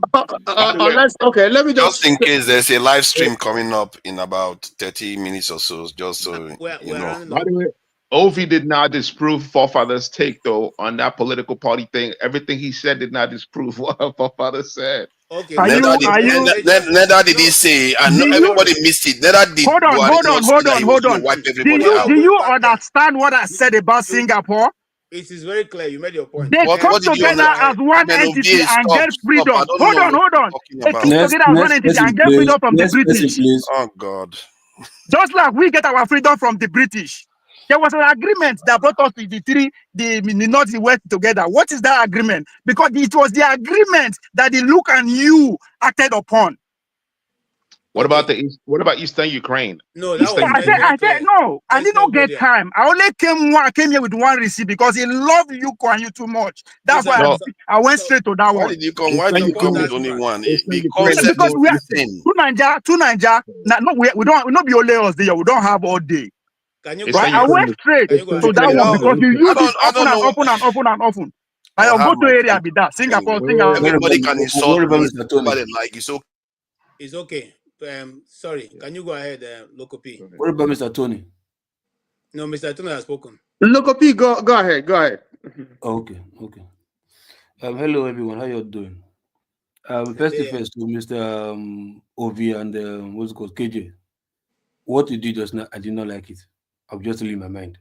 Okay. Let me just in case there's a live stream coming up in about 30 minutes or so, just so you know. By the way, Ovi did not disprove Forefathers' take though on that political party thing. Everything he said did not disprove what Forefathers said. Okay. Neither did he say, and everybody missed it. Neither did Hold on. Wipe everybody out. Do you understand what I said about Singapore? It is very clear. You made your point. They come together as one entity and get freedom. Hold on. They come together as one entity and get freedom from the British. Oh God. Just like we get our freedom from the British. There was an agreement that brought us to the North, the West together. What is that agreement? Because it was the agreement that the Look and You acted upon. What about What about Eastern Ukraine? No, I said no. I did not get time. I only came here with one receipt because he loved you and you too much. That's why I went straight to that one. Why did you come? Why did you come with only one? Because we are two Naija. No, we don't be only us there. We don't have all day. Right? I went straight to that one because you use this often. I go to area be that Singapore. Everybody can insult me. Like it's okay. It's okay. Sorry, can you go ahead, Loco P? What about Mr. Tony? No, Mr. Tony has spoken. Local P, go ahead. Okay. Hello everyone, how you doing? First to Mr. Ovi and what's it called, KJ. What you did just now, I did not like it. I'll just tell you my mind.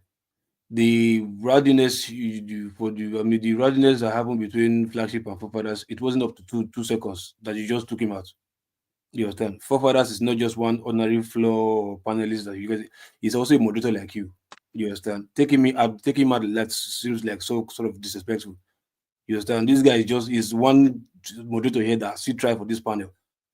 The rowdiness the rowdiness that happened between Flagship and Forefathers, it wasn't up to two seconds that you just took him out. You understand? Forefathers is not just one ordinary floor panelist that you guys. He's also a moderator like you. You understand? Taking him out that seems like so sort of disrespectful. You understand? This guy is one moderator here that still try for this panel.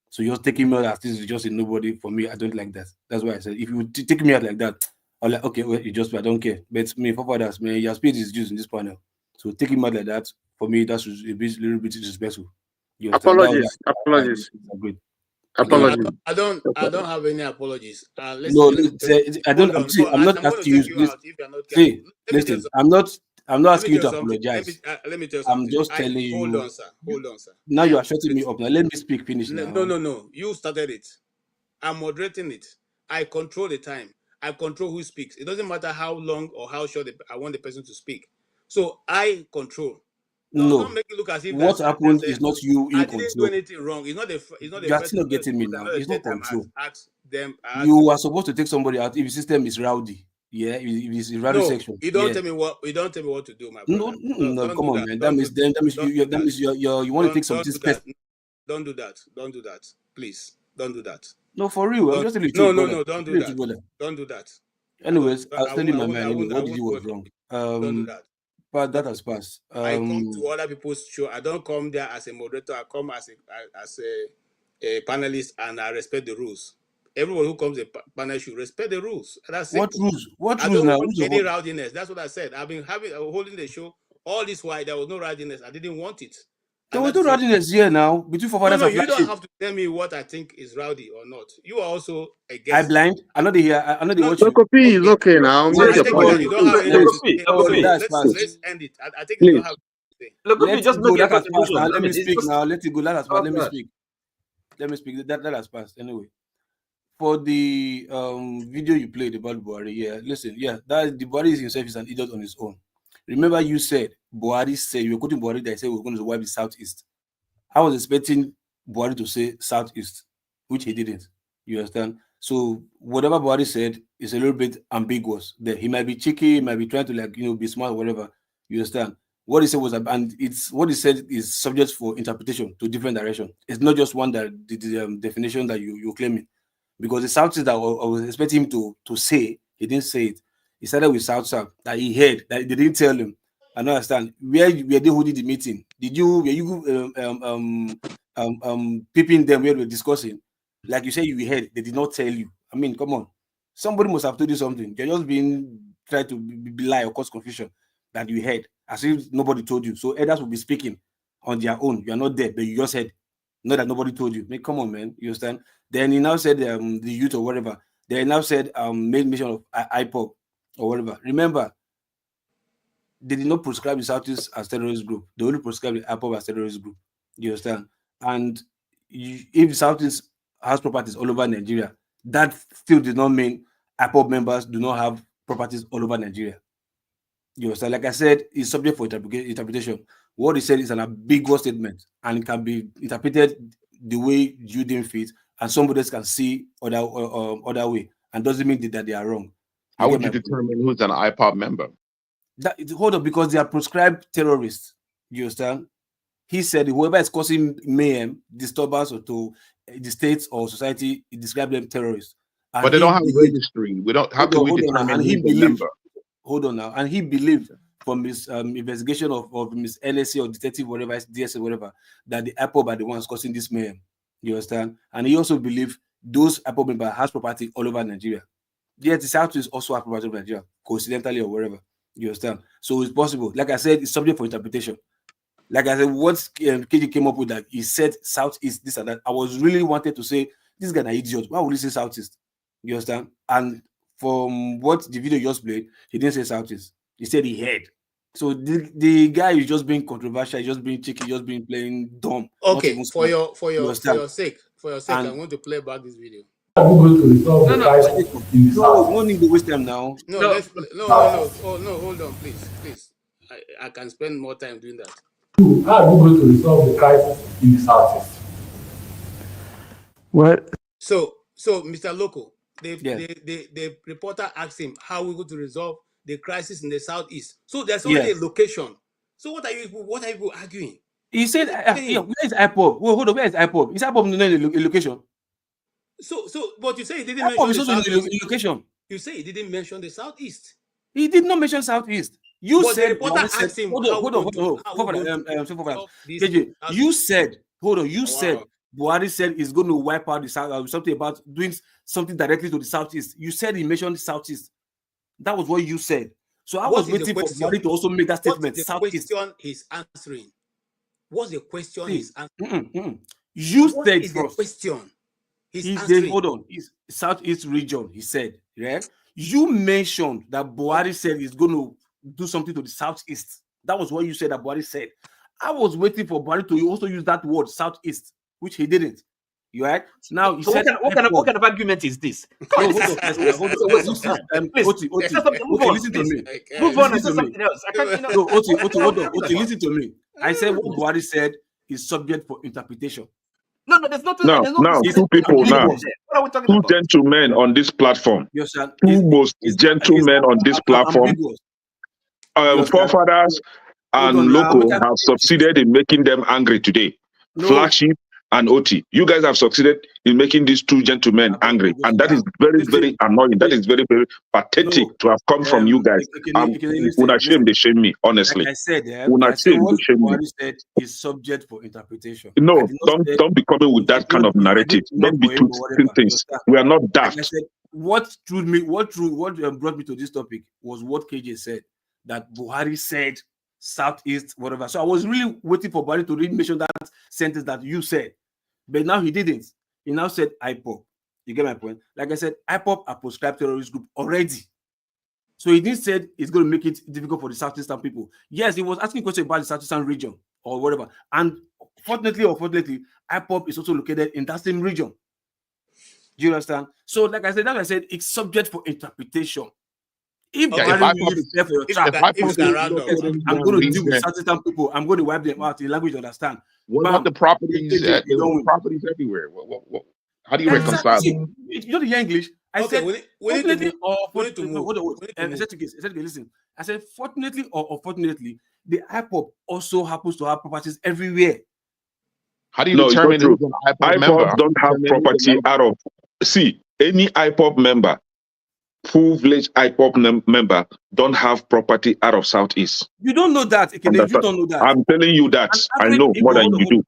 So just taking me out as this is just a nobody for me. I don't like that. That's why I said if you take me out like that, I'm like, okay, well, I don't care. But me, Forefathers, man, your speed is used in this panel. So taking me out like that, for me, that's a little bit disrespectful. You understand? Apologies. Apologies. I don't have any apologies. I'm not asking you. Listen, I'm not asking you to apologize. Let me tell you something. I'm just telling you. Hold on, sir. Now you are shutting me up. Now let me speak. Finish now. No. You started it. I'm moderating it. I control the time. I control who speaks. It doesn't matter how long or how short I want the person to speak. So I control. Don't make it look as if what happened is not you in control. I didn't do anything wrong. It's not the you are still not getting me now. It's not control. You are supposed to take somebody out if the system is rowdy. Yeah, if it's a rowdy section. You don't tell me what. You don't tell me what to do, my brother. No, come on, man. That means you want to take something special. Don't do that. Don't do that. Please, don't do that. No, for real. I'm just telling you. No. Don't do that. Don't do that. Anyways, I'll tell you my mind. What did you was wrong? Don't do that. But that has passed. I come to other people's show. I don't come there as a moderator. I come as a panelist, and I respect the rules. Everyone who comes to a panel should respect the rules. That's what rules? What rules? I don't want any rowdiness. That's what I said. I've been holding the show all this while. There was no rowdiness. I didn't want it. There was no rowdiness here now between Forefathers and Flagship. You don't have to tell me what I think is rowdy or not. You are also a guest. I blind. I know the watch. Local P is okay now. Let's end it. I think you don't have. Let just go. That has passed now. Let me speak now. Let it go. That has passed. Let me speak. Let me speak. That has passed anyway. For the video you played about Buhari, listen, that the Buhari himself is an idiot on his own. Remember, you said Buhari said you were quoting Buhari that said we're going to wipe the Southeast. I was expecting Buhari to say Southeast, which he didn't. You understand? So whatever Buhari said is a little bit ambiguous. There, he might be cheeky, he might be trying to be smart, whatever. You understand? What he said was, and it's what he said is subject for interpretation to different direction. It's not just one that the definition that you're claiming. Because the Southeast that I was expecting him to say, he didn't say it. He started with South that he heard that they didn't tell him. I don't understand. Were they holding the meeting? Were you peeping them where we were discussing? Like you said, you heard. They did not tell you. I mean, come on. Somebody must have told you something. You're just being tried to lie or cause confusion that you heard, as if nobody told you. So others will be speaking on their own. You are not there, but you just heard. Not that nobody told you. Come on, man. You understand? Then he now said the youth or whatever. They now said made mention of IPOB or whatever. Remember, they did not prescribe the Southeast as terrorist group. They only prescribed the IPOB as terrorist group. You understand? And if the Southeast has properties all over Nigeria, that still did not mean IPOB members do not have properties all over Nigeria. You understand? Like I said, it's subject for interpretation. What he said is an ambiguous statement, and it can be interpreted the way you deem fit, and somebody else can see other way, and doesn't mean that they are wrong. How would you determine who's an IPOB member? Hold on, because they are proscribed terrorists. You understand? He said whoever is causing mayhem, disturbance, or to the state or society, he described them terrorists. And but they don't have a registry. We don't. How can we determine who's a member? Hold on now, and he believed from his investigation of Miss LSC or detective, whatever, DSA, whatever, that the IPOB are the ones causing this mayhem. You understand? And he also believed those IPOB members has property all over Nigeria. Yet the Southeast also has property in Nigeria, coincidentally or wherever. You understand? So it's possible. Like I said, it's subject for interpretation. Like I said, what KD came up with, that he said Southeast, this and that. I was really wanted to say, this guy is an idiot. Why would he say Southeast? You understand? And from what the video just played, he didn't say Southeast. He said he heard. So the guy is just being controversial, just being cheeky, just being playing dumb. Okay, for your sake, I'm going to play back this video. going to resolve the crisis in the No, south? no need to waste time now. No, Oh, no, hold on, please. I can spend more time doing that. How are you going to resolve the crisis in the southeast? Well, so Mr. Loco, the reporter asked him how we going to resolve the crisis in the southeast. So there's already a location. So what are you arguing? He said, where is IPOB? Well, hold on, where is IPOB? Is IPOB not in a location? But you say he didn't IPOB mention is the also southeast. in location. You say he didn't mention the southeast. He did not mention southeast. You but said, the reporter asked him, hold on. You said, Buhari said he's going to wipe out the south, something about doing something directly to the southeast. You said he mentioned the southeast. That was what you said. So I was waiting for Buhari to also make that statement. What's the question he's answering? What's the question he's answering? You said is first. The question he's answering? Hold on. It's southeast region, he said. Right? You mentioned that Buhari said he's going to do something to the southeast. That was what you said that Buhari said. I was waiting for Buhari to also use that word, southeast, which he didn't. You right? Now he said, what kind of argument is this? No, hold on. Oti, listen to me. Move on and say something else. I can't, No, Oti, hold on. Oti, listen to me. I said what Buhari said is subject for interpretation. No, there's nothing. Now, two people now, What are we talking two about? gentlemen on this platform, two most gentlemen on this platform, forefathers and Loco have succeeded in making them angry today. Flagship and Oti, you guys have succeeded in making these two gentlemen angry, and that is very, very annoying. That is very, very pathetic to have come from you guys. Una shame, they shame me, honestly. Like I said, Una shame, what they shame me. Buhari said is subject for interpretation. No, don't be coming with that kind of narrative. Don't be twisting things. We are not daft. Like I said, what brought me to this topic was what KJ said, that Buhari said southeast, whatever. So I was really waiting for Buhari to really mention that sentence that you said, but now he didn't. He now said IPOB. You get my point? Like I said, IPOB are proscribed terrorist group already. So he didn't say it's going to make it difficult for the southeastern people. Yes, he was asking questions about the southeastern region or whatever. And fortunately or unfortunately, IPOB is also located in that same region. Do you understand? So, like I said, it's subject for interpretation. If Buhari really is there for your trap, I'm going to deal with southeastern people. I'm going to wipe them out in language you understand. What about the properties? Properties everywhere. How do you reconcile them? You don't hear English. I said, fortunately or unfortunately, listen. I said, fortunately or unfortunately, the IPOB also happens to have properties everywhere. How do you determine who's an IPOB don't have property out of... See, any IPOB member, full-fledged IPOB member, don't have property out of Southeast. You don't know that. You don't know that. I'm telling you that. I know more than you do.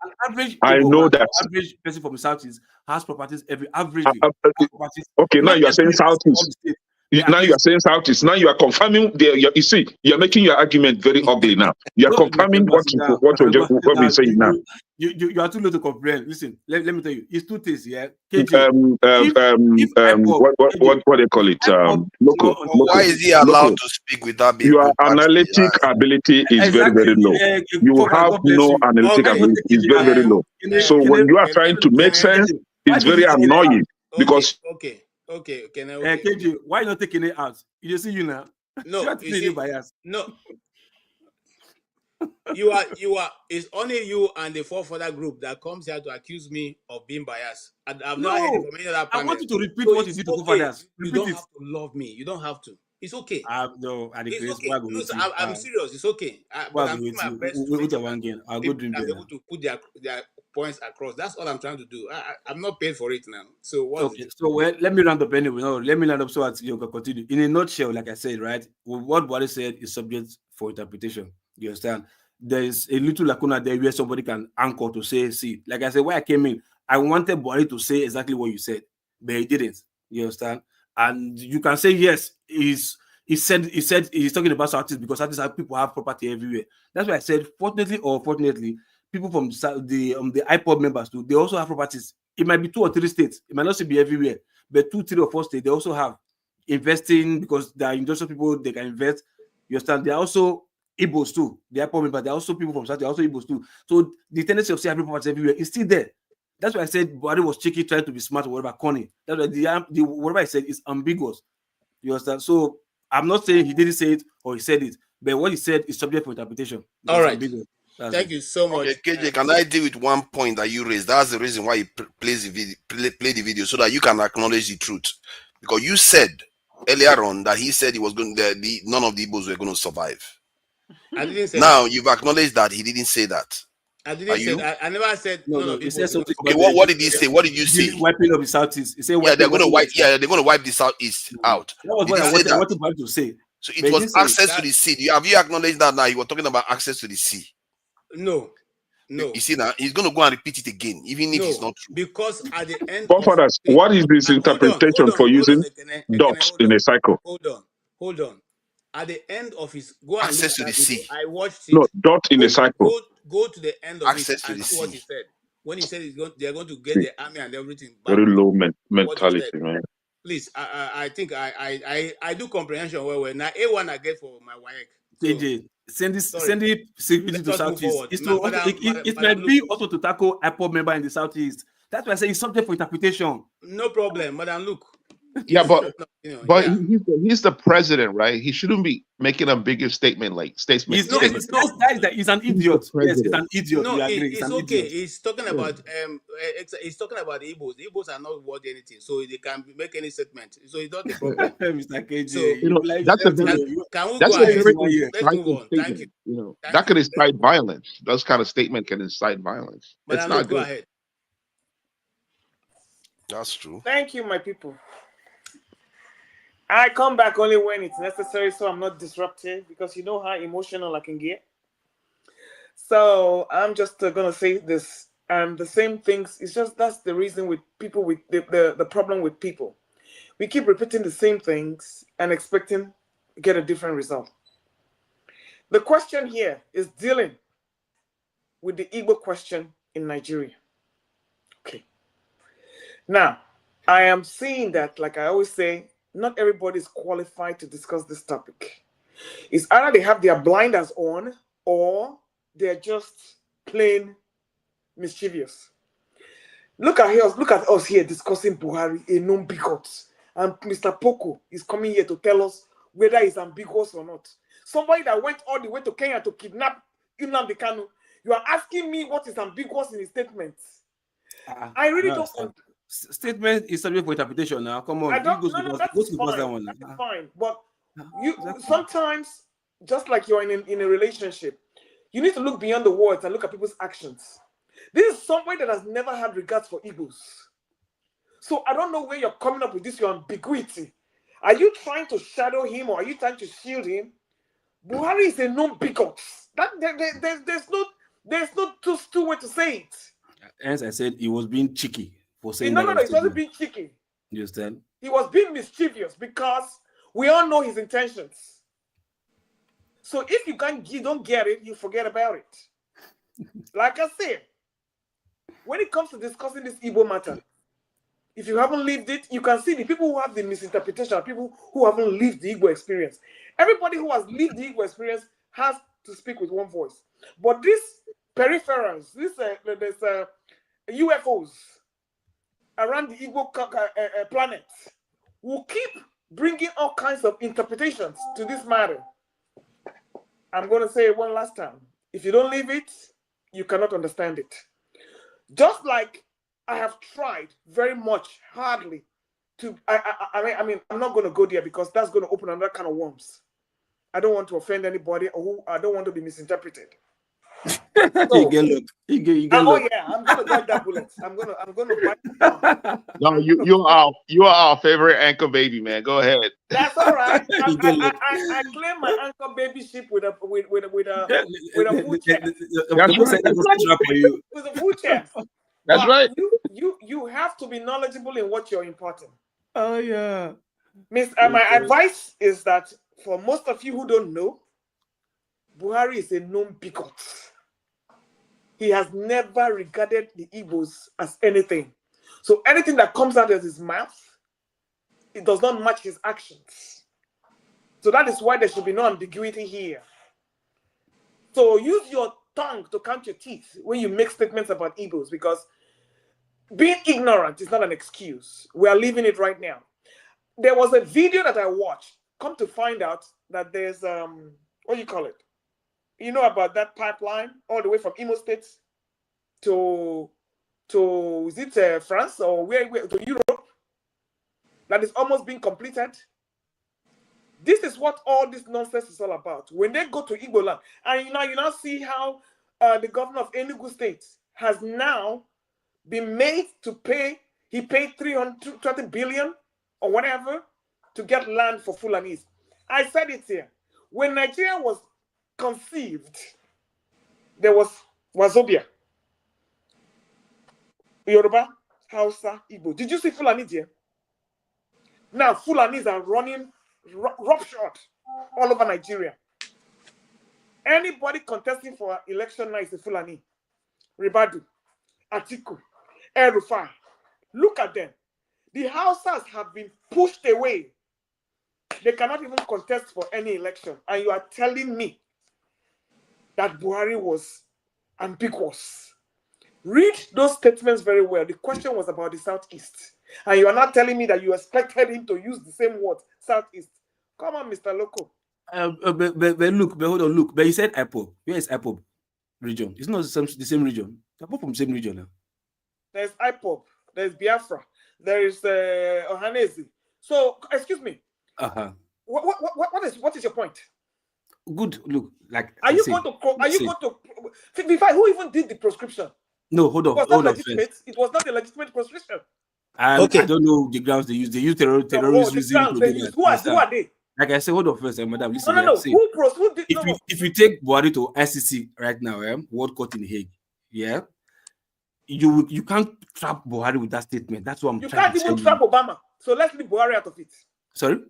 I know that. Average person from the Southeast has properties averagely. Okay, now you are saying Southeast. Now you are saying Southeast. Now you are confirming. You see, you are making your argument very ugly now. You are confirming what we're saying now. You are too low to comprehend. Listen, let me tell you, it's two things. Yeah. What do they call it? Local. Why is he allowed to speak without being? Your analytic ability is very, very low. You have no analytic ability. It's very, very low. So when you are trying to make sense, it's very annoying because. Okay. KJ, why not taking it out? You see you now. No, no. You are. It's only you and the forefather group that comes here to accuse me of being biased. I've not heard it from any other panel. I want you to repeat what you did to forefathers. You don't have to love me. You don't have to. It's okay. No, it's okay. No, I'm serious. It's okay. But I'm doing my best. I'll go drink I'm able to put their points across. That's all I'm trying to do. I'm not paid for it now. So what? Okay. So let me round up anyway. No, let me round up so that you can continue. In a nutshell, like I said, right? What Buhari said is subject for interpretation. You understand? There is a little lacuna there where somebody can anchor to say, see, like I said, when I came in, I wanted Buhari to say exactly what you said, but he didn't. You understand? And you can say yes, he said he's talking about Southeast because Southeast people have property everywhere. That's why I said, fortunately or unfortunately, people from the IPOB members too, they also have properties. It might be 2 or 3 states. It might not be everywhere, but 2, 3, or 4 states they also have investing because they are industrial people. They can invest. You understand? They are also Igbos too. The IPOB members, they are also people from South. They are also Igbos too. So the tendency of saying having properties everywhere is still there. That's why I said Buhari was cheeky, trying to be smart or whatever, corny. That's why the whatever I said is ambiguous. You understand? So I'm not saying he didn't say it or he said it, but what he said is subject for interpretation. All right. Ambiguous. Thank you so much. Okay, KJ, can I deal with one point that you raised? That's the reason why you play the video, so that you can acknowledge the truth. Because you said earlier on that he said he was going none of the Igbos were going to survive. I didn't say now that. You've acknowledged that he didn't say that. I didn't say that. I never said no. He said something. Okay, what did he say? What did you say? Wiping up the Southeast. He said, they're going to wipe. Yeah, they're going to wipe the Southeast out. That was what I wanted to say. So it was access to the sea. Have you acknowledged that now? You were talking about access to the sea. No. You see now, he's going to go and repeat it again, even if it's not true. Because at the end Forefathers, what is this interpretation for using dots in a cycle? Hold on. At the end of his access to the sea. I watched it. No, dot in a cycle. Go to the end of access it to and the see sea. what he said. When he said they're going to get the army and everything back. Very low mentality, man. Please, I think I do comprehension well. Now A1 I get for my wife. JJ, send it secretly to Southeast. It might be also to tackle IPOB member in the Southeast. That's why I say it's subject for interpretation. No problem, Madam. Look. Yeah, but he's the president, right? He shouldn't be making a bigger statement like statement. He's an idiot. Yes, he's an idiot. No, it's okay. Idiot. He's talking about he's talking about the Igbos. The Igbos are not worth anything, so they can make any statement. So it's not the problem. Mr. KJ, so that's a very statement. Thank you. That could incite violence. Those kind of statement can incite violence. But it's not go good. ahead. That's true. Thank you, my people. I come back only when it's necessary, so I'm not disruptive, because you know how emotional I can get. So I'm just gonna say this, and the same things. It's just that's the reason with people, with the problem with people. We keep repeating the same things and expecting to get a different result. The question here is dealing with the Igbo question in Nigeria. Okay. Now, I am seeing that, like I always say, not everybody is qualified to discuss this topic. It's either they have their blinders on or they're just plain mischievous. Look at us here discussing Buhari, a non-bigot. And Mr. Poco is coming here to tell us whether it's ambiguous or not. Somebody that went all the way to Kenya to kidnap Nnamdi Kanu, you are asking me what is ambiguous in his statements. I really don't. Statement is subject for interpretation now. Come on. That's fine. But sometimes, just like you're in a relationship, you need to look beyond the words and look at people's actions. This is somebody that has never had regards for Igbos. So I don't know where you're coming up with this, your ambiguity. Are you trying to shadow him or are you trying to shield him? Buhari is a non-bigot. There's no two way to say it. As I said, he was being cheeky. No, he wasn't being cheeky. You understand? He was being mischievous because we all know his intentions. So if you don't get it, you forget about it. Like I said, when it comes to discussing this Igbo matter, if you haven't lived it, you can see the people who have the misinterpretation are people who haven't lived the Igbo experience. Everybody who has lived the Igbo experience has to speak with one voice. But these peripherals, these UFOs, around the Igbo planet will keep bringing all kinds of interpretations to this matter. I'm going to say it one last time. If you don't live it, you cannot understand it. Just like I have tried very much hardly to, I mean, I'm not going to go there because that's going to open another kind of worms. I don't want to offend anybody or I don't want to be misinterpreted. So, you get look. Oh yeah, I'm gonna bite that bullet. I'm gonna bite it. No, you are our favorite anchor baby, man. Go ahead. That's all right. I claim my anchor baby ship with a full chest. With a full chest. That's right. You have to be knowledgeable in what you're importing. Oh yeah. My advice is that for most of you who don't know, Buhari is a non-bigot. He has never regarded the Igbos as anything. So anything that comes out of his mouth, it does not match his actions. So that is why there should be no ambiguity here. So use your tongue to count your teeth when you make statements about Igbos, because Being ignorant is not an excuse. We are living it right now. There was a video that I watched. Come to find out that there's what do you call it? You know about that pipeline all the way from Imo State to is it France or where to Europe that is almost being completed. This is what all this nonsense is all about. When they go to Igbo land, and you now see how the governor of Enugu State has now been made to pay. He paid 320 billion or whatever to get land for Fulanis. I said it here. When Nigeria was conceived, there was Wazobia, Yoruba, Hausa, Igbo. Did you see Fulanis here? Now Fulanis are running roughshod all over Nigeria. Anybody contesting for election now is a Fulani. Ribadu, Atiku, El-Rufai. Look at them. The Hausas have been pushed away. They cannot even contest for any election. And you are telling me that Buhari was ambiguous. Read those statements very well. The question was about the Southeast. And you are not telling me that you expected him to use the same word, Southeast. Come on, Mr. Loco. But hold on, look. But you said IPOB. Where is IPOB region? It's not the same region. They're both from the same region now. There's IPOB. There's Biafra. There is Ohanese. So, excuse me. What is your point? Good. Look, like are you going to who even did the proscription? No, hold on. It was not a legitimate proscription. Okay. I don't know the grounds they use. They use terrorist reason. Who are they? Like I said, hold on first, madam. Listen, no. If you take Buhari to ICC right now, World Court in Hague, you can't trap Buhari with that statement. That's what I'm trying to tell you. You can't even trap Obama. So let's leave Buhari out of it. Sorry?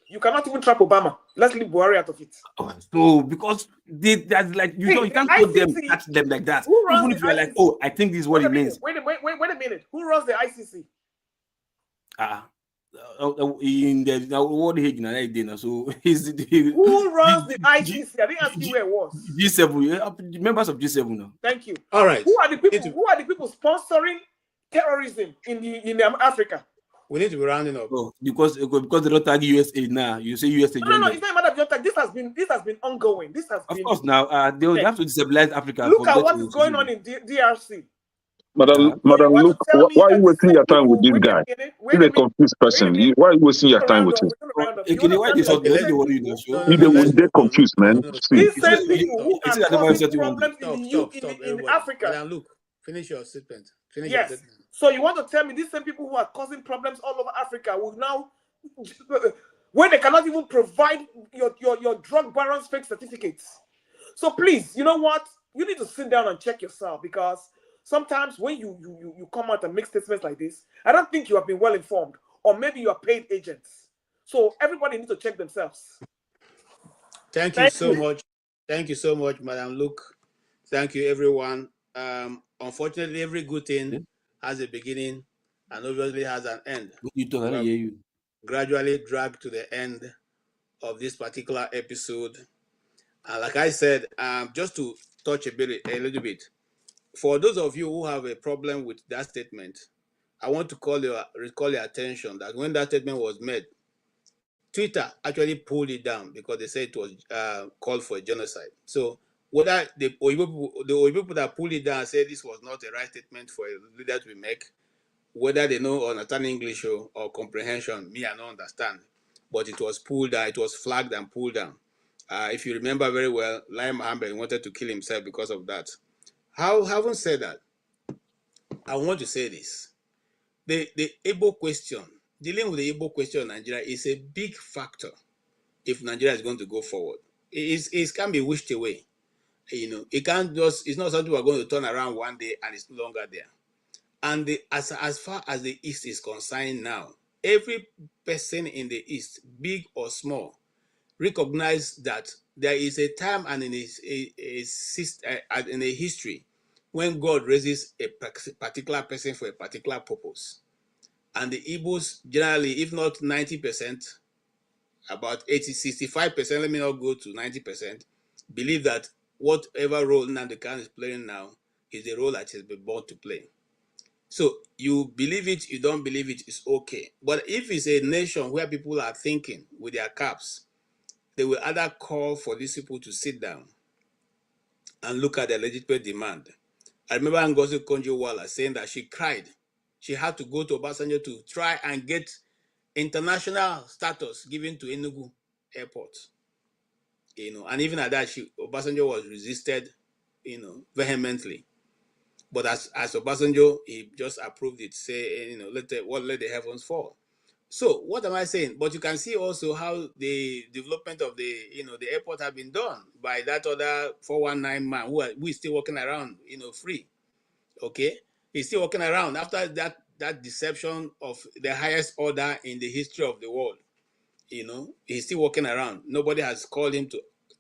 You cannot even trap Obama. Let's leave Buhari out of it. So because that's like you can't put them at them like that. Even if you're like, oh, I think this is what it means. Wait a minute. Who runs the ICC? In the World Hague, so who runs the ICC? I didn't ask you where it was. G7, members of G7 now. Thank you. All right. Who are the people sponsoring terrorism in Africa? We need to be rounding up. Oh, because they don't tag USA now. You say USA. No, it's not a matter of your tag. This has been ongoing. Of course, now they will have to destabilize Africa. Look at what is going on in DRC. Madam, look, why are you wasting your time with this guy? He's a confused person. Why are you wasting your time with him? They're confused, man. These same people who are causing problems in Africa. Madam, look, finish your statement. Yes. So you want to tell me these same people who are causing problems all over Africa will now, when they cannot even provide your drug barons fake certificates? So please, you know what? You need to sit down and check yourself, because sometimes when you come out and make statements like this, I don't think you have been well informed, or maybe you are paid agents. So everybody needs to check themselves. Thank you so much. Thank you so much, Madam Luke. Thank you, everyone. Unfortunately, every good thing has a beginning and obviously has an end. You gradually dragged to the end of this particular episode. And like I said, just to touch a little bit, for those of you who have a problem with that statement, I want to recall your attention that when that statement was made, Twitter actually pulled it down because they said it was called for a genocide. So whether the Oyibo people that pulled it down said this was not a right statement for a leader to make, whether they know or understand English or comprehension, me I don't understand. But it was pulled down, it was flagged and pulled down. If you remember very well, Lai Mohammed wanted to kill himself because of that. Having said that, I want to say this. The Igbo question, dealing with the Igbo question in Nigeria is a big factor if Nigeria is going to go forward. It can be wished away. It can't just, it's not something we're going to turn around one day and it's no longer there. And as far as the East is concerned now, every person in the East, big or small, recognize that there is a time and in a history when God raises a particular person for a particular purpose. And the Igbos generally, if not 90%, about 65%, let me not go to 90%, believe that whatever role Nnamdi Kanu is playing now is the role that he's been born to play. So you believe it, you don't believe it, it's okay. But if it's a nation where people are thinking with their caps, they will either call for these people to sit down and look at their legitimate demand. I remember Ngozi Konjo-Iweala saying that she cried. She had to go to Obasanjo to try and get international status given to Enugu Airport. And even at that, Obasanjo was resisted, vehemently. But as Obasanjo, he just approved it, say, let the heavens fall. So what am I saying? But you can see also how the development of the airport have been done by that other 419 man who is still walking around, free. Okay, he's still walking around after that deception of the highest order in the history of the world. He's still walking around. Nobody has called him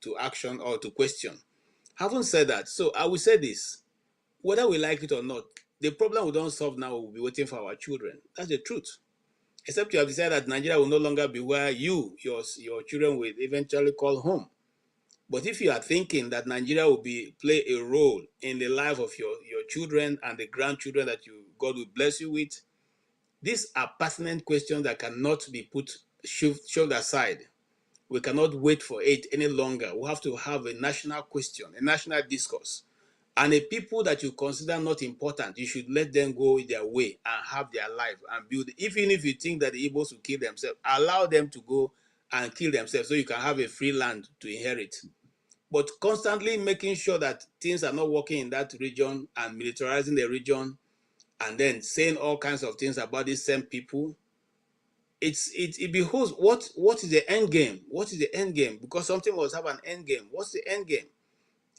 to action or to question. Having said that, so I will say this: whether we like it or not, the problem we don't solve now will be waiting for our children. That's the truth. Except you have decided that Nigeria will no longer be where your children will eventually call home. But if you are thinking that Nigeria will play a role in the life of your children and the grandchildren that God will bless you with, these are pertinent questions that cannot be shoved aside. We cannot wait for it any longer. We have to have a national question, a national discourse. And the people that you consider not important, you should let them go their way and have their life and build. Even if you think that the Igbos will kill themselves, allow them to go and kill themselves so you can have a free land to inherit. But constantly making sure that things are not working in that region and militarizing the region and then saying all kinds of things about these same people, it behooves what is the end game? What is the end game? Because something must have an end game. What's the end game?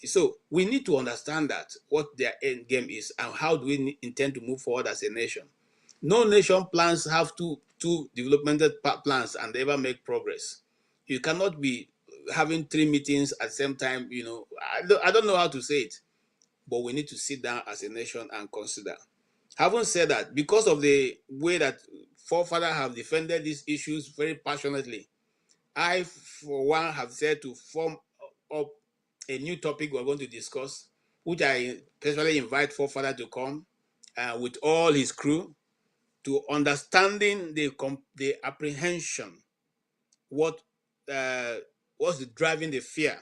So we need to understand that what their end game is and how do we intend to move forward as a nation. No nation plans have two developmental plans and they ever make progress. You cannot be having 3 meetings at the same time. I don't know how to say it, but we need to sit down as a nation and consider. Having said that, because of the way that forefathers have defended these issues very passionately, I, for one, have said to form up a new topic we're going to discuss, which I personally invite forefather to come with all his crew to understanding the apprehension, what's driving the fear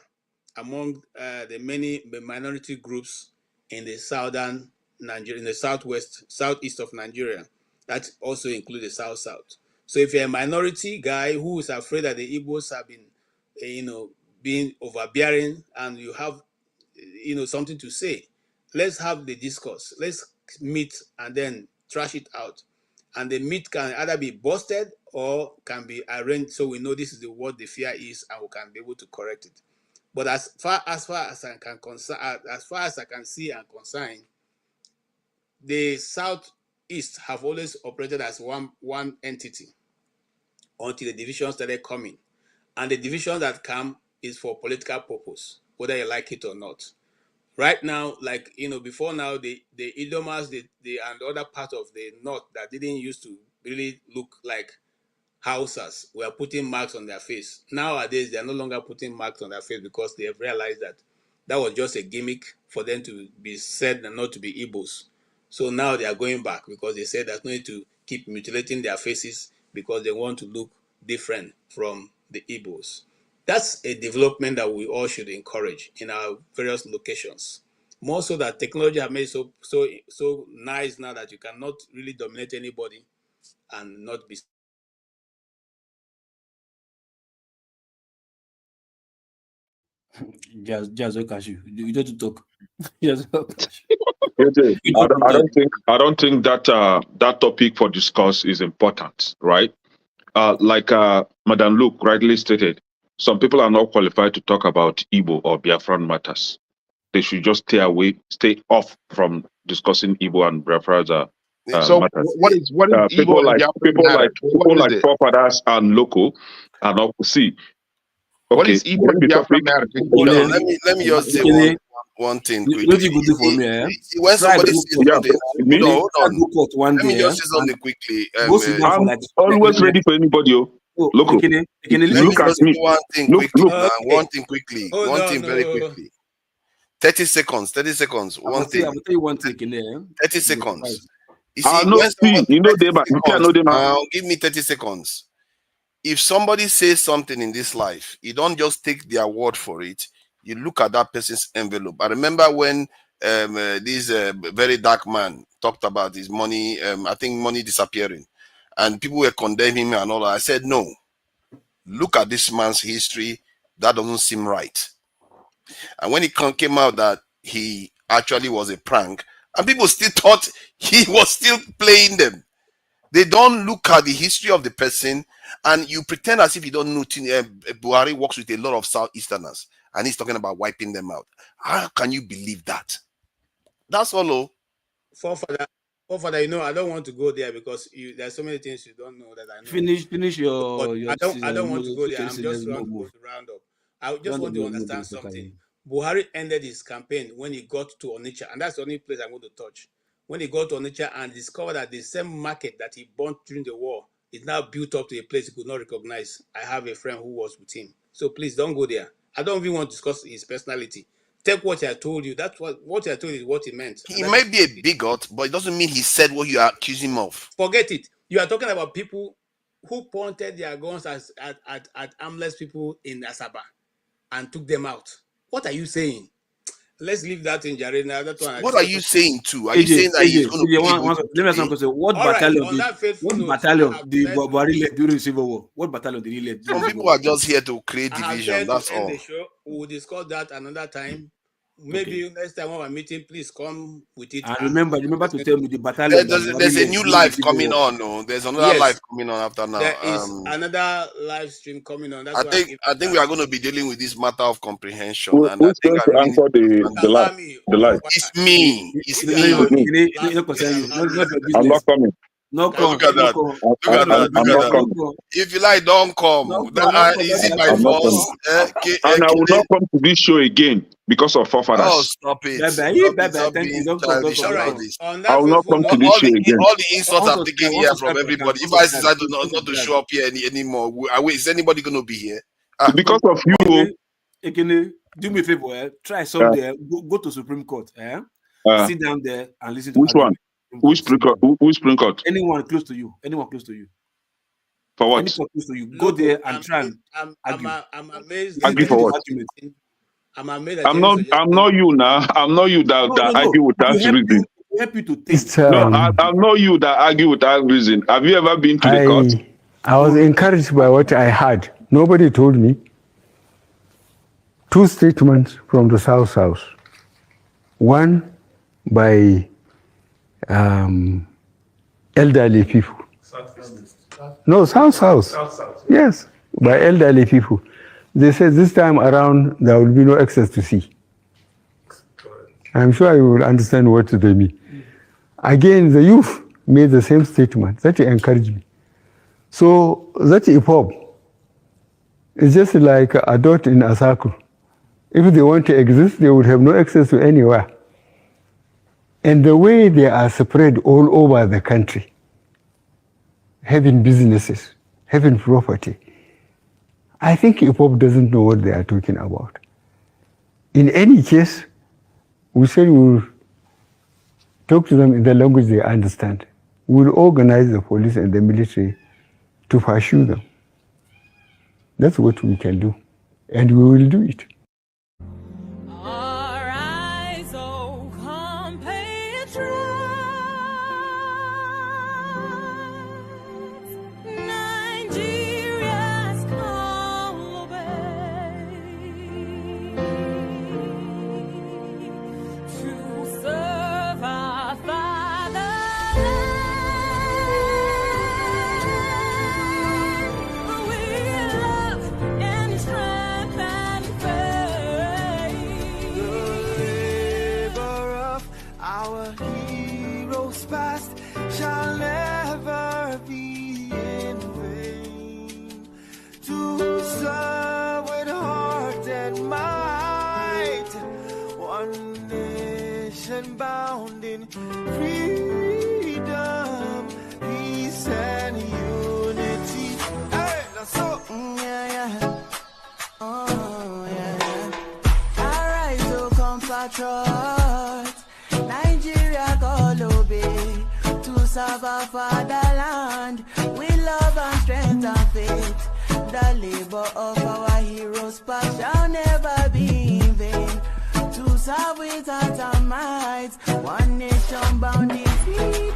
among the many minority groups in the southern Nigeria, in the southeast of Nigeria. That also includes the south. So if you're a minority guy who is afraid that the Igbos have been, being overbearing and you have, something to say, let's have the discourse. Let's meet and then trash it out. And the meat can either be busted or can be arranged so we know this is what the fear is and we can be able to correct it. But as far as I can see and concern, the Southeast have always operated as one entity until the division started coming. And the division that come is for political purpose, whether you like it or not. Right now, before now, the Idomas, and other part of the north that didn't used to really look like Hausas were putting marks on their face. Nowadays, they are no longer putting marks on their face because they have realized that was just a gimmick for them to be said and not to be Igbos. So now they are going back because they said there's no need to keep mutilating their faces because they want to look different from the Igbos. That's a development that we all should encourage in our various locations. More so that technology have made so nice now that you cannot really dominate anybody and not be. Just you don't to talk. Just I don't think that that topic for discuss is important, right? Like Madam Luke rightly stated, some people are not qualified to talk about Igbo or Biafran matters. They should just stay off from discussing Igbo and Biafra's so matters. what is People Igbo and Biafran people like forefathers and local are not see. Okay, what is Igbo and Biafran matter? Let me just say one thing quickly. What you go do for me, eh? When somebody says something, hold on. Let me just say something quickly. I'm always ready for anybody. Look, let me just say one thing quickly. One thing quickly. Hold one thing very quickly. 30 seconds. 30 seconds. One thing. I'll tell you one thing in there. 30 seconds. You see, know, when someone, you know 30 them, you can seconds, know them. give me 30 seconds. If somebody says something in this life, you don't just take their word for it. You look at that person's envelope. I remember when this very dark man talked about his money, I think money disappearing, and people were condemning him and all that. I said, no, look at this man's history. That doesn't seem right. And when it came out that he actually was a prank, and people still thought he was still playing them. They don't look at the history of the person, and you pretend as if you don't know. Buhari works with a lot of Southeasterners, and he's talking about wiping them out. How can you believe that? That's all. Forefather, you know, I don't want to go there because there's so many things you don't know that I know. Finish your. I don't want to go there. I'm just trying to round up. I just want to understand something. Buhari ended his campaign when he got to Onitsha, and that's the only place I'm going to touch. When he got to Onitsha and discovered that the same market that he burnt during the war is now built up to a place he could not recognize. I have a friend who was with him. So please don't go there. I don't even want to discuss his personality. Take what I told you. That's what I told you is what he meant. He might be a bigot, but it doesn't mean he said what you are accusing him of. Forget it. You are talking about people who pointed their guns at armless people in Asaba and took them out. What are you saying? Let's leave that in Jared now. What are you saying too? Are you saying that he's going to let me ask one question. What battalion did Buhari lead during the Civil War? What battalion did he lead? Some people are just here to create division. That's all. We will discuss that another time. Maybe next time when we're meeting, please come with it. And remember to tell me the battalion. There's a new live coming on. No, there's another live coming on after now. There is another live stream coming on. That's I think we are going to be dealing with this matter of comprehension. Who's going to answer the live? It's me. It's me. I'm not coming. No, look at that. Look at that. If you like, don't come. Is it my fault? And I will not come to this show again because of forefathers. Oh, stop it. I will not come to this show again. All the insults I'm taking here from everybody. If I decide not to show up here anymore, is anybody going to be here? Because of you. Do me a favor. Try someday. Go to Supreme Court. Sit down there and listen to which one? Which Supreme Court? Anyone close to you. For what? Anyone close to you. Go there and try and argue. I'm amazed. Argue for what? I'm amazed. I'm not you now. I'm not you that argue without reason. Help you to think. I'm not you that argue without reason. Have you ever been to the court? I was encouraged by what I heard. Nobody told me. 2 statements from the South. One by elderly people. No, South. Yes, by elderly people. They said this time around there will be no access to sea. I'm sure you will understand what they mean. Again, the youth made the same statement. That encouraged me. So that IPOB is just like a dot in a circle. If they want to exist, they would have no access to anywhere. And the way they are spread all over the country, having businesses, having property, I think IPOB doesn't know what they are talking about. In any case, we said we'll talk to them in the language they understand. We'll organize the police and the military to pursue them. That's what we can do. And we will do it. Bound in freedom, peace, and unity. Hey, that's so. Alright, so compatriots, Nigeria call obey to love and strength and faith. The labor of our heroes past shall never be in vain. To serve with heart and might, one nation bound in peace.